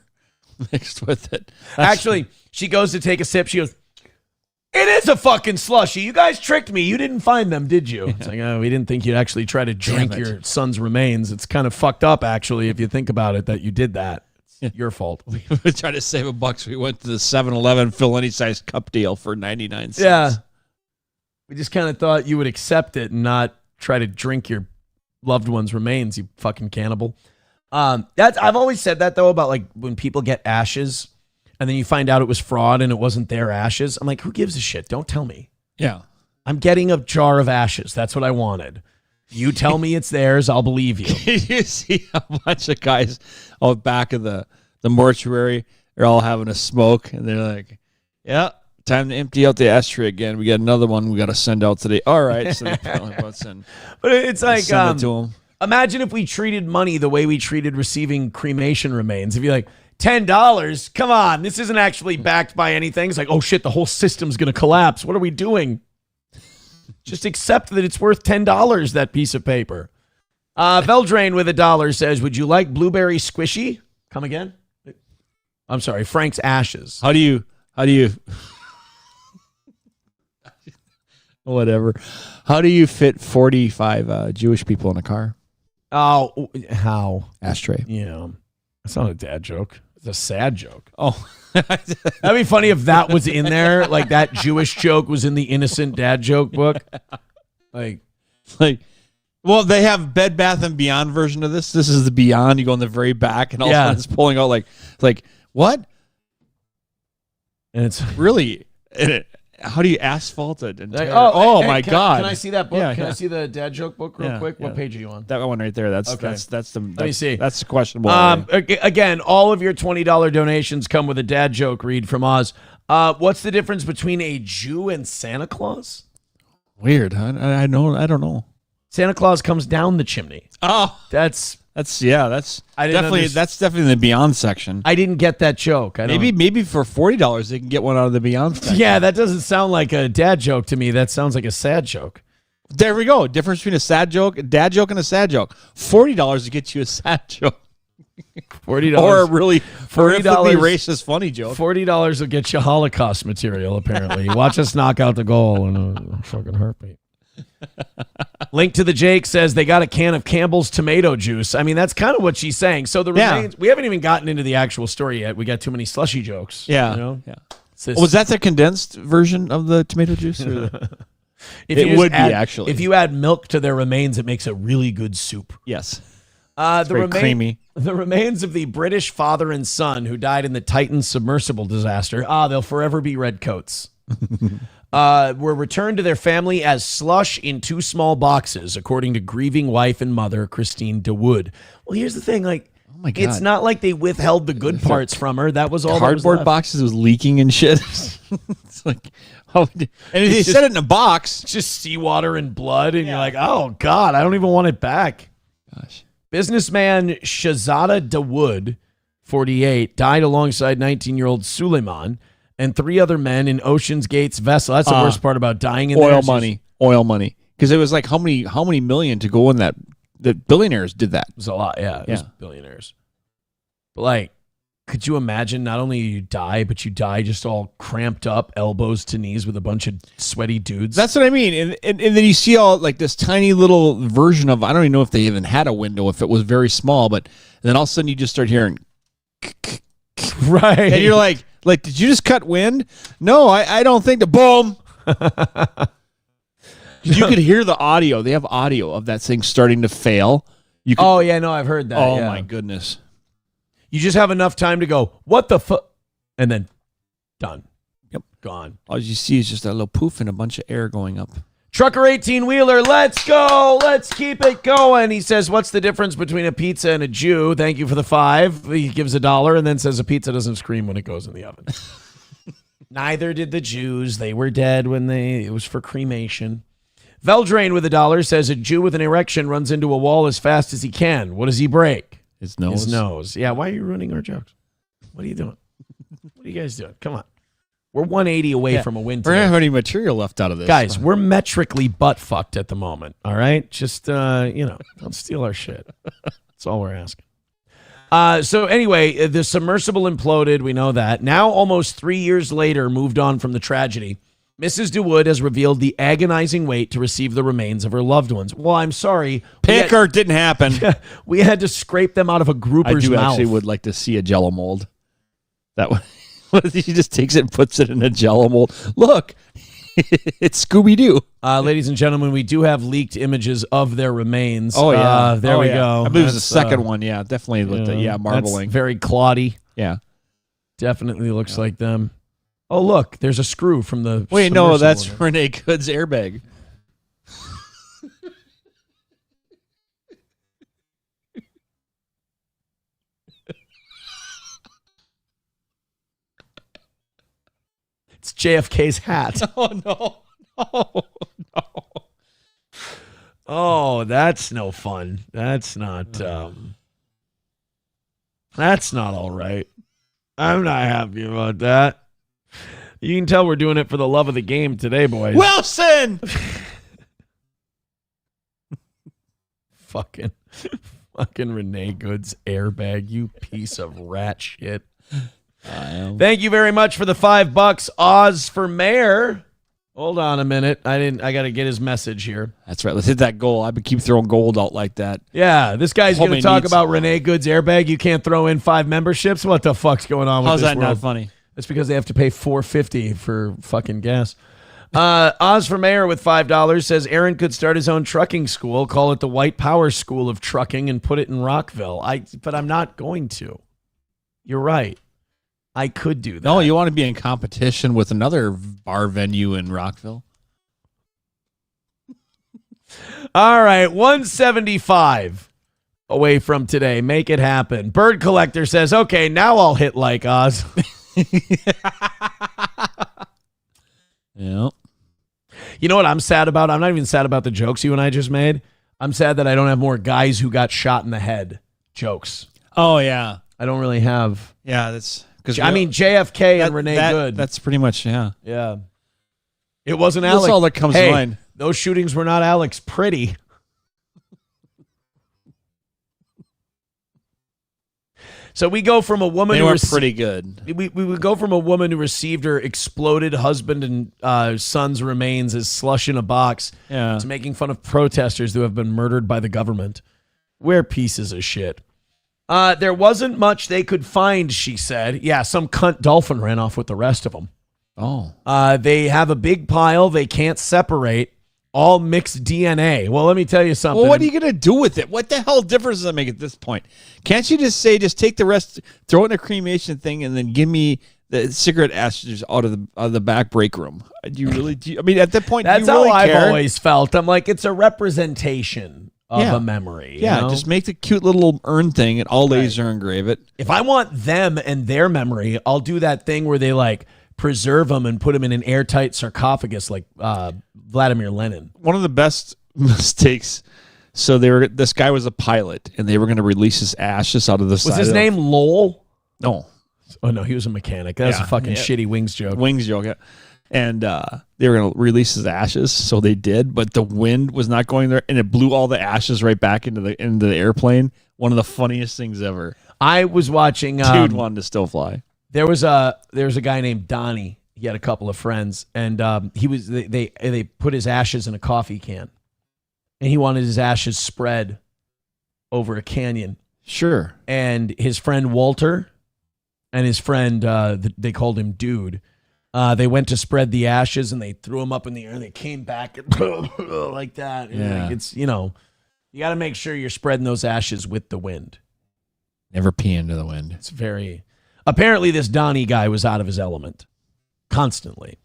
mixed with it. Actually, she goes to take a sip. She goes, "It is a fucking slushy. You guys tricked me. You didn't find them, did you?" It's like, oh, we didn't think you'd actually try to drink your son's remains. It's kind of fucked up, actually, if you think about it, that you did that. It's your fault. We tried to save $1. We went to the 7-Eleven, fill any size cup deal for 99 cents. Yeah. We just kind of thought you would accept it and not try to drink your loved one's remains, you fucking cannibal. I've always said that, though, about like when people get ashes and then you find out it was fraud and it wasn't their ashes. I'm like, who gives a shit? Don't tell me. Yeah. I'm getting a jar of ashes. That's what I wanted. You tell me it's theirs, I'll believe you. You see a bunch of guys out back of the mortuary. They're all having a smoke, and they're like, yeah, time to empty out the ashtray again. We got another one we got to send out today. All right. So they but it's like, send it to them. Imagine if we treated money the way we treated receiving cremation remains. If you're like, $10, come on, this isn't actually backed by anything. It's like, oh shit, the whole system's going to collapse. What are we doing? Just accept that it's worth $10, that piece of paper. Veldrain with $1 says, would you like blueberry squishy? Come again? I'm sorry, Frank's ashes. How do you whatever. How do you fit 45 Jewish people in a car? Oh, how? Ashtray. Yeah. That's not a dad joke. It's a sad joke. Oh. That'd be funny if that was in there. Like that Jewish joke was in the innocent dad joke book. Like, well, they have Bed Bath and Beyond version of this. This is the Beyond. You go in the very back, and all of a sudden it's pulling out like what? And it's really. How do you asphalt it? Like, my hey, God! Can I see that book? Yeah, can yeah. I see the dad joke book real quick? What page are you on? That one right there. That's Okay. that's the. Let me see. That's the questionable. Again, all of your $20 donations come with a dad joke read from Oz. What's the difference between a Jew and Santa Claus? Weird. I don't know. Santa Claus comes down the chimney. Oh, that's definitely in the Beyond section. I didn't get that joke. Maybe for $40 they can get one out of the Beyond section. Yeah, that doesn't sound like a dad joke to me. That sounds like a sad joke. There we go. Difference between a dad joke, and a sad joke. $40 to get you a sad joke. $40 or a really horrifically $40 racist funny joke. $40 will get you Holocaust material. Apparently, watch us knock out the goal in a fucking heartbeat. Link to the Jake says they got a can of Campbell's tomato juice. I mean, that's kind of what she's saying. So the remains, we haven't even gotten into the actual story yet. We got too many slushy jokes. Yeah. You know? Yeah. Was that the condensed version of the tomato juice? Or It would be, actually. If you add milk to their remains, it makes a really good soup. Yes. Creamy. The remains of the British father and son who died in the Titan submersible disaster. They'll forever be redcoats. Were returned to their family as slush in 2 small boxes, according to grieving wife and mother Christine DeWood. Well, here's the thing, like, oh my God. It's not like they withheld the good parts from her. That was all. Cardboard boxes was leaking and shit. It's like, and they set it in a box. Just seawater and blood, and you're like, oh God, I don't even want it back. Gosh. Businessman Shahzada Dawood, 48, died alongside 19-year-old Suleiman and 3 other men in Ocean's Gate's vessel. That's the worst part about dying in oil money. Because it was like how many million to go in that. The billionaires did that. It was a lot, yeah. It was billionaires. But like, could you imagine not only you die, but you die just all cramped up, elbows to knees with a bunch of sweaty dudes? That's what I mean. And then you see all like this tiny little version of, I don't even know if they even had a window, if it was very small, but then all of a sudden you just start hearing right. And you're like, did you just cut wind? No, I don't think the boom. You could hear the audio. They have audio of that thing starting to fail. Oh, yeah, no, I've heard that. Oh, yeah. my goodness. You just have enough time to go, what the fuck? And then done. Yep. Gone. All you see is just a little poof and a bunch of air going up. Trucker 18-wheeler, let's go. Let's keep it going. He says, what's the difference between a pizza and a Jew? Thank you for the 5. He gives $1 and then says a pizza doesn't scream when it goes in the oven. Neither did the Jews. They were dead when it was for cremation. Veldrain with $1 says a Jew with an erection runs into a wall as fast as he can. What does he break? His nose. His nose. Yeah, why are you ruining our jokes? What are you doing? What are you guys doing? Come on. We're 180 away from a win We're today. not having any material left out of this. Guys, we're metrically butt fucked at the moment. All right? Just, don't steal our shit. That's all we're asking. So anyway, the submersible imploded. We know that. Now, almost 3 years later, moved on from the tragedy, Mrs. DeWood has revealed the agonizing wait to receive the remains of her loved ones. Well, I'm sorry. Picker didn't happen. We had to scrape them out of a grouper's mouth. I actually would like to see a Jello mold. That one. He just takes it and puts it in a Jello mold. Look, it's Scooby-Doo. Ladies and gentlemen, we do have leaked images of their remains. Oh, yeah. There we go. I believe it was the second one. Yeah, definitely looked at, marbling. That's very cloddy. Yeah. Definitely looks like them. Oh, look, there's a screw from the... Wait, no, that's Renee Good's airbag. It's JFK's hat. Oh, no. No. Oh, that's no fun. That's not all right. I'm not happy about that. You can tell we're doing it for the love of the game today, boys. Wilson! Fucking Renee Good's airbag, you piece of rat shit. Thank you very much for the $5. Oz for mayor. Hold on a minute. I got to get his message here. That's right. Let's hit that goal. I've been keep throwing gold out like that. Yeah, this guy's going to talk about Renee Good's airbag. You can't throw in 5 memberships. What the fuck's going on with How's this that world? not funny? That's because they have to pay $4.50 for fucking gas. Oz for mayor with $5 says Aaron could start his own trucking school, call it the White Power School of Trucking, and put it in Rockville. But I'm not going to. You're right. I could do that. No, you want to be in competition with another bar venue in Rockville? All right, 175 away from today. Make it happen. Bird Collector says, okay, now I'll hit like Oz. Yeah. You know what I'm sad about? I'm not even sad about the jokes you and I just made. I'm sad that I don't have more guys who got shot in the head jokes. Oh, yeah. I don't really have. Yeah, that's... I mean, JFK and Renee Good. That's pretty much, yeah. Yeah. It wasn't Alex. That's all that comes to mind. Those shootings were not Alex Pretty. So we go from a woman who who were pretty good. We would go from a woman who received her exploded husband and son's remains as slush in a box to making fun of protesters who have been murdered by the government. We're pieces of shit. There wasn't much they could find, she said. Yeah, some cunt dolphin ran off with the rest of them. Oh. They have a big pile they can't separate, all mixed DNA. Well, let me tell you something. Well, what are you going to do with it? What the hell difference does it make at this point? Can't you just say, just take the rest, throw it in a cremation thing, and then give me the cigarette ashes out of the back break room? Do you really? I mean, at that point, that's do you really how I've care? always felt. I'm like, it's a representation of a memory. Yeah, you know? just make the cute little urn thing and all laser engrave it. If I want them and their memory, I'll do that thing where they like preserve them and put them in an airtight sarcophagus like Vladimir Lenin. One of the best mistakes. So this guy was a pilot, and they were going to release his ashes out of the side. Was his name Lowell? No. Oh, no, he was a mechanic. That was a fucking shitty Wings joke. Wings joke, yeah. And they were going to release his ashes, so they did, but the wind was not going there, and it blew all the ashes right back into the airplane. One of the funniest things ever. I was watching... Dude wanted to still fly. There was a guy named Donnie. He had a couple of friends, and they put his ashes in a coffee can, and he wanted his ashes spread over a canyon. Sure. And his friend Walter and his friend, they called him Dude, they went to spread the ashes, and they threw them up in the air, and they came back like that. And Yeah. like it's, you got to make sure you're spreading those ashes with the wind. Never pee into the wind. It's very... Apparently, this Donnie guy was out of his element. Constantly.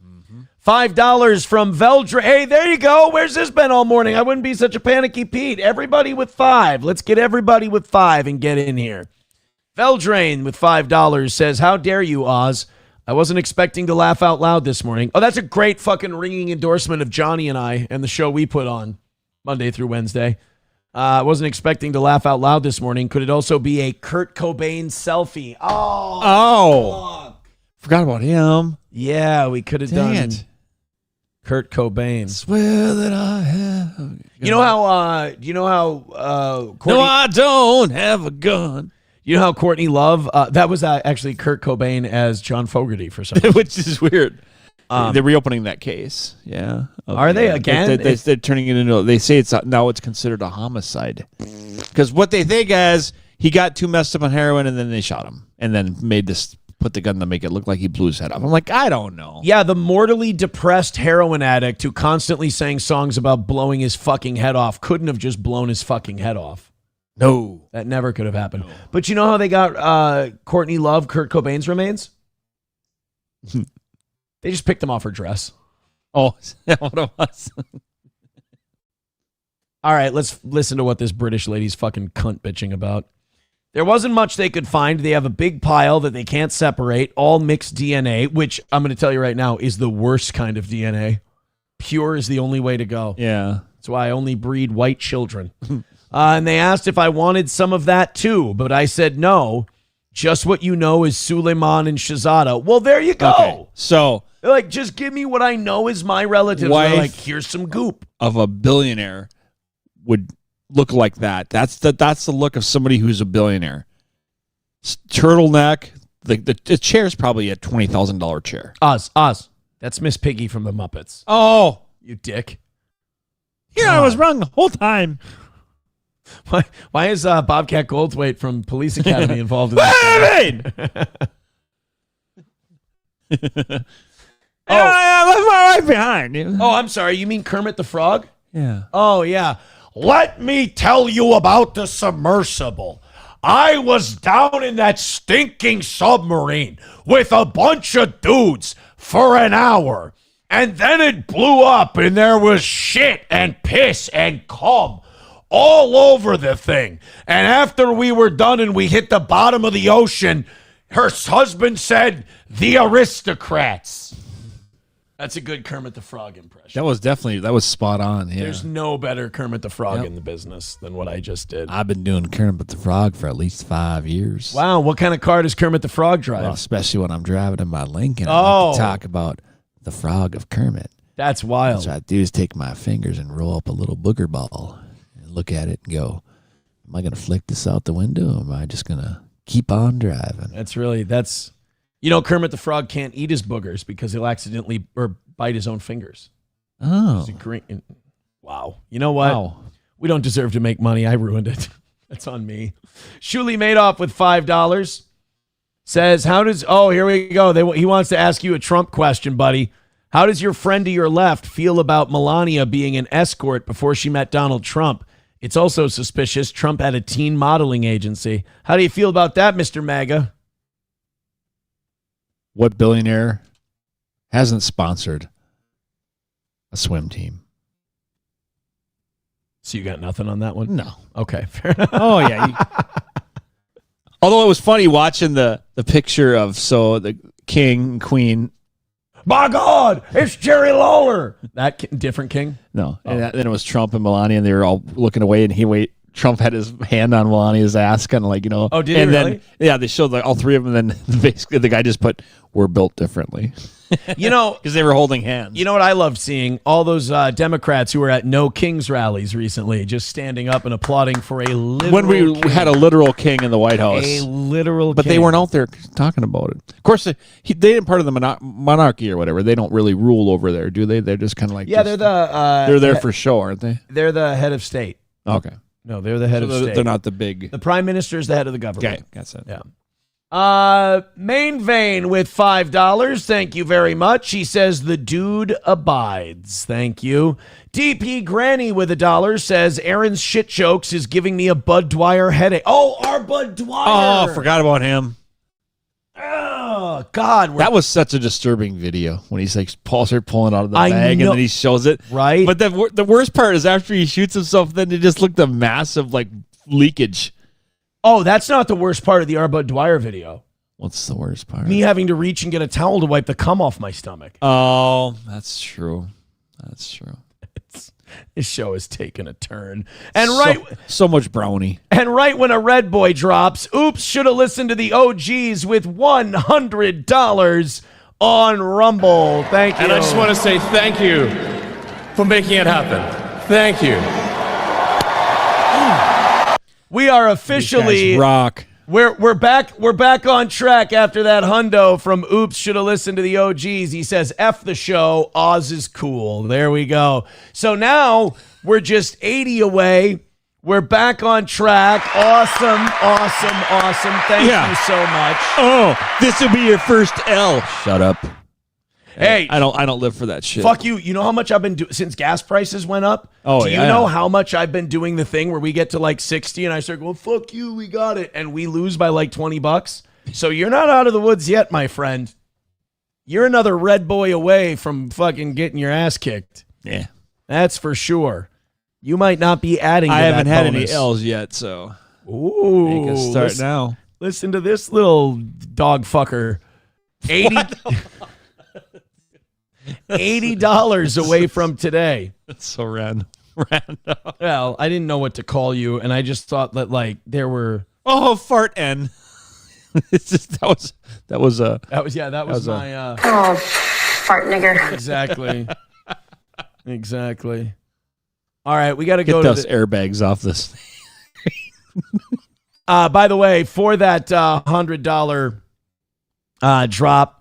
$5 from Veldra. Hey, there you go. Where's this been all morning? I wouldn't be such a panicky Pete. Everybody with 5. Let's get everybody with 5 and get in here. Veldrain with $5 says, how dare you, Oz? I wasn't expecting to laugh out loud this morning. Oh, that's a great fucking ringing endorsement of Johnny and I and the show we put on Monday through Wednesday. I wasn't expecting to laugh out loud this morning. Could it also be a Kurt Cobain selfie? Oh. Forgot about him. Yeah, we could have Dang done it. Kurt Cobain. Swear that I have. You know how? Courtney, No, I don't have a gun. You know how Courtney Love? That was actually Kurt Cobain as John Fogerty for some reason. Which is weird. They're reopening that case. Yeah. Are they again? They're turning it into. They say now it's considered a homicide because what they think is he got too messed up on heroin and then they shot him and then put the gun to make it look like he blew his head off. I'm like, I don't know. Yeah, the mortally depressed heroin addict who constantly sang songs about blowing his fucking head off couldn't have just blown his fucking head off. No. That never could have happened. No. But you know how they got Courtney Love, Kurt Cobain's remains? They just picked them off her dress. Oh, is that what it was? All right, let's listen to what this British lady's fucking cunt bitching about. There wasn't much they could find. They have a big pile that they can't separate, all mixed DNA, which I'm going to tell you right now is the worst kind of DNA. Pure is the only way to go. Yeah. That's why I only breed white children. And they asked if I wanted some of that too, but I said no. Just what you know is Suleiman and Shahzada. Well, there you go. Okay. So, they're like, just give me what I know is my relatives. They're like, here's some goop. Of a billionaire would look like that. That's the look of somebody who's a billionaire. Turtleneck. The chair's probably a $20,000 chair. Oz. That's Miss Piggy from the Muppets. Oh, you dick. Yeah, I was wrong the whole time. Why is Bobcat Goldthwait from Police Academy involved in this? I left my wife behind. Oh, I'm sorry. You mean Kermit the Frog? Yeah. Oh, yeah. Let me tell you about the submersible. I was down in that stinking submarine with a bunch of dudes for an hour. And then it blew up and there was shit and piss and cum all over the thing. And after we were done and we hit the bottom of the ocean, her husband said, "The aristocrats." That's a good Kermit the Frog impression. That was spot on. Yeah. There's no better Kermit the Frog in the business than what I just did. I've been doing Kermit the Frog for at least 5 years. Wow, what kind of car does Kermit the Frog drive? Well, especially when I'm driving in my Lincoln. I like to talk about the frog of Kermit. That's wild. What I do is take my fingers and roll up a little booger ball and look at it and go, am I going to flick this out the window or am I just going to keep on driving? You know, Kermit the Frog can't eat his boogers because he'll accidentally bite his own fingers. Oh. Wow. You know what? Wow. We don't deserve to make money. I ruined it. That's on me. Shuli Madoff with $5 says, here we go. He wants to ask you a Trump question, buddy. How does your friend to your left feel about Melania being an escort before she met Donald Trump? It's also suspicious Trump had a teen modeling agency. How do you feel about that, Mr. MAGA? What billionaire hasn't sponsored a swim team? So you got nothing on that one? No. Okay, fair enough. Oh, yeah. Although it was funny watching the picture of the king and queen. My God, it's Jerry Lawler. That different king? No. And then it was Trump and Melania, and they were all looking away, and Trump had his hand on Melania's ass, kind of like, Oh, did he and really? Then, yeah, they showed all three of them, and then basically the guy just put, "We're built differently." Because they were holding hands. You know what I loved seeing? All those Democrats who were at No Kings rallies recently, just standing up and applauding for a literal when we king. had a literal king in the White House. A literal But king. they weren't out there talking about it. Of course, they ain't part of the monarchy or whatever. They don't really rule over there, do they? They're just kind of like... Yeah, they're there for show, aren't they? They're the head of state. Okay. No, they're the head of state. They're not the big... The prime minister is the head of the government. Okay, that's it. Yeah. Main Vein with $5. Thank you very much. He says the dude abides. Thank you. DP Granny with $1 says Aaron's shit jokes is giving me a Bud Dwyer headache. Oh, our Bud Dwyer. Oh, forgot about him. Oh, God. That was such a disturbing video when he's like started pulling out of the bag and then he shows it. Right. But the worst part is after he shoots himself, then it just looked a massive leakage. Oh, that's not the worst part of the Bud Dwyer video. What's the worst part? Me having to reach and get a towel to wipe the cum off my stomach. Oh, that's true. That's true. This show has taken a turn. And so much brownie. And right when a red boy drops, oops, should have listened to the OGs with $100 on Rumble. Thank you. And I just want to say thank you for making it happen. Thank you. We are officially rock. We're back on track after that hundo from Oops should have listened to the OGs. He says F the show, Oz is cool. There we go. So now we're just 80 away. We're back on track. Awesome. Thank you so much. Oh, this will be your first L. Shut up. Hey, I don't live for that shit. Fuck you. You know how much I've been doing since gas prices went up? Oh, Do you know how much I've been doing the thing where we get to like 60 and I start going, fuck you, we got it. And we lose by like $20? So you're not out of the woods yet, my friend. You're another red boy away from fucking getting your ass kicked. Yeah. That's for sure. You might not be adding to I haven't that had bonus. any L's yet, so. Ooh. You can start now. Listen to this little dog fucker. $80 away from today. That's so random. Well, I didn't know what to call you, and I just thought that like there were fart N. It's just that was my fart nigger. Exactly. All right, we got to go get to those airbags off this. By the way, for that $100 drop,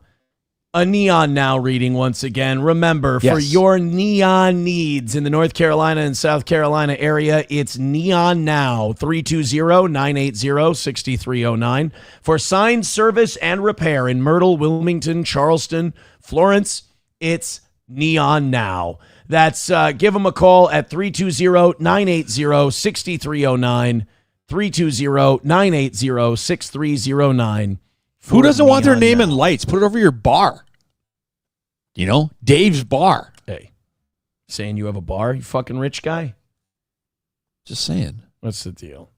a Neon Now reading once again. Remember, for your neon needs in the North Carolina and South Carolina area, it's Neon Now, 320-980-6309. For sign service and repair in Myrtle, Wilmington, Charleston, Florence, it's Neon Now. That's give them a call at 320-980-6309, 320-980-6309. Who doesn't want their name in lights? Put it over your bar. You know, Dave's Bar. Hey, saying you have a bar, you fucking rich guy? Just saying. What's the deal?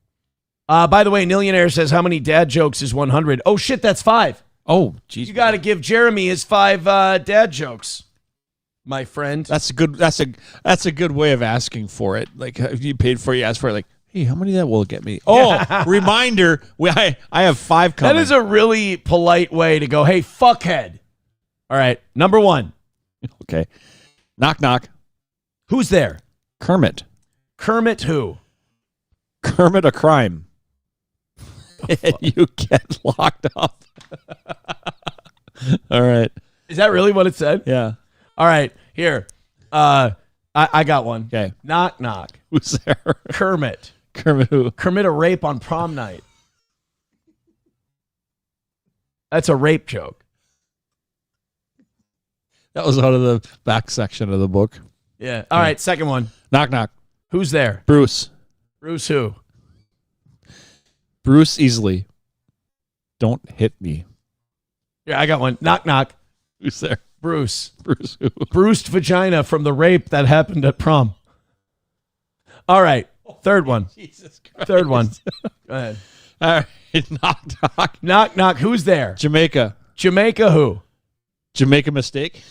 By the way, Millionaire says, how many dad jokes is 100? Oh, shit, that's 5. Oh, geez. You got to give Jeremy his 5 dad jokes, my friend. That's a good way of asking for it. Like, if you paid for it, you ask for it. Like, hey, how many of that will get me? Oh, reminder, I have 5 coming. That is a really polite way to go, hey, fuckhead. All right, number 1. Okay. Knock, knock. Who's there? Kermit. Kermit who? Kermit a crime. You get locked up. All right. Is that really what it said? Yeah. All right, here. I got one. Okay. Knock, knock. Who's there? Kermit. Kermit who? Kermit a rape on prom night. That's a rape joke. That was out of the back section of the book. Yeah. All right, second one. Knock, knock. Who's there? Bruce. Bruce who? Bruce Easley. Don't hit me. Yeah, I got one. Knock, knock. Who's there? Bruce. Bruce who? Bruised vagina from the rape that happened at prom. All right. Third one. Jesus Christ. Third one. Go ahead. All right. Knock, knock. Knock, knock. Who's there? Jamaica. Jamaica who? Jamaica mistake.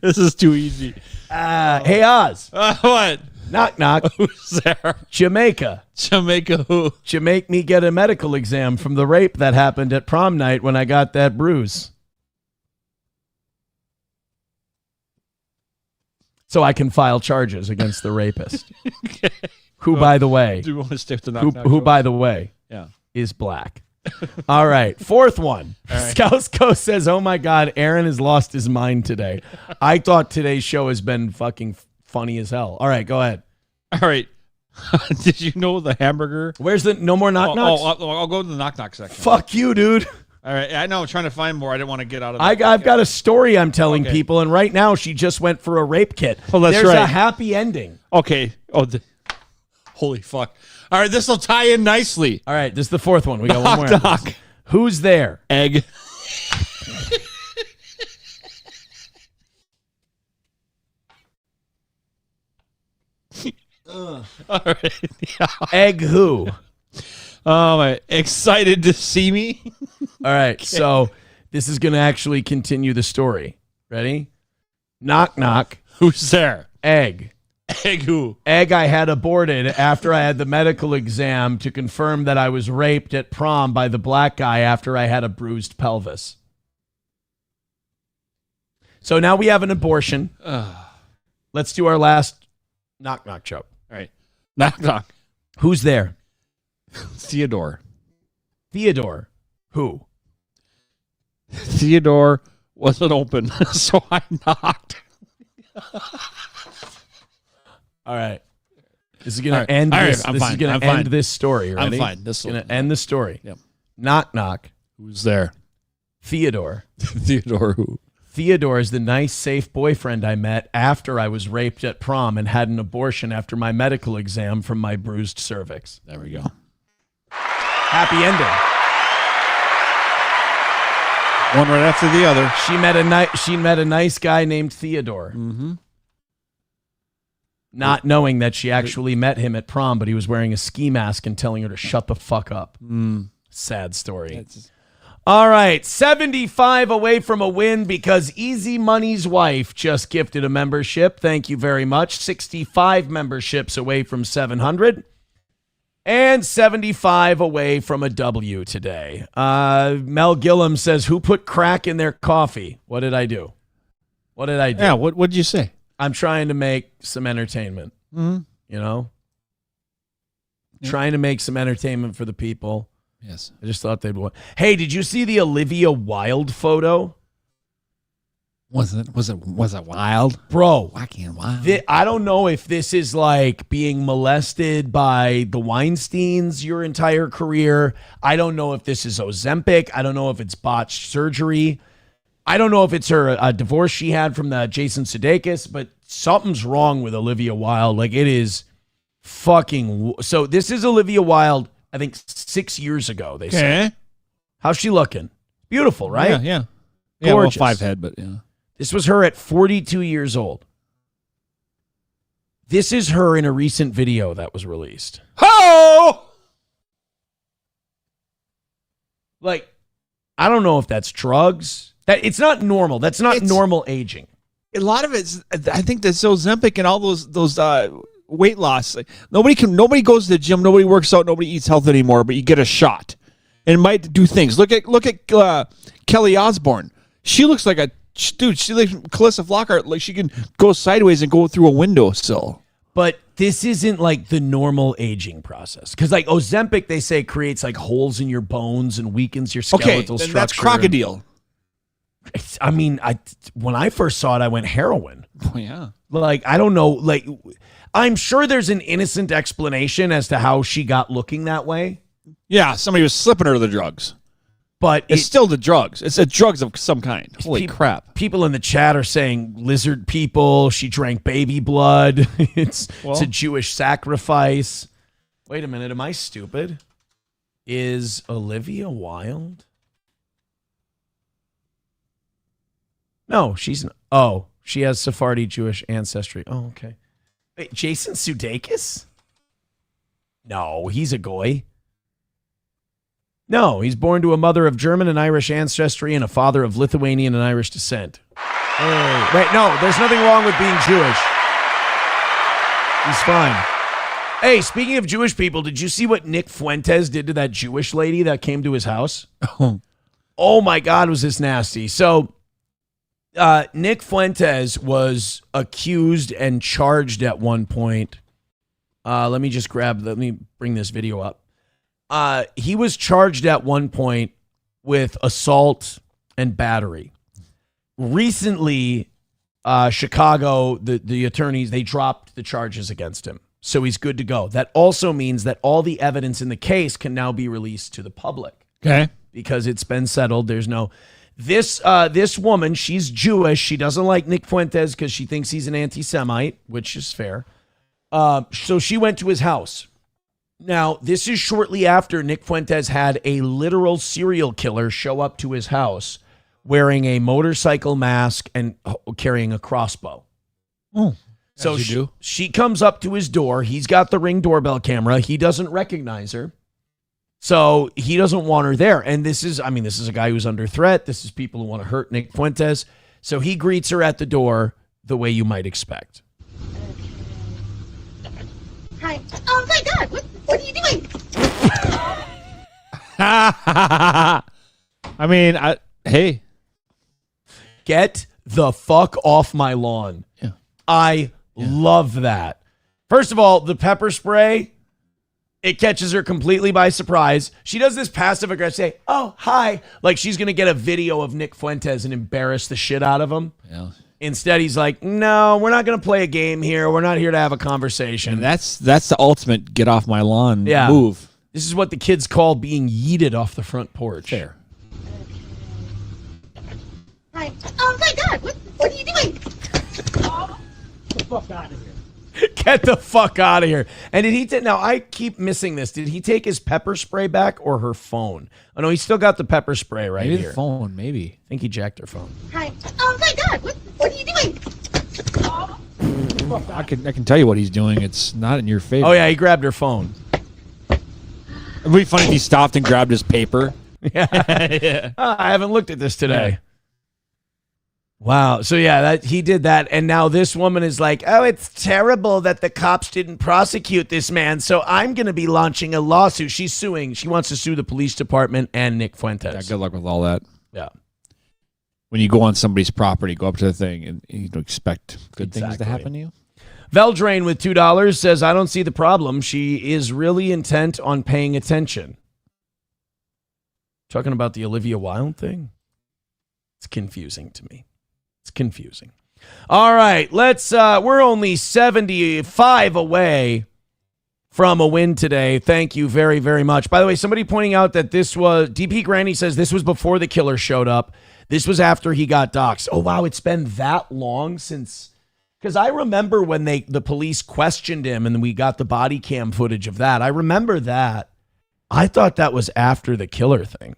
This is too easy. Hey, Oz. What? Knock, knock. Who's there? Jamaica. Jamaica who? Make me get a medical exam from the rape that happened at prom night when I got that bruise. So I can file charges against the rapist. Okay. Who, by the way, do you want to stick to knock, knock, who by the way, yeah, is black. All right. Fourth one. All right. Scousco says, oh my God, Aaron has lost his mind today. I thought today's show has been fucking funny as hell. All right, go ahead. All right. Did you know the hamburger? Where's the no more knock knocks? I'll go to the knock knock section. Fuck you, dude. All right. I know. I'm trying to find more. I didn't want to get out of I've got a story I'm telling people, and right now she just went for a rape kit. Oh, that's There's right. a happy ending. Okay. Oh, holy fuck. All right. This will tie in nicely. All right. This is the fourth one. We got knock, one more. Knock. Who's there? Egg. All right. Yeah. Egg who? Oh my! Excited to see me. All right, so this is going to actually continue the story. Ready? Knock, knock. Who's there? Egg. Egg who? Egg I had aborted after I had the medical exam to confirm that I was raped at prom by the black guy after I had a bruised pelvis. So now we have an abortion. Let's do our last knock, knock joke. All right. Knock, knock. Who's there? Theodore. Theodore. Who? Theodore wasn't open, so I knocked. All right. This is going to end this. I'm this fine. is going to end this story. Ready? I'm fine. This is going to end the story. Yep. Knock, knock. Who's there? Theodore. Theodore who? Theodore is the nice, safe boyfriend I met after I was raped at prom and had an abortion after my medical exam from my bruised cervix. There we go. Happy ending. One right after the other. She met a nice guy named Theodore. Mm-hmm. Not knowing that she actually met him at prom, but he was wearing a ski mask and telling her to shut the fuck up. Sad story. All right, 75 away from a win because Easy Money's wife just gifted a membership. Thank you very much. 65 memberships away from 700. And 75 away from a W today. Mel Gillum says, who put crack in their coffee? What did I do? What did I do? Yeah, what did you say? I'm trying to make some entertainment. Mm-hmm. You know? Yeah. Trying to make some entertainment for the people. Yes. I just thought they'd want. Hey, did you see the Olivia Wilde photo? Was it wild? Bro, wacky and wild. I don't know if this is like being molested by the Weinsteins your entire career. I don't know if this is Ozempic. I don't know if it's botched surgery. I don't know if it's her a divorce she had from the Jason Sudeikis, but something's wrong with Olivia Wilde. Like it is fucking. So this is Olivia Wilde, I think 6 years ago, they said. How's she looking? Beautiful, right? Yeah. Gorgeous. Well, 5 head, but yeah. This was her at 42 years old. This is her in a recent video that was released. Ho! Like, I don't know if that's drugs. That it's not normal. That's not normal aging. A lot of it's, I think that's Ozempic and all those weight loss. Like, nobody goes to the gym, nobody works out, nobody eats health anymore, but you get a shot. And it might do things. Look at Kelly Osbourne. She looks like a dude. She like Calissa Flockhart. Like she can go sideways and go through a windowsill. But this isn't like the normal aging process. Because like Ozempic, they say creates like holes in your bones and weakens your skeletal structure. That's crocodile. I mean, when I first saw it, I went heroin. Oh, yeah. Like, I don't know. Like, I'm sure there's an innocent explanation as to how she got looking that way. Yeah, somebody was slipping her the drugs. But it's still the drugs. It's a drugs of some kind. Holy crap. People in the chat are saying lizard people. She drank baby blood. It's a Jewish sacrifice. Wait a minute. Am I stupid? Is Olivia Wilde? No, she's not. Oh, she has Sephardi Jewish ancestry. Oh, okay. Wait, Jason Sudeikis? No, he's a goy. No, he's born to a mother of German and Irish ancestry and a father of Lithuanian and Irish descent. Hey. Wait, no, there's nothing wrong with being Jewish. He's fine. Hey, speaking of Jewish people, did you see what Nick Fuentes did to that Jewish lady that came to his house? Oh my God, was this nasty. So Nick Fuentes was accused and charged at one point. Let me bring this video up. He was charged at one point with assault and battery. Recently, Chicago, the attorneys, they dropped the charges against him. So he's good to go. That also means that all the evidence in the case can now be released to the public. Okay. Because it's been settled. There's no... This woman, she's Jewish. She doesn't like Nick Fuentes because she thinks he's an anti-Semite, which is fair. So she went to his house. Now, this is shortly after Nick Fuentes had a literal serial killer show up to his house wearing a motorcycle mask and carrying a crossbow. Oh, so she comes up to his door. He's got the Ring doorbell camera. He doesn't recognize her. So he doesn't want her there. And this is a guy who's under threat. This is people who want to hurt Nick Fuentes. So he greets her at the door the way you might expect. Hi. Oh my God, what are you doing? Hey. Get the fuck off my lawn. Yeah. I love that. First of all, the pepper spray, it catches her completely by surprise. She does this passive aggressive say, oh, hi. Like she's going to get a video of Nick Fuentes and embarrass the shit out of him. Yeah. Instead, he's like, no, we're not going to play a game here. We're not here to have a conversation. And that's the ultimate get off my lawn move. This is what the kids call being yeeted off the front porch. Fair. Hi. Oh my God, what are you doing? Get the fuck out of here. Get the fuck out of here. And did he now I keep missing this. Did he take his pepper spray back or her phone? Oh no, he's still got the pepper spray right Maybe here. the phone, maybe. I think he jacked her phone. Hi. Oh my God, what are you doing? I can tell you what he's doing. It's not in your favor. Oh yeah, he grabbed her phone. It'd be funny if he stopped and grabbed his paper. Yeah. I haven't looked at this today. Yeah. Wow. So yeah, he did that, and now this woman is like, "Oh, it's terrible that the cops didn't prosecute this man, so I'm going to be launching a lawsuit." She's suing. She wants to sue the police department and Nick Fuentes. Yeah, good luck with all that. Yeah. When you go on somebody's property, go up to the thing, and you don't expect good things to happen to you. Veldrain with $2 says, "I don't see the problem. She is really intent on paying attention." Talking about the Olivia Wilde thing? It's confusing to me. It's confusing. All right, we're only 75 away from a win today. Thank you very, very much. By the way, somebody pointing out that this was, DP Granny says this was before the killer showed up. This was after he got doxxed. Oh, wow, it's been that long since, because I remember when the police questioned him and we got the body cam footage of that. I remember that. I thought that was after the killer thing.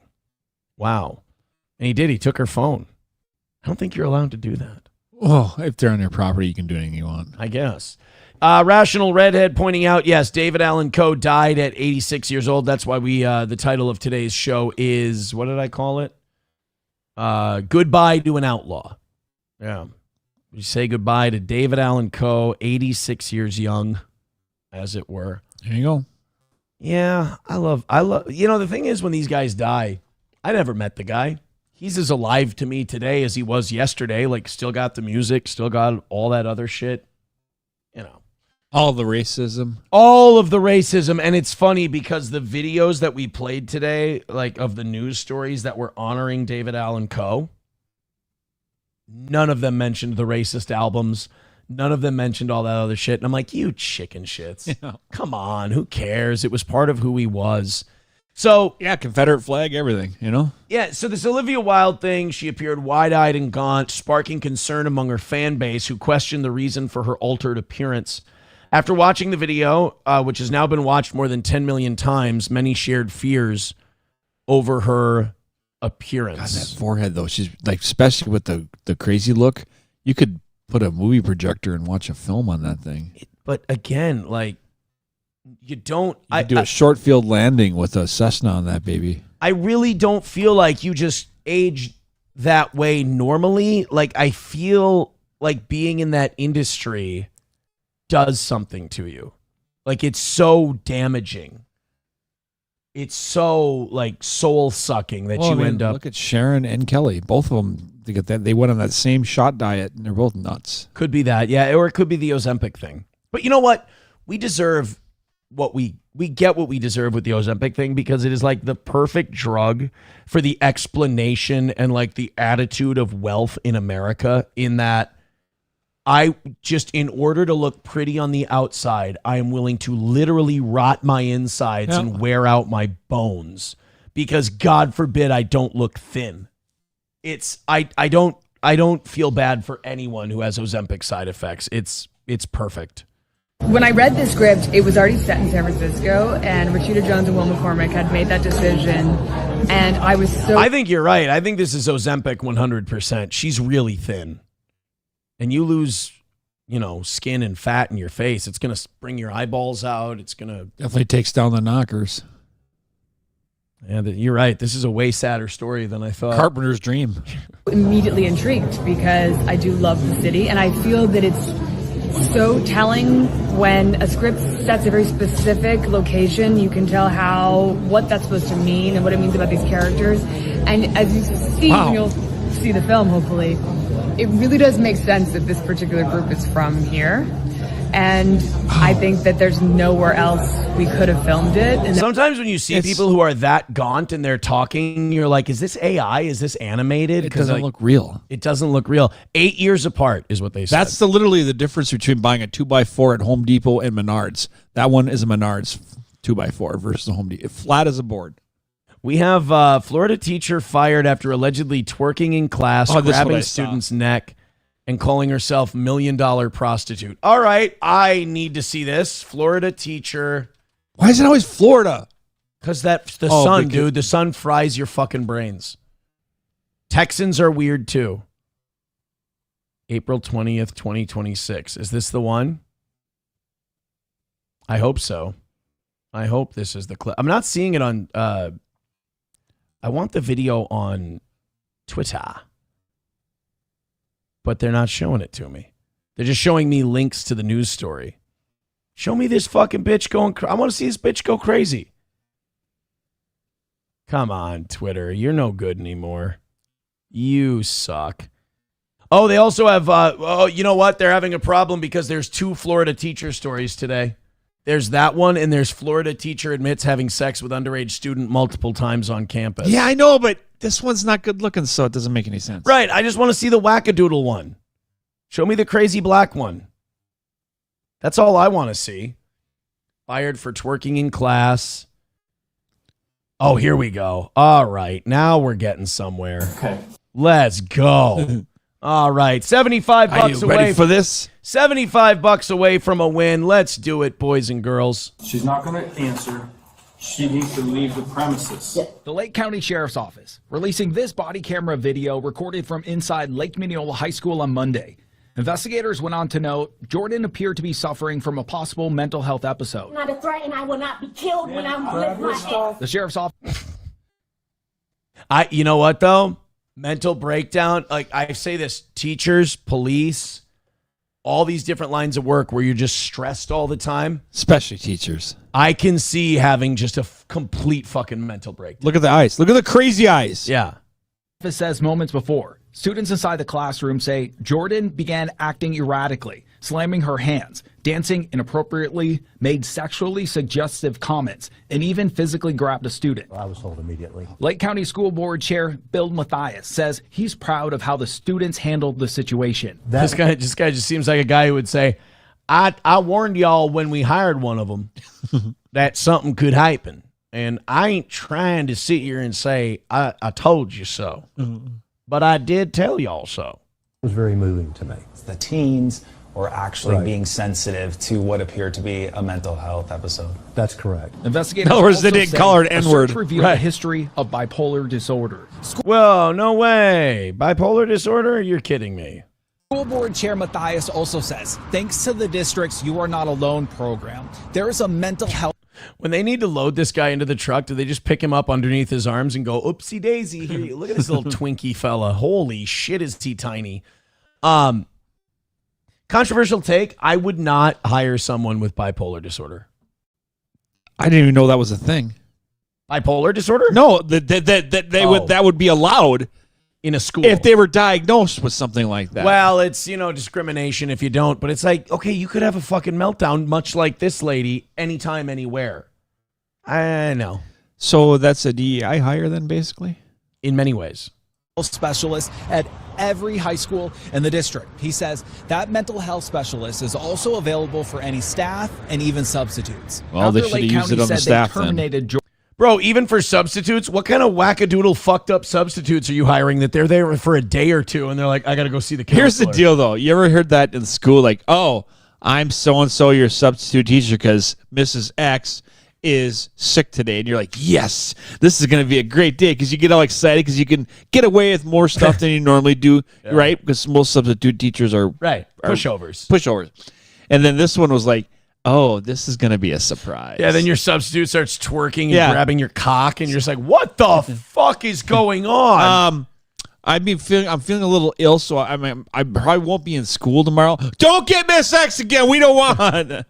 Wow. And he took her phone. I don't think you're allowed to do that. Oh, if they're on your property, you can do anything you want. I guess. Rational Redhead pointing out, yes, David Allan Coe died at 86 years old. That's why the title of today's show is, what did I call it? Goodbye to an Outlaw. Yeah. We say goodbye to David Allan Coe, 86 years young, as it were. There you go. Yeah, I love, the thing is when these guys die, I never met the guy. He's as alive to me today as he was yesterday. Like, still got the music, still got all that other shit. All of the racism. All of the racism. And it's funny because the videos that we played today, like of the news stories that were honoring David Allan Coe, none of them mentioned the racist albums. None of them mentioned all that other shit. And I'm like, you chicken shits. Yeah. Come on, who cares? It was part of who he was. So yeah, Confederate flag, everything, Yeah, so this Olivia Wilde thing, she appeared wide-eyed and gaunt, sparking concern among her fan base who questioned the reason for her altered appearance. After watching the video, which has now been watched more than 10 million times, many shared fears over her appearance. God, that forehead, though, she's like, especially with the crazy look, you could put a movie projector and watch a film on that thing. But again, like, you don't... You do a short field landing with a Cessna on that baby. I really don't feel like you just age that way normally. Like, I feel like being in that industry does something to you. Like, it's so damaging. It's so, like, soul-sucking that you end up... Look at Sharon and Kelly. Both of them, they went on that same shot diet, and they're both nuts. Could be that, yeah. Or it could be the Ozempic thing. But you know what? We deserve... we get what we deserve with the Ozempic thing because it is like the perfect drug for the explanation and like the attitude of wealth in America, in that in order to look pretty on the outside, I am willing to literally rot my insides and wear out my bones because God forbid I don't look thin. I don't feel bad for anyone who has Ozempic side effects. It's perfect. When I read the script, it was already set in San Francisco, and Rashida Jones and Will McCormick had made that decision, and I was so... I think you're right. I think this is Ozempic 100%. She's really thin. And you lose, skin and fat in your face. It's going to bring your eyeballs out. It's going to... Definitely takes down the knockers. Yeah, you're right. This is a way sadder story than I thought. Carpenter's dream. Immediately intrigued because I do love the city, and I feel that it's so telling when a script sets a very specific location. You can tell what that's supposed to mean and what it means about these characters. And as you see, when you'll see the film, hopefully, it really does make sense that this particular group is from here. And I think that there's nowhere else we could have filmed it. And sometimes when you see people who are that gaunt and they're talking, you're like, is this AI? Is this animated? It doesn't look real. It doesn't look real. 8 years apart is what they said. That's literally the difference between buying a 2x4 at Home Depot and Menards. That one is a Menards 2x4 versus a Home Depot. Flat as a board. We have Florida teacher fired after allegedly twerking in class, grabbing student's neck, and calling herself $1 million prostitute. All right, I need to see this. Florida teacher. Why is it always Florida? Because that's the sun, dude. The sun fries your fucking brains. Texans are weird too. April 20th, 2026. Is this the one? I hope so. I hope this is the clip. I'm not seeing it on... I want the video on Twitter. But they're not showing it to me. They're just showing me links to the news story. Show me this fucking bitch going I want to see this bitch go crazy. Come on, Twitter. You're no good anymore. You suck. Oh, they also have, you know what? They're having a problem because there's 2 Florida teacher stories today. There's that one, and there's Florida teacher admits having sex with underage student multiple times on campus. Yeah, I know, but this one's not good looking, so it doesn't make any sense. Right. I just want to see the wackadoodle one. Show me the crazy black one. That's all I want to see. Fired for twerking in class. Oh, here we go. All right. Now we're getting somewhere. Okay. Let's go. All right. $75 Are you away ready for this? $75 away from a win. Let's do it, boys and girls. She's not going to answer. She needs to leave the premises. The Lake County Sheriff's Office releasing this body camera video recorded from inside Lake Mineola High School on Monday. Investigators went on to note Jordan appeared to be suffering from a possible mental health episode. Not a threat, and I will not be killed when I'm with my head. The Sheriff's Office. You know what though? Mental breakdown. Like I say this, teachers, police, all these different lines of work where you're just stressed all the time. Especially teachers. I can see having just a complete fucking mental breakdown. Look at the eyes. Look at the crazy eyes. Yeah. It says moments before, students inside the classroom say Jordan began acting erratically, slamming her hands, dancing inappropriately, made sexually suggestive comments, and even physically grabbed a student. I was told immediately. Lake County School Board Chair Bill Mathias says he's proud of how the students handled the situation. This guy just seems like a guy who would say, I warned y'all when we hired one of them that something could happen. And I ain't trying to sit here and say, I told you so. But I did tell y'all so. It was very moving to me. The teens were actually being sensitive to what appeared to be a mental health episode. That's correct. Investigators In other words, they also didn't say call her an a N-word. search revealed a history of bipolar disorder. Whoa, no way. Bipolar disorder? You're kidding me. School Board Chair Mathias also says, thanks to the district's You Are Not Alone program, there is a mental health. When they need to load this guy into the truck, do they just pick him up underneath his arms and go, oopsie daisy, here you look at this little Twinkie fella. Holy shit, is he tiny. Controversial take, I would not hire someone with bipolar disorder. I didn't even know that was a thing. Bipolar disorder? No, that would be allowed in a school if they were diagnosed with something like that. Well, it's, discrimination if you don't, but it's like, okay, you could have a fucking meltdown much like this lady anytime, anywhere. I know. So that's a DEI hire then, basically? In many ways. Specialist at every high school in the district. He says that mental health specialist is also available for any staff and even substitutes. Well, they should have used it on the staff then. Bro, even for substitutes, what kind of wackadoodle fucked up substitutes are you hiring that they're there for a day or two and they're like, I got to go see the counselor? Here's the deal, though. You ever heard that in school? Like, oh, I'm so-and-so your substitute teacher because Mrs. X is sick today. And you're like, yes, this is going to be a great day because you get all excited because you can get away with more stuff than you normally do, right? Because most substitute teachers are... Right, pushovers. Pushovers. And then this one was like, Oh, this is going to be a surprise. Yeah, then your substitute starts twerking and Yeah. grabbing your cock, and you're just like, what the fuck is going on? I'm feeling a little ill, so I probably won't be in school tomorrow. Don't get Miss X again. We don't want.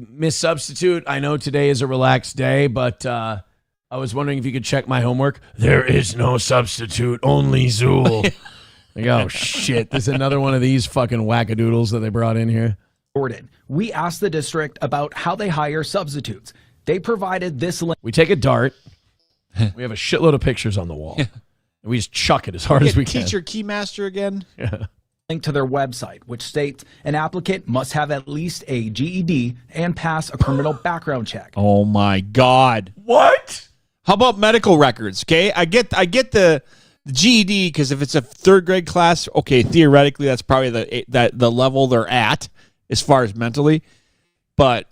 Miss Substitute, I know today is a relaxed day, but I was wondering if you could check my homework. There is no substitute, only Zool. Like, oh, shit. There's another one of these fucking wackadoodles that they brought in here. Jordan, we asked the district about how they hire substitutes. They provided this link. We take a dart. We have a shitload of pictures on the wall. And we just chuck it as hard as we can. Teacher Keymaster again. Yeah. Link to their website, which states an applicant must have at least a GED and pass a criminal background check. Oh my God. What? How about medical records? Okay, I get the GED because if it's a third grade class, okay, theoretically that's probably the level they're at as far as mentally. But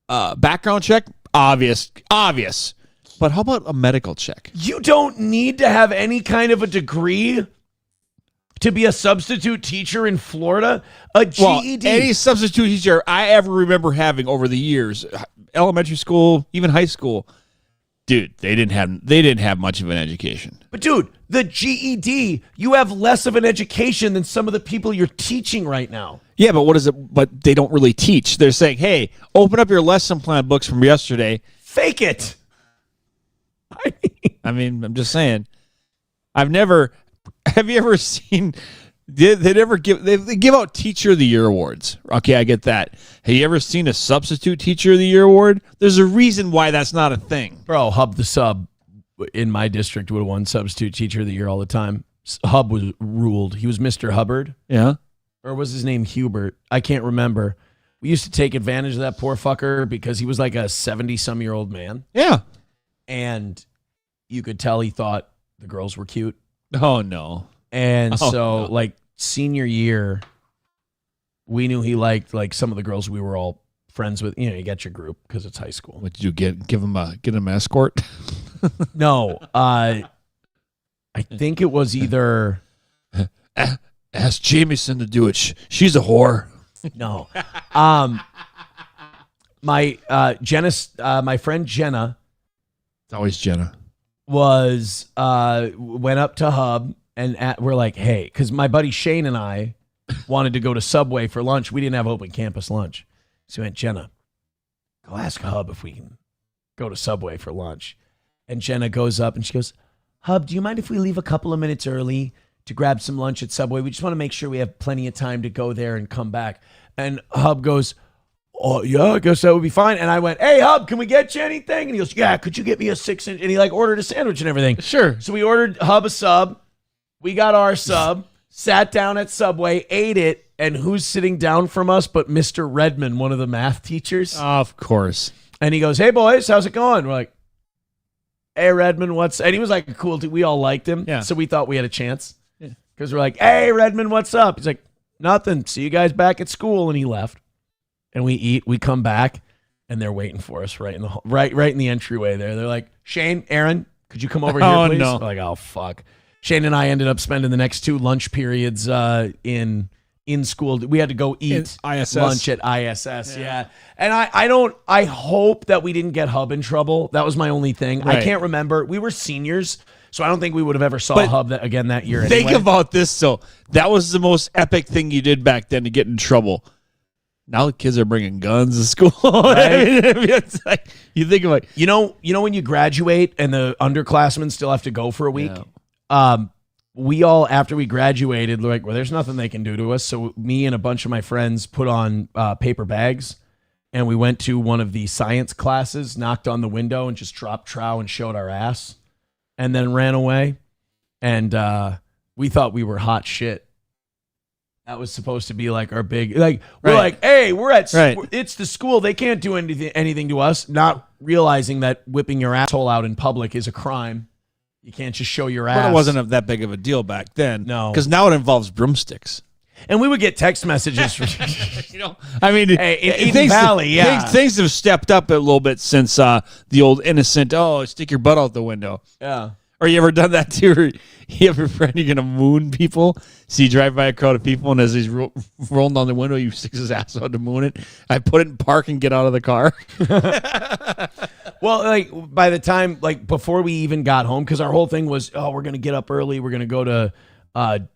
background check, obvious. But how about a medical check? You don't need to have any kind of a degree to be a substitute teacher in Florida. A GED. Well, any substitute teacher I ever remember having over the years, elementary school, even high school, dude, they didn't have much of an education. But dude, the GED, you have less of an education than some of the people you're teaching right now. Yeah, but what is it? But they don't really teach. They're saying, hey, open up your lesson plan books from yesterday. Fake it. I mean, I'm just saying. Have you ever seen? They give out Teacher of the Year awards. Okay, I get that. Have you ever seen a substitute Teacher of the Year award? There's a reason why that's not a thing. Bro, Hub the Sub in my district would have won substitute Teacher of the Year all the time. Hub was ruled. He was Mr. Hubbard. Yeah. Or was his name Hubert? I can't remember. We used to take advantage of that poor fucker because he was like a 70-some-year-old man. Yeah. And you could tell he thought the girls were cute. Oh, no. And like, senior year, we knew he liked, like, some of the girls we were all friends with. You know, you get your group because it's high school. What did you get? Get him an escort? No. I think it was either... Ask Jameson to do it. She's a whore. No. My friend Jenna... It's always Jenna. Went up to Hub and we're like, hey, because my buddy Shane and I wanted to go to Subway for lunch. We didn't have open campus lunch. So we went, Jenna, go ask Hub if we can go to Subway for lunch. And Jenna goes up and she goes, Hub, do you mind if we leave a couple of minutes early to grab some lunch at Subway? We just want to make sure we have plenty of time to go there and come back. And Hub goes, oh, yeah, I guess that would be fine. And I went, hey, Hub, can we get you anything? And he goes, yeah, could you get me a 6-inch? And he like ordered a sandwich and everything. Sure. So we ordered Hub a sub. We got our sub, sat down at Subway, ate it. And who's sitting down from us but Mr. Redmond, one of the math teachers? Of course. And he goes, hey, boys, how's it going? We're like, hey, Redmond, what's... And he was like a cool dude. We all liked him. Yeah. So we thought we had a chance. Because we're like, hey, Redmond, what's up? He's like, nothing. See you guys back at school. And he left. And we eat. We come back, and they're waiting for us right in the entryway there. They're like, Shane, Aaron, could you come over here, please? No. We're like, oh, fuck. Shane and I ended up spending the next 2 lunch periods in school. We had to go eat lunch at ISS. Yeah. And I hope that we didn't get Hub in trouble. That was my only thing. Right. I can't remember. We were seniors, so I don't think we would have ever saw Hub again that year anyway. Think about this, so that was the most epic thing you did back then to get in trouble. Now the kids are bringing guns to school. Right? I mean, it's like, you think of like, you know when you graduate and the underclassmen still have to go for a week. We all, after we graduated, like, well, there's nothing they can do to us. So me and a bunch of my friends put on paper bags, and we went to one of the science classes, knocked on the window, and just dropped trow and showed our ass, and then ran away. And we thought we were hot shit. That was supposed to be like our big, like, we're like, hey, it's the school. They can't do anything to us. Not realizing that whipping your asshole out in public is a crime. You can't just show your ass. But it wasn't that big of a deal back then. No. Because now it involves broomsticks. And we would get text messages. I mean, hey, in Eden Valley, yeah. Things have stepped up a little bit since the old innocent, stick your butt out the window. Yeah. Or you ever done that too? Or you have a friend, you're going to moon people. So you drive by a crowd of people, and as he's rolling down the window, you stick his ass out to moon it. I put it in park and get out of the car. Well, like by the time, like before we even got home, because our whole thing was, oh, we're going to get up early. We're going to go to,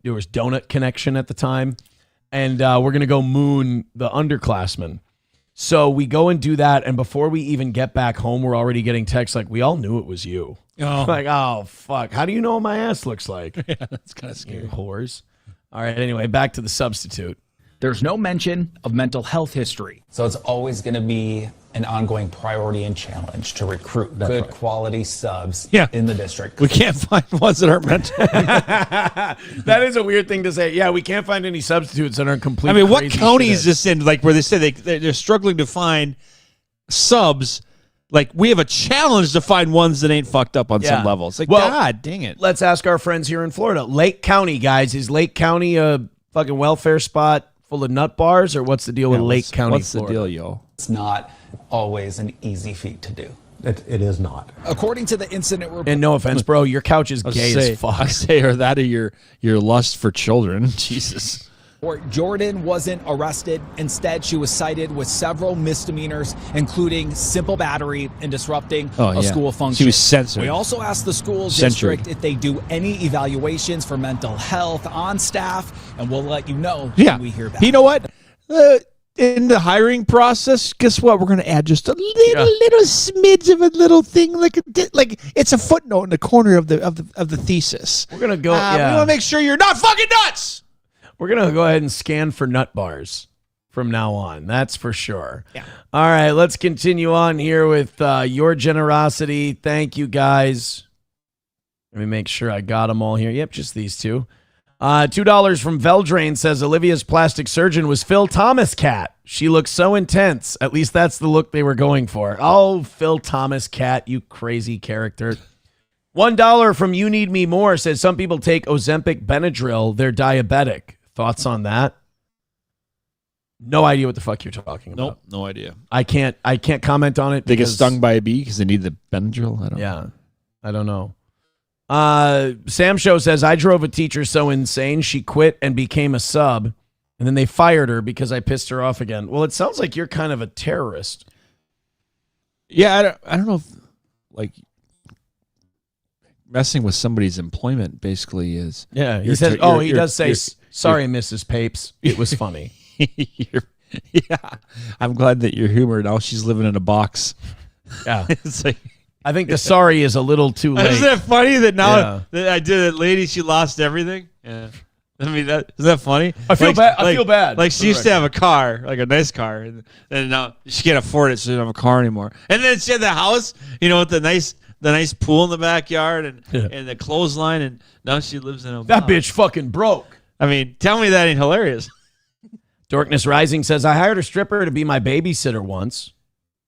there was Donut Connection at the time. And we're going to go moon the underclassmen. So we go and do that. And before we even get back home, we're already getting texts like, we all knew it was you. Oh. Like, oh, fuck. How do you know what my ass looks like? Yeah, that's kind of scary. You whores. All right. Anyway, back to the substitute. There's no mention of mental health history. So it's always going to be an ongoing priority and challenge to recruit good quality subs in the district. We can't find ones that aren't mental. That is a weird thing to say. Yeah, we can't find any substitutes that aren't complete. I mean, what county is this in? Like where they say they're struggling to find subs. Like we have a challenge to find ones that ain't fucked up on some level. It's like, God dang it. Let's ask our friends here in Florida. Lake County, guys. Is Lake County a fucking welfare spot full of nut bars, or what's the deal with Lake County, What's Florida? the deal, yo? It's not always an easy feat to do. It is not. According to the incident report. And no offense, bro, your couch is gay as fuck. I say, or that or your lust for children. Jesus. Jordan wasn't arrested. Instead, she was cited with several misdemeanors, including simple battery and disrupting a school function. She was censored. We also asked the school Censored. district if they do any evaluations for mental health on staff, and we'll let you know Yeah. when we hear back. You know what? In the hiring process, guess what? We're going to add just a little smidge of a little thing, like it's a footnote in the corner of the thesis. We're gonna go. We want to make sure you're not fucking nuts. We're going to go ahead and scan for nut bars from now on. That's for sure. Yeah. All right, let's continue on here with your generosity. Thank you, guys. Let me make sure I got them all here. Yep, just these two. $2 from Veldrain says Olivia's plastic surgeon was Phil Thomas Cat. She looks so intense. At least that's the look they were going for. Oh, Phil Thomas Cat, you crazy character. $1 from You Need Me More says some people take Ozempic Benadryl. They're diabetic. Thoughts on that? No idea what the fuck you're talking about. Nope, no idea. I can't comment on it. They get stung by a bee because they need the Benadryl. I don't know. Yeah, I don't know. Sam Show says I drove a teacher so insane she quit and became a sub, and then they fired her because I pissed her off again. Well, it sounds like you're kind of a terrorist. Yeah, I don't know if, like, messing with somebody's employment basically is. Yeah, he says. He does say, "Sorry, Mrs. Papes, it was funny." Yeah, I'm glad that you're humor. Now she's living in a box. Yeah, it's like, I think the sorry is a little too late. Isn't that funny that now that I did it, lady? She lost everything. Yeah, I mean, isn't that funny? I feel bad. I feel bad. Like she used to have a car, like a nice car, and now she can't afford it, so she doesn't have a car anymore. And then she had the house, with the nice pool in the backyard and the clothesline, and now she lives in a that bitch fucking broke. I mean, tell me that ain't hilarious. Dorkness Rising says I hired a stripper to be my babysitter once.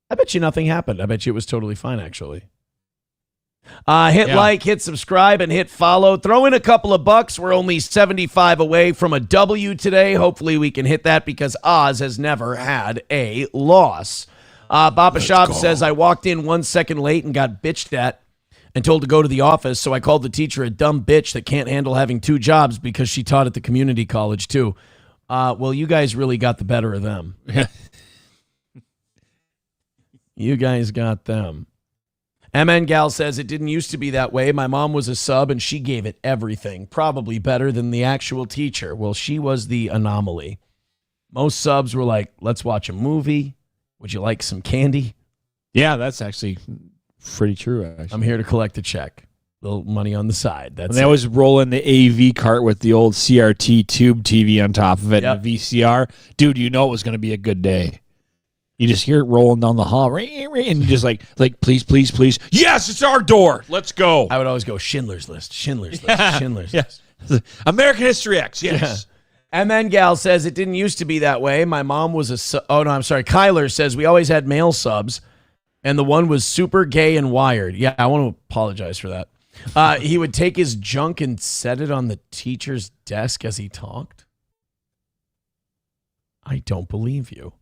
I bet you nothing happened. I bet you it was totally fine, actually. Hit like, hit subscribe, and hit follow. Throw in a couple of bucks. We're only 75 away from a W today. Hopefully we can hit that because Oz has never had a loss. Bappa Shop says I walked in 1 second late and got bitched at and told to go to the office, so I called the teacher a dumb bitch that can't handle having two jobs because she taught at the community college too. Well, you guys really got the better of them. You guys got them. MN Gal says it didn't used to be that way. My mom was a sub and she gave it everything, probably better than the actual teacher. Well, she was the anomaly. Most subs were like, let's watch a movie. Would you like some candy? Yeah, that's actually pretty true. Actually. I'm here to collect a check. Little money on the side. That's and they always roll in the AV cart with the old CRT tube TV on top of it and a VCR. Dude, you know it was going to be a good day. You just hear it rolling down the hall, and you just like, please, please, please. Yes, it's our door. Let's go. I would always go Schindler's List, Schindler's List, Schindler's List. American History X, yes. Yeah. MN Gal says it didn't used to be that way. My mom was a sub. Oh, no, I'm sorry. Kyler says we always had male subs, and the one was super gay and wired. Yeah, I want to apologize for that. He would take his junk and set it on the teacher's desk as he talked. I don't believe you.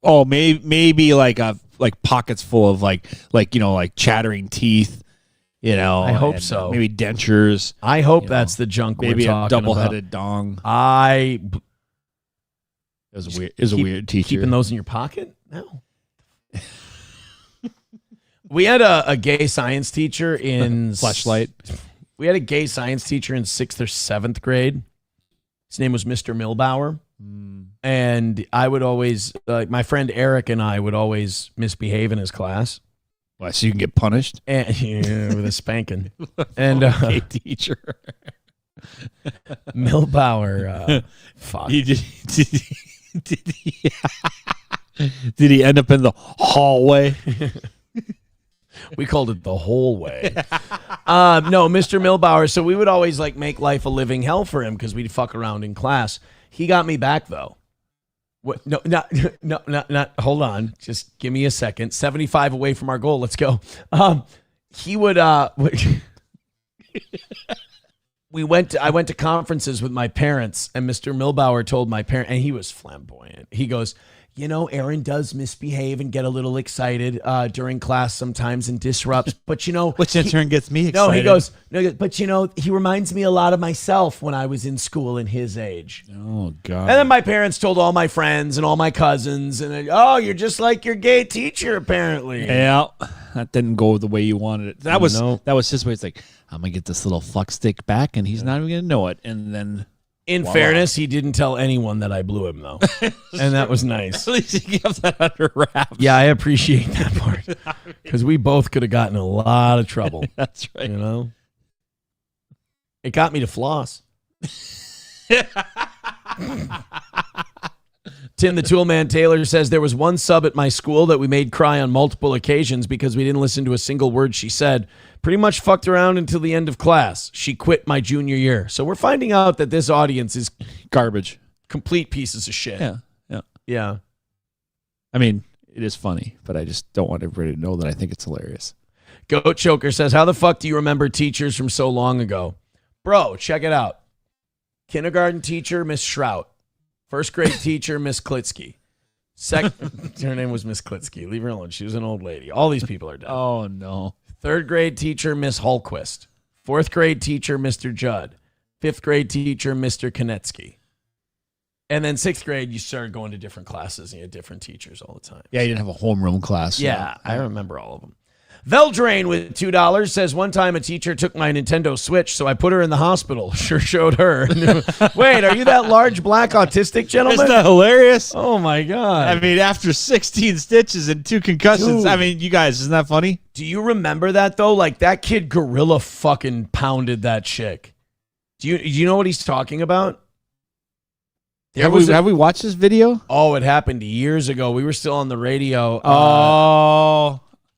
Oh, maybe like pockets full of like chattering teeth, You know, I hope and, so. Maybe dentures. I hope that's the junk. Maybe we're a talking double-headed about. dong. It was weird. It was a weird teacher. Keeping those in your pocket? No. We had a gay science teacher in Fleshlight. We had a gay science teacher in 6th or 7th grade. His name was Mr. Milbauer. And I would always, my friend Eric and I would always misbehave in his class. Why, so you can get punished? And, with a spanking. And gay teacher. Milbauer, fuck. Did he end up in the hallway? We called it the whole way. No, Mr. Milbauer. So we would always like make life a living hell for him because we'd fuck around in class. He got me back though. What? No, not. Hold on. Just give me a second. 75 away from our goal. Let's go. He would. I went to conferences with my parents, and Mr. Milbauer told my parent, and he was flamboyant. He goes, you know, Aaron does misbehave and get a little excited during class sometimes and disrupts. But, you know. Which in turn gets me excited. No, he goes, but, you know, he reminds me a lot of myself when I was in school in his age. Oh, God. And then my parents told all my friends and all my cousins, and oh, you're just like your gay teacher, apparently. Yeah, that didn't go the way you wanted it. That was his way. It's like, I'm going to get this little fuck stick back, and he's not even going to know it. And then... In fairness, he didn't tell anyone that I blew him, though. And that was nice. At least he kept that under wraps. Yeah, I appreciate that part. Because we both could have gotten in a lot of trouble. That's right. You know? It got me to floss. Tim the Toolman Taylor says there was one sub at my school that we made cry on multiple occasions because we didn't listen to a single word she said. Pretty much fucked around until the end of class. She quit my junior year. So we're finding out that this audience is garbage. Complete pieces of shit. Yeah. I mean, it is funny, but I just don't want everybody to know that I think it's hilarious. Goat Choker says, how the fuck do you remember teachers from so long ago? Bro, check it out. Kindergarten teacher, Miss Shrout. First grade teacher, Miss Klitsky. Her name was Miss Klitsky. Leave her alone. She was an old lady. All these people are dead. Oh, no. Third grade teacher, Miss Holquist. Fourth grade teacher, Mr. Judd. Fifth grade teacher, Mr. Konetsky. And then sixth grade, you started going to different classes and you had different teachers all the time. Yeah, you didn't have a homeroom class. Yeah, I remember all of them. Veldrain with $2 says, one time a teacher took my Nintendo Switch, so I put her in the hospital. Sure showed her. Wait, are you that large black autistic gentleman? Isn't that hilarious? Oh, my God. I mean, after 16 stitches and 2 concussions, Dude. I mean, you guys, isn't that funny? Do you remember that, though? Like, that kid gorilla fucking pounded that chick. Do you know what he's talking about? Have we watched this video? Oh, it happened years ago. We were still on the radio.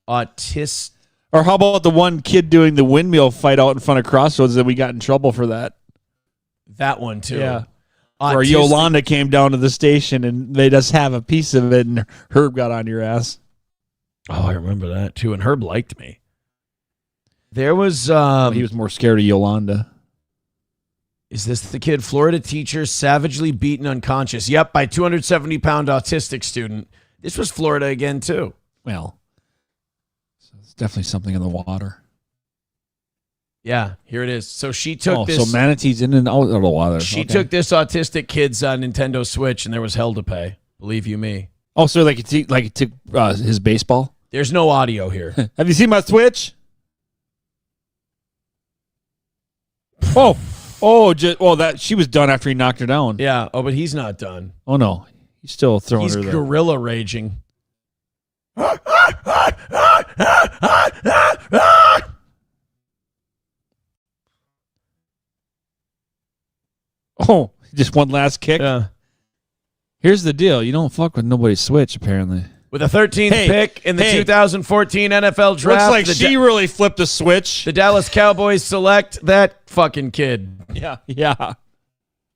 Autist. Or how about the one kid doing the windmill fight out in front of Crossroads that we got in trouble for that? That one, too. Yeah. Or Yolanda came down to the station and they just have a piece of it and Herb got on your ass. Oh, I remember that, too. And Herb liked me. There was... he was more scared of Yolanda. Is this the kid? Florida teacher savagely beaten unconscious. Yep, by 270-pound autistic student. This was Florida again, too. Well, it's definitely something in the water. Yeah, here it is. So she took this. So manatees in and out of the water. She took this autistic kid's Nintendo Switch, and there was hell to pay. Believe you me. Oh, so like it took his baseball? There's no audio here. Have you seen my Switch? That she was done after he knocked her down. Yeah. Oh, but he's not done. Oh no, he's still throwing her there. He's gorilla raging. Oh, just one last kick. Yeah. Here's the deal: you don't fuck with nobody's Switch, apparently. With a 13th pick in the 2014 NFL Draft. Looks like she really flipped a switch. The Dallas Cowboys select that fucking kid. Yeah.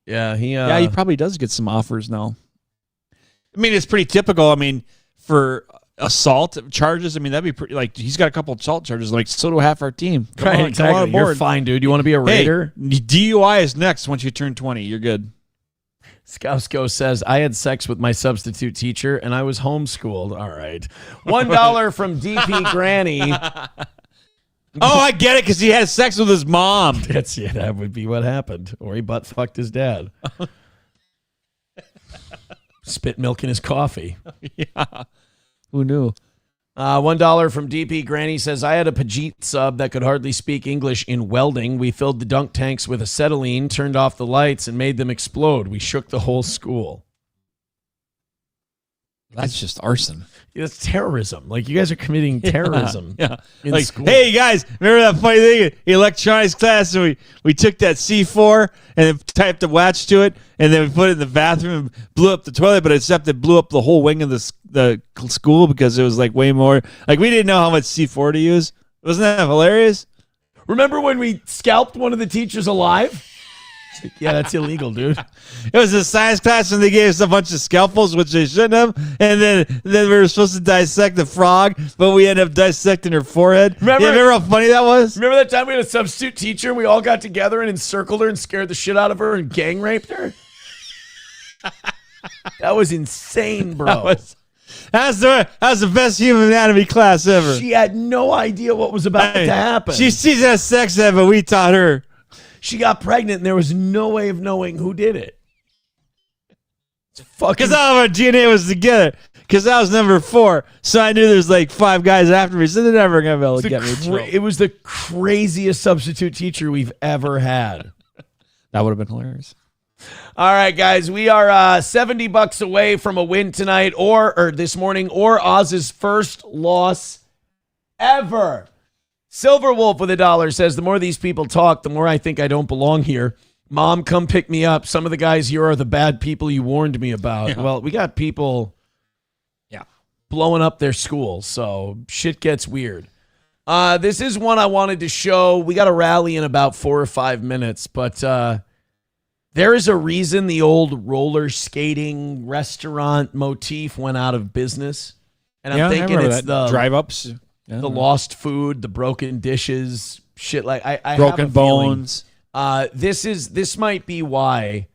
Yeah, he probably does get some offers now. I mean, it's pretty typical. I mean, for assault charges, I mean, that'd be pretty, like, he's got a couple assault charges, like, so do half our team. Come on board. You're fine, dude. You want to be a Raider? Hey, DUI is next once you turn 20. You're good. Skowsko says, I had sex with my substitute teacher and I was homeschooled. All right. $1 from DP Granny. Oh, I get it, because he had sex with his mom. That would be what happened. Or he butt fucked his dad. Spit milk in his coffee. Yeah. Who knew? $1 from DP. Granny says, I had a Pajit sub that could hardly speak English in welding. We filled the dunk tanks with acetylene, turned off the lights, and made them explode. We shook the whole school. That's just arson. It's terrorism. Like, you guys are committing terrorism. Yeah. In Like, school. hey, guys, remember that funny thing in electronics class? And we took that C4 and then typed a watch to it, and then we put it in the bathroom and blew up the toilet, but except it blew up the whole wing of the school because it was like way more. Like, we didn't know how much C4 to use. Wasn't that hilarious? Remember when we scalped one of the teachers alive? Yeah, that's illegal, dude. It was a science class, and they gave us a bunch of scalpels, which they shouldn't have. And then we were supposed to dissect the frog, but we ended up dissecting her forehead. Remember how funny that was? Remember that time we had a substitute teacher and we all got together and encircled her and scared the shit out of her and gang raped her? That was insane, bro. That was the best human anatomy class ever. She had no idea what was about to happen. She's had sex ed, but we taught her. She got pregnant and there was no way of knowing who did it. Because all of our DNA was together. Because I was number 4. So I knew there's like 5 guys after me. So they're never going to be able to get me in trouble. It was the craziest substitute teacher we've ever had. That would have been hilarious. All right, guys. We are $70 away from a win tonight or this morning or Oz's first loss ever. Silver Wolf with $1 says, the more these people talk, the more I think I don't belong here. Mom, come pick me up. Some of the guys here are the bad people you warned me about. Yeah. Well, we got people blowing up their schools, so shit gets weird. This is one I wanted to show. We got a rally in about 4 or 5 minutes, but there is a reason the old roller skating restaurant motif went out of business. And I'm thinking it's the drive-ups. The lost food, the broken dishes, shit like I broken have a feeling, bones. This might be why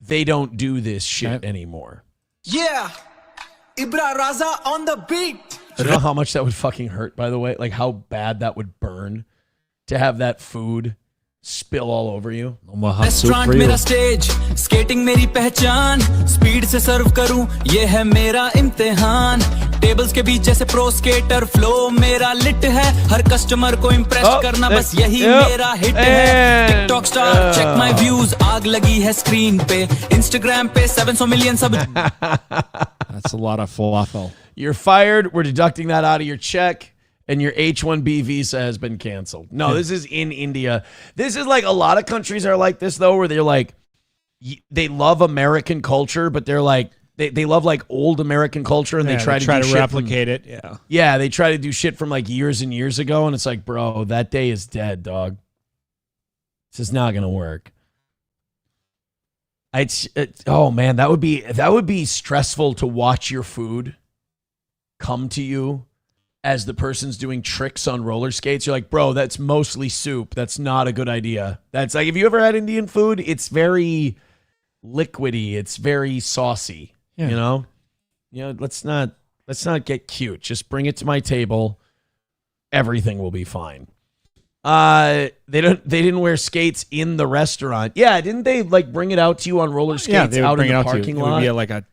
they don't do this shit anymore. Yeah, Ibra Raza on the beat. Do you know how much that would fucking hurt? By the way, like how bad that would burn to have that food spill all over you. Restaurant मेरा stage, skating मेरी पहचान, speed से serve करूं, ये है मेरा इम्तिहान. Tables के बीच जैसे pro skater, flow मेरा lit है, हर customer को impress करना बस यही मेरा hit है. TikTok star, check my views, आग लगी है screen पे, Instagram पे 700 million सब. That's a lot of falafel. You're fired. We're deducting that out of your check. And your H-1B visa has been canceled. No, this is in India. This is like a lot of countries are like this, though, where they're like, they love American culture, but they're like, they love like old American culture and they try to replicate it. Yeah. Yeah, they try to do shit from like years and years ago. And it's like, bro, that day is dead, dog. This is not going to work. Oh, man, that would be stressful to watch your food come to you. As the person's doing tricks on roller skates, you're like, bro, that's mostly soup. That's not a good idea. That's like, have you ever had Indian food? It's very liquidy. It's very saucy. Yeah. You know, let's not get cute. Just bring it to my table. Everything will be fine. They didn't wear skates in the restaurant. Yeah, didn't they like bring it out to you on roller skates out in the parking lot? It would be like a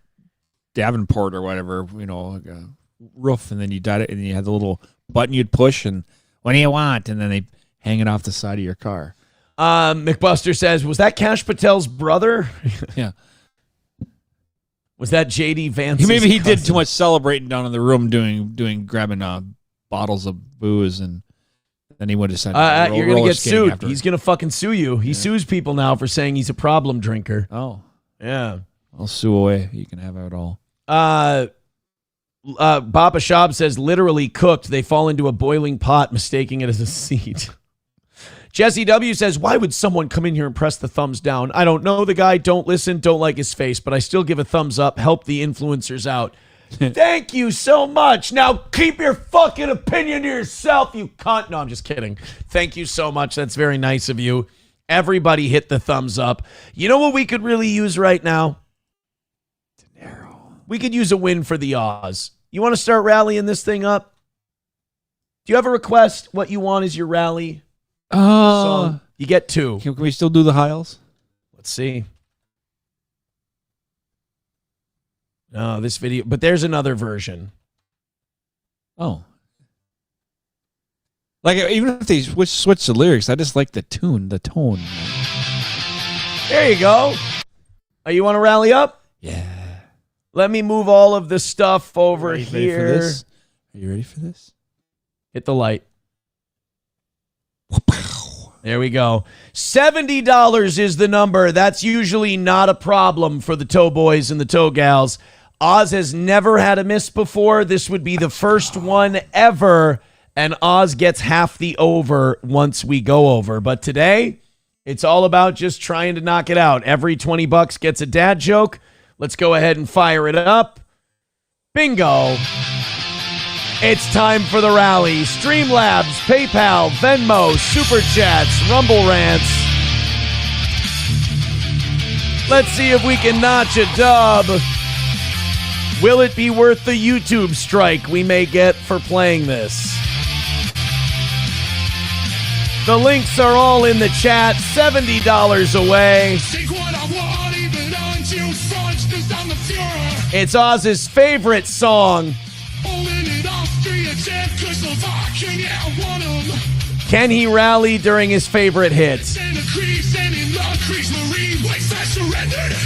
Davenport or whatever, like a roof, and then you did it, and you had the little button you'd push, and what do you want? And then they hang it off the side of your car. McBuster says, was that Kash Patel's brother? Yeah. Was that JD Vance's Maybe he cousin? did too much celebrating down in the room grabbing bottles of booze, and then he would have said, you're going to get sued. After. He's going to fucking sue you. He sues people now for saying he's a problem drinker. Oh. Yeah. I'll sue away. You can have it all. Baba Shab says, literally cooked. They fall into a boiling pot, mistaking it as a seed. Jesse W says, why would someone come in here and press the thumbs down? I don't know the guy. Don't listen. Don't like his face, but I still give a thumbs up. Help the influencers out. Thank you so much. Now keep your fucking opinion to yourself, you cunt. No, I'm just kidding. Thank you so much. That's very nice of you. Everybody hit the thumbs up. You know what we could really use right now? We could use a win for the Oz. You want to start rallying this thing up? Do you have a request? What you want is your rally Oh, song? You get 2. can we still do the Hiles? Let's see. No, this video, but there's another version. Oh. Like, even if they switch the lyrics, I just like the tone. There you go. Oh, you want to rally up? Yeah. Let me move all of the stuff over here. Ready for this? Are you ready for this? Hit the light. There we go. $70 is the number. That's usually not a problem for the Toe Boys and the Toe Gals. Oz has never had a miss before. This would be the first one ever, and Oz gets half the over once we go over. But today, it's all about just trying to knock it out. Every $20 gets a dad joke. Let's go ahead and fire it up. Bingo. It's time for the rally. Streamlabs, PayPal, Venmo, Super Chats, Rumble Rants. Let's see if we can notch a dub. Will it be worth the YouTube strike we may get for playing this? The links are all in the chat. $70 away. It's Oz's favorite song. Can he rally during his favorite hit?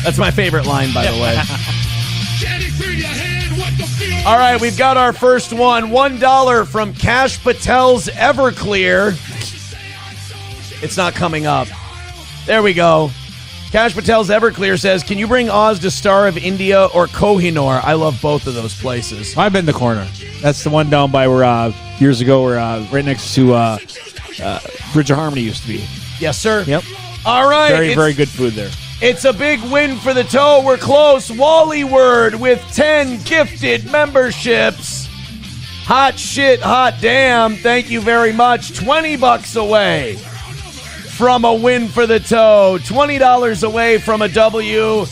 That's my favorite line, by the way. All right, we've got our first one. $1 from Cash Patel's Everclear. It's not coming up. There we go. Cash Patel's Everclear says, can you bring Oz to Star of India or Kohinoor? I love both of those places. I've been to Corner. That's the one down by where years ago, where right next to Bridge of Harmony used to be. Yes, sir. Yep. All right. Very, very good food there. It's a big win for the Toe. We're close. Wally Word with 10 gifted memberships. Hot shit, hot damn. Thank you very much. $20 away from a win for the Toe. $20 away from a W.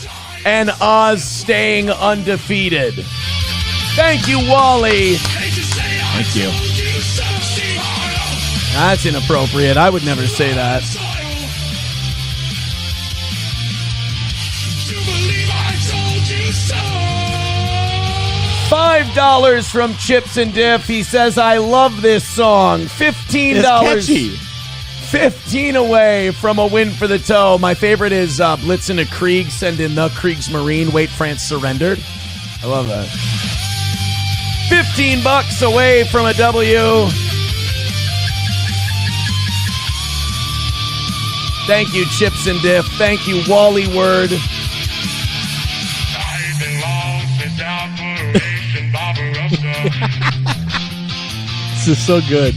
And Oz staying undefeated. Thank you, Wally. Thank you. That's inappropriate. I would never say that. $5 from Chips and Dip. He says, I love this song. $15. It's catchy. 15 away from a win for the Toe. My favorite is Blitzen to Krieg, send in the Kriegsmarine. Wait, France surrendered. I love that. $15 away from a W. Thank you, Chips and Dip. Thank you, Wally Word. This is so good.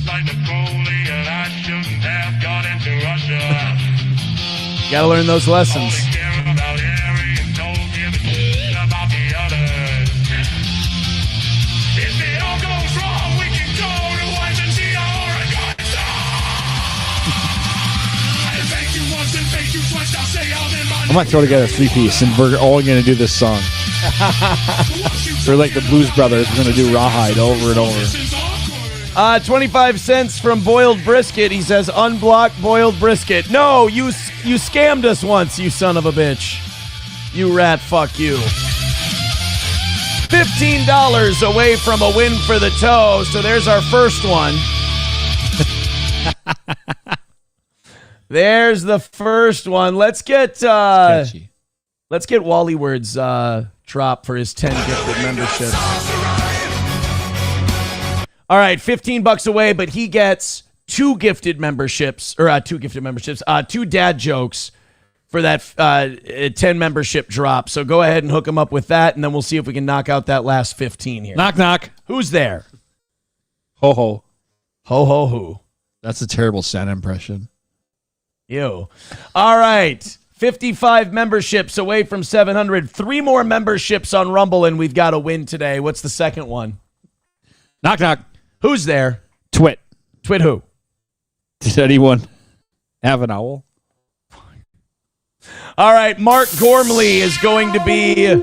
Gotta learn those lessons. I might throw together a 3-piece, and we're all going to do this song. We're like the Blues Brothers. We're going to do Rawhide over and over. 25 cents from Boiled Brisket. He says, unblock Boiled Brisket. No, you scammed us once, you son of a bitch. You rat, fuck you. $15 away from a win for the Toe. So there's our first one. There's the first one. Let's get Wally Word's drop for his 10 gifted memberships. All right, $15 away, but he gets 2 gifted memberships, or 2 dad jokes for that 10 membership drop. So go ahead and hook him up with that, and then we'll see if we can knock out that last 15 here. Knock, knock. Who's there? Ho, ho. Ho, ho, who? That's a terrible Santa impression. Ew. All right. 55 memberships away from 700. 3 more memberships on Rumble, and we've got a win today. What's the second one? Knock, knock. Who's there? Twit. Twit who? Did anyone have an owl? All right. Mark Gormley is going to be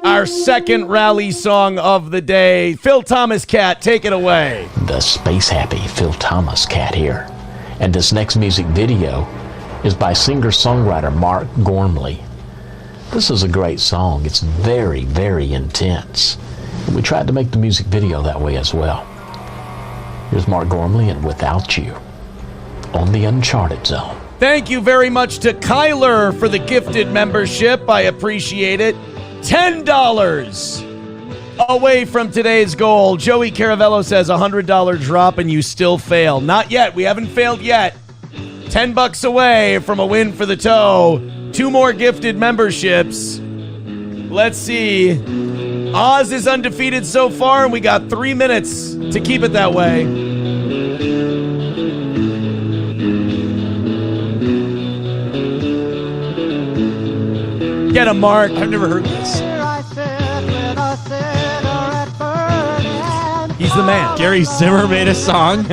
our second rally song of the day. Phil Thomas Cat, take it away. The space happy Phil Thomas Cat here. And this next music video is by singer-songwriter Mark Gormley. This is a great song. It's very, very intense. And we tried to make the music video that way as well. Here's Mark Gormley and Without You on the Uncharted Zone. Thank you very much to Kyler for the gifted membership. I appreciate it. $10 away from today's goal. Joey Caravello says $100 drop and you still fail. Not yet. We haven't failed yet. $10 away from a win for the toe. 2 more gifted memberships. Let's see. Oz is undefeated so far, and we got 3 minutes to keep it that way. Get a Mark. I've never heard this. He's the man. Gary Zimmer made a song.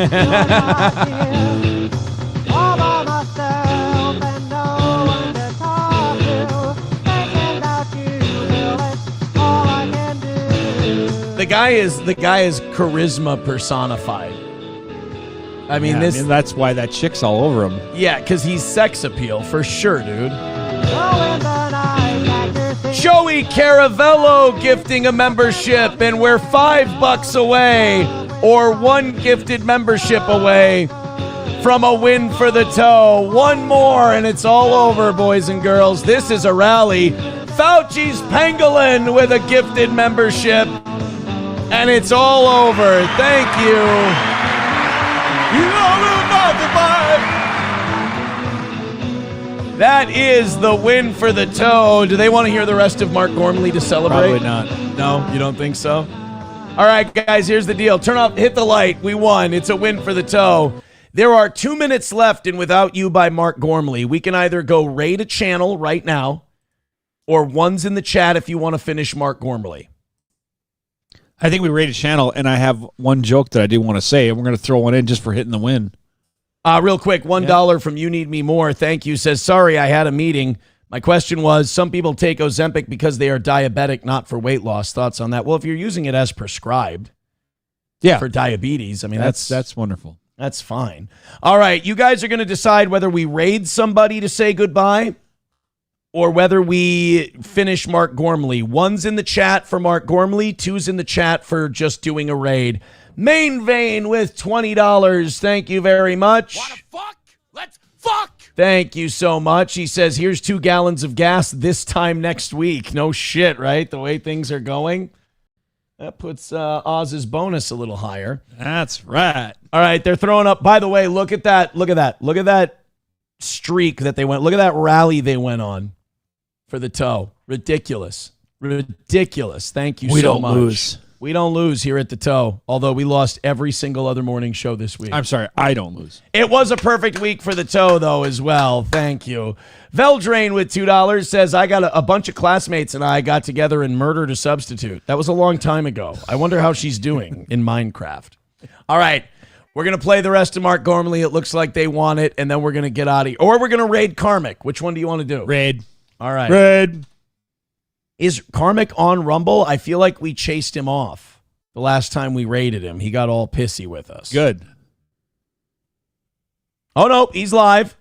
The guy is charisma personified. I mean, that's why that chick's all over him. Yeah, because he's sex appeal for sure, dude. Joey Caravello gifting a membership, and we're $5 away, or 1 gifted membership away from a win for the toe. 1 more, and it's all over, boys and girls. This is a rally. Fauci's Pangolin with a gifted membership. And it's all over. Thank you. You all about the vibe. That is the win for the toe. Do they want to hear the rest of Mark Gormley to celebrate? Probably not. No, you don't think so? All right, guys, here's the deal. Turn off, hit the light. We won. It's a win for the toe. There are 2 minutes left in Without You by Mark Gormley. We can either go raid a channel right now, or one's in the chat if you want to finish Mark Gormley. I think we rated channel, and I have one joke that I do want to say, and we're going to throw one in just for hitting the win. Real quick, $1 from You Need Me More. Thank you. Says, sorry, I had a meeting. My question was, some people take Ozempic because they are diabetic, not for weight loss. Thoughts on that? Well, if you're using it as prescribed for diabetes, I mean, that's wonderful. That's fine. All right, you guys are going to decide whether we raid somebody to say goodbye or whether we finish Mark Gormley. 1's in the chat for Mark Gormley. 2's in the chat for just doing a raid. Main Vein with $20. Thank you very much. Wanna fuck? Let's fuck! Thank you so much. He says, here's 2 gallons of gas this time next week. No shit, right? The way things are going. That puts Oz's bonus a little higher. That's right. All right, they're throwing up. By the way, look at that. Look at that. Look at that streak that they went. Look at that rally they went on for the toe. Ridiculous. Ridiculous. Thank you so much. Lose. We don't lose here at the toe, although we lost every single other morning show this week. I'm sorry, I don't lose. It was a perfect week for the toe, though, as well. Thank you. Veldrain with $2 says, I got a bunch of classmates and I got together and murdered a substitute. That was a long time ago. I wonder how she's doing in Minecraft. All right. We're going to play the rest of Mark Gormley. It looks like they want it, and then we're going to get out of here. Or we're going to raid Karmic. Which one do you want to do? Raid. All right. Raid. Is Karmic on Rumble? I feel like we chased him off the last time we raided him. He got all pissy with us. Good. Oh, no. He's live.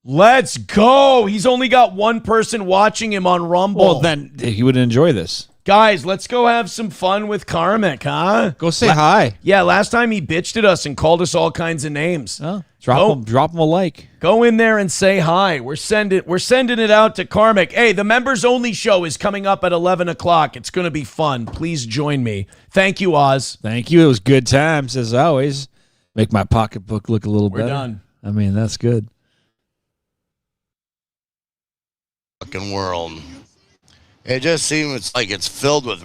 Let's go. He's only got 1 person watching him on Rumble. Well, then he would enjoy this. Guys, let's go have some fun with Karmic, huh? Go say hi. Yeah, last time he bitched at us and called us all kinds of names. Oh, drop him a like. Go in there and say hi. We're sending it out to Karmic. Hey, the members only show is coming up at 11 o'clock. It's going to be fun. Please join me. Thank you, Oz. Thank you. It was good times as always. Make my pocketbook look a little better. We're done. I mean, that's good. Fucking world. It just seems like it's filled with